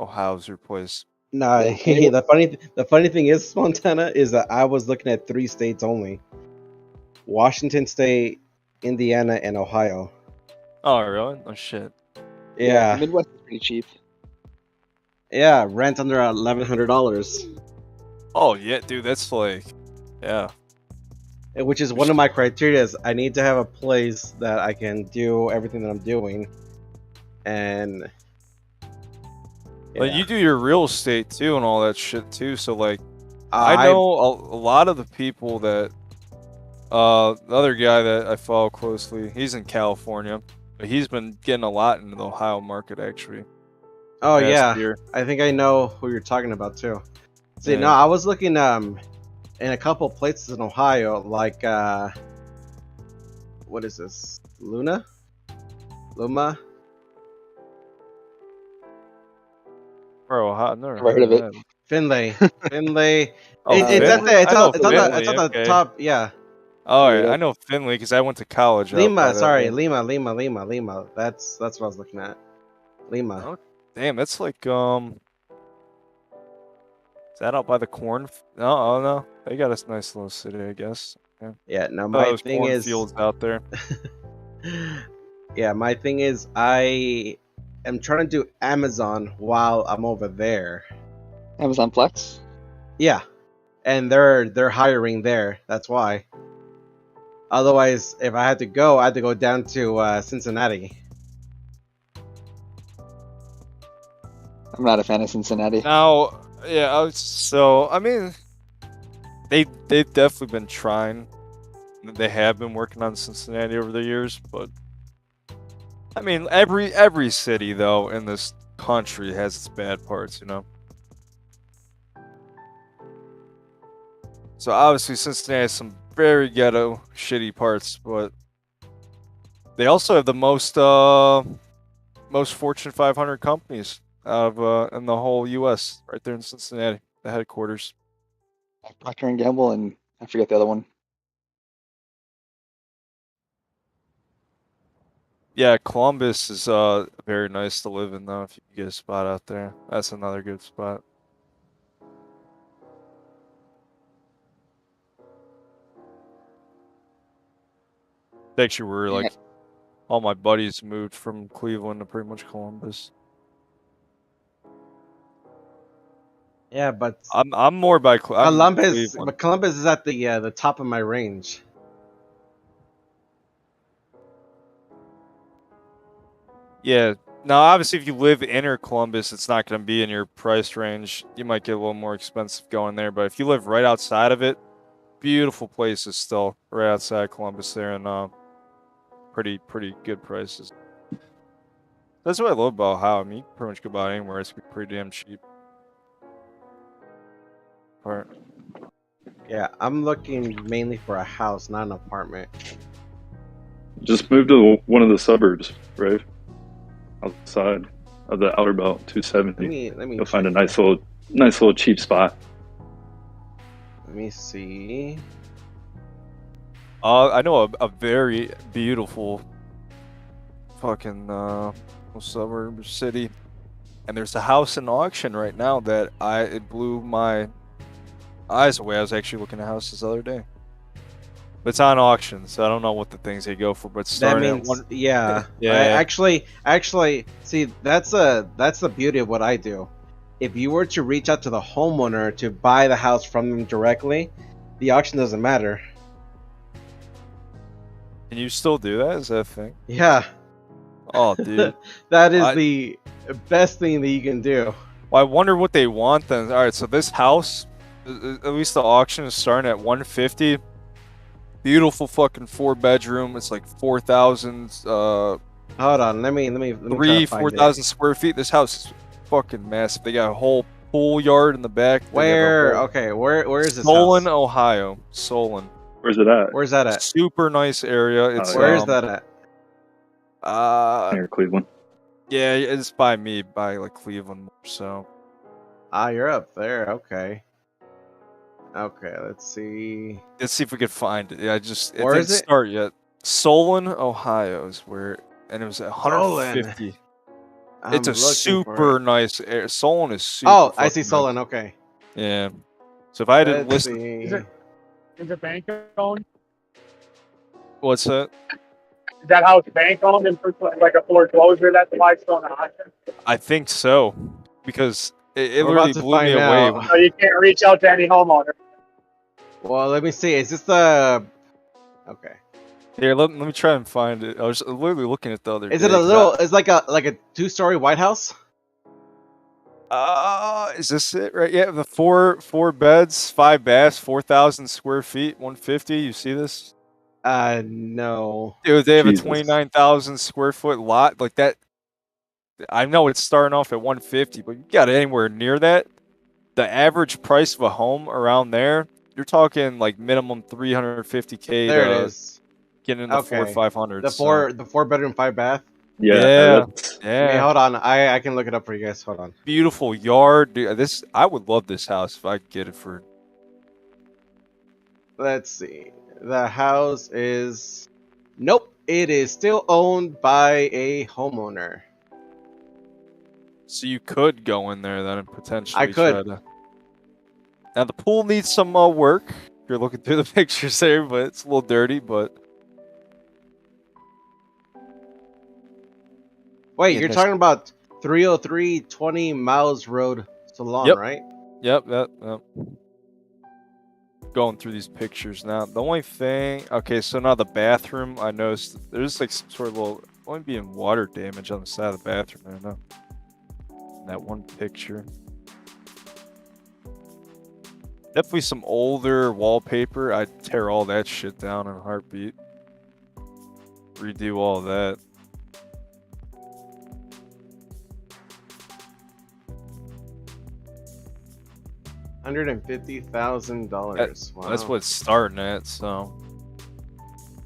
Ohio's your place. Nah, the funny thing is, Montana, is that I was looking at 3 states only: Washington State, Indiana, and Ohio. Oh, really? Oh, shit. Yeah. The Midwest is pretty cheap. Yeah, rent under $1,100. Oh, yeah, dude, that's like, yeah. Which is one of my criteria. I need to have a place that I can do everything that I'm doing, and Like, you do your real estate too and all that shit too. So like, I know a lot of the people that, the other guy that I follow closely, he's in California, but he's been getting a lot into the Ohio market actually. Oh past yeah, year. I think I know who you're talking about too. See, no, I was looking in a couple places in Ohio, like what is this? Luma? Bro, I've never Never heard of it. that. Finlay. Oh, it's at Finley? the it's I know on, it's on the Finley, it's on the okay. top. Yeah. Oh, yeah, I know Finley because I went to college. out by Lima, that sorry, way. Lima. That's what I was looking at. Lima. Oh, damn, that's like is that out by the corn? No, oh no, they got a nice little city, I guess. Yeah. Yeah. No, All my those thing is. cornfields out there. Yeah, my thing is I am trying to do Amazon while I'm over there. Amazon Flex. Yeah, and they're hiring there. That's why. Otherwise, if I had to go, I had to go down to Cincinnati. I'm not a fan of Cincinnati. Now, yeah, so I mean, they've definitely been trying. They have been working on Cincinnati over the years, but I mean, every city though in this country has its bad parts, you know. So obviously Cincinnati has some very ghetto, shitty parts, but they also have the most Fortune 500 companies out of in the whole U.S. right there in Cincinnati, the headquarters. Procter and Gamble, and I forget the other one. Yeah, Columbus is very nice to live in though. If you can get a spot out there, that's another good spot. Actually, we're like all my buddies moved from Cleveland to pretty much Columbus. Yeah, but I'm more by Columbus. Cleveland. But Columbus is at the top of my range. Yeah. Now, obviously, if you live inner Columbus, it's not going to be in your price range. You might get a little more expensive going there, but if you live right outside of it, beautiful places still right outside Columbus there, and pretty good prices. That's what I love about Ohio. I mean, you can pretty much go about anywhere. It's pretty damn cheap. Part. Yeah, I'm looking mainly for a house, not an apartment. Just move to one of the suburbs, right? Outside of the outer belt, 270. Let me You'll find a nice little cheap spot. Let me see. I know a very beautiful fucking suburb city, and there's a house in auction right now that it blew my eyes away. I was actually looking at houses the other day, but it's on auction, so I don't know what the things they go for. But That means yeah. Actually, see, that's the beauty of what I do. If you were to reach out to the homeowner to buy the house from them directly, the auction doesn't matter. Can you still do that? Is that a thing? Yeah. Oh, dude. That is the best thing that you can do. Well, I wonder what they want then. All right, so this house, at least the auction is starting at 150. Beautiful fucking 4-bedroom. It's like 4,000. Hold on, let me 4,000 square feet. This house is fucking massive. They got a whole pool yard in the back. Where is this Solon, house? Ohio. Solon. Where's it at? Where's that at? Super nice area. It's Where is that at? Near Cleveland. Yeah, it's by me, by like Cleveland. So. You're up there. Okay. Okay, let's see. Let's see if we could find it. Yeah, it Where didn't is it? start yet. Solon, Ohio is where, and it was at 150. It's a super nice area. Solon is super. Oh, I see fucking Solon. nice. Okay. Yeah. So if I had to Let's list, see. Is it bank owned? what's that? Is that house bank owned and like a foreclosure? That's why it's on the auction. I think so, because it We're literally about to blew me find away. out. So you can't reach out to any homeowner. Well, let me see. Is this the? Okay. Here, let me try and find it. I was literally looking at the other. Is day, it a 'cause little? It's like a 2-story White House. Is this it right? Yeah, the four beds, 5 baths, 4,000 square feet, 150. You see this? No. Dude, they have Jesus. a 29,000 square foot lot like that. I know it's starting off at 150, but you got anywhere near that, the average price of a home around there, you're talking like minimum 350K There it to is. get in the 4 or Okay. 500. The four bedroom, 5 bath. Yeah. I mean, hold on. I can look it up for you guys. Hold on. Beautiful yard. Dude, I would love this house if I could get it for. Let's see. The house is. Nope. It is still owned by a homeowner. So you could go in there then and potentially I could. try to. Now the pool needs some work. If you're looking through the pictures there, but it's a little dirty. But Wait, Yeah, you're that's- talking about 303 20 Miles Road, Salon, Yep. right? Yep. Going through these pictures now. The only thing, okay, so now the bathroom, I noticed there's like some sort of little, only being water damage on the side of the bathroom there. No, in that one picture. Definitely some older wallpaper. I'd tear all that shit down in a heartbeat. Redo all that. $150,000. Wow. That's what it's starting at. So,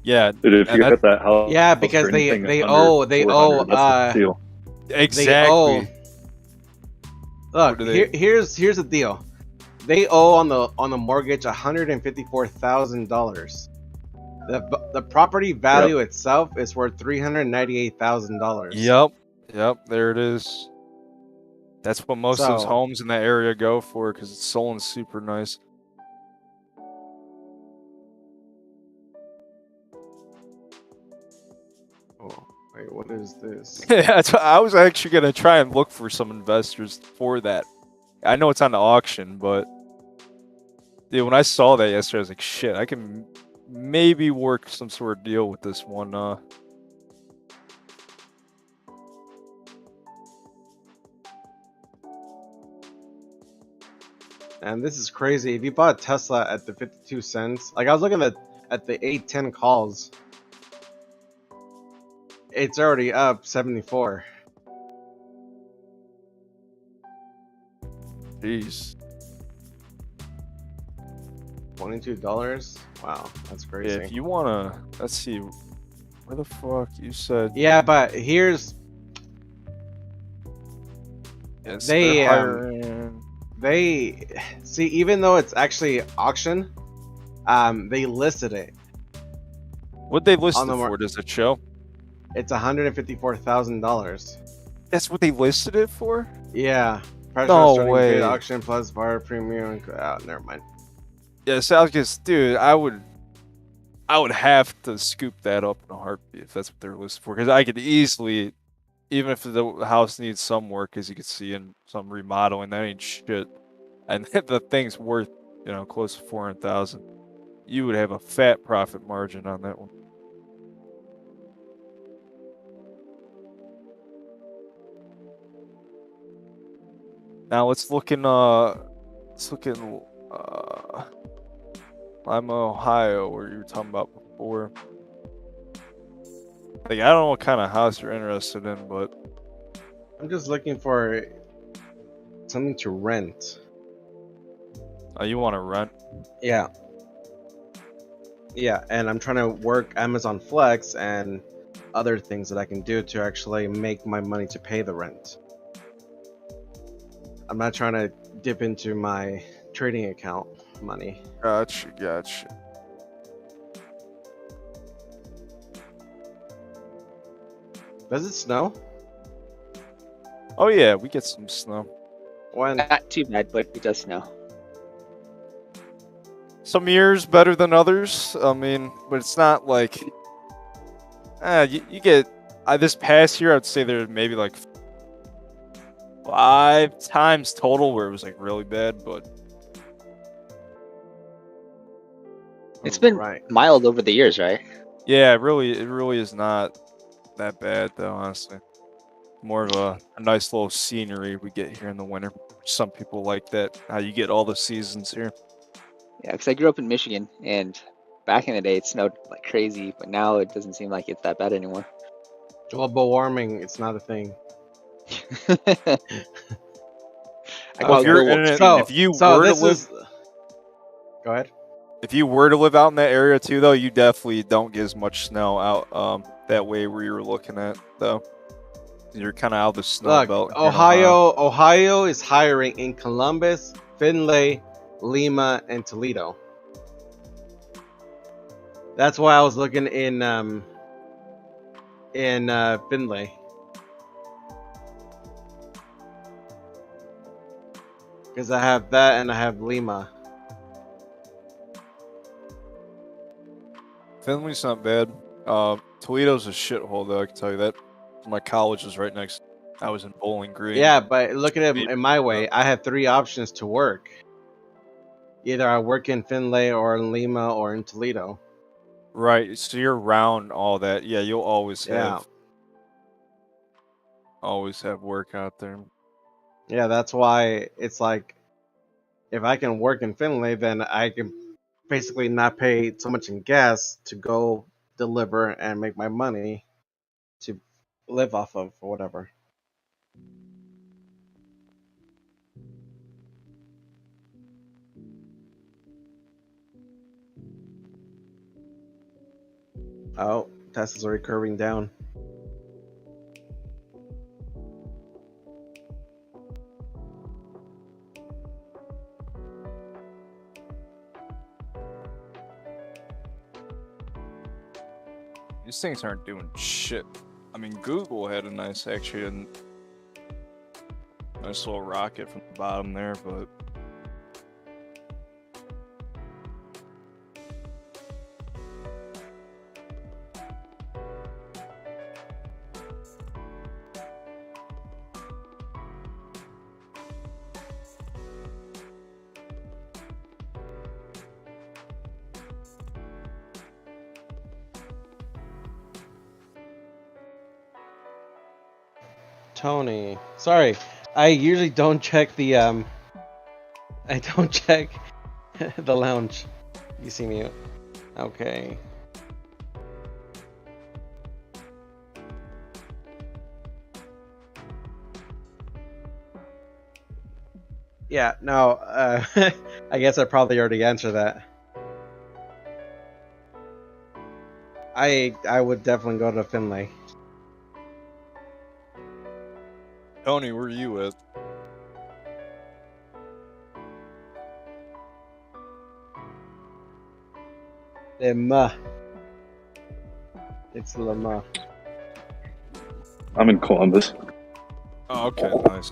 yeah. Dude, if and you that- got that house, Yeah, because for they anything they under owe they 400, owe that's the deal. Exactly. Look, do they- here's the deal. They owe on the mortgage $154,000. The property value itself is worth $398,000. Yep. There it is. That's what most of those So- homes in that area go for because it's sold super nice. Oh, wait, what is this? Yeah, that's what- I was actually gonna try and look for some investors for that. I know it's on the auction, but dude, when I saw that yesterday, I was like, "Shit, I can maybe work some sort of deal with this one." And this is crazy. If you bought a Tesla at the 52 cents, like I was looking at the 810 calls, it's already up 74. Jeez. $22? Wow, that's crazy. Yeah, if you wanna, let's see, where the fuck you said? Yeah, but here's Yes, they they're hiring. they see, even though it's actually auction, they listed it. What'd they list on it the for? Does it show? It's $154,000. That's what they listed it for? Yeah. Pressure No starting way. bid, auction plus bar premium. Never mind. Yeah, so I was just, dude, I would have to scoop that up in a heartbeat if that's what they're listed for. Because I could easily, even if the house needs some work, as you can see in some remodeling, that ain't shit. And the thing's worth, close to 400,000. You would have a fat profit margin on that one. Now let's look in Lima, Ohio, where you were talking about before. Like, I don't know what kind of house you're interested in, but I'm just looking for something to rent. You want to rent? Yeah. Yeah, and I'm trying to work Amazon Flex and other things that I can do to actually make my money to pay the rent. I'm not trying to dip into my trading account money. Gotcha. Does it snow? Oh yeah, we get some snow. When? Not too bad, but it does snow. Some years better than others. I mean, but it's not like you get this past year. I'd say there maybe like 5 times total where it was like really bad, but It's been mild over the years, right? yeah, it really is not that bad though. Honestly, more of a nice little scenery we get here in the winter. Some people like that. How you get all the seasons here. Yeah, because I grew up in Michigan, and back in the day it snowed like crazy, but now it doesn't seem like it's that bad anymore. Global warming, it's not a thing. go out Google. If you So were to this live, is. Go ahead. if you were to live out in that area too, though, you definitely don't get as much snow out that way where you're looking at, though. You're kind of out of the snow Look, belt. here in Ohio. Ohio is hiring in Columbus, Findlay, Lima, and Toledo. That's why I was looking in Findlay. Because I have that and I have Lima. Findlay's not bad. Toledo's a shithole, though. I can tell you that. My college is right next. I was in Bowling Green. Yeah, but look at it in my way. I have 3 options to work. Either I work in Findlay or in Lima or in Toledo. Right, so you're around all that. Yeah, you'll always have work out there. Yeah, that's why it's like, if I can work in Findlay, then I can basically not pay so much in gas to go deliver and make my money to live off of or whatever. Oh, Tesla's already curving down. These things aren't doing shit. I mean, Google had a nice little rocket from the bottom there, but Tony, sorry, I usually don't check the I don't check the lounge. You see me? Okay. Yeah, no, I guess I probably already answered that. I would definitely go to Findlay. Tony, where are you at? Lima. It's Lima. I'm in Columbus. Oh, okay, nice.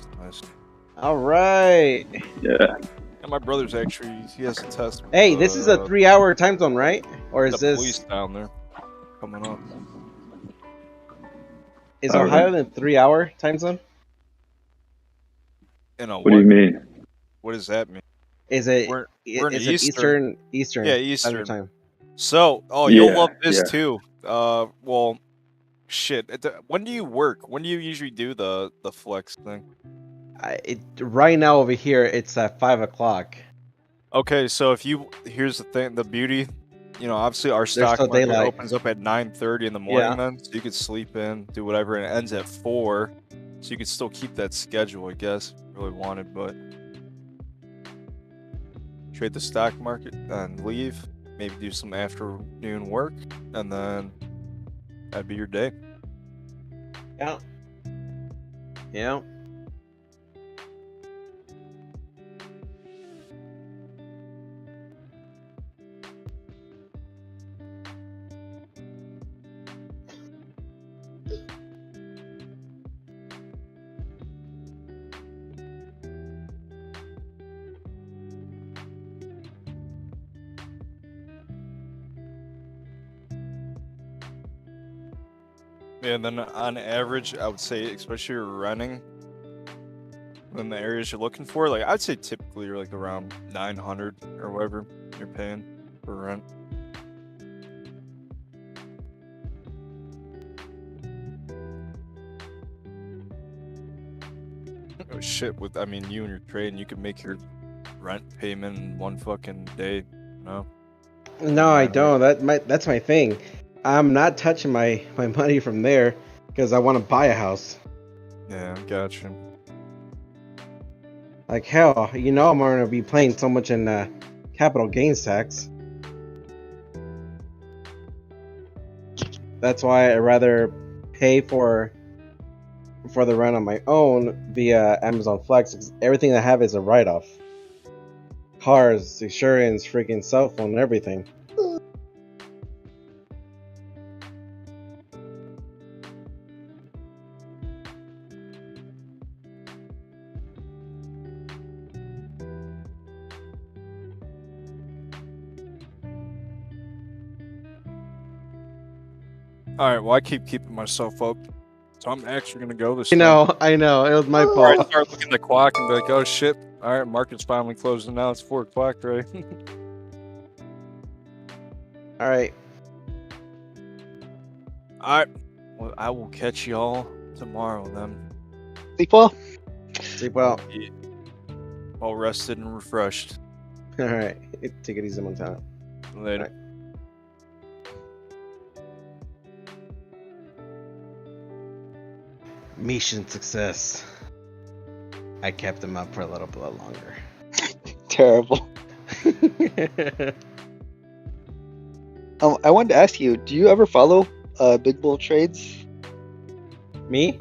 All right. Yeah. And my brother's actually, he has a test. With, Hey, this is a 3-hour time zone, right? Or is the this police down there coming up? Is Ohio in a 3-hour time zone? What do you mean? What does that mean? Is it? We're in is it Eastern. Eastern. Yeah, Standard Eastern time. So, you'll Yeah, love this yeah. too. Well, shit. When do you work? When do you usually do the flex thing? Right now over here, it's at 5 o'clock. Okay, so here's the thing, the beauty, obviously our stock still market daylight. opens up at 9:30 in the morning Yeah. then, so you could sleep in, do whatever, and it ends at 4, so you could still keep that schedule, I guess, if you really wanted, but trade the stock market and leave, maybe do some afternoon work, and then that'd be your day. Yeah. Yeah. Yeah, and then on average, I would say, especially if you're renting, in the areas you're looking for, like I'd say typically you're like around 900 or whatever you're paying for rent. Oh shit! You and your trade, you can make your rent payment in one fucking day. No. No, I don't. That's my thing. I'm not touching my money from there because I want to buy a house. Yeah, gotcha. Like hell, you know I'm gonna be paying so much in capital gains tax. That's why I'd rather pay for the rent on my own via Amazon Flex, because everything I have is a write-off. Cars, insurance, freaking cell phone, everything. Alright, well I keeping myself up. So I'm actually gonna go this I time. know, it was my Alright, fault. start looking at the clock and be like, oh shit. Alright, market's finally closing now, it's 4 o'clock, right? Alright. Alright. Well, I will catch y'all tomorrow then. Sleep well. Sleep well. Yeah. All rested and refreshed. Alright. Take it easy, Montana. Later. Mission success. I kept him up for a little bit longer. Terrible. I wanted to ask you, do you ever follow Big Bull trades? Me?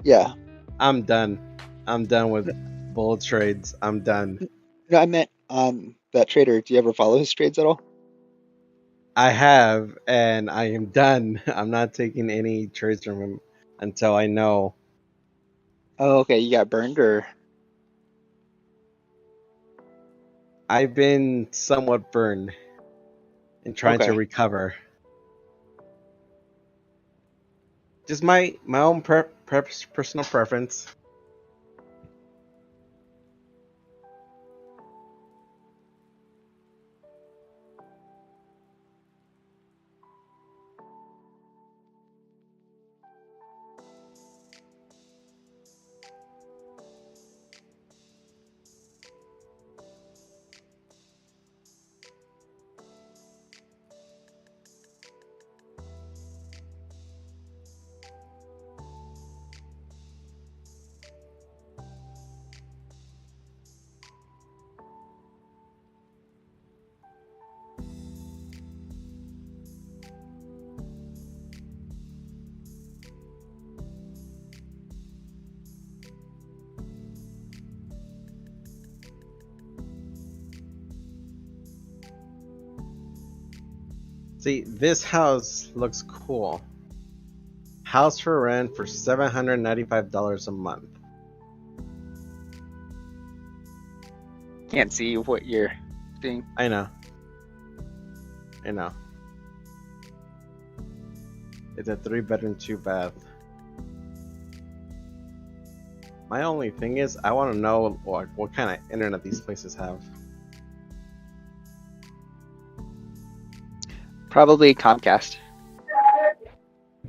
Yeah. I'm done. I'm done with bull trades. I'm done. No, I meant that trader. Do you ever follow his trades at all? I have, and I am done. I'm not taking any trades from him until I know. Oh, okay. You got burned, or? I've been somewhat burned and trying to Okay. recover. Just my own personal preference. See, this house looks cool. House for rent for $795 a month. Can't see what you're seeing. I know. It's a 3-bedroom, 2-bath. My only thing is, I want to know what kind of internet these places have. Probably Comcast.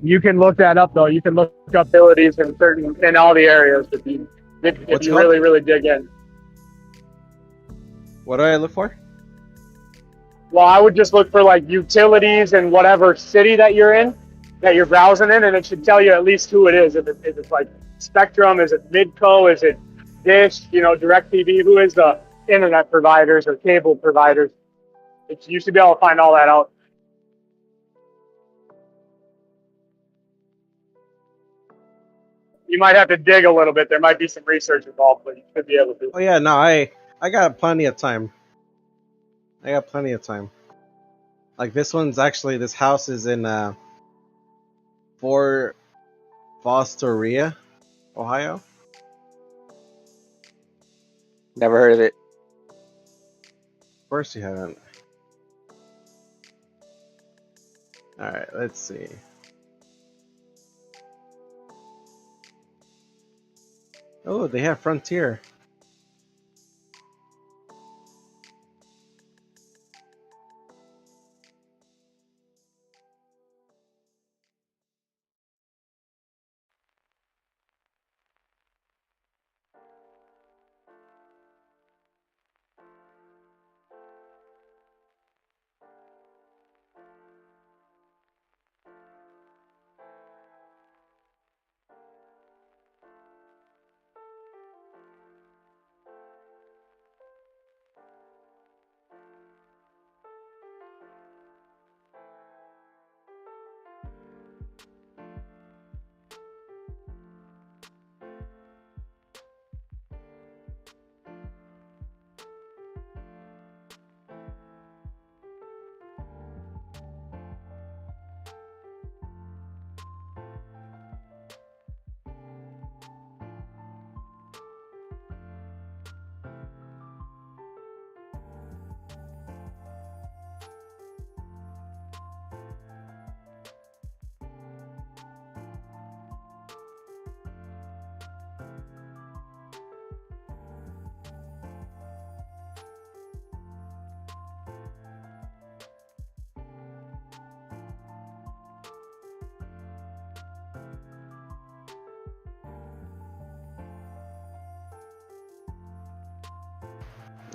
You can look that up though. You can look up abilities in all the areas if you What's it really called? dig in. What do I look for? Well, I would just look for like utilities in whatever city that you're in, that you're browsing in, and it should tell you at least who it is. If it's like Spectrum, is it Midco, is it Dish, DirecTV, who is the internet providers or cable providers. You should be able to find all that out. You might have to dig a little bit. There might be some research involved, but you should be able to. Oh yeah, no, I got plenty of time. Like this house is in Fort Fostoria, Ohio. Never heard of it. Of course you haven't. Alright, let's see. Oh, they have Frontier.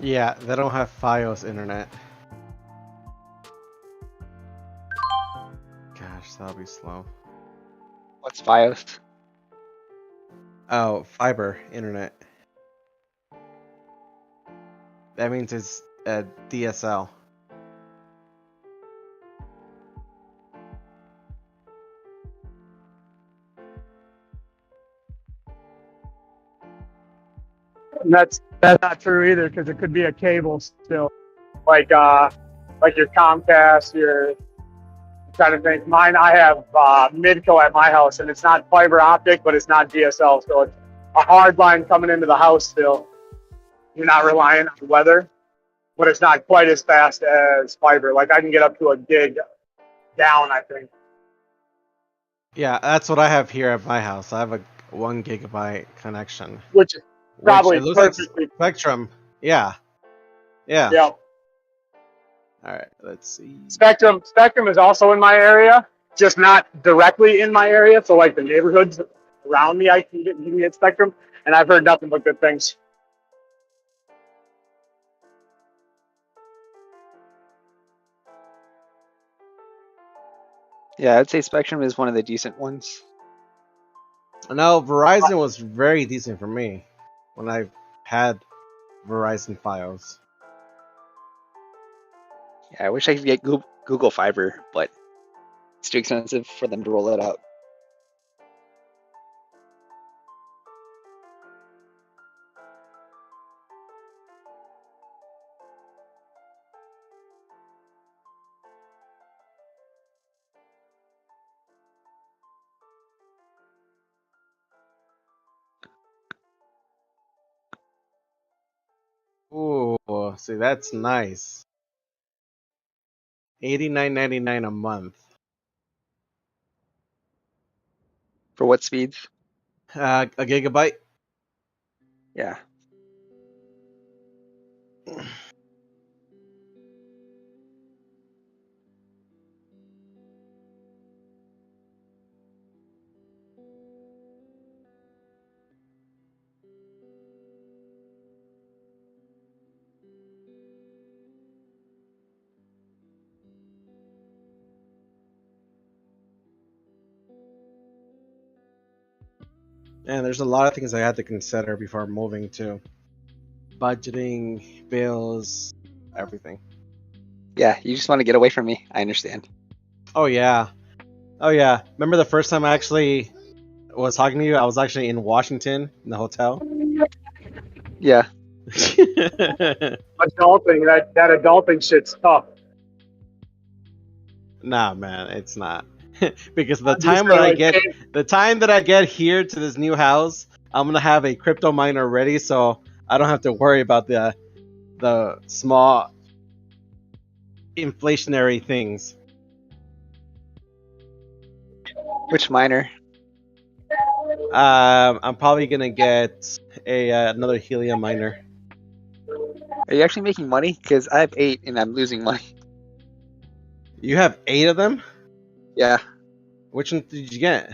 Yeah, they don't have Fios internet. Gosh, that'll be slow. What's Fios? Oh, fiber internet. That means it's DSL. And that's not true either, because it could be a cable still, like your Comcast, your kind of thing. Mine, I have Midco at my house, and it's not fiber optic, but it's not DSL, so it's a hard line coming into the house still. You're not relying on weather, but it's not quite as fast as fiber. Like I can get up to a gig down, I think. Yeah, that's what I have here at my house. I have a 1 gigabyte connection. Which is probably it looks perfectly. like Spectrum. Yeah. Yeah. Yep. All right, let's see. Spectrum is also in my area, just not directly in my area. So like the neighborhoods around me, I can get Spectrum, and I've heard nothing but good things. Yeah, I'd say Spectrum is one of the decent ones. No, Verizon was very decent for me when I had Verizon Fios. Yeah, I wish I could get Google Fiber, but it's too expensive for them to roll it out. Ooh, see, that's nice. $89.99 a month. For what speeds? A gigabyte. Yeah. And there's a lot of things I had to consider before moving too. Budgeting, bills, everything. Yeah, you just want to get away from me. I understand. Oh yeah. Oh yeah. Remember the first time I actually was talking to you? I was actually in Washington in the hotel. Yeah. Adulting, that adulting shit's tough. Nah, man, it's not. Because the time that I get here to this new house, I'm gonna have a crypto miner ready, so I don't have to worry about the small inflationary things. Which miner? I'm probably gonna get another helium miner. Are you actually making money? Because I have 8 and I'm losing money. You have 8 of them? Yeah. Which one did you get?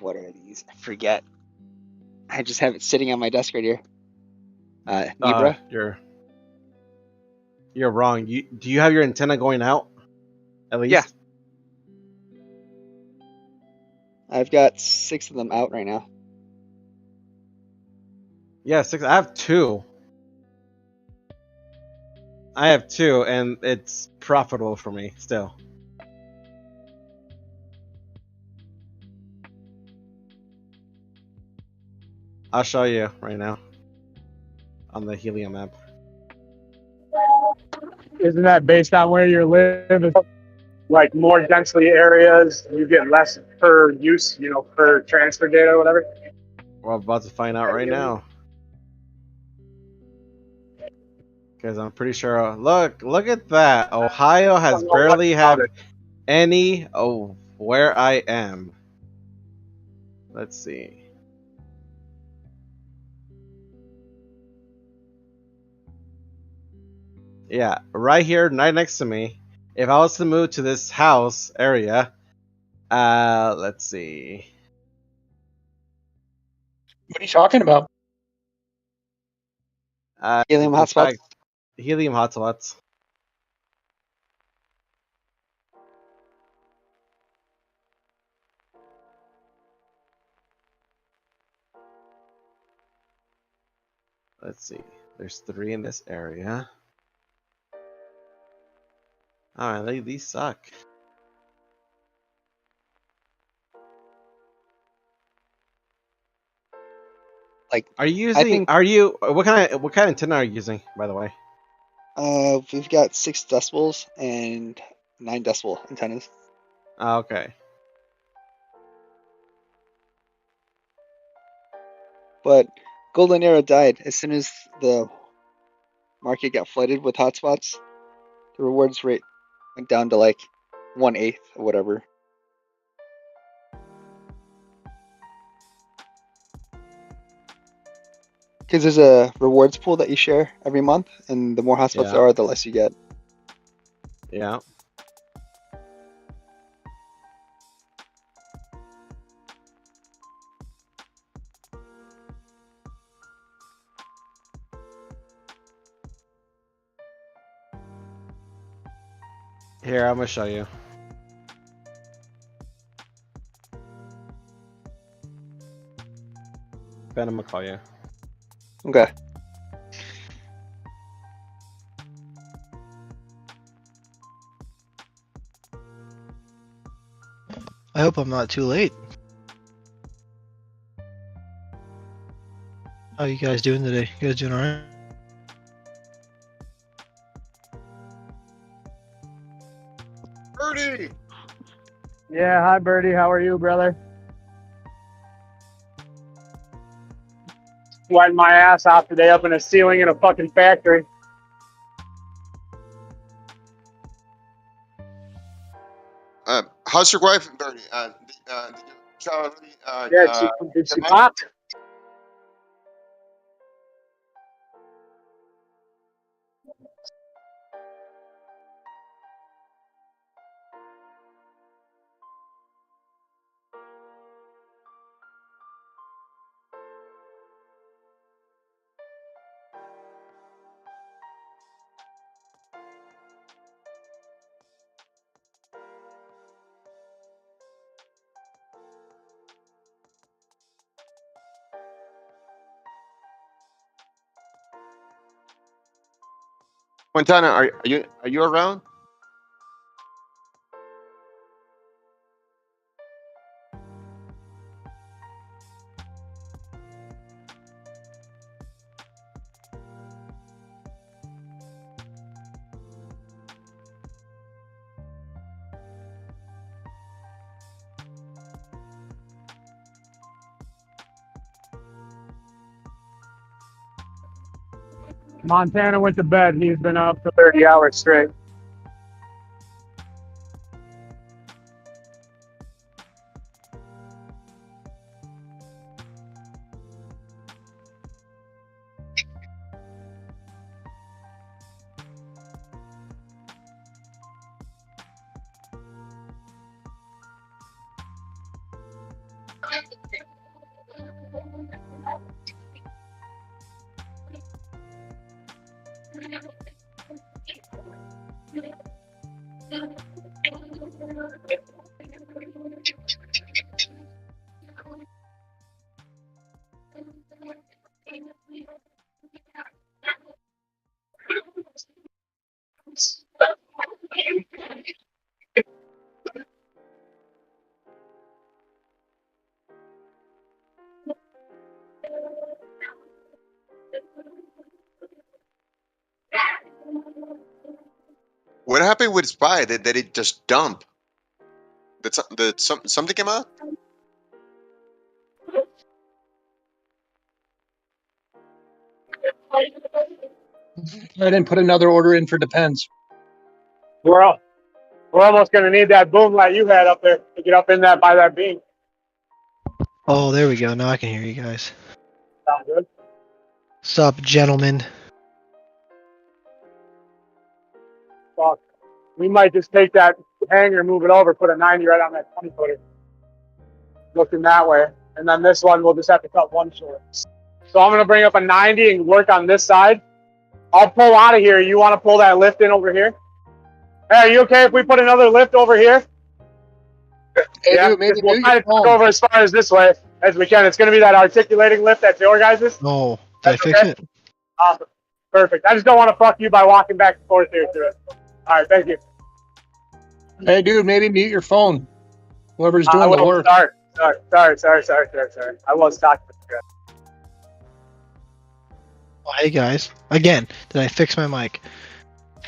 What are these? I forget. I just have it sitting on my desk right here. Libra. You're wrong. Do you have your antenna going out? At least? Yeah. I've got 6 of them out right now. Yeah, 6. I have 2. And it's profitable for me still. I'll show you right now on the helium app. Isn't that based on where you live? Like more densely areas, you get less per use, per transfer data or whatever. We're about to find out right now. Because I'm pretty sure. Look at that. Ohio has barely had any of where I am. Let's see. Yeah, right here, right next to me. If I was to move to this house area, let's see. What are you talking about? Helium in hotspots? fact, helium hotspots. Let's see. There's 3 in this area. Alright, these suck. Like, are you using? What kind of antenna are you using, by the way? We've got 6 decibels and 9 decibel antennas. Okay. But Golden Arrow died as soon as the market got flooded with hotspots. The rewards rate went down to like 1/8 or whatever. Because there's a rewards pool that you share every month, and the more hotspots there are, the less you get. Yeah. Here, I'm gonna show you. Ben, I'm gonna call you. Okay. I hope I'm not too late. How you guys doing today? You guys doing alright? Birdie! Yeah, hi Birdie. How are you, brother? Sweating my ass off today up in a ceiling in a fucking factory. How's your wife, Birdie? Did you try really, Yeah, did she pop? Montana, are you around? Montana went to bed. He's been up for 30 hours straight. What happened with Spy? Did it just dump? Did something came out? I didn't put another order in for Depends. We're almost gonna need that boom light you had up there to get up in that by that beam. Oh, there we go. Now I can hear you guys. Sound good? Sup, gentlemen? Fuck. We might just take that hanger, move it over, put a 90 right on that 20 footer. Looking that way. And then this one we'll just have to cut one short. So I'm gonna bring up a 90 and work on this side I'll pull out of here. You want to pull that lift in over here? Hey, are you okay if we put another lift over here? Hey, Yeah, dude, maybe we'll mute try your to go phone. over as far as this way as we can. It's going to be that articulating lift that's your guys'. No, did I fix it? Awesome. Perfect. I just don't want to fuck you by walking back and forth here to it. All right, thank you. Hey, dude, maybe mute your phone. Whoever's I doing the will. work. Sorry. I was talking with you guys. Oh, hey guys. Again, did I fix my mic?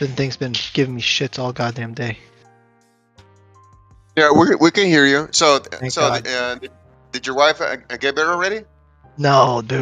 This thing's been giving me shits all goddamn day. Yeah, we can hear you. So Thank so God. did your wife get better already? No, dude.